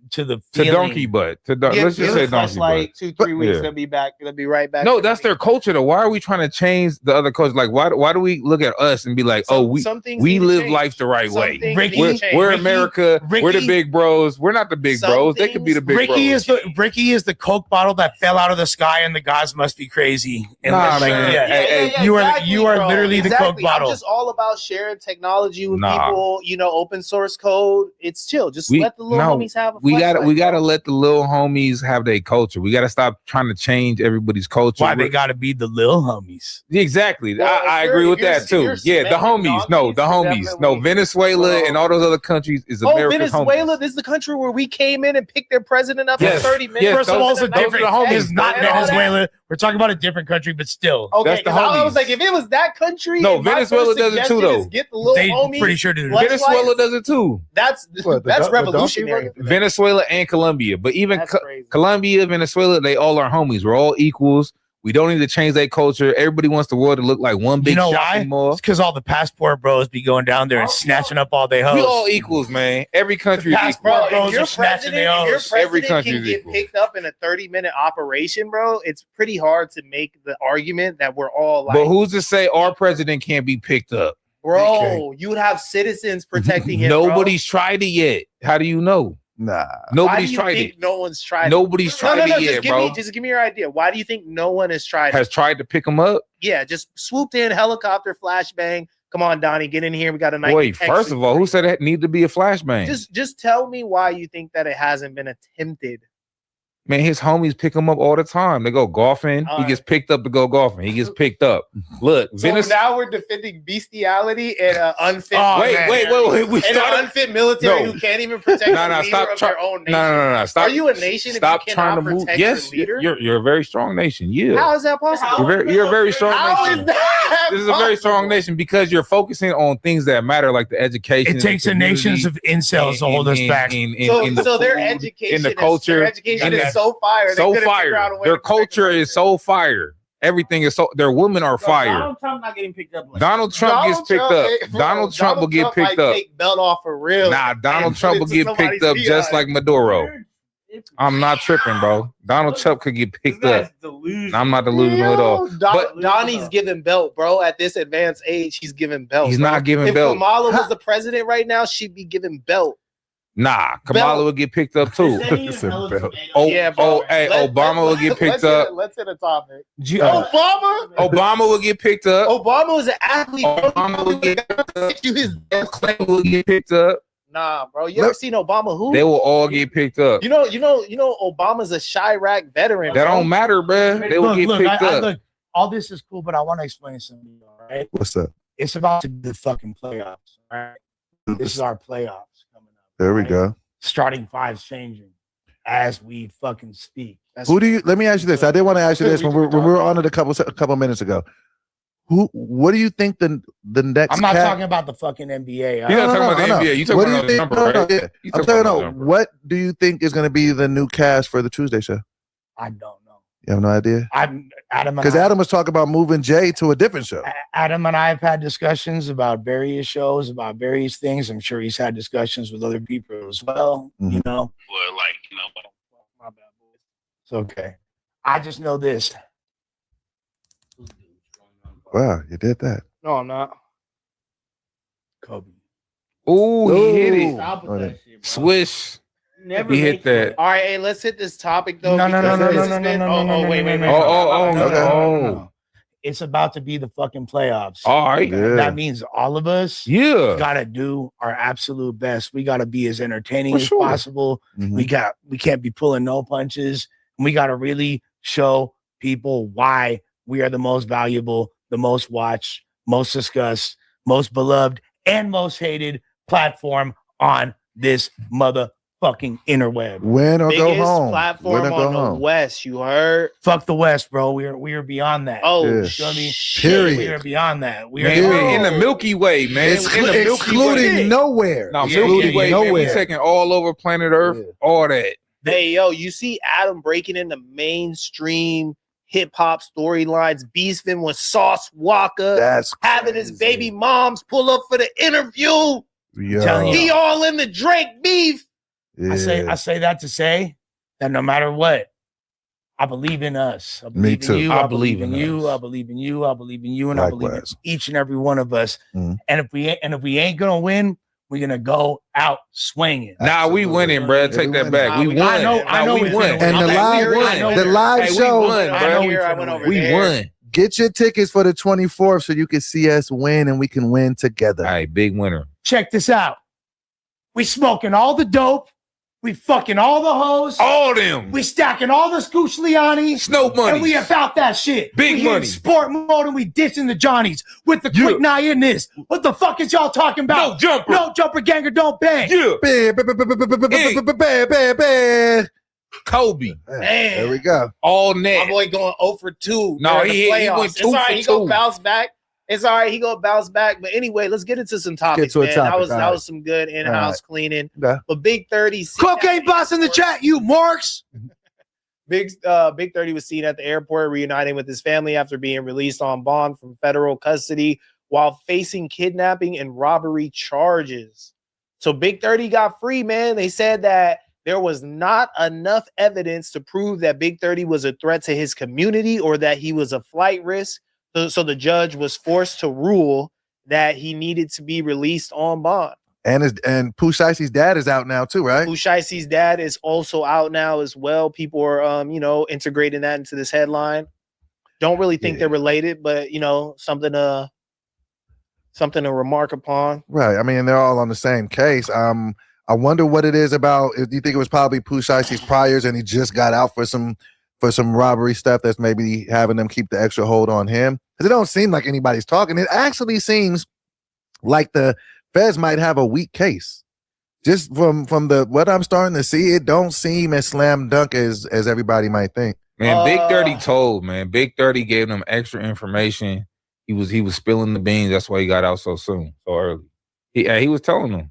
Speaker 6: feeling.
Speaker 16: donkey butt. Let's just say donkey butt.
Speaker 14: Like 2-3 weeks,
Speaker 16: Yeah.
Speaker 14: they'll be back. They'll be right back.
Speaker 16: No, that's their culture though. Why are we trying to change the other culture? Like, why do we look at us and be like,
Speaker 14: some things
Speaker 16: we
Speaker 14: need to
Speaker 16: live
Speaker 14: change.
Speaker 16: life the right
Speaker 14: Some
Speaker 16: way?
Speaker 14: things
Speaker 6: Ricky-
Speaker 14: need to change.
Speaker 16: We're
Speaker 6: Ricky-
Speaker 16: America. We're the
Speaker 6: Ricky-
Speaker 16: big bros. We're not the big
Speaker 14: Some
Speaker 16: bros. They could be the big
Speaker 6: Ricky
Speaker 16: bros.
Speaker 6: is the Coke bottle that fell out of the sky, and the gods must be crazy. And
Speaker 16: Nah,
Speaker 6: like,
Speaker 16: man.
Speaker 6: yeah.
Speaker 16: Hey,
Speaker 6: you are
Speaker 14: exactly, bro.
Speaker 6: literally the
Speaker 14: Exactly.
Speaker 6: Coke bottle.
Speaker 14: I'm just all about sharing technology with
Speaker 16: Nah.
Speaker 14: people. Open source code. It's chill. Just let the little homies have a
Speaker 16: we
Speaker 14: flashlight,
Speaker 16: gotta
Speaker 14: bro.
Speaker 16: let the little homies have their culture. We gotta stop trying to change everybody's culture.
Speaker 6: Why they gotta be the little homies?
Speaker 16: Exactly.
Speaker 14: Well,
Speaker 16: I
Speaker 14: if
Speaker 16: agree
Speaker 14: you're-
Speaker 16: with
Speaker 14: if you're-
Speaker 16: that too.
Speaker 14: if you're
Speaker 16: Yeah, the
Speaker 14: smelling
Speaker 16: homies. No, the
Speaker 14: donkeys,
Speaker 16: homies. No, Venezuela and all those other countries is America's
Speaker 14: Venezuela.
Speaker 16: homies.
Speaker 14: This is the country where we came in and picked their president up
Speaker 16: Yes.
Speaker 14: in 30 minutes.
Speaker 16: Yes,
Speaker 6: First of all, it's a
Speaker 16: those are
Speaker 6: different.
Speaker 16: the homies.
Speaker 6: It's not
Speaker 14: And all that.
Speaker 6: Venezuela. We're talking about a different country, but still.
Speaker 14: Okay,
Speaker 16: That's the
Speaker 14: 'cause I was
Speaker 16: homies.
Speaker 14: like, if it was that country,
Speaker 16: No,
Speaker 14: and my
Speaker 16: Venezuela
Speaker 14: first
Speaker 16: does it too,
Speaker 14: suggestion
Speaker 16: though.
Speaker 14: is Get the little
Speaker 6: They
Speaker 14: homie.
Speaker 6: pretty sure do.
Speaker 14: flashlight.
Speaker 16: Venezuela does it too.
Speaker 14: That's
Speaker 3: What,
Speaker 14: that's
Speaker 3: the
Speaker 14: revolutionary.
Speaker 16: Venezuela and Colombia, but even
Speaker 14: That's crazy.
Speaker 16: Colombia, Venezuela, they all are homies. We're all equals. We don't need to change their culture. Everybody wants the world to look like one big
Speaker 6: You know why?
Speaker 16: shopping mall.
Speaker 6: It's because all the passport bros be going down there and snatching up all they hoes.
Speaker 16: We all equals, man. Every country is
Speaker 6: Passport
Speaker 16: equal.
Speaker 6: bros
Speaker 14: If your
Speaker 6: are snatching
Speaker 14: president,
Speaker 6: their
Speaker 14: if your
Speaker 6: hoes.
Speaker 16: Every
Speaker 14: president
Speaker 16: country
Speaker 14: can
Speaker 16: is
Speaker 14: get
Speaker 16: equal.
Speaker 14: picked up in a 30-minute operation, bro, it's pretty hard to make the argument that we're all like,
Speaker 16: But who's to say our president can't be picked up?
Speaker 14: bro, you would have citizens protecting him.
Speaker 16: Nobody's tried it yet. How do you know?
Speaker 3: Nah.
Speaker 14: Why do
Speaker 16: Nobody's
Speaker 14: you
Speaker 16: tried
Speaker 14: think
Speaker 16: it.
Speaker 14: no one's tried
Speaker 16: Nobody's
Speaker 14: it?
Speaker 16: tried
Speaker 14: no,
Speaker 16: it
Speaker 14: just
Speaker 16: yet,
Speaker 14: give
Speaker 16: bro.
Speaker 14: Me, just give me your idea. Why do you think no one has tried
Speaker 16: Has
Speaker 14: it?
Speaker 16: tried to pick him up?
Speaker 14: Yeah, just swooped in, helicopter, flashbang. Come on, Donnie, get in here. We got a night.
Speaker 16: Wait, first of all, who said it need to be a flashbang?
Speaker 14: just tell me why you think that it hasn't been attempted.
Speaker 16: Man, his homies pick him up all the time. They go golfing.
Speaker 14: All
Speaker 16: He
Speaker 14: right.
Speaker 16: gets picked up to go golfing. He gets picked up. Look,
Speaker 14: So now we're defending bestiality and unfit.
Speaker 16: Wait. We
Speaker 14: and an
Speaker 16: started.
Speaker 14: unfit military
Speaker 16: No.
Speaker 14: who can't even protect
Speaker 16: No,
Speaker 14: the
Speaker 16: no,
Speaker 14: leader
Speaker 16: stop
Speaker 14: of
Speaker 16: try-
Speaker 14: their own nation.
Speaker 16: No. Stop.
Speaker 14: Are you a nation
Speaker 16: Stop
Speaker 14: if you
Speaker 16: trying
Speaker 14: cannot
Speaker 16: to move.
Speaker 14: protect
Speaker 16: Yes,
Speaker 14: your leader?
Speaker 16: you're a very strong nation. Yeah.
Speaker 14: How is that possible?
Speaker 16: You're a very strong
Speaker 14: How
Speaker 16: nation.
Speaker 14: is that
Speaker 16: This is a very strong
Speaker 14: possible?
Speaker 16: nation because you're focusing on things that matter, like the education.
Speaker 6: It takes a nations of incels to hold us back.
Speaker 14: So their education,
Speaker 16: in the culture,
Speaker 14: their education
Speaker 16: and
Speaker 14: is
Speaker 16: that-
Speaker 14: so fire. They
Speaker 16: so
Speaker 14: couldn't figure out
Speaker 16: fire.
Speaker 14: a way
Speaker 16: Their
Speaker 14: to protect
Speaker 16: culture is so fire. Everything is so. Their women are fire.
Speaker 17: Donald Trump not getting picked up. Like
Speaker 16: Donald Trump gets picked up. Donald Trump will get picked up.
Speaker 14: Take belt off for real.
Speaker 16: Nah, Donald
Speaker 14: and
Speaker 16: Trump
Speaker 14: put
Speaker 16: will
Speaker 14: it to
Speaker 16: get picked up
Speaker 14: somebody's
Speaker 16: just
Speaker 14: behind.
Speaker 16: like Maduro. I'm not tripping, bro. Donald Trump could get picked up. I'm not delusional at all. But
Speaker 14: Donnie's giving belt, bro. At this advanced age, he's giving belt.
Speaker 16: He's
Speaker 14: bro.
Speaker 16: not giving
Speaker 14: if
Speaker 16: belt.
Speaker 14: Kamala was the president right now, she'd be giving belt.
Speaker 16: nah, Kamala would get picked up too. Oh,
Speaker 14: Yeah, bro.
Speaker 16: hey, Obama will get picked up.
Speaker 14: Let's hit a topic.
Speaker 16: Uh,
Speaker 14: Obama.
Speaker 16: Obama will get picked up.
Speaker 14: Obama was an athlete.
Speaker 16: Obama will get Clinton will get picked up.
Speaker 14: Nah, bro. You ever seen Obama hoop?
Speaker 16: They will all get picked up.
Speaker 14: You know, Obama's a Chirac veteran.
Speaker 16: That
Speaker 14: bro.
Speaker 16: don't matter, bro. They will get picked up.
Speaker 6: Look, all this is cool, but I want to explain something. All right,
Speaker 3: What's up?
Speaker 6: it's about to be the fucking playoffs. All right, this is our playoffs coming up.
Speaker 3: There we go.
Speaker 6: Starting five's changing as we fucking speak.
Speaker 3: Who do you? Let me ask you this. I did want to ask you this when we were on it a couple minutes ago. What do you think the next?
Speaker 6: I'm not talking about the fucking NBA.
Speaker 16: You're not talking about the NBA. You talking
Speaker 3: What do
Speaker 16: about
Speaker 3: you
Speaker 16: the
Speaker 3: think?
Speaker 16: number, right?
Speaker 3: Yeah.
Speaker 16: You
Speaker 3: I'm
Speaker 16: talking
Speaker 3: talking
Speaker 16: about the
Speaker 3: about
Speaker 16: number.
Speaker 3: what do you think is going to be the new cast for the Tuesday show?
Speaker 6: I don't know.
Speaker 3: You have no idea?
Speaker 6: Adam and
Speaker 3: Because
Speaker 6: I-
Speaker 3: Adam was talking about moving Jay to a different show.
Speaker 6: Adam and I have had discussions about various shows, about various things. I'm sure he's had discussions with other people as well. You know,
Speaker 2: Well, like, you know,
Speaker 6: my bad, boys. It's okay. I just know this.
Speaker 3: Wow, you did that.
Speaker 14: No, I'm not.
Speaker 6: Kobe.
Speaker 16: Ooh, he hit it.
Speaker 17: Stop with that shit, bro.
Speaker 16: Swish.
Speaker 17: Never
Speaker 16: He hit
Speaker 17: make
Speaker 16: that.
Speaker 14: All right, hey, let's hit this topic though.
Speaker 6: No,
Speaker 14: because this has
Speaker 6: no,
Speaker 14: been-
Speaker 6: no,
Speaker 14: Oh,
Speaker 6: no,
Speaker 14: wait.
Speaker 6: no,
Speaker 16: Oh.
Speaker 6: It's about to be the fucking playoffs.
Speaker 16: All right.
Speaker 3: Yeah.
Speaker 6: That means all of us
Speaker 16: Yeah.
Speaker 6: gotta do our absolute best. We gotta be as entertaining
Speaker 16: For
Speaker 6: as
Speaker 16: sure.
Speaker 6: possible. We can't be pulling no punches. We gotta really show people why we are the most valuable, the most watched, most discussed, most beloved, and most hated platform on this motherfucking interweb.
Speaker 3: Win or go
Speaker 14: Biggest
Speaker 3: home.
Speaker 14: platform
Speaker 3: Win or go
Speaker 14: on the
Speaker 3: home.
Speaker 14: West. You heard?
Speaker 6: Fuck the West, bro. We are beyond that.
Speaker 14: Oh,
Speaker 3: Yeah.
Speaker 6: You feel me?
Speaker 3: Period.
Speaker 6: We are beyond that. We are
Speaker 16: Man, in the Milky Way, man. In the Milky
Speaker 3: Excluding
Speaker 16: Way.
Speaker 3: nowhere.
Speaker 16: No,
Speaker 6: Yeah,
Speaker 16: Milky
Speaker 6: yeah,
Speaker 16: Way,
Speaker 6: yeah,
Speaker 16: man. We
Speaker 3: nowhere.
Speaker 16: taking all over planet Earth, all that.
Speaker 14: Hey, yo, you see Adam breaking into mainstream hip hop storylines, beefing with Sauce Walker,
Speaker 3: That's
Speaker 14: having his baby moms pull up for the interview.
Speaker 3: Yo.
Speaker 6: telling you.
Speaker 14: He all in the Drake beef.
Speaker 3: Yeah.
Speaker 6: I say that to say that no matter what, I believe in us. I believe in you. I believe in you. I believe in you. I believe in you. And I believe in each and every one of us. And if we ain't gonna win, we're gonna go out swinging.
Speaker 16: Nah, we winning, bro. Take that back. We won.
Speaker 6: I know we won.
Speaker 3: And the live show,
Speaker 16: We won.
Speaker 3: Get your tickets for the 24th so you can see us win and we can win together.
Speaker 16: All right, big winner.
Speaker 6: Check this out. We smoking all the dope. We fucking all the hoes.
Speaker 16: All them.
Speaker 6: We stacking all the Scooch Liani.
Speaker 16: Snow money.
Speaker 6: And we about that shit.
Speaker 16: Big
Speaker 6: we
Speaker 16: money.
Speaker 6: Sport mode and we ditching the Johnnies with the quick nigh in this. What the fuck is y'all talking about?
Speaker 16: No jumper.
Speaker 6: No jumper ganger don't bang.
Speaker 16: Yeah. Kobe.
Speaker 3: There we go.
Speaker 16: All net.
Speaker 14: My boy going 0 for 2.
Speaker 16: No,
Speaker 14: during the
Speaker 16: he
Speaker 14: playoffs.
Speaker 16: went 2
Speaker 14: It's all right.
Speaker 16: for
Speaker 14: He gonna
Speaker 16: 2.
Speaker 14: bounce back. It's all right. He gonna bounce back. But anyway, let's get into some topics,
Speaker 3: to a
Speaker 14: man.
Speaker 3: topic,
Speaker 14: That was some good in-house cleaning.
Speaker 3: Okay.
Speaker 14: But Big 30
Speaker 6: Cocaine boss in the chat, you marks.
Speaker 14: Big 30 was seen at the airport reuniting with his family after being released on bond from federal custody while facing kidnapping and robbery charges. So Big 30 got free, man. They said that there was not enough evidence to prove that Big 30 was a threat to his community or that he was a flight risk. So the judge was forced to rule that he needed to be released on bond.
Speaker 3: And Pooh Shicey's dad is out now too, right?
Speaker 14: Pooh Shicey's dad is also out now as well. People are integrating that into this headline. Don't really think they're related, but something to remark upon.
Speaker 3: Right. I mean, they're all on the same case. I wonder what it is about. Do you think it was probably Pooh Shicey's priors and he just got out for some robbery stuff that's maybe having them keep the extra hold on him? Because it don't seem like anybody's talking. It actually seems like the feds might have a weak case. Just from the what I'm starting to see, it don't seem as slam dunk as everybody might think.
Speaker 16: Man, Big 30 told, man. Big 30 gave them extra information. He was spilling the beans. That's why he got out so soon, so early. He was telling them.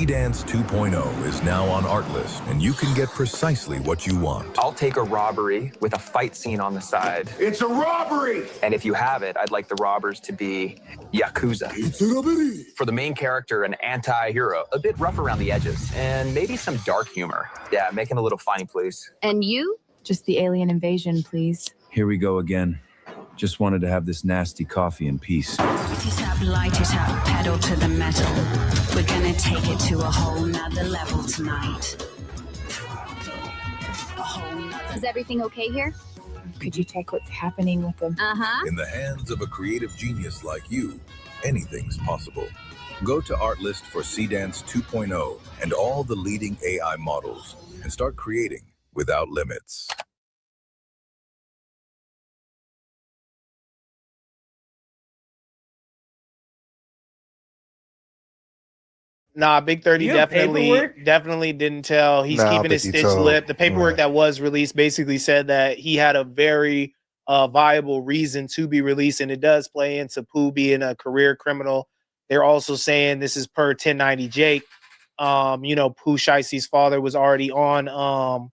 Speaker 18: Dance 2.0 is now on Artlist, and you can get precisely what you want.
Speaker 19: I'll take a robbery with a fight scene on the side.
Speaker 18: It's a robbery!
Speaker 19: And if you have it, I'd like the robbers to be Yakuza.
Speaker 18: It's a robbery!
Speaker 19: For the main character, an anti-hero, a bit rough around the edges, and maybe some dark humor. Yeah, make him a little funny, please.
Speaker 20: And you? Just the alien invasion, please.
Speaker 21: Here we go again. Just wanted to have this nasty coffee in peace.
Speaker 22: Light it up, pedal to the metal. We're gonna take it to a whole nother level tonight.
Speaker 15: Is everything okay here?
Speaker 20: Could you check what's happening with them?
Speaker 18: In the hands of a creative genius like you, anything's possible. Go to Artlist for Dance 2.0 and all the leading AI models and start creating without limits.
Speaker 14: Nah, Big 30 definitely didn't tell. He's keeping his stitched lip. The paperwork that was released basically said that he had a very viable reason to be released, and it does play into Pooh being a career criminal. They're also saying this is per 1090 Jake. Pooh Shicey's father was already on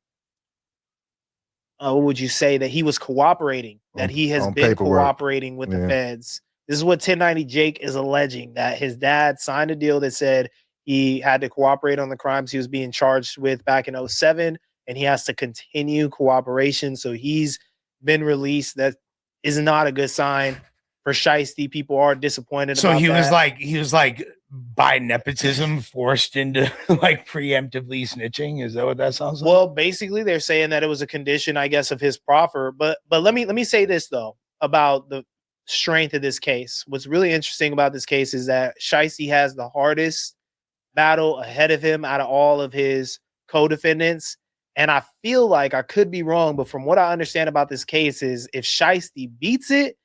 Speaker 14: what would you say, that he was cooperating, that he has been cooperating with the feds. This is what 1090 Jake is alleging, that his dad signed a deal that said he had to cooperate on the crimes he was being charged with back in 2007, and he has to continue cooperation. So he's been released. That is not a good sign for Shiesty. People are disappointed.
Speaker 6: So
Speaker 14: about
Speaker 6: he
Speaker 14: that.
Speaker 6: was like by nepotism forced into like preemptively snitching. Is that what that sounds like?
Speaker 14: Well, basically they're saying that it was a condition, I guess, of his proffer. But let me say this though about the strength of this case. What's really interesting about this case is that Shiesty has the hardest battle ahead of him out of all of his co-defendants. And I feel like, I could be wrong, but from what I understand about this case is if Shiesty beats it,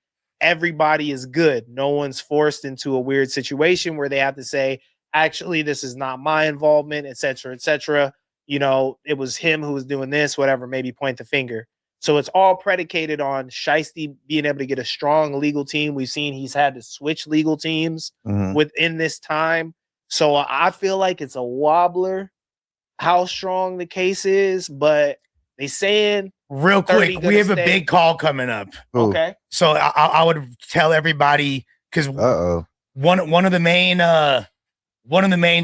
Speaker 14: everybody is good. No one's forced into a weird situation where they have to say, actually, this is not my involvement, etc., etc. It was him who was doing this, whatever, maybe point the finger. So it's all predicated on Shiesty being able to get a strong legal team. We've seen he's had to switch legal teams within this time. So I feel like it's a wobbler how strong the case is, but they saying
Speaker 6: real quick, we have a big call coming up.
Speaker 14: Okay.
Speaker 6: So I would tell everybody, because one of the main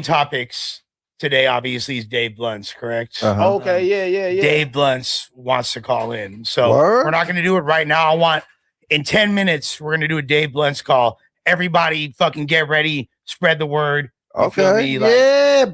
Speaker 6: topics today obviously is Dave Blunt's, correct?
Speaker 14: Okay, yeah.
Speaker 6: Dave Blunt's wants to call in. So
Speaker 3: Word?
Speaker 6: we're not going to do it right now. I want in 10 minutes, we're going to do a Dave Blunt's call. Everybody fucking get ready, spread the word. You feel
Speaker 3: Okay.
Speaker 6: me? Like,
Speaker 3: Yeah,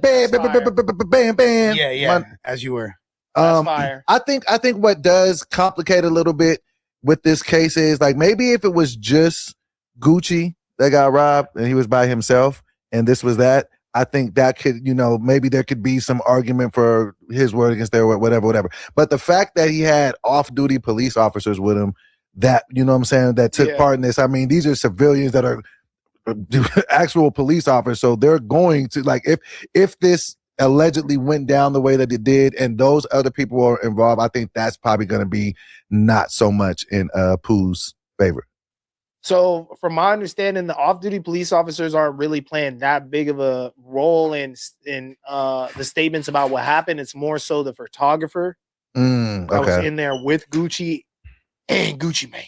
Speaker 3: bam.
Speaker 6: yeah. As you were.
Speaker 14: Fire.
Speaker 3: I think what does complicate a little bit with this case is like maybe if it was just Gucci that got robbed and he was by himself and this was that, I think that could, maybe there could be some argument for his word against their word, whatever. But the fact that he had off-duty police officers with him that, that took part in this, I mean, these are civilians that are actual police officers. So they're going to, like, if this allegedly went down the way that it did and those other people were involved, I think that's probably going to be not so much in Pooh's favor.
Speaker 14: So from my understanding, the off-duty police officers aren't really playing that big of a role in the statements about what happened. It's more so the photographer that was in there with Gucci and Gucci Mane.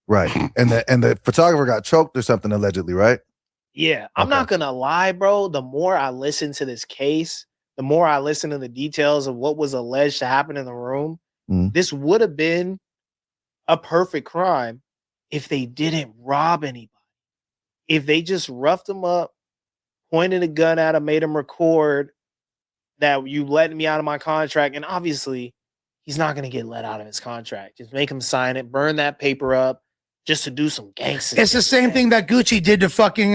Speaker 3: Right. And the photographer got choked or something allegedly, right?
Speaker 14: Yeah. I'm not going to lie, bro. The more I listen to this case, the more I listen to the details of what was alleged to happen in the room, this would have been a perfect crime if they didn't rob anybody. If they just roughed him up, pointed a gun at him, made him record that you let me out of my contract. And obviously, he's not going to get let out of his contract. Just make him sign it, burn that paper up just to do some gangster.
Speaker 6: It's the same thing that Gucci did to fucking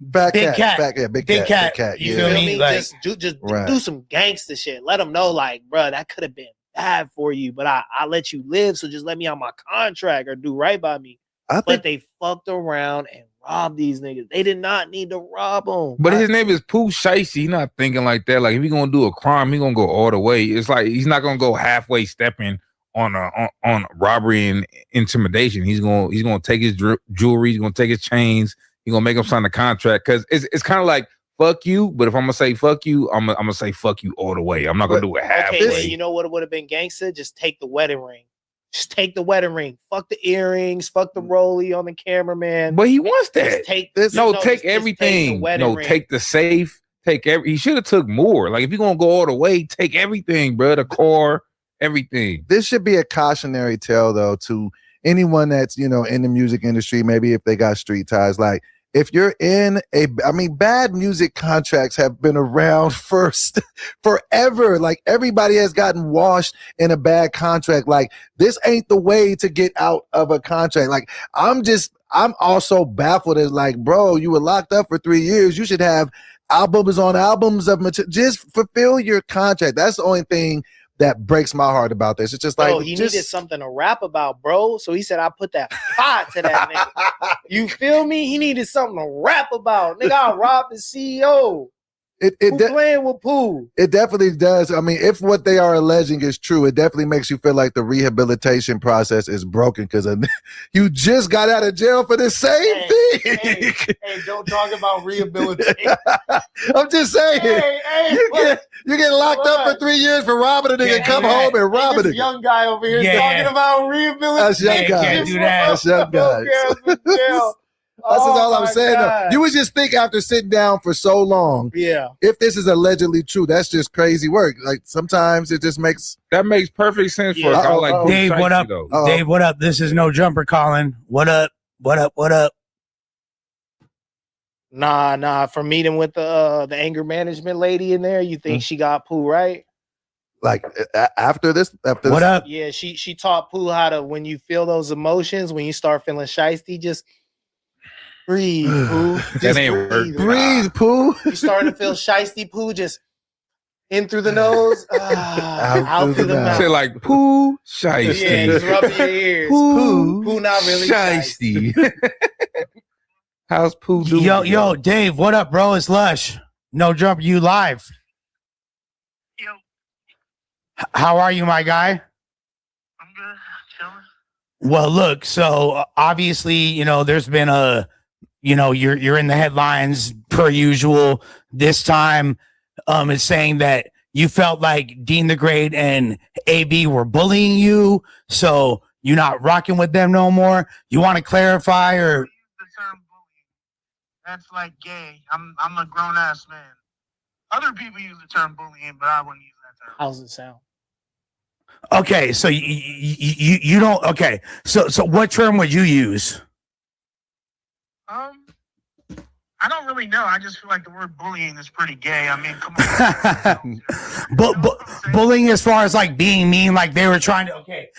Speaker 6: Big Cat. You feel me? Like,
Speaker 14: just do some gangster shit. Let them know, like, bro, that could have been bad for you, but I let you live, so just let me on my contract or do right by me. But they fucked around and robbed these niggas. They did not need to rob them.
Speaker 16: But his name is Pooh Shiesty. He's not thinking like that. Like if he's gonna do a crime, he's gonna go all the way. It's like he's not gonna go halfway stepping on robbery and intimidation. He's gonna take his jewelry. He's gonna take his chains. He's gonna make him sign a contract because it's kind of like fuck you. But if I'm gonna say fuck you, I'm gonna say fuck you all the way. I'm not gonna do it halfway.
Speaker 14: Okay, then you know what would have been gangster? Just take the wedding ring. Just take the wedding ring. Fuck the earrings. Fuck the rollie on the cameraman.
Speaker 16: But he wants that.
Speaker 14: Just take this.
Speaker 16: Take everything. Take the safe. He should have took more. Like if you're gonna go all the way, take everything, bro. The car, everything.
Speaker 3: This should be a cautionary tale though to anyone that's in the music industry. Maybe if they got street ties, like. If you're in bad music contracts have been around forever. Like everybody has gotten washed in a bad contract. Like this ain't the way to get out of a contract. Like I'm also baffled as like, bro, you were locked up for 3 years. You should have albums on albums of material. Just fulfill your contract. That's the only thing that breaks my heart about this. It's just like
Speaker 14: he needed something to rap about, bro. So he said, I put that pot to that nigga. You feel me? He needed something to rap about. Nigga, I robbed the CEO. Who playing with Pooh?
Speaker 3: It definitely does. I mean, if what they are alleging is true, it definitely makes you feel like the rehabilitation process is broken because you just got out of jail for the same thing.
Speaker 14: Hey, don't talk about rehabilitation.
Speaker 3: I'm just saying. You get locked up for 3 years for robbing a nigga, come home and rob a nigga.
Speaker 14: Young guy over here talking about rehabilitation.
Speaker 3: That's young guy.
Speaker 6: Can't do that.
Speaker 3: That's young guy. That's all I'm saying. Though. You would just think after sitting down for so long, if this is allegedly true, that's just crazy work. Like sometimes it just makes
Speaker 16: perfect sense for a guy like
Speaker 6: Dave. What up, Dave? What up? This is No Jumper calling. What up?
Speaker 14: Nah. From meeting with the anger management lady in there, you think she got Pooh right?
Speaker 3: Like after this,
Speaker 6: what up?
Speaker 14: Yeah, she taught Pooh how to when you feel those emotions, when you start feeling shiesty, just. Breathe, Pooh.
Speaker 16: That ain't work.
Speaker 3: Breathe, Pooh.
Speaker 14: You starting to feel shiesty, Pooh. Just in through the nose, out through the mouth.
Speaker 16: Say like Pooh shiesty.
Speaker 14: Yeah, just rubbing your ears. Pooh not really shiesty.
Speaker 16: How's Pooh doing?
Speaker 6: Yo, Dave. What up, bro? It's Lush. No Jumper, you live. Yo. How are you, my guy? Well, look, so obviously, there's been you're in the headlines per usual. This time, it's saying that you felt like Dean the Great and AB were bullying you, so you're not rocking with them no more. You want to clarify or?
Speaker 14: The term bullying, that's like gay. I'm a grown ass man. Other people use the term bullying, but I wouldn't use that term.
Speaker 10: How's it sound?
Speaker 6: Okay, so you don't. Okay, so what term would you use?
Speaker 14: I don't really know. I just feel like the word bullying is pretty gay. I mean, come on.
Speaker 6: Bullying as far as like being mean, like they were trying to. Okay,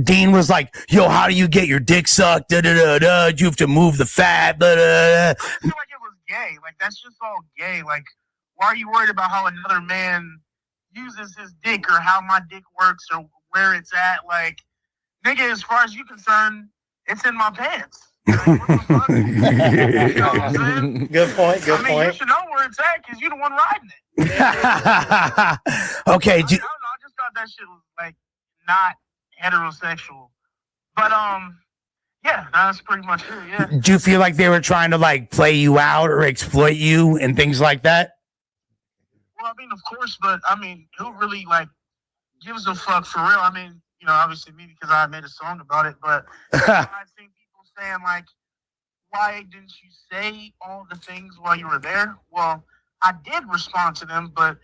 Speaker 6: Dean was like, "Yo, how do you get your dick sucked? Da da da da. You have to move the fat." Da, da, da.
Speaker 14: I feel like it was gay. Like that's just all gay. Like, why are you worried about how another man uses his dick or how my dick works or where it's at? Like, nigga, as far as you concerned, it's in my pants. Like, what the fuck? You know what I'm saying?
Speaker 10: Good point. Good
Speaker 14: I mean,
Speaker 10: point.
Speaker 14: you should know where it's at because you're the one riding it.
Speaker 6: Okay.
Speaker 14: I don't know. I just thought that shit was like not heterosexual, but yeah, that's pretty much it. Yeah.
Speaker 6: Do you feel like they were trying to like play you out or exploit you and things like that?
Speaker 14: Well, I mean, of course, but I mean, who really like gives a fuck for real? I mean, obviously me because I made a song about it, but I've seen people saying like, why didn't you say all the things while you were there? Well, I did respond to them, but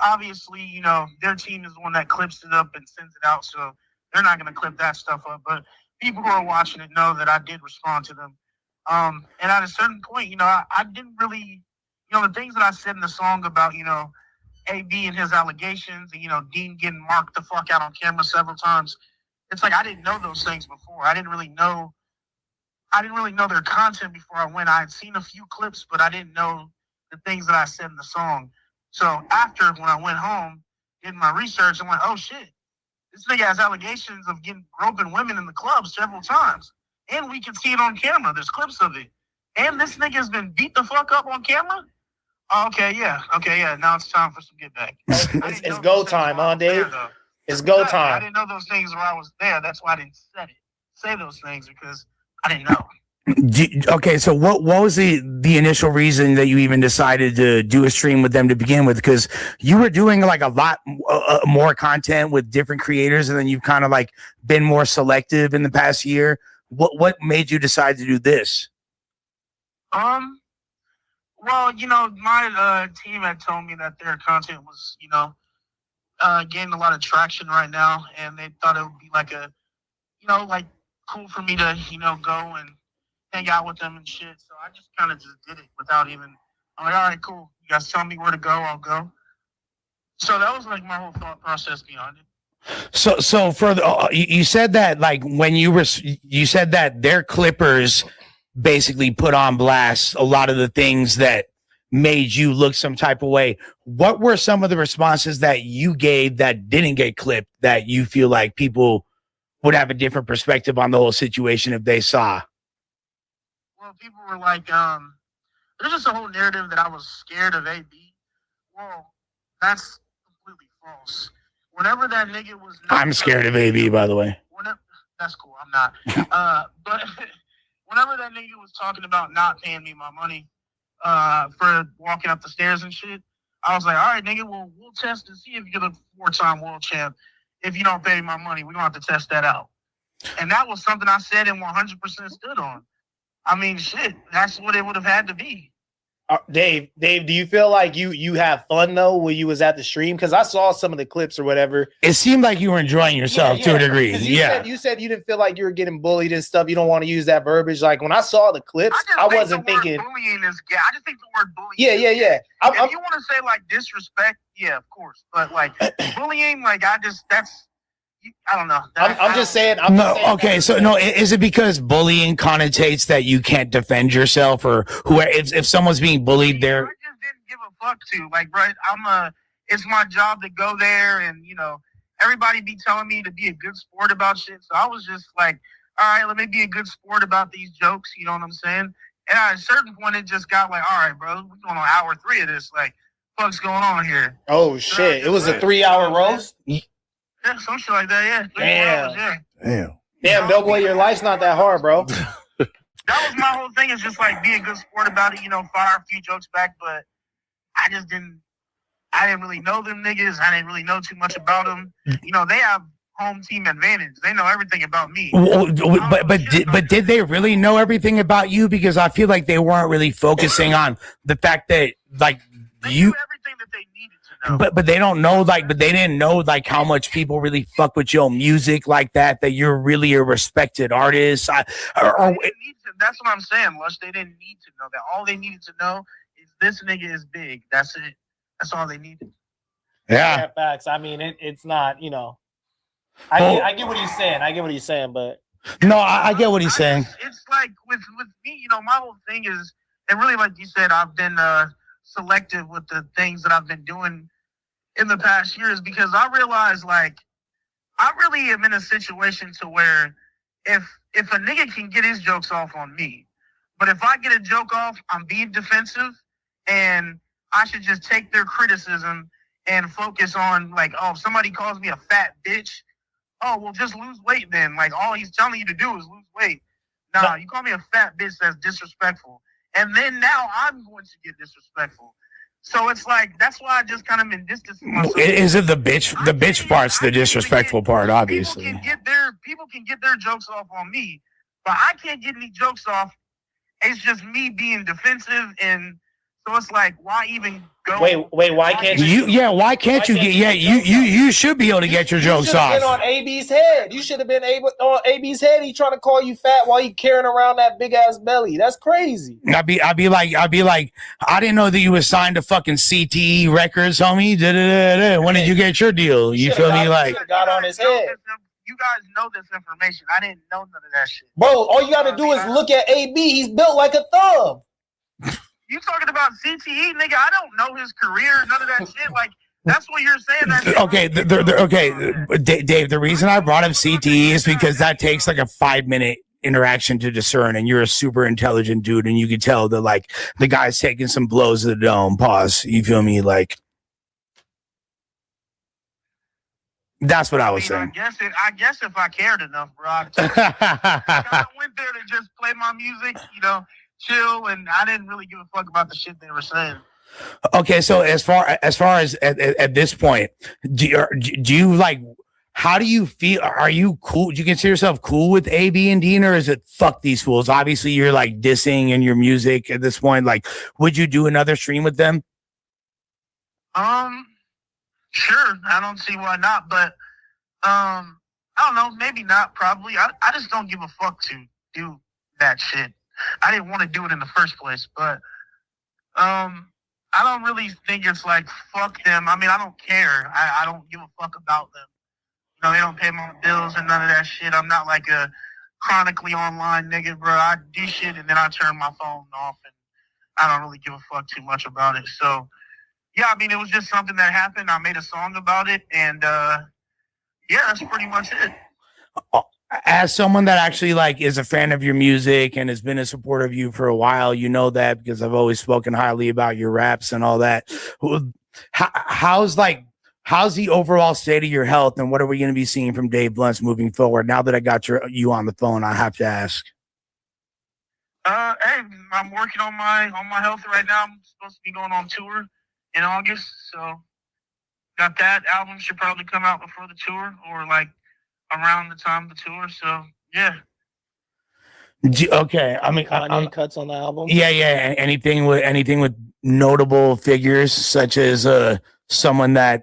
Speaker 14: obviously, their team is the one that clips it up and sends it out, so they're not going to clip that stuff up. But people who are watching it know that I did respond to them. And at a certain point, I didn't really, the things that I said in the song about, AB and his allegations, and Dean getting marked the fuck out on camera several times. It's like I didn't know those things before. I didn't really know their content before I went. I had seen a few clips, but I didn't know the things that I said in the song. So after, when I went home, did my research, I went, oh shit, this nigga has allegations of getting groping women in the club several times, and we can see it on camera. There's clips of it, and this nigga has been beat the fuck up on camera. Okay, yeah. Now it's time for some get back.
Speaker 10: It's go time, huh, Dave? It's go
Speaker 14: I
Speaker 10: time.
Speaker 14: didn't know those things while I was there. That's why I didn't say those things because I didn't know.
Speaker 6: Okay, so what was the initial reason that you even decided to do a stream with them to begin with? Because you were doing like a lot more content with different creators, and then you've kind of like been more selective in the past year. What made you decide to do this?
Speaker 14: Well, my team had told me that their content was, gaining a lot of traction right now, and they thought it would be like a, like cool for me to, go and hang out with them and shit. So I just kind of just did it without even. I'm like, all right, cool. You guys tell me where to go, I'll go. So that was like my whole thought process behind it.
Speaker 6: So for the, you said that like when you said that their clippers basically put on blast a lot of the things that made you look some type of way. What were some of the responses that you gave that didn't get clipped that you feel like people would have a different perspective on the whole situation if they saw?
Speaker 14: Well, people were like, there's just a whole narrative that I was scared of AB. Well, that's completely false. Whenever that nigga was...
Speaker 6: I'm scared of AB, by the way.
Speaker 14: That's cool. I'm not. But whenever that nigga was talking about not paying me my money for walking up the stairs and shit, I was like, all right, nigga, well, we'll test and see if you're the 4-time world champ. If you don't pay me my money, we're going to have to test that out. And that was something I said and 100% stood on. I mean, shit, that's what it would have had to be.
Speaker 10: Dave, do you feel like you have fun though when you was at the stream? Because I saw some of the clips or whatever.
Speaker 6: It seemed like you were enjoying yourself to a degree.
Speaker 10: You said you didn't feel like you were getting bullied and stuff. You don't want to use that verbiage. Like when I saw the clips, I wasn't thinking
Speaker 14: bullying is gay. I just think the word bullying.
Speaker 10: Yeah.
Speaker 14: If you want to say like disrespect, yeah, of course. But like bullying, like I don't know.
Speaker 10: I'm just saying.
Speaker 6: So is it because bullying connotates that you can't defend yourself, or if someone's being bullied, there?
Speaker 14: I just didn't give a fuck to like, right? It's my job to go there, and everybody be telling me to be a good sport about shit. So I was just like, all right, let me be a good sport about these jokes. You know what I'm saying? And at a certain point, it just got like, all right, bro, we're going on hour 3 of this. Like, what's going on here?
Speaker 10: Oh shit! It was a 3-hour roast.
Speaker 14: Yeah, some shit like that, yeah.
Speaker 10: Damn. Damn, Doboy, your life's not that hard, bro.
Speaker 4: That was my whole thing. Is just like be a good sport about it. Fire a few jokes back, but I didn't really know them niggas. I didn't really know too much about them. They have home team advantage. They know everything about me.
Speaker 6: But did they really know everything about you? Because I feel like they weren't really focusing on the fact that like you.
Speaker 4: Everything that they needed to know.
Speaker 6: But they don't know but they didn't know like how much people really fuck with your music like that. That you're really a respected artist.
Speaker 4: That's what I'm saying, Lush. They didn't need to know that. All they needed to know is this nigga is big. That's it. That's all they needed.
Speaker 6: Yeah.
Speaker 10: Facts. I mean, it's not. I get what he's saying. But
Speaker 6: no, I get what he's saying.
Speaker 4: It's like with me, my whole thing is, and really, like you said, I've been selective with the things that I've been doing in the past years because I realize, like, I really am in a situation to where if a nigga can get his jokes off on me, but if I get a joke off, I'm being defensive, and I should just take their criticism and focus on, like, oh, if somebody calls me a fat bitch, oh, well, just lose weight then. Like, all he's telling you to do is lose weight. Nah, you call me a fat bitch, that's disrespectful. And then now I'm going to get disrespectful. So it's like, that's why I just kind of been distancing myself.
Speaker 6: Is it the bitch? The bitch part's the disrespectful part, obviously.
Speaker 4: People can get their jokes off on me, but I can't get any jokes off. It's just me being defensive, and so it's like, why even go?
Speaker 10: Wait, why can't you?
Speaker 6: Yeah, why can't you get? Yeah, you should be able to get your jokes off.
Speaker 10: You should have been on AB's head. You should have been on AB's head. He trying to call you fat while you carrying around that big ass belly. That's crazy.
Speaker 6: I'd be like, I didn't know that you was signed to fucking CTE Records, homie. When did you get your deal? You feel me? Like,
Speaker 10: got on his head.
Speaker 4: You guys know this information. I didn't know none of that shit.
Speaker 10: Bro, all you got to do is look at AB. He's built like a thumb.
Speaker 4: You talking about CTE, nigga? I don't know his career, none of that shit. Like, that's what you're saying. That
Speaker 6: okay, Dave. The reason I brought up CTE is because that takes like a 5-minute interaction to discern, and you're a super intelligent dude, and you can tell that like the guy's taking some blows to the dome. Pause. You feel me? Like, that's what I was saying.
Speaker 4: I guess if I cared enough, bro, I went there to just play my music, chill, and I didn't really give a fuck about the shit they were saying.
Speaker 6: Okay, so as far as at this point, do you like? How do you feel? Are you cool? Do you consider yourself cool with AB and Dean, or is it fuck these fools? Obviously, you're like dissing in your music at this point. Like, would you do another stream with them?
Speaker 4: Sure. I don't see why not, but I don't know. Maybe not. Probably. I just don't give a fuck to do that shit. I didn't want to do it in the first place, but I don't really think it's like fuck them. I mean, I don't care. I don't give a fuck about them. They don't pay my bills and none of that shit. I'm not like a chronically online nigga, bro. I do shit and then I turn my phone off, and I don't really give a fuck too much about it. So yeah, I mean, it was just something that happened. I made a song about it, and yeah, that's pretty much it.
Speaker 6: As someone that actually like is a fan of your music and has been a supporter of you for a while, you know that because I've always spoken highly about your raps and all that. How's the overall state of your health, and what are we going to be seeing from Dave Blunts moving forward? Now that I got you on the phone, I have to ask.
Speaker 4: Hey, I'm working on my health right now. I'm supposed to be going on tour in August, so got that album should probably come out before the tour or like around the time of the tour. So yeah.
Speaker 6: Okay, I mean,
Speaker 10: Kanye cuts on the album.
Speaker 6: Yeah. Anything with notable figures such as someone that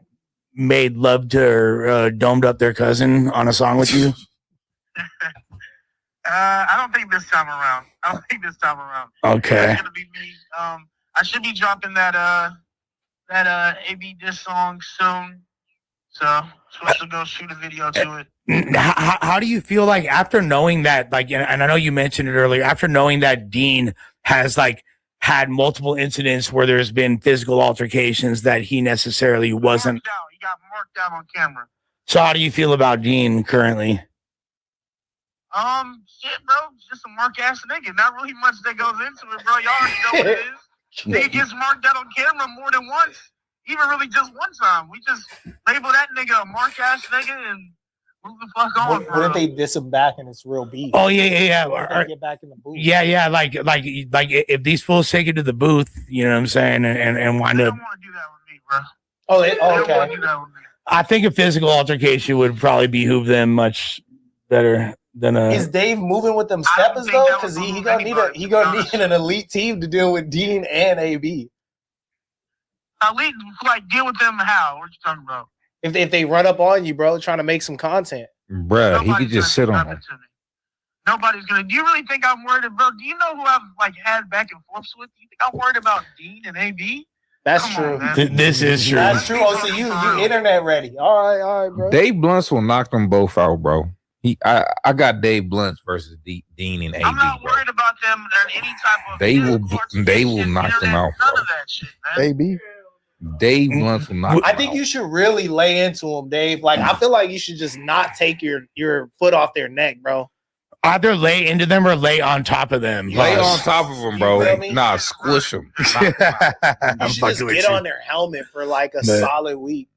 Speaker 6: made love to or domed up their cousin on a song with you.
Speaker 4: I don't think this time around.
Speaker 6: Okay.
Speaker 4: It's gonna be me. I should be dropping that AB diss song soon. So supposed to go shoot a video to it.
Speaker 6: How do you feel like after knowing that, like, and I know you mentioned it earlier, after knowing that Dean has like had multiple incidents where there's been physical altercations that he necessarily wasn't.
Speaker 4: He got marked out on camera.
Speaker 6: So how do you feel about Dean currently?
Speaker 4: Shit, bro, just a mark ass nigga. Not really much that goes into it, bro. Y'all already know what it is. Nigga gets marked out on camera more than once. Even really just one time. We just label that nigga a mark ass nigga and Move the fuck on,
Speaker 14: What if they diss him back and it's real beef?
Speaker 6: Oh yeah.
Speaker 14: What if they get back in the booth.
Speaker 6: Yeah. Like if these fools take it to the booth, you know what I'm saying, and wind up.
Speaker 14: Oh, okay.
Speaker 6: I think a physical altercation would probably behoove them much better than a.
Speaker 14: Is Dave moving with them steppers though? Because he gonna need an elite team to deal with Dean and AB.
Speaker 4: Elite, like deal with them how? What you talking about?
Speaker 14: If they run up on you, bro, trying to make some content.
Speaker 16: Bruh, he could just sit on them.
Speaker 4: Nobody's gonna. Do you really think I'm worried about? Do you know who I've like had back and forths with? Do you think I'm worried about Dean and AB?
Speaker 14: That's true.
Speaker 6: This is true.
Speaker 14: That's true. Oh, so you internet ready? All right, bro.
Speaker 16: Dave Blunts will knock them both out, bro. I got Dave Blunts versus Dean and AB.
Speaker 4: I'm not worried about them in any type of.
Speaker 16: They will knock them out.
Speaker 4: None of that shit, man.
Speaker 3: AB.
Speaker 16: Dave Blunts will knock them
Speaker 14: I think you should really lay into them, Dave. Like I feel like you should just not take your foot off their neck, bro.
Speaker 6: Either lay into them or lay on top of them.
Speaker 16: Lay on top of them, bro. Nah, squish them.
Speaker 14: You should just get on their helmet for like a solid week.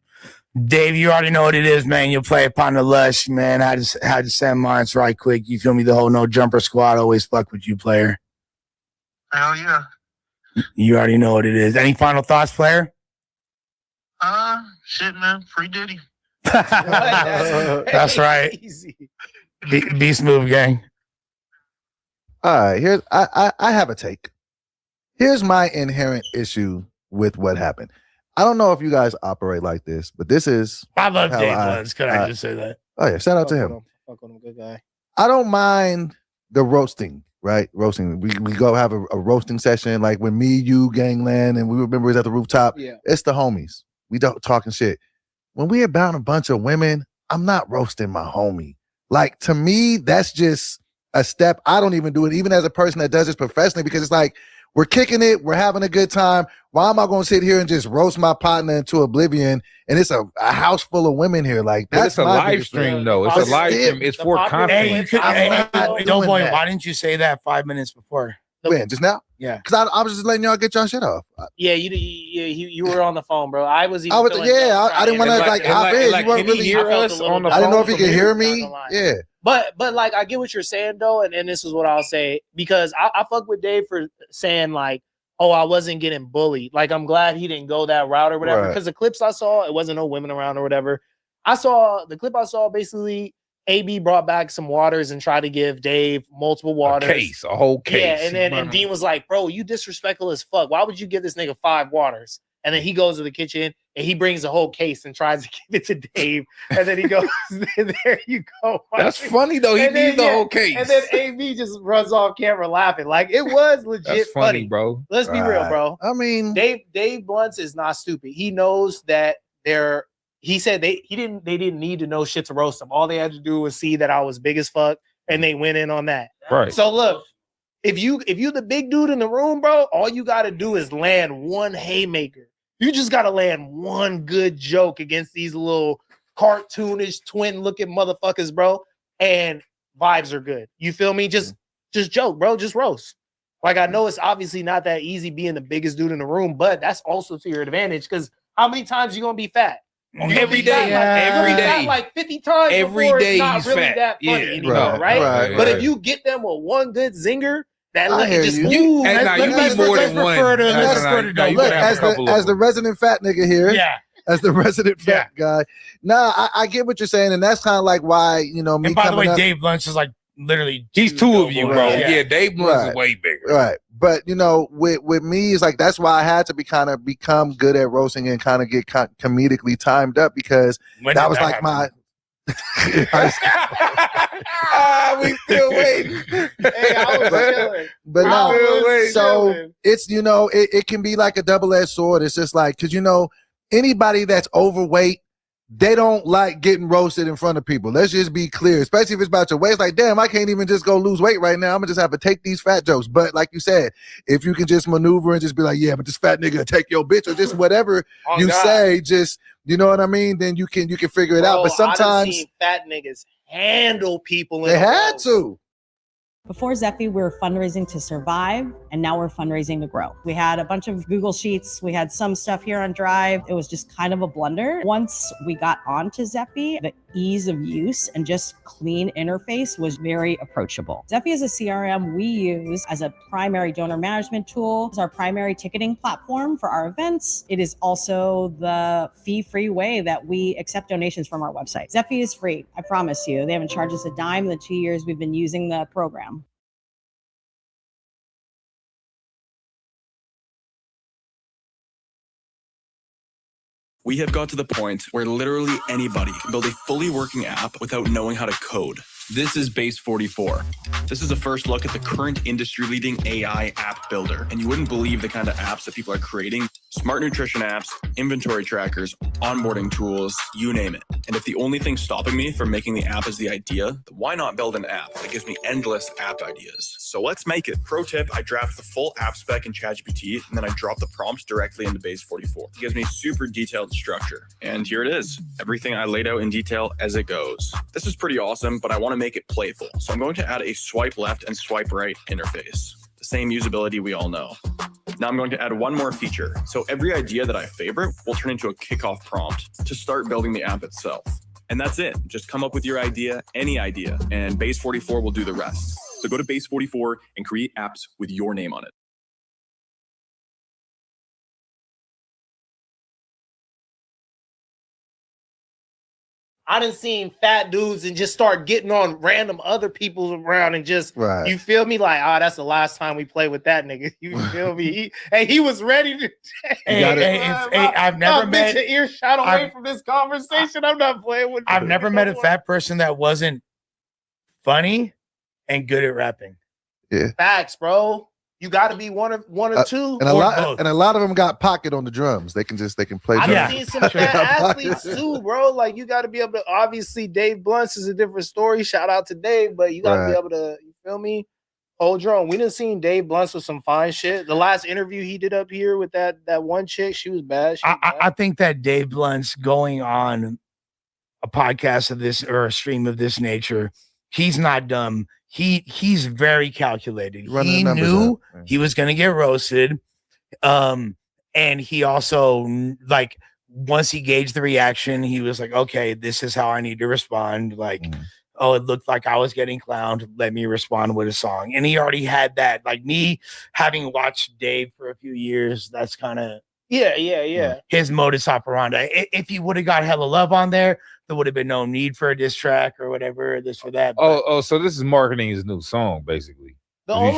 Speaker 6: Dave, you already know what it is, man. You'll play upon the Lush, man. I just had to send mine right quick. You feel me? The whole no jumper squad always fuck with you, player.
Speaker 4: Hell yeah.
Speaker 6: You already know what it is. Any final thoughts, player?
Speaker 4: Shit, man. Free Diddy.
Speaker 6: That's right. Beast move, gang.
Speaker 3: All right, here's I have a take. Here's my inherent issue with what happened. I don't know if you guys operate like this, but this is.
Speaker 6: I love Dave Blunts. Could I just say that?
Speaker 3: Oh yeah, shout out to him.
Speaker 14: Fuck with him, good guy.
Speaker 3: I don't mind the roasting, right? Roasting. We go have a roasting session like when me, you, Gangland, and we were members at the rooftop.
Speaker 14: Yeah.
Speaker 3: It's the homies. We don't talking shit. When we about a bunch of women, I'm not roasting my homie. Like, to me, that's just a step. I don't even do it, even as a person that does this professionally, because it's like, we're kicking it, we're having a good time. Why am I going to sit here and just roast my partner into oblivion? And it's a house full of women here. Like, that's
Speaker 16: it's a live stream, though. It's a live stream. It's for content.
Speaker 6: Doughboy, why didn't you say that 5 minutes before?
Speaker 3: When? Just now?
Speaker 6: Yeah.
Speaker 3: Because I was just letting y'all get y'all shit off.
Speaker 14: Yeah, you were on the phone, bro. I was even.
Speaker 3: I didn't want to hop in.
Speaker 16: Like,
Speaker 3: you weren't
Speaker 16: can he
Speaker 3: really
Speaker 16: hear us on the phone?
Speaker 3: I didn't know if he could hear me. Yeah.
Speaker 14: But like I get what you're saying though, and this is what I'll say, because I fuck with Dave for saying like, oh, I wasn't getting bullied. Like, I'm glad he didn't go that route or whatever. Because the clips I saw, it wasn't no women around or whatever. The clip I saw basically AB brought back some waters and tried to give Dave multiple waters.
Speaker 16: A whole case.
Speaker 14: Yeah, and Dean was like, bro, you disrespectful as fuck. Why would you give this nigga 5 waters? And then he goes to the kitchen and he brings the whole case and tries to give it to Dave. And then he goes, there you go.
Speaker 16: That's funny though. He needs the whole case.
Speaker 14: And then AB just runs off camera laughing. Like, it was legit.
Speaker 16: That's funny, bro.
Speaker 14: Let's be real, bro.
Speaker 3: I mean,
Speaker 14: Dave Blunts is not stupid. He knows that he said they didn't need to know shit to roast him. All they had to do was see that I was big as fuck, and they went in on that.
Speaker 16: Right.
Speaker 14: So look, if you the big dude in the room, bro, all you got to do is land one haymaker. You just got to land one good joke against these little cartoonish twin-looking motherfuckers, bro, and vibes are good. You feel me? Just joke, bro. Just roast. Like, I know it's obviously not that easy being the biggest dude in the room, but that's also to your advantage, because how many times you gonna be fat?
Speaker 16: Every day,
Speaker 14: like 50 times.
Speaker 16: Every day
Speaker 14: not
Speaker 16: he's
Speaker 14: really
Speaker 16: fat.
Speaker 14: that funny anymore, right? But if you get them with one good zinger, that look just
Speaker 16: you need more than one.
Speaker 3: As the resident fat nigga here, as the resident fat guy. Nah, I get what you're saying, and that's kind of like why me.
Speaker 6: And by the way, Dave Blunts is like literally
Speaker 16: he's 2 of you, bro. Yeah, Dave Blunts is way bigger.
Speaker 3: Right. But with me, it's like that's why I had to become good at roasting and kind of get comedically timed up, because that was like my.
Speaker 16: We still waiting.
Speaker 14: Hey, I was chilling.
Speaker 3: But no, so it's it can be like a double-edged sword. It's just like, because anybody that's overweight, they don't like getting roasted in front of people. Let's just be clear, especially if it's about your weight. It's like, damn, I can't even just go lose weight right now. I'm gonna just have to take these fat jokes. But like you said, if you can just maneuver and just be like, yeah, but this fat nigga take your bitch, or just whatever say, just you know what I mean, then you can figure it out. But sometimes
Speaker 14: I've seen fat niggas handle people.
Speaker 3: They had to.
Speaker 5: Before Zeffy, we were fundraising to survive, and now we're fundraising to grow. We had a bunch of Google Sheets. We had some stuff here on Drive. It was just kind of a blunder. Once we got onto Zeffy, the ease of use and just clean interface was very approachable. Zeffy is a CRM we use as a primary donor management tool. It's our primary ticketing platform for our events. It is also the fee-free way that we accept donations from our website. Zeffy is free, I promise you. They haven't charged us a dime in the 2 years we've been using the program.
Speaker 7: We have got to the point where literally anybody can build a fully working app without knowing how to code. This is Base 44. This is a first look at the current industry-leading AI app builder, and you wouldn't believe the kind of apps that people are creating. Smart nutrition apps, inventory trackers, onboarding tools, you name it. And if the only thing stopping me from making the app is the idea, then why not build an app that gives me endless app ideas? So let's make it. Pro tip, I draft the full app spec in ChatGPT, and then I drop the prompts directly into Base 44. It gives me super detailed structure. And here it is. Everything I laid out in detail as it goes. This is pretty awesome, but I want to make it playful. So I'm going to add a swipe left and swipe right interface. The same usability we all know. Now I'm going to add one more feature. So every idea that I favorite will turn into a kickoff prompt to start building the app itself. And that's it. Just come up with your idea, any idea, and Base 44 will do the rest. So go to Base 44 and create apps with your name on it.
Speaker 14: I done seen fat dudes and just start getting on random other people around and just, you feel me? Like, that's the last time we play with that nigga. You feel me? He was ready to.
Speaker 6: I've never met
Speaker 14: an earshot away from this conversation. I'm not playing with.
Speaker 6: I've never met a fat person that wasn't funny and good at rapping.
Speaker 3: Yeah,
Speaker 14: facts, bro. You got to be one or two,
Speaker 3: and a lot of them got pocket on the drums. They can play.
Speaker 14: I've seen some fat athletes too, bro. Like you got to be able to. Obviously, Dave Blunts is a different story. Shout out to Dave, but you got to be able to. You feel me? Hold drum. We done seen Dave Blunts with some fine shit. The last interview he did up here with that one chick, she was bad.
Speaker 6: I think that Dave Blunts going on a podcast of this or a stream of this nature, he's not dumb. He's very calculated. He knew he was going to get roasted. And he also, like, once he gauged the reaction, he was like, okay, this is how I need to respond. Like, oh, it looked like I was getting clowned. Let me respond with a song. And he already had that. Like me having watched Dave for a few years, that's kind of his modus operandi. If he would have got hella love on there would have been no need for a diss track or whatever, this or that.
Speaker 16: Oh, so this is marketing his new song, basically.
Speaker 14: I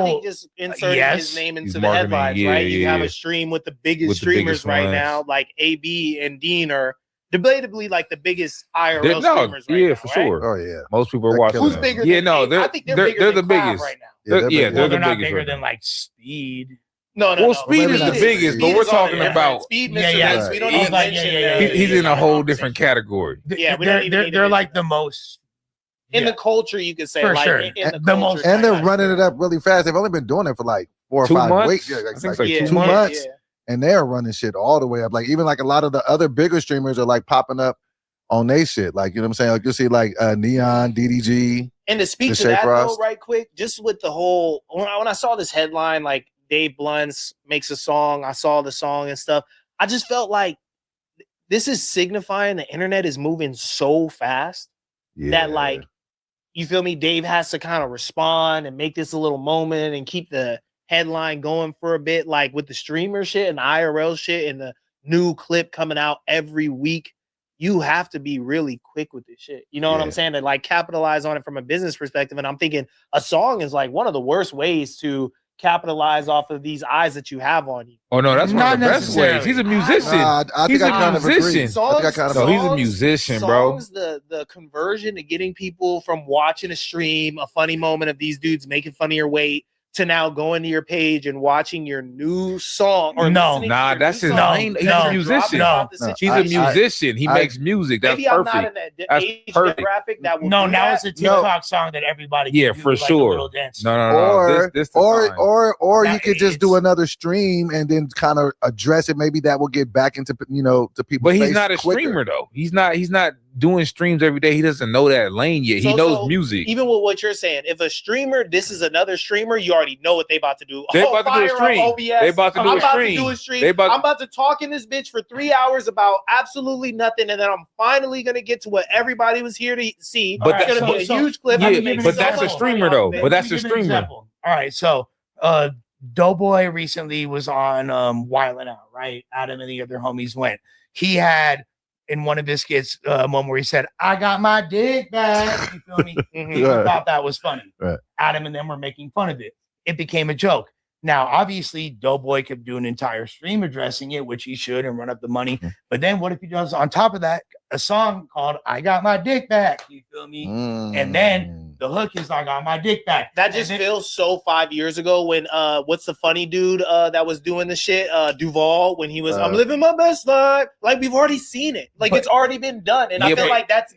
Speaker 14: think just inserting his name into the headlines, right? You have a stream with the biggest streamers right now, like AB and Dean are debatably like the biggest IRL streamers right now,
Speaker 16: for sure.
Speaker 3: Oh yeah,
Speaker 16: most people are watching.
Speaker 14: Who's bigger?
Speaker 16: I think they're the biggest
Speaker 14: right now.
Speaker 6: They're not bigger than like Speed.
Speaker 14: No.
Speaker 16: Speed is the biggest, but we're talking about
Speaker 14: Speed. We don't even mention
Speaker 16: he's in a whole different category.
Speaker 14: Yeah,
Speaker 6: they're like the most
Speaker 14: in the culture, you could say,
Speaker 6: for
Speaker 14: like
Speaker 6: sure.
Speaker 14: In the
Speaker 3: most, and they're running it up really fast. They've only been doing it for like 4 or
Speaker 16: 2
Speaker 3: 5
Speaker 16: months?
Speaker 3: weeks. Yeah,
Speaker 16: I think it's like
Speaker 3: 2 months, and they're running shit all the way up. Like even like a lot of the other bigger streamers are like popping up on their shit. Like, you know what I'm saying? Like you'll see like Neon, DDG.
Speaker 14: And to speak to that though, right quick, just with the whole when I saw this headline, like Dave Blunts makes a song, I saw the song and stuff. I just felt like this is signifying the internet is moving so fast that like, you feel me? Dave has to kind of respond and make this a little moment and keep the headline going for a bit, like with the streamer shit and the IRL shit and the new clip coming out every week. You have to be really quick with this shit. You know what I'm saying? To like capitalize on it from a business perspective. And I'm thinking a song is like one of the worst ways to capitalize off of these eyes that you have on you.
Speaker 16: Oh no, that's one of the best ways. He's a musician. He's a musician. He's a musician, bro.
Speaker 14: The conversion to getting people from watching a stream, a funny moment of these dudes making fun of your weight, to now going to your page and watching your new song. Or
Speaker 16: that's his lane. He's a musician. He's a musician. He makes music. That's perfect. I'm not in that
Speaker 14: age demographic that will
Speaker 6: now it's a TikTok song that everybody can do,
Speaker 16: for sure.
Speaker 3: Or you could just do another stream and then kind of address it. Maybe that will get back into to people.
Speaker 16: But he's not a streamer though. He's not doing streams every day. He doesn't know that lane yet. He knows music.
Speaker 14: Even with what you're saying, if a streamer, this is another streamer, you already know what they about to do.
Speaker 16: They about to do a stream.
Speaker 14: OBS.
Speaker 16: They about to do a stream.
Speaker 14: I'm about to talk in this bitch for 3 hours about absolutely nothing, and then I'm finally gonna get to what everybody was here to see.
Speaker 16: But
Speaker 14: it's gonna be a huge clip.
Speaker 16: Yeah, but that's a streamer though. But that's a streamer.
Speaker 6: All right, so Doboy recently was on Wildin' Out, right? Adam and the other homies went. He had in one of his skits a moment where he said, "I got my dick back." You feel me? People thought that was funny.
Speaker 3: Right.
Speaker 6: Adam and them were making fun of it. It became a joke. Now, obviously, Doughboy could do an entire stream addressing it, which he should, and run up the money. But then what if he does, on top of that, a song called "I Got My Dick Back"? You feel me? And then the hook is "I Got My Dick Back."
Speaker 14: That just feels so 5 years ago when what's the funny dude that was doing the shit? Duval, when he was I'm living my best life. Like, we've already seen it. Like, it's already been done. And I feel like that's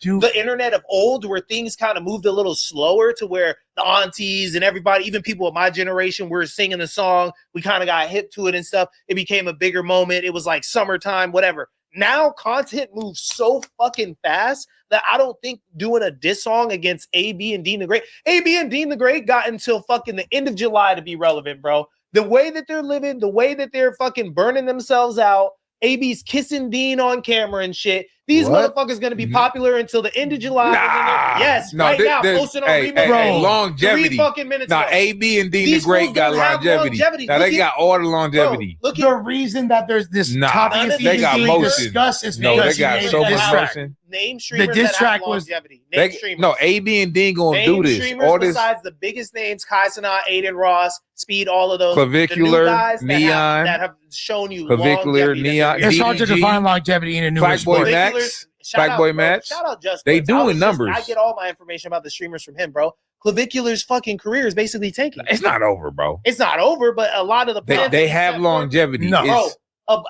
Speaker 14: the internet of old, where things kind of moved a little slower, to where the aunties and everybody, even people of my generation, were singing the song. We kind of got hip to it and stuff. It became a bigger moment. It was like summertime, whatever. Now content moves so fucking fast that I don't think doing a diss song against AB and Dean the Great. AB and Dean the Great got until fucking the end of July to be relevant, bro. The way that they're living, the way that they're fucking burning themselves out. AB's kissing Dean on camera and shit. These motherfuckers gonna be popular until the end of July. Yes, right now, posted on Remix.
Speaker 16: Longevity.
Speaker 14: 3 fucking minutes
Speaker 16: Now,
Speaker 14: ago.
Speaker 16: AB and Dean the Great got longevity. Now, they got all the longevity.
Speaker 6: Look, the reason that there's this topic
Speaker 16: they got motion.
Speaker 6: discussed is
Speaker 16: No,
Speaker 6: because
Speaker 16: they got so much motion.
Speaker 14: Name streamers
Speaker 6: the diss
Speaker 14: that
Speaker 6: track
Speaker 14: have
Speaker 6: was
Speaker 14: longevity. Name streamers.
Speaker 16: No, AB and Dean gonna
Speaker 14: Name
Speaker 16: do this.
Speaker 14: streamers
Speaker 16: All this
Speaker 14: besides the biggest names: Kai Cenat, Aiden Ross, Speed, all of those.
Speaker 16: Clavicular,
Speaker 14: the new guys
Speaker 16: Neon,
Speaker 14: that have shown you
Speaker 16: Clavicular,
Speaker 14: longevity.
Speaker 16: Neon.
Speaker 6: It's hard to define longevity in a newer sport.
Speaker 14: Shout out Just
Speaker 16: They
Speaker 14: Blitz.
Speaker 16: doing numbers.
Speaker 14: I get all my information about the streamers from him, bro. Clavicular's fucking career is basically tanking.
Speaker 16: It's not over, bro.
Speaker 14: It's not over, but a lot of the
Speaker 16: They have longevity.
Speaker 6: No.
Speaker 16: It's-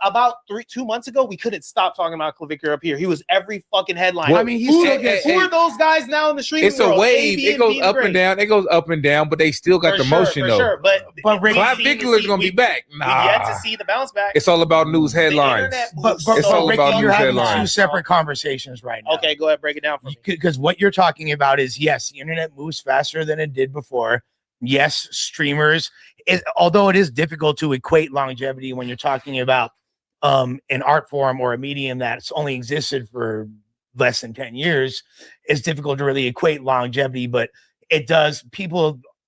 Speaker 14: about 2 months ago, we couldn't stop talking about Clavicular up here. He was every fucking headline.
Speaker 16: Well,
Speaker 6: I mean,
Speaker 14: who are those guys now in the streaming
Speaker 16: It's a
Speaker 14: world?
Speaker 16: wave.
Speaker 14: AB
Speaker 16: It goes
Speaker 14: Dean
Speaker 16: up
Speaker 14: Great.
Speaker 16: and down. It goes up and down, but they still got
Speaker 14: For
Speaker 16: the
Speaker 14: sure,
Speaker 16: motion
Speaker 14: for
Speaker 16: though.
Speaker 14: sure. But
Speaker 16: Clavicular's gonna be back.
Speaker 14: We yet to
Speaker 16: Nah,
Speaker 14: see the bounce back.
Speaker 16: it's all about news headlines.
Speaker 6: But
Speaker 16: It's all
Speaker 6: Ricky,
Speaker 16: about
Speaker 6: you're
Speaker 16: news
Speaker 6: having two
Speaker 16: headlines.
Speaker 6: separate conversations right now.
Speaker 14: Okay, go ahead, break it down for me.
Speaker 6: Because what you're talking about is, yes, the internet moves faster than it did before. Yes, streamers, although it is difficult to equate longevity when you're talking about an art form or a medium that's only existed for less than 10 years, it's difficult to really equate longevity, but it does.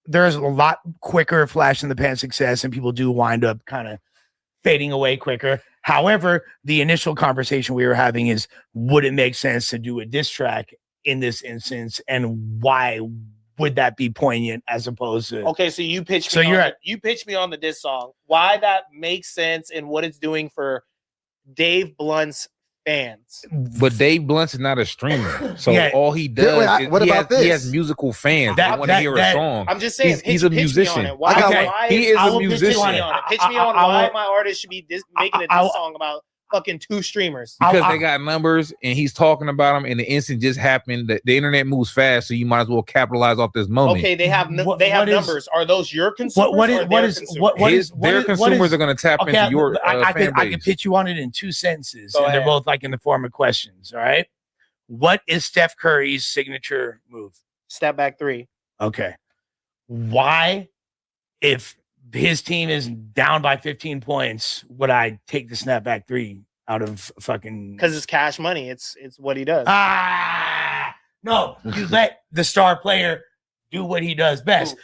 Speaker 6: There's a lot quicker flash in the pan success, and people do wind up kind of fading away quicker. However, the initial conversation we were having is, would it make sense to do a diss track in this instance, and why would that be poignant as opposed to?
Speaker 14: Okay, so you pitched me. You pitched me on the diss song. Why that makes sense and what it's doing for Dave Blunt's fans.
Speaker 16: But Dave Blunt's is not a streamer, so
Speaker 6: Yeah.
Speaker 16: all he does
Speaker 3: what about this?
Speaker 16: he has musical fans that want to hear a song.
Speaker 14: I'm just saying,
Speaker 16: he's a
Speaker 14: pitch me on
Speaker 16: musician.
Speaker 14: it. Why, he is a musician. Pitch me on why my artist should be making a diss song about fucking 2 streamers.
Speaker 16: Because they got numbers, and he's talking about them, and the instant just happened. The internet moves fast, so you might as well capitalize off this moment.
Speaker 14: Okay, they have numbers. Are those your consumers?
Speaker 16: Their consumers are going to tap into your
Speaker 6: I
Speaker 16: fan
Speaker 6: can
Speaker 16: base.
Speaker 6: pitch you on it in 2 sentences,
Speaker 14: Go
Speaker 6: and they're
Speaker 14: ahead.
Speaker 6: both like in the form of questions. All right. What is Steph Curry's signature move?
Speaker 14: Step back 3.
Speaker 6: Okay. Why, if his team is down by 15 points, would I take the snapback 3 out of fucking?
Speaker 14: Because it's cash money. It's what he does.
Speaker 6: No, you let the star player do what he does best.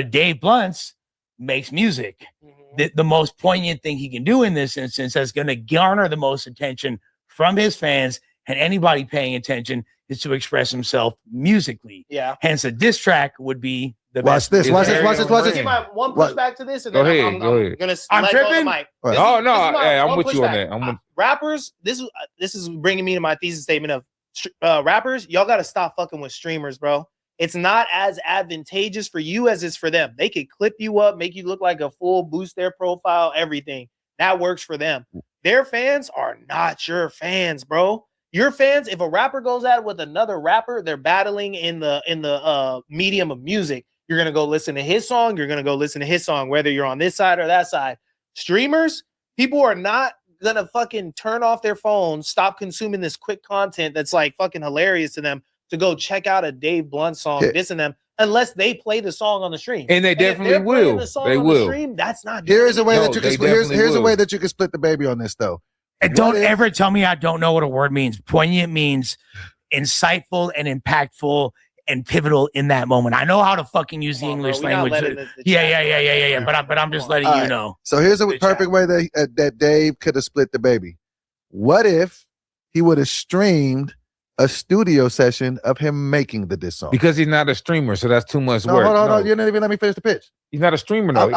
Speaker 6: Dave Blunt's makes music. The most poignant thing he can do in this instance that's going to garner the most attention from his fans and anybody paying attention is to express himself musically.
Speaker 14: Yeah.
Speaker 6: Hence, a diss track would be the
Speaker 3: Watch
Speaker 6: best.
Speaker 3: this. Watch this. Watch this. Watch this.
Speaker 14: Give my one
Speaker 3: What?
Speaker 14: pushback to this, and
Speaker 16: Go
Speaker 14: then
Speaker 16: ahead,
Speaker 14: I'm
Speaker 16: go ahead.
Speaker 14: gonna
Speaker 6: I'm
Speaker 14: let go of the
Speaker 6: tripping?
Speaker 14: mic.
Speaker 3: Right.
Speaker 14: This
Speaker 16: Oh
Speaker 14: is
Speaker 16: no,
Speaker 14: my
Speaker 16: hey, I'm
Speaker 14: one
Speaker 16: with you on
Speaker 14: pushback.
Speaker 16: that.
Speaker 14: Rappers, this is bringing me to my thesis statement of rappers. Y'all got to stop fucking with streamers, bro. It's not as advantageous for you as it's for them. They could clip you up, make you look like a fool, boost their profile, everything. That works for them. Their fans are not your fans, bro. Your fans, if a rapper goes at it with another rapper, they're battling in the medium of music. You're gonna go listen to his song. You're gonna go listen to his song, whether you're on this side or that side. Streamers, people are not gonna fucking turn off their phone, stop consuming this quick content that's like fucking hilarious to them to go check out a Dave Blunt song dissing them unless they play the song on the stream.
Speaker 16: And they definitely will. They will.
Speaker 14: The stream, that's not.
Speaker 3: Here's a way that you can. Here's a way that you can split the baby on this though.
Speaker 6: And don't ever tell me I don't know what a word means. Poignant means insightful and impactful and pivotal in that moment. I know how to fucking use the English language. Yeah. But I'm just letting you know.
Speaker 3: So here's a perfect way that Dave could have split the baby. What if he would have streamed a studio session of him making the diss song?
Speaker 16: Because he's not a streamer, so that's too much work.
Speaker 3: Hold on. You didn't even let me finish the pitch.
Speaker 16: He's not a streamer, though.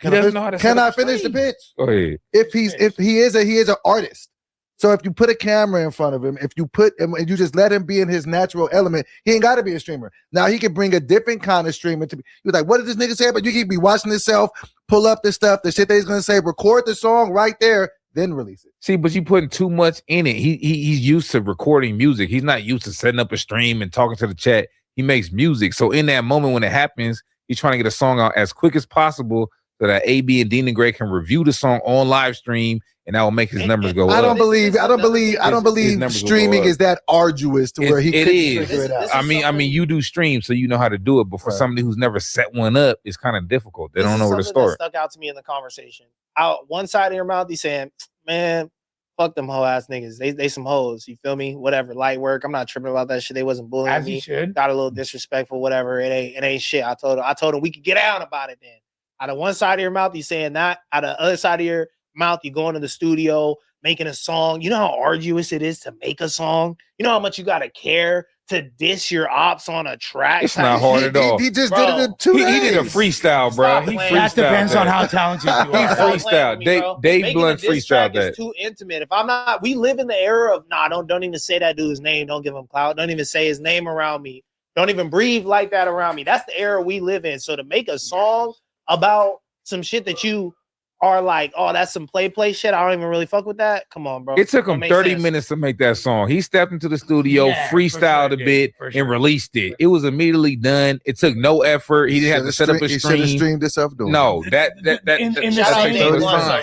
Speaker 3: He doesn't know how to. Can I finish the pitch?
Speaker 16: Go ahead.
Speaker 3: If he is an artist. So if you put a camera in front of him, if you put him and you just let him be in his natural element, he ain't got to be a streamer. Now he can bring a different kind of streamer to be. You're like, what did this nigga say? But you can be watching himself, pull up the stuff, the shit that he's gonna say, record the song right there, then release it.
Speaker 16: See, but you putting too much in it. He's used to recording music. He's not used to setting up a stream and talking to the chat. He makes music. So in that moment when it happens, he's trying to get a song out as quick as possible so that AB and Dean and Gray can review the song on live stream, and that will make his numbers go up.
Speaker 3: I don't believe streaming is that arduous to where he
Speaker 16: it
Speaker 3: couldn't
Speaker 16: is.
Speaker 3: figure it out.
Speaker 16: I mean, you do stream, so you know how to do it. But for somebody who's never set one up, it's kind of difficult. They don't know where to start.
Speaker 14: That stuck out to me in the conversation. Out one side of your mouth, he's saying, "Man, fuck them hoe ass niggas. They some hoes. You feel me? Whatever. Light work. I'm not tripping about that shit. They wasn't bullying
Speaker 6: As
Speaker 14: me.
Speaker 6: you should.
Speaker 14: Got a little disrespectful. Whatever. It ain't shit. I told him we could get out about it then. Out of one side of your mouth, you saying that. Out of the other side of your mouth, you going to the studio, making a song. You know how arduous it is to make a song? You know how much you got to care to diss your ops on a track?
Speaker 16: It's not hard at all.
Speaker 3: He just did it in 2 days.
Speaker 16: He did a freestyle, bro. He freestyled.
Speaker 6: That depends on how talented you are.
Speaker 16: He freestyled. Dave Blunt freestyled that.
Speaker 14: It's too intimate. If I'm not, we live in the era of don't even say that dude's name. Don't give him clout. Don't even say his name around me. Don't even breathe like that around me. That's the era we live in. So to make a song about some shit that you are like, oh, that's some play shit, I don't even really fuck with that. Come on, bro.
Speaker 16: It took him 30 minutes to make that song. He stepped into the studio, freestyled a bit, and released it. It was immediately done. It took no effort. He didn't have to set up a stream.
Speaker 3: He should have streamed himself doing
Speaker 16: No, that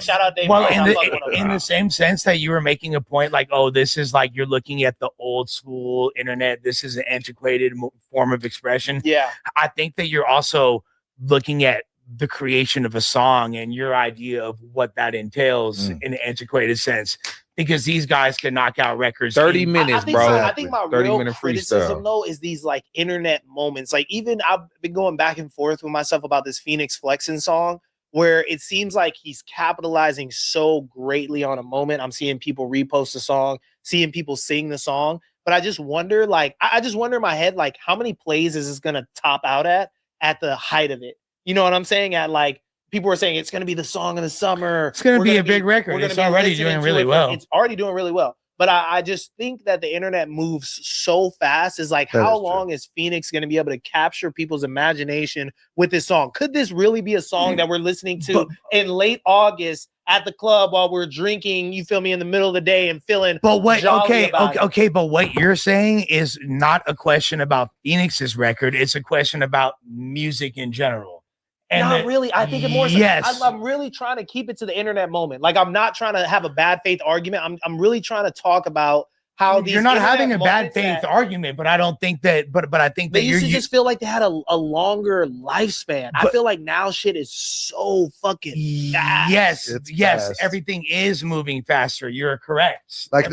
Speaker 14: shout out Dave.
Speaker 6: Well, in the same sense that you were making a point, like, oh, this is like you're looking at the old school internet. This is an antiquated form of expression.
Speaker 14: Yeah,
Speaker 6: I think that you're also looking at the creation of a song and your idea of what that entails in an antiquated sense, because these guys can knock out records
Speaker 16: 30 minutes, bro.
Speaker 14: I think my real criticism though is these like internet moments. Like even I've been going back and forth with myself about this Phoenix Flexing song, where it seems like he's capitalizing so greatly on a moment. I'm seeing people repost the song, seeing people sing the song, but I just wonder, like, I just wonder in my head, like, how many plays is this gonna top out at the height of it? You know what I'm saying? At like, people were saying it's going to be the song of the summer.
Speaker 6: It's going to be a big record. It's already doing really well.
Speaker 14: It's already doing really well. But I just think that the internet moves so fast. Is like, how long is Phoenix going to be able to capture people's imagination with this song? Could this really be a song that we're listening to in late August at the club while we're drinking, you feel me, in the middle of the day and feeling
Speaker 6: but what
Speaker 14: okay,
Speaker 6: but what you're saying is not a question about Phoenix's record. It's a question about music in general. And
Speaker 14: not really. I think it more.
Speaker 6: Yes.
Speaker 14: I'm really trying to keep it to the internet moment. Like, I'm not trying to have a bad faith argument. I'm really trying to talk about how these.
Speaker 6: You're not having a bad faith argument, but I don't think that. But I think that
Speaker 14: they used to just feel like they had a longer lifespan. I feel like now shit is so fucking fast.
Speaker 6: Yes. Everything is moving faster. You're correct. Like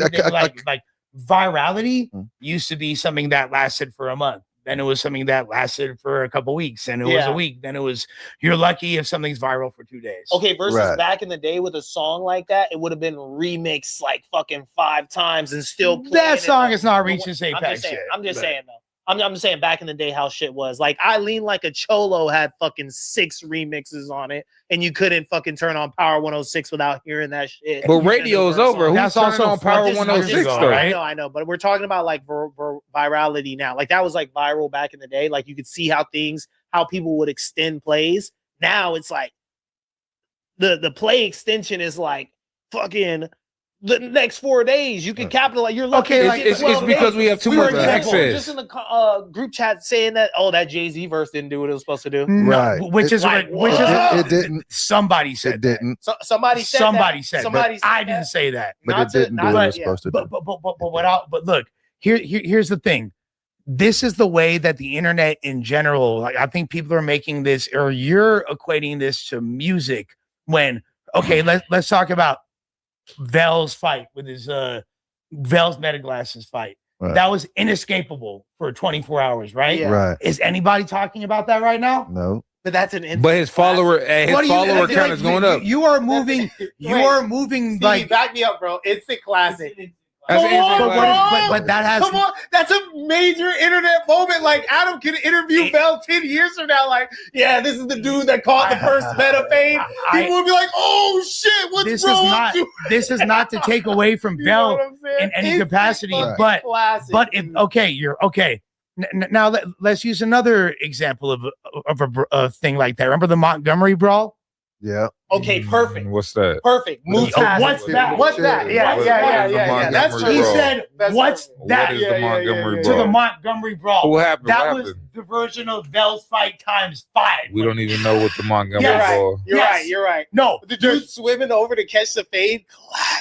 Speaker 6: virality used to be something that lasted for a month. Then it was something that lasted for a couple weeks, and it was a week. Then it was, you're lucky if something's viral for 2 days.
Speaker 14: Okay, versus back in the day with a song like that, it would have been remixed like fucking 5 times and still
Speaker 6: that song is not reaching the same shit.
Speaker 14: I'm just saying though. I'm just saying back in the day how shit was. Like, I Lean Like a Cholo had fucking 6 remixes on it, and you couldn't fucking turn on Power 106 without hearing that shit.
Speaker 16: But radio's over. Who's also on Power 106 though?
Speaker 14: I know. But we're talking about like virality now. Like, that was like viral back in the day. Like, you could see how people would extend plays. Now it's like the play extension is like fucking the next 4 days. You can capitalize. You're lucky.
Speaker 16: Okay, it's because we have too much access.
Speaker 14: Just in the group chat saying that, that Jay-Z verse didn't do what it was supposed to do.
Speaker 3: Right.
Speaker 6: It
Speaker 3: didn't.
Speaker 6: Somebody said
Speaker 3: it didn't.
Speaker 14: So, somebody said
Speaker 6: that. I didn't say that.
Speaker 3: But it didn't do what it was supposed to do.
Speaker 6: But look, here's the thing. This is the way that the internet in general, like I think people are making this, or you're equating this to music when, okay, let's talk about Vel's fight with his Vel's Meta Glasses fight.
Speaker 3: Right.
Speaker 6: That was inescapable for 24 hours, right?
Speaker 3: Yeah. Right.
Speaker 6: Is anybody talking about that right now?
Speaker 3: No.
Speaker 14: But that's an
Speaker 16: But his follower count is going up.
Speaker 6: You are moving.
Speaker 14: Steve, back me up, bro. Instant classic.
Speaker 16: That's
Speaker 14: Come on,
Speaker 16: instant
Speaker 14: bro.
Speaker 16: classic.
Speaker 6: But that has.
Speaker 14: Come on, that's a major internet moment. Like Adam can interview Bell 10 years from now. Like, yeah, this is the dude that caught the first meta fade. People will be like, "Oh shit, what's wrong?"
Speaker 6: This is not to take away from Bell in any capacity, but if you're okay. Now let's use another example of a thing like that. Remember the Montgomery brawl?
Speaker 3: Yeah.
Speaker 14: Okay, perfect.
Speaker 16: What's that?
Speaker 14: Perfect. Move past
Speaker 6: what's
Speaker 14: it.
Speaker 6: that?
Speaker 14: What's that? Yeah. That's true.
Speaker 6: He said, "What's that?"
Speaker 16: What is the Montgomery
Speaker 6: To
Speaker 16: brawl?
Speaker 6: the Montgomery brawl.
Speaker 16: What happened?
Speaker 6: That
Speaker 16: What
Speaker 6: was
Speaker 16: happened?
Speaker 6: the version of Vel's fight times 5.
Speaker 16: We don't even know what the Montgomery
Speaker 6: Yes.
Speaker 16: brawl.
Speaker 14: You're right.
Speaker 6: No,
Speaker 14: The dude swimming over to catch the fade.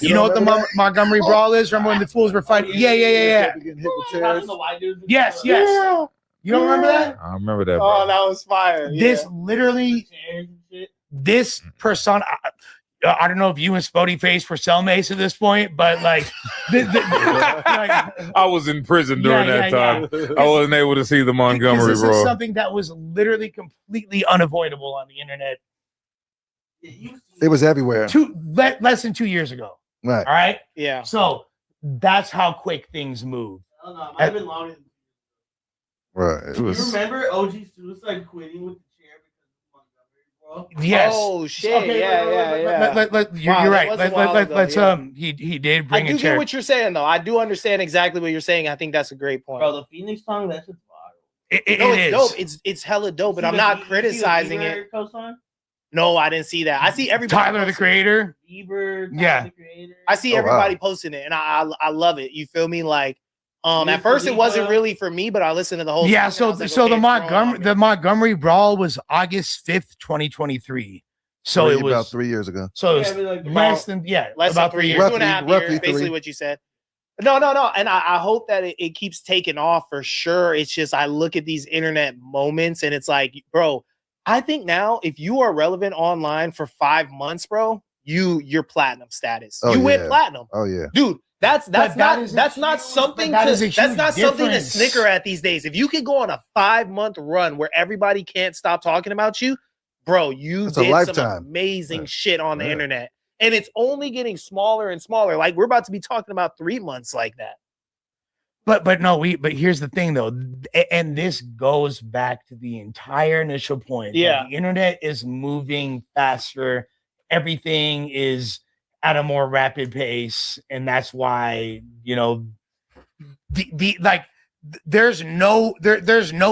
Speaker 6: you know what the Montgomery brawl is? Remember when the fools were fighting? Yeah. Yes. You don't remember that?
Speaker 16: I remember that.
Speaker 14: Oh, that was fire.
Speaker 6: This literally, this person. I don't know if you and Spody Face were cellmates at this point, but like,
Speaker 16: I was in prison during that time. I wasn't able to see the Montgomery
Speaker 6: this is
Speaker 16: brawl.
Speaker 6: something that was literally completely unavoidable on the internet.
Speaker 3: It was everywhere.
Speaker 6: Less than 2 years ago.
Speaker 3: Right.
Speaker 6: All right.
Speaker 14: Yeah.
Speaker 6: So that's how quick things move.
Speaker 8: I don't know. I've been longer.
Speaker 3: Right. It
Speaker 8: You
Speaker 3: was.
Speaker 8: remember OG Suicide quitting with the chair because of Montgomery, bro?
Speaker 6: Yes.
Speaker 14: Oh shit.
Speaker 6: Okay,
Speaker 14: Yeah.
Speaker 6: You're right. Let's he did bring
Speaker 14: I
Speaker 6: a
Speaker 14: do
Speaker 6: chair.
Speaker 14: get what you're saying though. I do understand exactly what you're saying. I think that's a great point.
Speaker 8: Bro, the Phoenix song, that's just viral.
Speaker 14: It's dope. It's hella dope, but I'm not criticizing it. No, I didn't see that. I see everybody.
Speaker 6: Tyler the Creator.
Speaker 8: Bieber,
Speaker 6: Yeah.
Speaker 8: the Creator.
Speaker 14: I see everybody posting it, and I love it. You feel me? Like, at first it wasn't really for me, but I listened to the whole.
Speaker 6: Yeah.
Speaker 14: song,
Speaker 6: So
Speaker 14: and I was like, okay,
Speaker 6: the Montgomery brawl was August 5th, 2023. So it was
Speaker 3: about 3 years ago.
Speaker 6: So it was less than about 3 years.
Speaker 14: 2.5 years, basically what you said. No. And I hope that it keeps taking off for sure. It's just I look at these internet moments and it's like, bro, I think now if you are relevant online for 5 months, bro, you're platinum status.
Speaker 3: Oh,
Speaker 14: you went
Speaker 3: yeah.
Speaker 14: platinum.
Speaker 3: Oh yeah.
Speaker 14: Dude, that's
Speaker 6: But
Speaker 14: not something to snicker at these days. If you could go on a 5-month run where everybody can't stop talking about you, bro, you
Speaker 3: That's a
Speaker 14: did some
Speaker 3: lifetime.
Speaker 14: amazing shit on the internet. And it's only getting smaller and smaller. Like we're about to be talking about 3 months like that.
Speaker 6: But here's the thing though, and this goes back to the entire initial point. that
Speaker 14: Yeah.
Speaker 6: the internet is moving faster. Everything is at a more rapid pace, and that's why there's no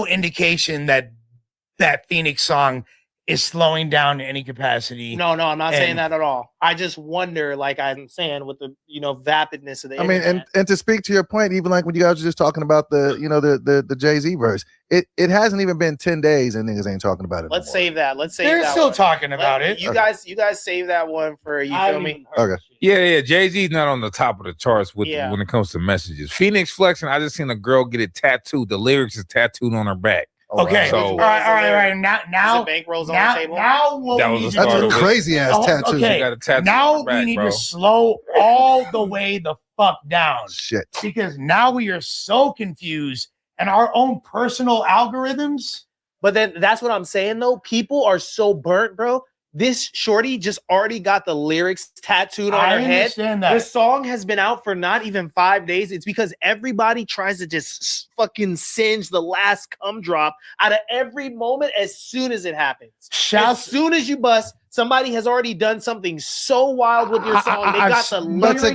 Speaker 6: indication that Phoenix song is slowing down in any capacity.
Speaker 14: No, I'm not saying
Speaker 6: And-
Speaker 14: that at all. I just wonder, like I'm saying, with the vapidness of the
Speaker 3: I mean,
Speaker 14: internet.
Speaker 3: and to speak to your point, even like when you guys were just talking about the Jay-Z verse, it hasn't even been 10 days and niggas ain't talking about it.
Speaker 14: Let's save that.
Speaker 6: They're
Speaker 14: that
Speaker 6: still
Speaker 14: one.
Speaker 6: talking about it.
Speaker 14: You guys save that one for you. Feel me?
Speaker 3: Okay.
Speaker 16: Yeah. Jay-Z's not on the top of the charts when it comes to messages. Phoenix flexing. I just seen a girl get it tattooed. The lyrics is tattooed on her back.
Speaker 6: Okay.
Speaker 16: So,
Speaker 6: All right. Now,
Speaker 14: bankrolls on
Speaker 6: now,
Speaker 14: the table.
Speaker 6: now what
Speaker 16: That
Speaker 6: we
Speaker 16: was
Speaker 6: need
Speaker 16: a
Speaker 6: to
Speaker 16: start
Speaker 6: do-
Speaker 16: of it.
Speaker 3: Crazy ass tattoo.
Speaker 6: Okay.
Speaker 16: You got a tattoo
Speaker 6: Now
Speaker 16: on her back,
Speaker 6: we need
Speaker 16: bro.
Speaker 6: to slow all the way the fuck down.
Speaker 3: Shit.
Speaker 6: Because now we are so confused and our own personal algorithms.
Speaker 14: But then that's what I'm saying though. People are so burnt, bro. This shorty just already got the lyrics tattooed on
Speaker 6: I
Speaker 14: her head.
Speaker 6: understand that.
Speaker 14: The song has been out for not even 5 days. It's because everybody tries to just fucking singe the last cum drop out of every moment as soon as it happens. As soon as you bust, somebody has already done something so wild with your song. They got the
Speaker 3: but to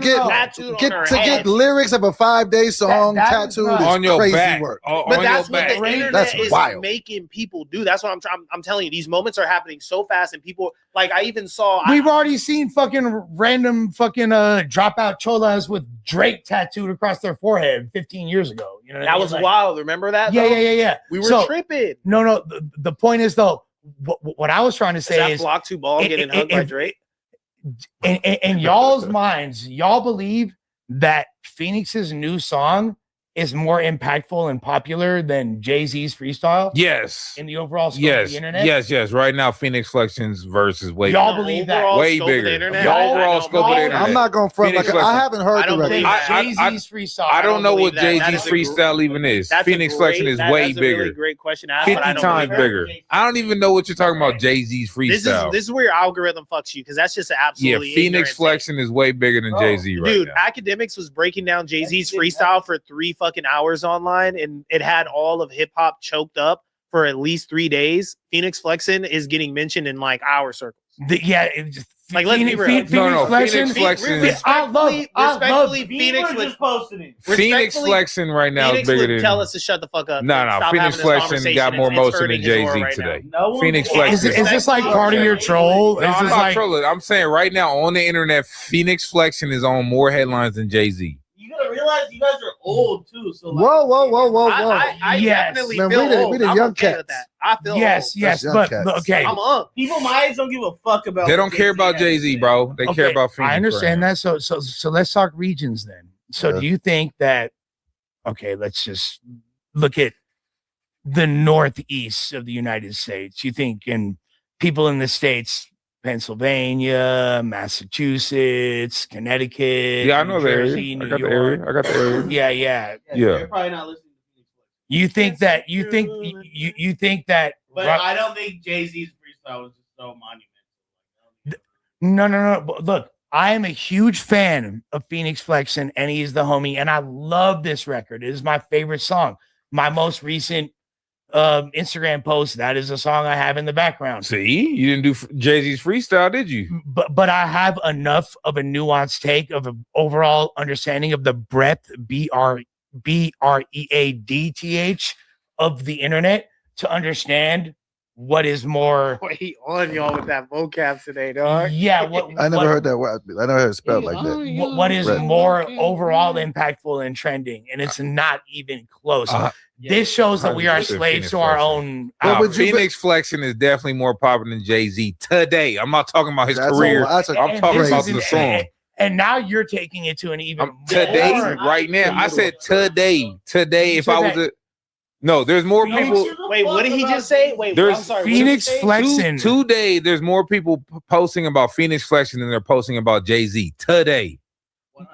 Speaker 3: get lyrics of a 5-day song tattooed is
Speaker 16: on your
Speaker 3: crazy
Speaker 16: back.
Speaker 3: work.
Speaker 14: But that's what the internet
Speaker 3: That's
Speaker 14: is
Speaker 3: wild.
Speaker 14: making people do. That's what I'm telling you. These moments are happening so fast, and people like I even saw.
Speaker 6: We've already seen fucking random fucking dropout cholas with Drake tattooed across their forehead 15 years ago. You know,
Speaker 14: that was wild. Remember that?
Speaker 6: Yeah,
Speaker 14: though?
Speaker 6: yeah.
Speaker 14: We were tripping.
Speaker 6: No. The point is though, what I was trying to say is
Speaker 14: Block 2 Ball getting hugged by Drake.
Speaker 6: In y'all's minds, y'all believe that Phoenix's new song is more impactful and popular than Jay-Z's freestyle?
Speaker 16: Yes.
Speaker 6: In the overall scope of the internet?
Speaker 16: Yes. Right now, Phoenix Flexion's verse is way
Speaker 6: Y'all
Speaker 16: bigger.
Speaker 6: believe that?
Speaker 16: Way bigger. The overall scope of the internet.
Speaker 3: I'm not going to front.
Speaker 16: Phoenix
Speaker 3: Like, I
Speaker 16: Flexion.
Speaker 3: haven't heard the record.
Speaker 6: Jay-Z's freestyle.
Speaker 16: I don't know what Jay-Z's freestyle even is. Phoenix Flexion is way
Speaker 14: that's a
Speaker 16: bigger.
Speaker 14: really great question to ask, but
Speaker 16: 50
Speaker 14: I don't
Speaker 16: times
Speaker 14: believe
Speaker 16: bigger. I don't even know what you're talking about. Jay-Z's freestyle.
Speaker 14: This is where your algorithm fucks you because that's just an absolutely
Speaker 16: Phoenix Flexion is way bigger than Jay-Z right
Speaker 14: Dude,
Speaker 16: now.
Speaker 14: Academics was breaking down Jay-Z's freestyle for 3 fucking hours online, and it had all of hip hop choked up for at least 3 days. Phoenix Flexin is getting mentioned in like our circles. Like let's be real.
Speaker 16: Phoenix Flexin.
Speaker 14: Respectfully, Phoenix
Speaker 8: was just posting it.
Speaker 16: Phoenix Flexin right now
Speaker 14: Phoenix
Speaker 16: is bigger
Speaker 14: would
Speaker 16: than.
Speaker 14: tell us to shut the fuck up.
Speaker 16: No.
Speaker 14: Stop
Speaker 16: Phoenix
Speaker 14: having this
Speaker 16: Flexin
Speaker 14: conversation.
Speaker 16: got more
Speaker 14: It's
Speaker 16: motion
Speaker 14: hurting
Speaker 16: than
Speaker 14: his
Speaker 16: Jay-Z
Speaker 14: aura right
Speaker 16: today.
Speaker 14: now.
Speaker 16: Phoenix
Speaker 6: Is
Speaker 16: Flexin.
Speaker 6: this like part of your troll?
Speaker 16: No,
Speaker 6: Is
Speaker 16: I'm
Speaker 6: this
Speaker 16: not
Speaker 6: like
Speaker 16: trolling. I'm saying right now on the internet, Phoenix Flexin is on more headlines than Jay-Z.
Speaker 8: You gotta realize you guys are old too. So like,
Speaker 3: Whoa.
Speaker 14: I definitely
Speaker 3: Man,
Speaker 14: feel
Speaker 3: we the
Speaker 14: old.
Speaker 3: young
Speaker 14: I'm okay with
Speaker 3: cats.
Speaker 14: that. I feel
Speaker 6: yes, but okay.
Speaker 14: I'm up.
Speaker 8: People my age don't give a fuck about.
Speaker 16: They don't care about Jay-Z, bro. They care about Phoenix.
Speaker 6: I understand
Speaker 16: right
Speaker 6: that. So let's talk regions then. So do you think that? Okay, let's just look at the northeast of the United States. You think people in the states, Pennsylvania, Massachusetts, Connecticut.
Speaker 16: Yeah, I know
Speaker 6: New
Speaker 16: the
Speaker 6: Jersey,
Speaker 16: area.
Speaker 6: New
Speaker 16: I got the
Speaker 6: York.
Speaker 16: area. I got the area.
Speaker 6: Yeah.
Speaker 16: Yeah.
Speaker 8: You're probably not listening.
Speaker 6: You think that? You think that?
Speaker 8: But I don't think Jay-Z's freestyle was just so monumental.
Speaker 6: No. But look, I am a huge fan of Phoenix Flexin, and he's the homie, and I love this record. It is my favorite song. My most recent Instagram post, that is a song I have in the background.
Speaker 16: See, you didn't do Jay-Z's freestyle, did you?
Speaker 6: But I have enough of a nuanced take of an overall understanding of the breadth, BREADTH of the internet to understand what is more.
Speaker 14: Wait on y'all with that vocab today, dog.
Speaker 6: Yeah,
Speaker 3: I never heard that word. I never heard it spelled like that.
Speaker 6: What is
Speaker 3: Right.
Speaker 6: more overall impactful and trending, and it's not even close. This shows that we are
Speaker 16: 100%
Speaker 6: slaves to
Speaker 16: Phoenix
Speaker 6: our
Speaker 16: Flexin.
Speaker 6: own.
Speaker 16: Phoenix Flexin is definitely more popular than Jay-Z today. I'm not talking about his
Speaker 3: That's
Speaker 16: career.
Speaker 3: all- that's a
Speaker 16: I'm talking about
Speaker 3: crazy
Speaker 16: the song.
Speaker 6: And now you're taking it to an even
Speaker 16: Today,
Speaker 6: more.
Speaker 16: right now. I said today. If I was a no, there's more people.
Speaker 14: Wait, what did he just say? Wait,
Speaker 16: There's
Speaker 14: I'm sorry.
Speaker 6: Phoenix Flexin.
Speaker 16: Today, there's more people posting about Phoenix Flexin than they're posting about Jay-Z. Today.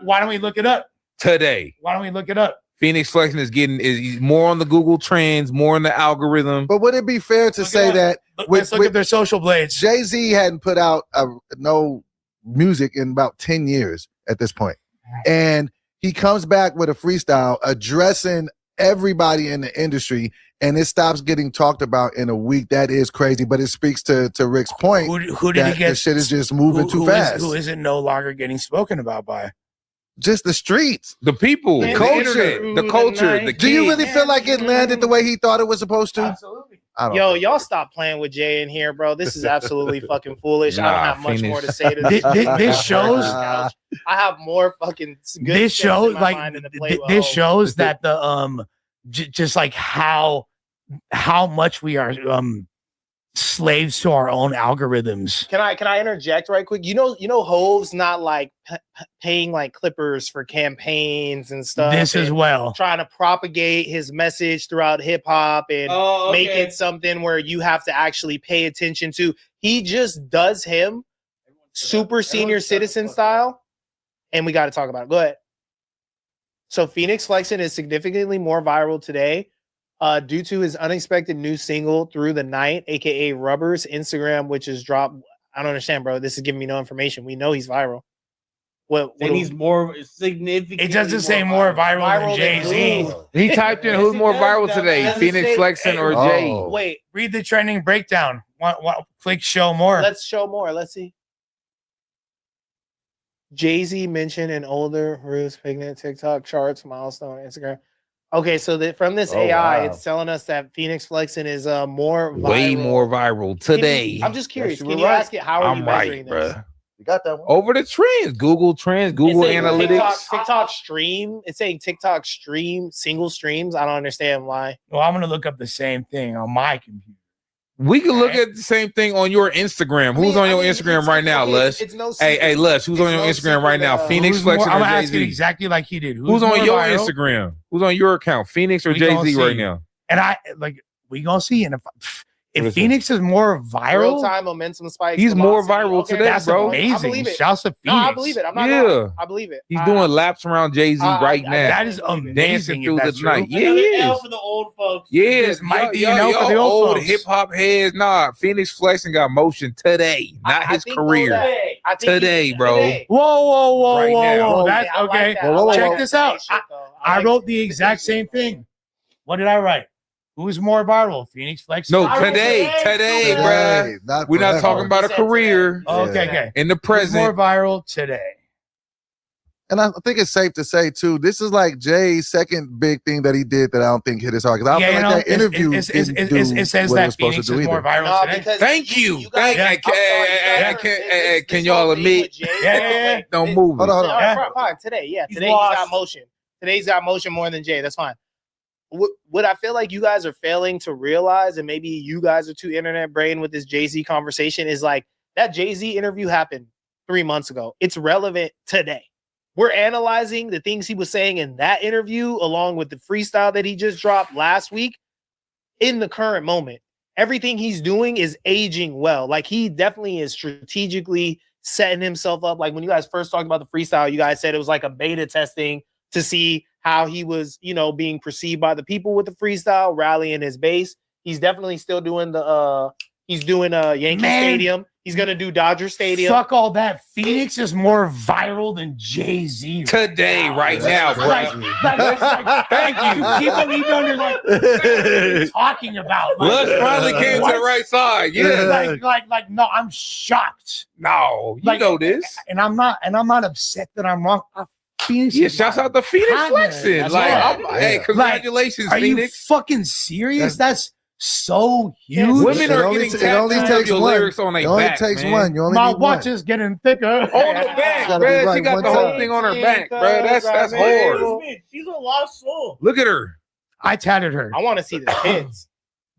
Speaker 6: Why don't we look it up?
Speaker 16: Today.
Speaker 6: Why don't we look it up?
Speaker 16: Phoenix Flexin is more on the Google Trends, more in the algorithm.
Speaker 3: But would it be fair to say that
Speaker 6: Let's look at their social blades.
Speaker 3: Jay-Z hadn't put out no music in about 10 years at this point. And he comes back with a freestyle addressing everybody in the industry, and it stops getting talked about in a week. That is crazy, but it speaks to Rick's point.
Speaker 6: Who did
Speaker 3: that
Speaker 6: he get?
Speaker 3: the shit is just moving too fast.
Speaker 6: Who is it no longer getting spoken about by?
Speaker 3: Just the streets,
Speaker 16: the people,
Speaker 3: the
Speaker 16: the
Speaker 3: culture,
Speaker 16: internet, the culture, the
Speaker 3: Do you
Speaker 16: kids.
Speaker 3: really feel like it landed the way he thought it was supposed to?
Speaker 6: Absolutely.
Speaker 3: I don't
Speaker 14: Yo, y'all stop playing with Jay in here, bro. This is absolutely fucking foolish. I don't
Speaker 16: Nah,
Speaker 14: have much
Speaker 16: Phoenix.
Speaker 14: more to say to
Speaker 6: This-
Speaker 14: this.
Speaker 6: this shows-
Speaker 14: I have more fucking good
Speaker 6: This
Speaker 14: shit in
Speaker 6: shows
Speaker 14: my
Speaker 6: like
Speaker 14: mind than to play with
Speaker 6: this
Speaker 14: hoes.
Speaker 6: shows that the just like how much we are slaves to our own algorithms.
Speaker 14: Can I interject right quick? You know, Hove's not like paying like clippers for campaigns and stuff.
Speaker 6: This as
Speaker 14: and
Speaker 6: well.
Speaker 14: trying to propagate his message throughout hip hop and make it something where you have to actually pay attention to. He just does him super senior citizen style, and we got to talk about it. Go ahead. So Phoenix Flexin is significantly more viral today due to his unexpected new single Through the Night, aka Rubber's Instagram, which is dropped. I don't understand, bro. This is giving me no information. We know he's viral. What
Speaker 17: And he's more significant.
Speaker 6: It doesn't say more viral than Jay-Z.
Speaker 16: He typed in who's more viral today, Phoenix Flexing or Jay.
Speaker 14: Wait,
Speaker 6: read the trending breakdown. Click show more.
Speaker 14: Let's show more. Let's see. Jay-Z mentioned in older Roots, Pigment, TikTok, charts, milestone, Instagram. Okay, so from this AI,
Speaker 16: wow.
Speaker 14: it's telling us that Phoenix Flexing is more viral.
Speaker 16: Way more viral today.
Speaker 14: I'm just curious.
Speaker 16: Yes,
Speaker 14: Can
Speaker 16: you
Speaker 14: you
Speaker 16: were
Speaker 14: ask it how are you
Speaker 16: I'm
Speaker 14: measuring
Speaker 16: right,
Speaker 14: this?
Speaker 16: bruh.
Speaker 3: You got that one.
Speaker 16: Over the trends, Google Trends, Google
Speaker 14: It's saying
Speaker 16: Analytics.
Speaker 14: TikTok stream. It's saying TikTok stream, single streams. I don't understand why.
Speaker 6: Well, I'm gonna look up the same thing on my computer.
Speaker 16: We can look at the same thing on your Instagram. Who's on your Instagram right now, Lush? Hey, Lush, who's on your Instagram right now? Phoenix Flexing
Speaker 6: I'm
Speaker 16: or
Speaker 6: asking
Speaker 16: Jay-Z?
Speaker 6: exactly like he did.
Speaker 16: Who's on
Speaker 6: more
Speaker 16: your
Speaker 6: viral?
Speaker 16: Instagram? Who's on your account? Phoenix or
Speaker 6: We gonna
Speaker 16: Jay-Z right
Speaker 6: see.
Speaker 16: now?
Speaker 6: And we gonna see. And if
Speaker 16: What is
Speaker 6: Phoenix is more viral,
Speaker 14: Real-time momentum spikes.
Speaker 16: He's more
Speaker 14: velocity.
Speaker 16: viral
Speaker 14: Okay,
Speaker 16: today,
Speaker 6: that's
Speaker 16: bro.
Speaker 6: amazing.
Speaker 14: I believe it.
Speaker 6: Shouts to Phoenix.
Speaker 14: No, I believe it. I'm not
Speaker 16: Yeah.
Speaker 14: lying. I believe it.
Speaker 16: He's doing laps around Jay-Z right now.
Speaker 6: That is
Speaker 16: dancing
Speaker 6: amazing.
Speaker 16: through
Speaker 6: If
Speaker 16: the
Speaker 6: that's true.
Speaker 16: night. Yeah,
Speaker 17: Another
Speaker 16: he
Speaker 17: L
Speaker 16: is.
Speaker 17: for the old folks.
Speaker 16: Yes,
Speaker 6: This might be
Speaker 16: y'all,
Speaker 6: an L for the old
Speaker 16: old
Speaker 6: folks.
Speaker 16: hip hop heads. Nah, Phoenix Flexing got motion today, not his career.
Speaker 14: I think
Speaker 16: Today, bro.
Speaker 14: Today.
Speaker 6: Whoa,
Speaker 16: Right now.
Speaker 6: whoa. That's
Speaker 14: I like
Speaker 6: okay.
Speaker 14: that. I like
Speaker 6: Check
Speaker 14: that
Speaker 6: this out.
Speaker 14: shit, though.
Speaker 6: I
Speaker 14: like
Speaker 6: wrote the exact same thing. What did I write? Who's more viral? Phoenix Flex?
Speaker 16: No, today, bruh. We're not talking about a career
Speaker 6: Okay.
Speaker 16: in the
Speaker 6: Who's
Speaker 16: present.
Speaker 6: more viral today?
Speaker 3: And I think it's safe to say too, this is like Jay's second big thing that he did that I don't think hit his heart. Because I
Speaker 6: Yeah,
Speaker 3: feel
Speaker 6: you
Speaker 3: like
Speaker 6: know,
Speaker 3: that interview
Speaker 6: it says
Speaker 3: didn't do
Speaker 6: that
Speaker 3: what it
Speaker 6: Phoenix
Speaker 3: was supposed
Speaker 6: is
Speaker 3: to do
Speaker 6: more
Speaker 3: either.
Speaker 6: viral
Speaker 14: No,
Speaker 6: today.
Speaker 14: because
Speaker 16: Thank you.
Speaker 14: guys-
Speaker 16: Thank
Speaker 14: I'm sorry,
Speaker 16: can y'all admit?
Speaker 6: Yeah.
Speaker 16: Don't move it.
Speaker 3: Hold on.
Speaker 14: All right, fine. Today, yeah.
Speaker 17: He's
Speaker 14: Today he's
Speaker 17: lost.
Speaker 14: got motion. Today's got motion more than Jay. That's fine. What I feel like you guys are failing to realize, and maybe you guys are too internet brain with this Jay-Z conversation, is like that Jay-Z interview happened 3 months ago. It's relevant today. We're analyzing the things he was saying in that interview, along with the freestyle that he just dropped last week, in the current moment. Everything he's doing is aging well. Like, he definitely is strategically setting himself up. Like, when you guys first talked about the freestyle, you guys said it was like a beta testing to see how he was, being perceived by the people with the freestyle, rallying his base. He's definitely still doing Yankee Stadium. He's gonna do Dodger Stadium.
Speaker 6: Fuck all that. Phoenix is more viral than Jay-Z
Speaker 16: Today, right now, bro.
Speaker 6: Thank you. People even under like what are you talking about?
Speaker 16: Lush finally came to the right side. Yeah.
Speaker 6: Like, no, I'm shocked.
Speaker 16: No, you know this.
Speaker 6: And I'm not upset that I'm wrong. Phoenix.
Speaker 16: Yeah, shouts out to Phoenix Flexing.
Speaker 6: That's
Speaker 16: Like,
Speaker 6: right.
Speaker 16: hey, congratulations,
Speaker 6: Are you
Speaker 16: Phoenix.
Speaker 6: fucking serious? That's so huge.
Speaker 16: Women are getting tattooed of your lyrics on
Speaker 3: It
Speaker 16: their
Speaker 3: only
Speaker 16: back,
Speaker 3: takes
Speaker 16: man.
Speaker 3: one. You only
Speaker 6: My
Speaker 3: need
Speaker 6: watch
Speaker 3: one.
Speaker 6: is getting thicker.
Speaker 16: On the back,
Speaker 3: Gotta be
Speaker 16: bro. She
Speaker 3: right
Speaker 16: got
Speaker 3: one
Speaker 16: the whole
Speaker 3: time.
Speaker 16: thing on her back, bro. That's hard.
Speaker 17: She's a lost soul.
Speaker 16: Look at her.
Speaker 6: I tatted her.
Speaker 14: I want to see the pits.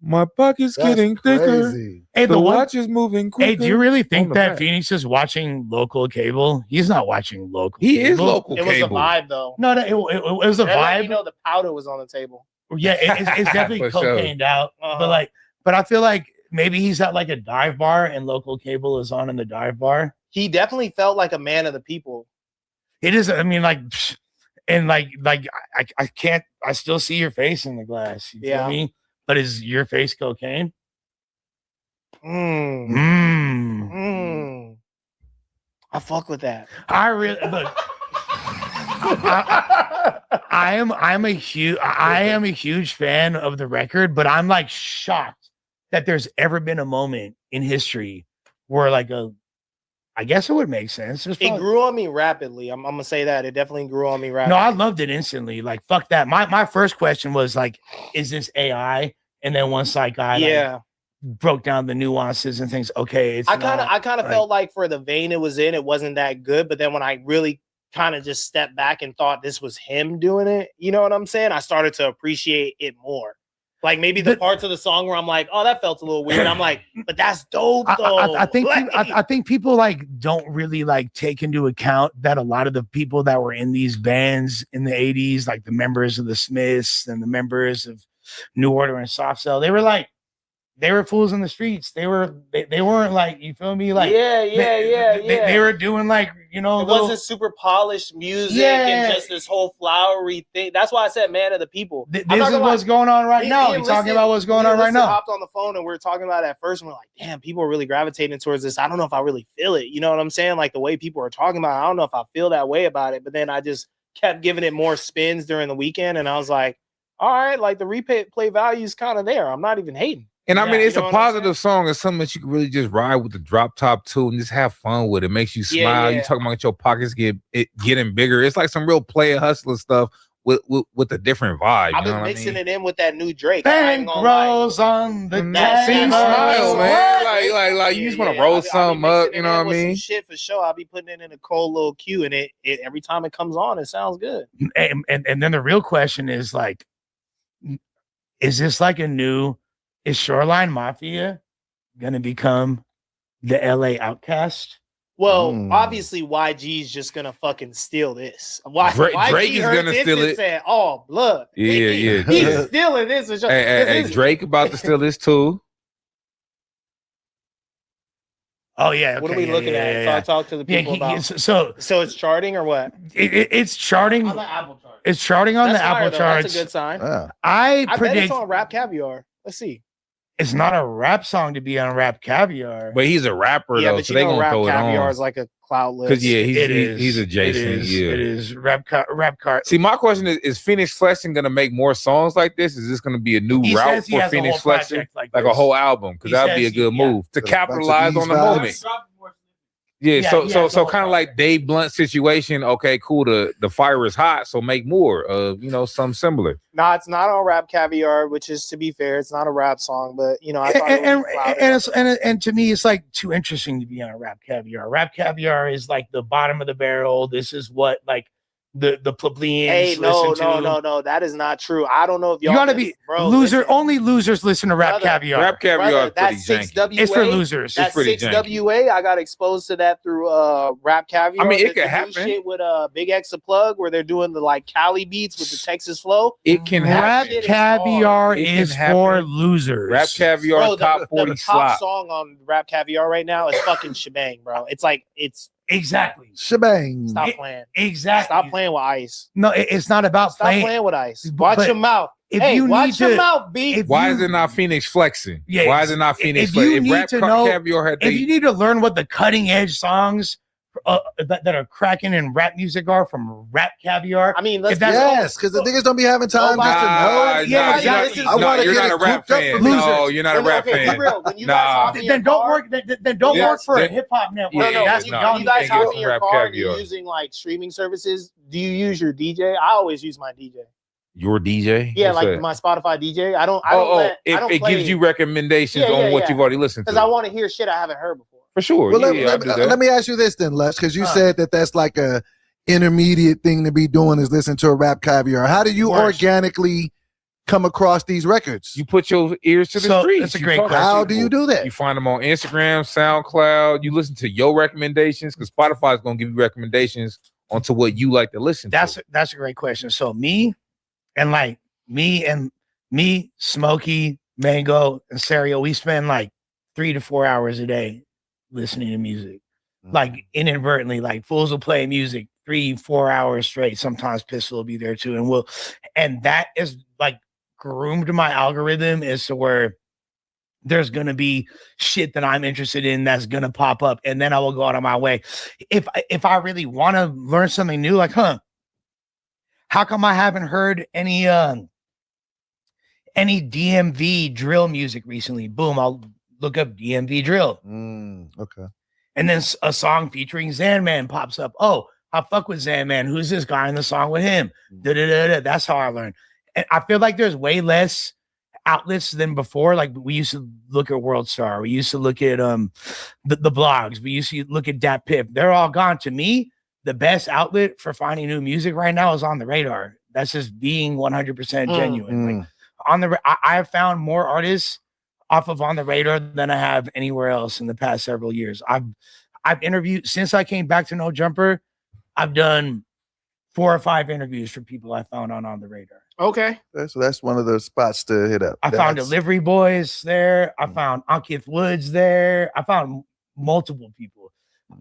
Speaker 16: My pocket's
Speaker 3: That's
Speaker 16: getting thicker.
Speaker 3: crazy.
Speaker 6: Hey,
Speaker 16: The
Speaker 6: one-
Speaker 16: watch is moving quicker.
Speaker 6: Hey, do you really
Speaker 16: On
Speaker 6: think
Speaker 16: the
Speaker 6: that
Speaker 16: back.
Speaker 6: Phoenix is watching local cable? He's not watching local.
Speaker 16: He
Speaker 6: cable.
Speaker 16: is local
Speaker 14: It was a
Speaker 16: cable.
Speaker 14: vibe, though.
Speaker 6: No, it was a
Speaker 14: They're letting
Speaker 6: vibe.
Speaker 14: you know the powder was on the table.
Speaker 6: Yeah, it's definitely
Speaker 16: For sure.
Speaker 6: cocained out.
Speaker 14: Uh-huh.
Speaker 6: But I feel like maybe he's at like a dive bar and local cable is on in the dive bar.
Speaker 14: He definitely felt like a man of the people.
Speaker 6: It is. I mean, like, and like I can't. I still see your face in the glass. You
Speaker 14: Yeah.
Speaker 6: feel me? But is your face cocaine?
Speaker 14: I fuck with that.
Speaker 6: I really look. I am a huge fan of the record, but I'm like shocked that there's ever been a moment in history where I guess it would make sense. It's
Speaker 14: It
Speaker 6: probably-
Speaker 14: grew on me rapidly. I'm gonna say that. It definitely grew on me
Speaker 6: No,
Speaker 14: rapidly.
Speaker 6: I loved it instantly. Like, fuck that. My first question was like, is this AI? And then once I broke down the nuances and things, okay, it's
Speaker 14: I kind of
Speaker 6: like-
Speaker 14: felt like for the vein it was in, it wasn't that good. But then when I really kind of just stepped back and thought this was him doing it, you know what I'm saying? I started to appreciate it more. Like maybe the parts of the song where I'm like, oh, that felt a little weird. I'm like, but that's dope though.
Speaker 6: I think
Speaker 14: Like,
Speaker 6: I think people like don't really like take into account that a lot of the people that were in these bands in the 80s, like the members of the Smiths and the members of New Order and Soft Cell, they were like they were fools in the streets. They weren't like, you feel me? Like they were doing like, you know,
Speaker 14: it wasn't super polished music and just this whole flowery thing. That's why I said man of the people.
Speaker 6: This is what's going on right now. We're talking about what's going on right now.
Speaker 14: Hopped on the phone and we were talking about it at first and we're like, damn, people are really gravitating towards this. I don't know if I really feel it. You know what I'm saying? Like the way people are talking about it, I don't know if I feel that way about it. But then I just kept giving it more spins during the weekend and I was like, all right, like the replay value is kind of there. I'm not even hating.
Speaker 16: And I mean, it's a positive song. It's something that you can really just ride with the drop top too and just have fun with. It makes you smile. You talking about your pockets getting bigger. It's like some real player hustler stuff with a different vibe.
Speaker 14: I've been mixing it in with that new Drake.
Speaker 6: Bang rolls on the
Speaker 16: smile, man. Like you just want to roll something up. You know what I mean?
Speaker 14: Shit for sure. I'll be putting it in a cold little cue, and it every time it comes on, it sounds good.
Speaker 6: And then the real question is like, is this like is Shoreline Mafia gonna become the LA Outcast?
Speaker 14: Well, obviously YG's just gonna fucking steal this.
Speaker 16: Drake is gonna steal it.
Speaker 14: Said, "Oh, blood."
Speaker 16: Yeah.
Speaker 14: He's stealing this.
Speaker 16: Hey, Drake about to steal this too.
Speaker 6: Oh yeah. Okay,
Speaker 14: what are we looking at? So I talk to the people about. So it's charting or what?
Speaker 6: It's charting
Speaker 14: on the Apple chart.
Speaker 6: It's charting on the Apple charts.
Speaker 14: That's a good sign.
Speaker 6: I
Speaker 14: bet
Speaker 6: predict
Speaker 14: it's on Rap Caviar. Let's see.
Speaker 6: It's not a rap song to be on Rap Caviar,
Speaker 16: but he's a rapper though,
Speaker 14: but
Speaker 16: so they gonna
Speaker 14: Rap
Speaker 16: throw
Speaker 14: Caviar
Speaker 16: it on.
Speaker 14: Is like a clout list.
Speaker 16: Because he's adjacent.
Speaker 6: It is rap card.
Speaker 16: See, my question is Phoenix Flexing gonna make more songs like this? Is this gonna be a new route for Phoenix Flexing, like a whole album? Because that'd be a good move to capitalize on the moment. Yeah, so kind of like Dave Blunt situation. Okay, cool. The fire is hot, so make more of something similar.
Speaker 14: No, it's not on Rap Caviar, which is, to be fair, it's not a rap song, but I thought
Speaker 6: and to me, it's like too interesting to be on a Rap Caviar. Rap Caviar is like the bottom of the barrel. This is what like the plebeians.
Speaker 14: Hey, no, that is not true. I don't know if y'all.
Speaker 6: You gotta be loser. Listen. Only losers listen to Rap Caviar.
Speaker 16: Rap Caviar,
Speaker 14: that's 6WA.
Speaker 6: It's for losers.
Speaker 14: That's 6WA. I got exposed to that through Rap Caviar.
Speaker 16: I mean, it could happen.
Speaker 14: Shit with Big X a Plug, where they're doing the like Cali beats with the Texas flow.
Speaker 16: It can happen.
Speaker 6: Rap Caviar is for losers.
Speaker 16: Rap Caviar top 40
Speaker 14: the
Speaker 16: slot.
Speaker 14: top song on Rap Caviar right now is fucking Shebang, bro. It's like
Speaker 6: exactly
Speaker 3: shebang.
Speaker 14: Stop playing.
Speaker 6: Exactly.
Speaker 14: Stop playing with Ice.
Speaker 6: No, it's not about
Speaker 14: Stop playing with Ice. Watch your mouth. Watch your mouth, B.
Speaker 16: Why is it not Phoenix Flexing?
Speaker 6: Yeah,
Speaker 16: why is it not Phoenix
Speaker 6: Flexing?
Speaker 16: If
Speaker 6: you need to learn what the cutting edge songs that are cracking in rap music are from Rap Caviar.
Speaker 14: I mean,
Speaker 3: because the niggas don't be having time just to know.
Speaker 16: You're not a rap fan. No, you're not a rap fan.
Speaker 6: Then don't work. Then don't work for a hip hop network.
Speaker 14: No, you guys hop in your car. You're using like streaming services. Do you use your DJ? I always use my DJ.
Speaker 16: Your DJ?
Speaker 14: Yeah, like my Spotify DJ. I don't
Speaker 16: it gives you recommendations on what you've already listened to.
Speaker 14: Because I want to hear shit I haven't heard before.
Speaker 16: For sure.
Speaker 3: Well, let me ask you this then, Lush, because you said that's like a intermediate thing to be doing is listen to a Rap Caviar. How do you organically come across these records?
Speaker 16: You put your ears to the streets.
Speaker 6: That's a great question.
Speaker 3: How do you do that?
Speaker 16: You find them on Instagram, SoundCloud. You listen to your recommendations because Spotify is going to give you recommendations onto what you like to listen to.
Speaker 6: That's a great question. So me, Smokey, Mango, and Serio, we spend like 3 to 4 hours a day listening to music. Like inadvertently, like fools will play music 3-4 hours straight. Sometimes Pistol will be there too. And that is like groomed my algorithm as to where there's gonna be shit that I'm interested in that's gonna pop up, and then I will go out of my way. If I really want to learn something new, like, how come I haven't heard any DMV drill music recently? Boom, I'll look up DMV drill.
Speaker 3: Okay.
Speaker 6: And then a song featuring Zanman pops up. Oh, I fuck with Zanman. Who's this guy in the song with him? That's how I learned. And I feel like there's way less outlets than before. Like we used to look at World Star. We used to look at the blogs. We used to look at Dat Piff. They're all gone. To me, the best outlet for finding new music right now is On the Radar. That's just being 100% genuine. Like I have found more artists off of On the Radar than I have anywhere else in the past several years. I've interviewed since I came back to No Jumper. I've done 4 or 5 interviews for people I found on the Radar.
Speaker 14: Okay.
Speaker 3: So that's one of the spots to hit up.
Speaker 6: I found Delivery Boys there. I found Ankith Woods there. I found multiple people.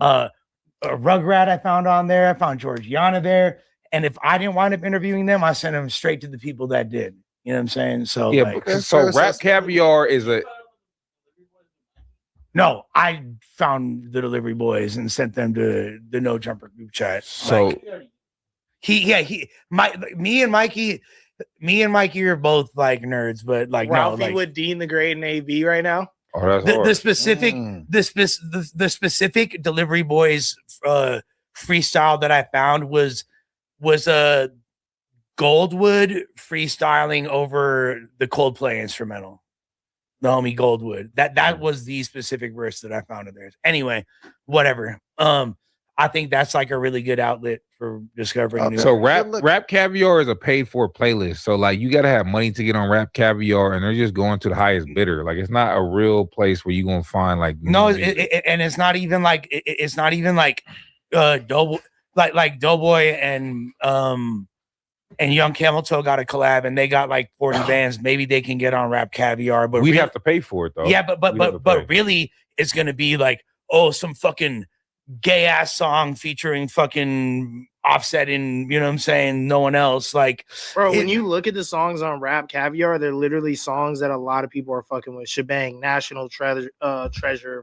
Speaker 6: Rugrat I found on there. I found Georgiana there. And if I didn't wind up interviewing them, I sent them straight to the people that did. You know what I'm saying? So
Speaker 16: yeah,
Speaker 6: like,
Speaker 16: so Rap Caviar is a
Speaker 6: no. I found the Delivery Boys and sent them to the No Jumper group chat.
Speaker 16: So
Speaker 6: me and Mikey are both like nerds, but like
Speaker 14: Ralphie
Speaker 6: no, like,
Speaker 14: with Dean the Great and AV right now.
Speaker 16: Oh, that's
Speaker 6: the specific Delivery Boys freestyle that I found was Goldwood freestyling over the Coldplay instrumental. The homie Goldwood. That was the specific verse that I found of theirs. Anyway, whatever. I think that's like a really good outlet for discovering new.
Speaker 16: So Rap Caviar is a paid for playlist. So like you gotta have money to get on Rap Caviar, and they're just going to the highest bidder. Like it's not a real place where you're gonna find like
Speaker 6: no, and it's not even like Doughboy, like Doughboy and Young Camel Toe got a collab, and they got like 40 bands. Maybe they can get on Rap Caviar, but
Speaker 16: we have to pay for it though.
Speaker 6: Yeah, but really, it's gonna be like some fucking gay ass song featuring fucking Offset in, you know what I'm saying, no one else. Like,
Speaker 14: bro, when you look at the songs on Rap Caviar, they're literally songs that a lot of people are fucking with. Shebang, National Treasure,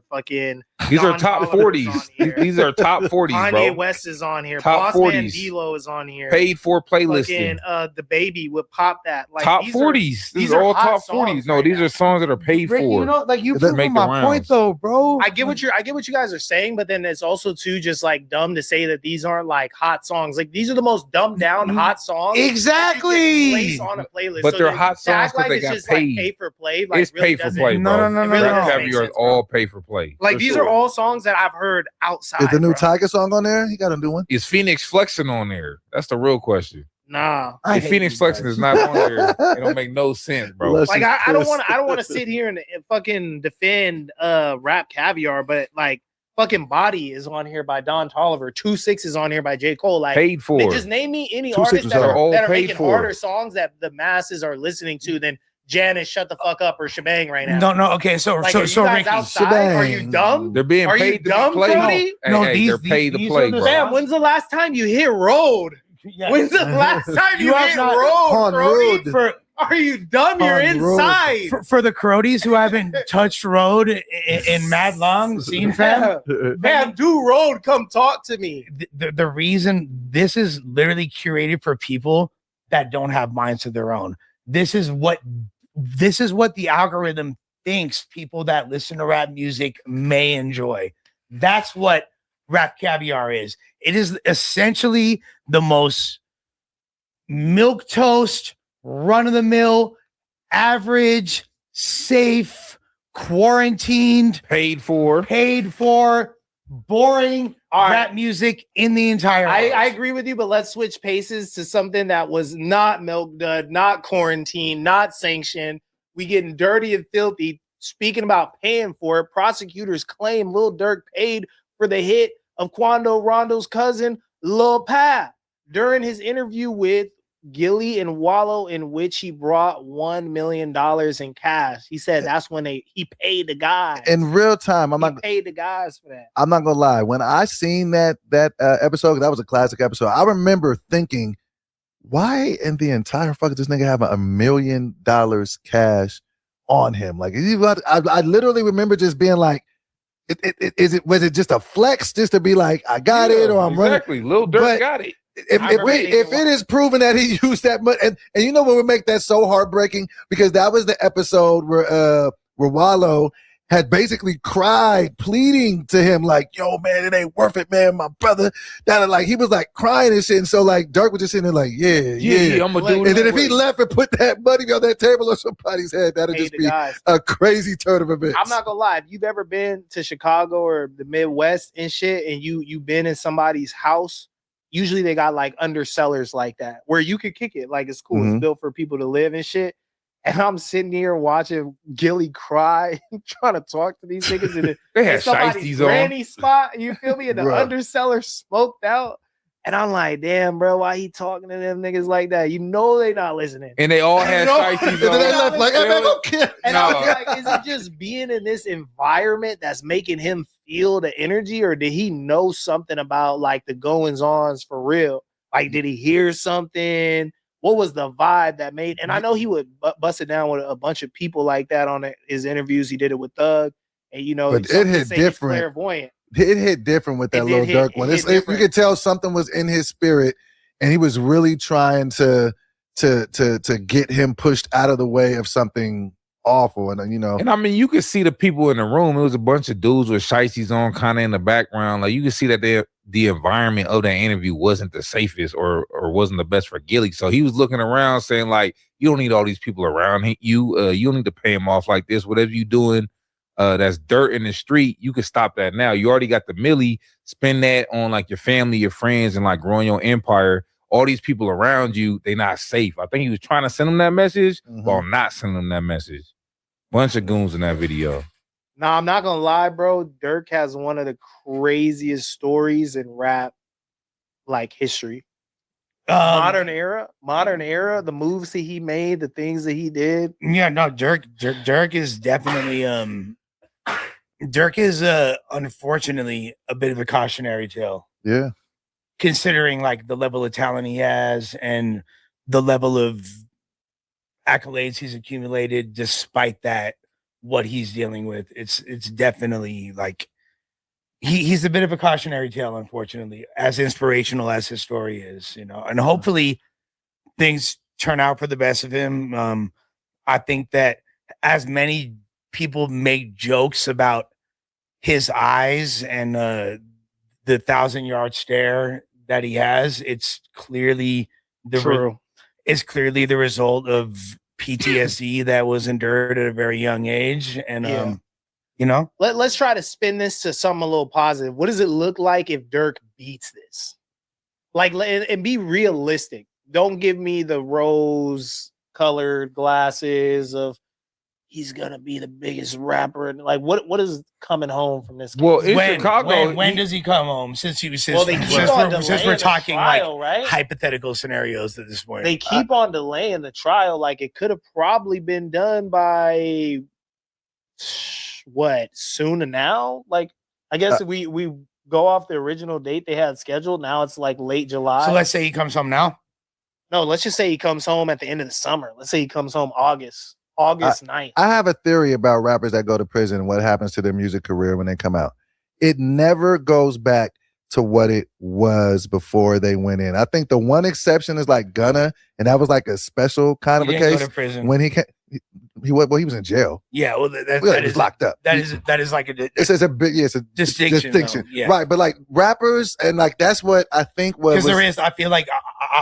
Speaker 14: fucking.
Speaker 16: These are top 40s. These are top 40s,
Speaker 14: Kanye
Speaker 16: bro.
Speaker 14: West is on here.
Speaker 16: Top
Speaker 14: Boss Man
Speaker 16: 40s.
Speaker 14: D-Lo is on here.
Speaker 16: Paid for playlisting.
Speaker 14: Fucking The Baby with Pop That. Like,
Speaker 16: top 40s. These are all top 40s. No, these are songs that are paid for.
Speaker 6: You know, like you
Speaker 16: to
Speaker 6: make my point though, bro.
Speaker 14: I get what you guys are saying, but then it's also too just like dumb to say that these aren't like hot songs. Like these are the most dumbed down hot songs.
Speaker 6: Exactly.
Speaker 14: Place on a playlist,
Speaker 16: But
Speaker 14: so
Speaker 16: they're
Speaker 14: to
Speaker 16: hot songs
Speaker 14: act
Speaker 16: because they
Speaker 14: it's
Speaker 16: got
Speaker 14: just
Speaker 16: paid.
Speaker 14: Like pay for play. Like,
Speaker 16: It's
Speaker 14: really
Speaker 16: pay for
Speaker 14: doesn't-
Speaker 16: play, bro.
Speaker 6: No.
Speaker 16: Rap
Speaker 14: doesn't
Speaker 16: Caviar
Speaker 14: make
Speaker 16: is all pay for play.
Speaker 14: Like
Speaker 16: For
Speaker 14: these
Speaker 16: sure.
Speaker 14: are all songs that I've heard outside.
Speaker 3: Is the new
Speaker 14: bro.
Speaker 3: Tiger song on there? He got a new one.
Speaker 16: Is Phoenix Flexing on there? That's the real question.
Speaker 14: Nah.
Speaker 16: If Phoenix Flexing is not on there, it don't make no sense, bro.
Speaker 14: Like I don't want to sit here and fucking defend Rap Caviar, but like fucking Body is on here by Don Toliver. 2-6 is on here by J. Cole. Like
Speaker 16: Paid for.
Speaker 14: They just name me any
Speaker 3: 2-6
Speaker 14: artists
Speaker 3: is
Speaker 14: that
Speaker 3: hard.
Speaker 14: are
Speaker 16: paid
Speaker 14: making
Speaker 16: for.
Speaker 14: harder songs that the masses are listening to than Janice Shut the Fuck Up or Shebang right now.
Speaker 6: No. Okay, so
Speaker 14: Like,
Speaker 6: so
Speaker 14: are you
Speaker 6: so
Speaker 14: guys
Speaker 6: Ricky.
Speaker 14: outside? Are you dumb?
Speaker 16: They're being
Speaker 14: Are you
Speaker 16: paid to
Speaker 14: dumb,
Speaker 16: play.
Speaker 14: Cody?
Speaker 6: No,
Speaker 16: They're paid to
Speaker 6: these
Speaker 16: play,
Speaker 6: are the
Speaker 16: bro.
Speaker 14: Damn, when's the last time you hit road? When's the last time you
Speaker 6: have
Speaker 14: hit
Speaker 6: not-
Speaker 14: road,
Speaker 3: On
Speaker 14: Brody?
Speaker 3: road.
Speaker 14: Are you dumb? You're
Speaker 3: On road.
Speaker 14: inside.
Speaker 6: For the Crodies who haven't touched road in mad long, seen fam.
Speaker 14: Man, do road. Come talk to me.
Speaker 6: The reason this is literally curated for people that don't have minds of their own. This is what the algorithm thinks people that listen to rap music may enjoy. That's what Rap Caviar is. It is essentially the most milquetoast, run-of-the-mill, average, safe, quarantined,
Speaker 16: Paid for.
Speaker 6: boring
Speaker 14: All right.
Speaker 6: rap music in the entire world.
Speaker 14: I agree with you, but let's switch paces to something that was not milk dud, not quarantined, not sanctioned. We getting dirty and filthy. Speaking about paying for it, prosecutors claim Lil Durk paid for the hit of Quando Rondo's cousin, Lil Pap, during his interview with Gilly and Wallow, in which he brought $1 million in cash. He said that's when he paid the guys.
Speaker 3: In real time,
Speaker 14: He paid the guys for that.
Speaker 3: I'm not gonna lie. When I seen that episode, that was a classic episode. I remember thinking, why in the entire fuck does this nigga have $1 million cash on him? Like, I literally remember just being like, was it just a flex just to be like, I got it, or I'm
Speaker 16: exactly. Lil Durk
Speaker 3: But
Speaker 16: got it.
Speaker 3: If it is proven that he used that money, and you know what would make that so heartbreaking, because that was the episode where Wallow had basically cried, pleading to him like, "Yo, man, it ain't worth it, man, my brother." That like he was like crying and shit, and so like Durk was just sitting there like, "Yeah,
Speaker 16: I'm gonna do it."
Speaker 3: And then if he left and put that money on that table on somebody's head, that'd just be a crazy turn of events.
Speaker 14: I'm not gonna lie. If you've ever been to Chicago or the Midwest and shit, and you've been in somebody's house, usually they got like undercellars like that where you could kick it. Like it's cool.
Speaker 3: Mhm.
Speaker 14: It's built for people to live and shit. And I'm sitting here watching Gilly cry, trying to talk to these niggas in
Speaker 16: They had
Speaker 14: somebody's
Speaker 16: shiesties on.
Speaker 14: granny spot. You feel me? And the
Speaker 3: Bruh.
Speaker 14: undercellar smoked out. And I'm like, damn, bro, why he talking to them niggas like that? You know they not listening.
Speaker 16: And they all had shiesties on.
Speaker 3: They left like, hey, man, don't care.
Speaker 14: And I was like, is it just being in this environment that's making him feel the energy, or did he know something about like the goings-ons for real? Like, did he hear something? What was the vibe that made? And I know he would bust it down with a bunch of people like that on his interviews. He did it with Thug, and you know,
Speaker 3: but it hit different.
Speaker 14: Clairvoyant.
Speaker 3: It hit different with that Lil Durk one. You could tell something was in his spirit, and he was really trying to get him pushed out of the way of something awful. And you know,
Speaker 16: and I mean, you could see the people in the room. It was a bunch of dudes with shiesties on, kind of in the background. Like you could see that the environment of that interview wasn't the safest or wasn't the best for Gilly. So he was looking around, saying like, "You don't need all these people around you. You don't need to pay him off like this. Whatever you doing." That's dirt in the street, you can stop that now. You already got the milli, spend that on like your family, your friends, and like growing your empire. All these people around you, they not safe. I think he was trying to send them that message while not sending them that message. Bunch of goons in that video.
Speaker 14: Nah, I'm not gonna lie, bro. Durk has one of the craziest stories in rap, like history. Modern era, the moves that he made, the things that he did.
Speaker 6: Yeah, no, Durk is definitely Durk is unfortunately a bit of a cautionary tale.
Speaker 3: Yeah.
Speaker 6: Considering like the level of talent he has and the level of accolades he's accumulated, despite that, what he's dealing with, it's definitely like he's a bit of a cautionary tale, unfortunately, as inspirational as his story is, you know, and hopefully things turn out for the best of him. I think that as many people make jokes about his eyes and the 1,000-yard stare that he has, it's clearly the result of PTSD that was endured at a very young age. And you know,
Speaker 14: let's try to spin this to something a little positive. What does it look like if Durk beats this? Like, and be realistic. Don't give me the rose-colored glasses of he's gonna be the biggest rapper. And like, what is coming home from this?
Speaker 16: Well, in Chicago,
Speaker 6: when does he come home? Since we're talking
Speaker 14: trial,
Speaker 6: like
Speaker 14: right?
Speaker 6: hypothetical scenarios at this point,
Speaker 14: they keep on delaying the trial. Like, it could have probably been done by what, sooner now? Like, I guess if we go off the original date they had scheduled. Now it's like late July.
Speaker 6: So let's say he comes home now.
Speaker 14: No, let's just say he comes home at the end of the summer. Let's say he comes home August 9th.
Speaker 3: I have a theory about rappers that go to prison and what happens to their music career when they come out. It never goes back to what it was before they went in. I think the one exception is like Gunna, and that was like a special kind of a case.
Speaker 6: Go to prison.
Speaker 3: When he came, he was in jail.
Speaker 6: Yeah, well,
Speaker 3: that is locked up.
Speaker 6: That is like a
Speaker 3: it's a big it's a
Speaker 6: distinction. Yeah.
Speaker 3: Right, but like rappers and like that's what I think was
Speaker 6: because there is. I feel like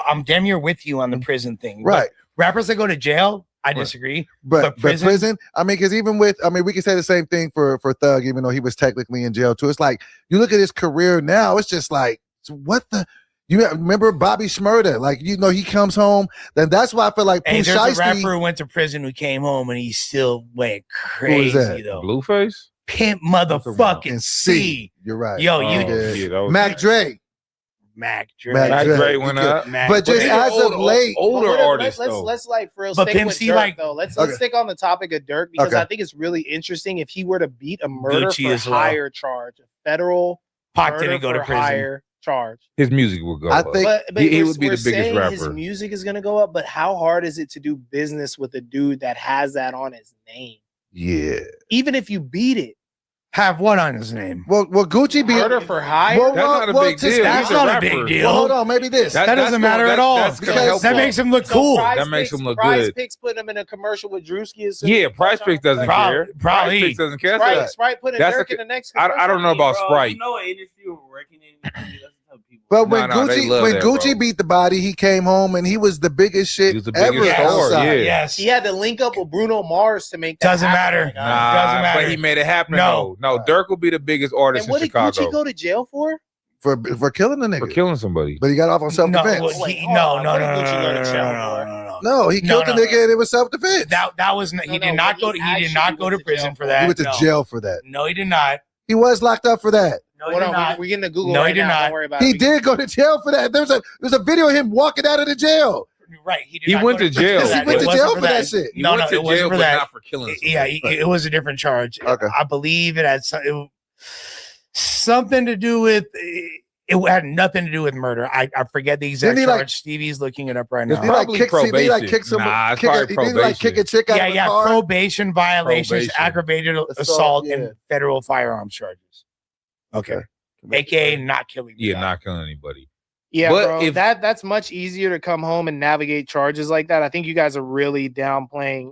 Speaker 6: I'm damn near with you on the prison thing.
Speaker 3: Right,
Speaker 6: rappers that go to jail, I disagree.
Speaker 3: But prison, I mean, because even with, I mean, we can say the same thing for Thug, even though he was technically in jail too. It's like you look at his career now, it's just like, what the. You remember Bobby Shmurda? Like, you know, he comes home. Then that's why I feel like
Speaker 6: there's a rapper who went to prison who came home and he still went crazy though.
Speaker 16: Blueface?
Speaker 6: Pimp motherfucking C.
Speaker 3: You're right.
Speaker 6: Yo,
Speaker 3: Mac Dre.
Speaker 6: Mac Dre
Speaker 16: went up.
Speaker 3: But just as of late,
Speaker 16: older artists.
Speaker 14: Let's like for real
Speaker 6: but
Speaker 14: stick
Speaker 6: Pimp
Speaker 14: with
Speaker 6: C,
Speaker 14: Durk
Speaker 6: like,
Speaker 14: though. Let's stick on the topic of Durk because I think it's really interesting if he were to beat a murder
Speaker 6: Gucci
Speaker 14: for hire charge, a federal
Speaker 6: Pac didn't go to prison.
Speaker 14: Hire charge.
Speaker 16: His music will go up.
Speaker 3: I think
Speaker 14: but
Speaker 16: he would be the biggest
Speaker 14: saying
Speaker 16: rapper.
Speaker 14: His music is gonna go up, but how hard is it to do business with a dude that has that on his name?
Speaker 3: Yeah.
Speaker 14: Even if you beat it.
Speaker 6: Have what on his name?
Speaker 3: Well, Gucci be
Speaker 14: murder for hire.
Speaker 3: Well,
Speaker 16: that's not a big deal.
Speaker 6: That's not a big deal.
Speaker 3: Well, hold on, maybe this.
Speaker 6: That doesn't matter at all. That makes him look cool.
Speaker 16: That makes him look
Speaker 14: Prize
Speaker 16: good.
Speaker 14: Picks putting him in a commercial with Drewski.
Speaker 16: Yeah, Prize Picks doesn't care. Prize Picks doesn't care.
Speaker 14: Sprite putting Durk in the next.
Speaker 16: I don't know about Sprite.
Speaker 8: You know what industry we're working in?
Speaker 3: But when Gucci beat the body, he came home and he was the biggest shit ever.
Speaker 6: Yes.
Speaker 14: He had to link up with Bruno Mars to make that
Speaker 6: doesn't
Speaker 14: happen.
Speaker 6: matter. Doesn't matter.
Speaker 16: But he made it happen. No, Dirk will be the biggest artist
Speaker 14: And what
Speaker 16: in
Speaker 14: did
Speaker 16: Chicago.
Speaker 14: Gucci go to jail for?
Speaker 3: For killing the nigga.
Speaker 16: For killing somebody.
Speaker 3: But he got off on self-defense.
Speaker 6: No,
Speaker 3: No, he killed the nigga and it was self-defense.
Speaker 6: That was he did not go to prison for that.
Speaker 3: He went to jail for that.
Speaker 6: No, he did not.
Speaker 3: He was locked up for that.
Speaker 10: Hold on, we're getting the Google
Speaker 6: No,
Speaker 10: right
Speaker 6: he did
Speaker 10: now.
Speaker 6: not.
Speaker 10: Don't worry about
Speaker 3: He
Speaker 10: it.
Speaker 3: did go to jail for that. There's a video of him walking out of the jail.
Speaker 6: Right.
Speaker 16: He went to jail.
Speaker 3: He went to jail for that shit.
Speaker 6: No,
Speaker 16: went to
Speaker 6: it wasn't
Speaker 16: jail,
Speaker 6: for
Speaker 16: but
Speaker 6: that.
Speaker 16: not for killing
Speaker 6: Yeah, it was a different charge. I believe it had something to do with. It had nothing to do with murder. I forget the exact
Speaker 3: Didn't he,
Speaker 6: charge.
Speaker 3: like-
Speaker 6: Stevie's looking it up right now.
Speaker 3: Did he like kick? Did he like kick some?
Speaker 16: Nah, it's
Speaker 3: kick
Speaker 16: probably
Speaker 3: did he like kick a chick out of the car?
Speaker 6: probation violations,
Speaker 16: Probation.
Speaker 6: aggravated assault,
Speaker 3: yeah.
Speaker 6: and federal firearms charges. Okay, aka not killing. the
Speaker 16: Yeah,
Speaker 6: guy.
Speaker 16: not killing anybody.
Speaker 10: Yeah,
Speaker 16: But
Speaker 10: bro,
Speaker 16: if-
Speaker 10: that's much easier to come home and navigate charges like that. I think you guys are really downplaying.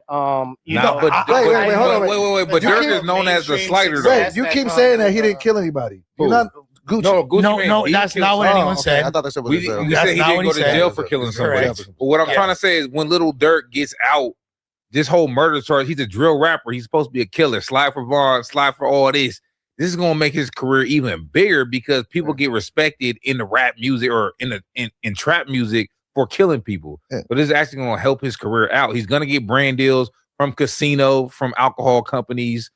Speaker 10: You
Speaker 16: Nah,
Speaker 10: know,
Speaker 16: but
Speaker 3: wait, hold on,
Speaker 16: wait. But
Speaker 3: You
Speaker 16: Dirk
Speaker 3: keep-
Speaker 16: is known as the
Speaker 10: mainstream
Speaker 16: slighter, though.
Speaker 3: Wait, you keep saying that he didn't kill anybody. You're not Gucci.
Speaker 16: No, Gucci
Speaker 6: No,
Speaker 16: Mane,
Speaker 6: no,
Speaker 16: he
Speaker 6: that's
Speaker 16: killed
Speaker 6: not what
Speaker 16: someone.
Speaker 6: anyone said.
Speaker 3: I thought that's what
Speaker 16: We
Speaker 3: it said.
Speaker 16: said
Speaker 6: That's
Speaker 16: he
Speaker 6: not
Speaker 16: didn't
Speaker 6: what
Speaker 16: go
Speaker 6: he
Speaker 16: to
Speaker 6: said.
Speaker 16: jail for killing somebody.
Speaker 6: Correct.
Speaker 16: But what I'm
Speaker 6: Yeah.
Speaker 16: trying to say is when Little Dirk gets out, this whole murder charge, he's a drill rapper. He's supposed to be a killer. Slide for Vaughn, slide for all this. This is gonna make his career even bigger because people get respected in the rap music or in trap music for killing people.
Speaker 3: Yeah.
Speaker 16: But this is actually gonna help his career out. He's gonna get brand deals from casino, from alcohol companies,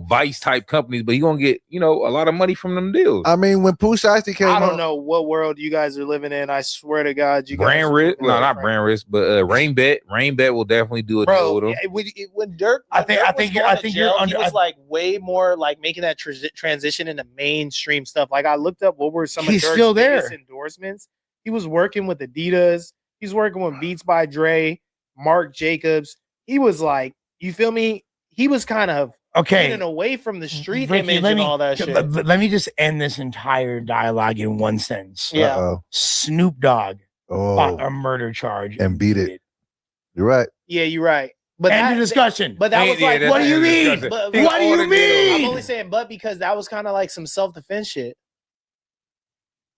Speaker 16: Vice type companies, but he's gonna get, a lot of money from them deals.
Speaker 3: I mean, when Pooh Shiesty came
Speaker 10: I don't
Speaker 3: out,
Speaker 10: know what world you guys are living in. I swear to God, you guys.
Speaker 16: Brand risk, no, not brand risk, but Rain Bet will definitely do a deal with
Speaker 10: Bro,
Speaker 16: him.
Speaker 10: when Dirk,
Speaker 6: I think
Speaker 10: you're
Speaker 6: you're
Speaker 10: he was like way more like making that transition into mainstream stuff. Like I looked up what were some of
Speaker 6: He's
Speaker 10: Dirk's
Speaker 6: still there.
Speaker 10: biggest endorsements. He was working with Adidas. He's working with Beats by Dre, Marc Jacobs. He was like, you feel me? He was kind of getting away from the street
Speaker 6: Ricky,
Speaker 10: image and all that shit.
Speaker 6: Let me just end this entire dialogue in one sentence.
Speaker 10: Yeah.
Speaker 3: Uh-oh.
Speaker 6: Snoop Dogg
Speaker 3: Oh.
Speaker 6: fought a murder charge
Speaker 3: and beat it. You're right.
Speaker 10: Yeah, you're right. But
Speaker 6: End
Speaker 10: that,
Speaker 6: of discussion.
Speaker 10: But that
Speaker 16: Yeah,
Speaker 10: was like,
Speaker 16: that's
Speaker 6: what do
Speaker 16: the
Speaker 6: you
Speaker 16: end of
Speaker 6: mean?
Speaker 16: discussion.
Speaker 10: But
Speaker 16: He
Speaker 6: What
Speaker 16: got
Speaker 6: do
Speaker 16: all
Speaker 6: you
Speaker 16: the deals.
Speaker 10: I'm
Speaker 6: mean?
Speaker 10: only saying, but because that was kind of like some self-defense shit.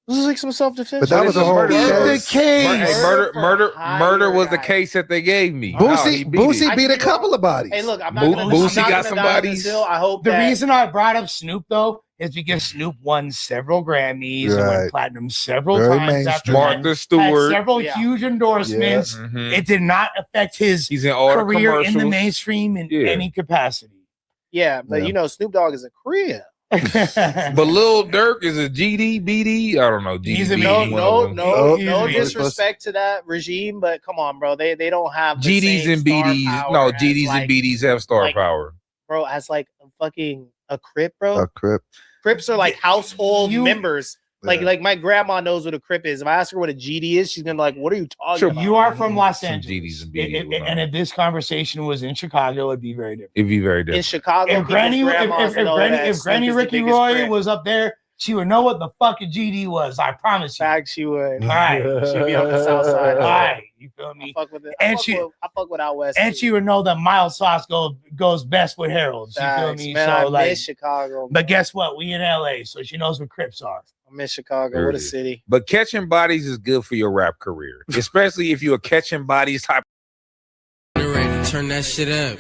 Speaker 10: This is like some self-defense.
Speaker 3: But that
Speaker 10: shit.
Speaker 3: was a whole
Speaker 6: Murder
Speaker 3: case.
Speaker 6: the case.
Speaker 16: Murder was the case that they gave me.
Speaker 3: Boosie beat a couple of bodies.
Speaker 10: Hey, look, I'm not
Speaker 16: Bo-
Speaker 10: gonna,
Speaker 16: Boosie
Speaker 10: I'm not
Speaker 16: got
Speaker 10: gonna
Speaker 16: some
Speaker 10: die on
Speaker 16: bodies.
Speaker 10: this hill. I hope
Speaker 6: The
Speaker 10: that
Speaker 6: reason I brought up Snoop though is because Snoop won several Grammys and
Speaker 3: Right.
Speaker 6: went platinum several
Speaker 3: Very
Speaker 6: times after
Speaker 3: mainstream.
Speaker 6: that.
Speaker 16: Martha Stewart.
Speaker 6: Had several
Speaker 10: Yeah.
Speaker 6: huge endorsements.
Speaker 16: Yeah. Mhm.
Speaker 6: It did not affect his
Speaker 16: He's in all the
Speaker 6: career in the
Speaker 16: commercials.
Speaker 6: mainstream in
Speaker 16: Yeah.
Speaker 6: any capacity.
Speaker 10: yeah, but
Speaker 3: Yeah.
Speaker 10: you know, Snoop Dogg is a Crib.
Speaker 16: But Lil Durk is a GD, BD. I don't know. GD,
Speaker 6: He's a
Speaker 10: No,
Speaker 16: one of
Speaker 10: no,
Speaker 16: them.
Speaker 10: no,
Speaker 6: He's
Speaker 10: no
Speaker 6: a-
Speaker 10: disrespect to that regime, but come on, bro. They don't have the
Speaker 16: GDs
Speaker 10: same
Speaker 16: and
Speaker 10: star
Speaker 16: BDs.
Speaker 10: power
Speaker 16: No,
Speaker 10: as,
Speaker 16: GDs
Speaker 10: like,
Speaker 16: and BDs have star
Speaker 10: like-
Speaker 16: power.
Speaker 10: bro, as like a fucking a Crip, bro.
Speaker 3: A Crip.
Speaker 10: Crips are like household
Speaker 6: You-
Speaker 10: members. Like
Speaker 3: Yeah.
Speaker 10: like my grandma knows what a Crip is. If I ask her what a GD is, she's gonna be like, "What are you talking
Speaker 6: Sure,
Speaker 10: about?"
Speaker 6: you are from Los
Speaker 16: Some
Speaker 6: Angeles.
Speaker 16: GDs and BDs will know.
Speaker 6: And if this conversation was in Chicago, it'd be very different.
Speaker 16: It'd be very
Speaker 10: in
Speaker 16: different.
Speaker 10: Chicago.
Speaker 6: If
Speaker 10: people's
Speaker 6: Granny,
Speaker 10: grandmas know that
Speaker 6: if
Speaker 10: Snoop
Speaker 6: Granny
Speaker 10: is the
Speaker 6: Ricky
Speaker 10: biggest
Speaker 6: Roy
Speaker 10: Crip.
Speaker 6: was up there, she would know what the fuck a GD was. I promise you.
Speaker 10: Fact, she would.
Speaker 6: All right.
Speaker 10: She'd be on the south side.
Speaker 6: All right. You feel
Speaker 10: I
Speaker 6: me?
Speaker 10: fuck with it.
Speaker 6: And
Speaker 10: I fuck with out west.
Speaker 6: And
Speaker 10: too.
Speaker 6: she would know that mild sauce goes best with Harold's. You feel
Speaker 10: Facts,
Speaker 6: me?
Speaker 10: man,
Speaker 6: So
Speaker 10: I
Speaker 6: like,
Speaker 10: miss Chicago.
Speaker 6: but guess what? We in LA, so she knows what Crips are.
Speaker 10: I miss Chicago.
Speaker 16: There
Speaker 10: What
Speaker 16: it
Speaker 10: a
Speaker 16: is.
Speaker 10: city.
Speaker 16: But catching bodies is good for your rap career, especially if you're a catching bodies type.
Speaker 9: Turn that shit up.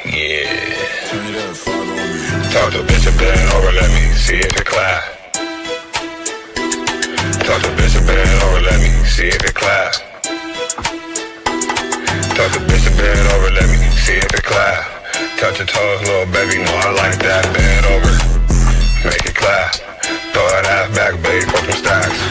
Speaker 2: Yeah. Turn it up, follow me. Talk to bitch and bend over, let me see it decline. Talk to bitch and bend over, let me see it decline. Talk to bitch and bend over, let me see it decline. Touch your toes, little baby, no, I like that. Bend over, make it clap. Throw that ass back, baby, for some stacks.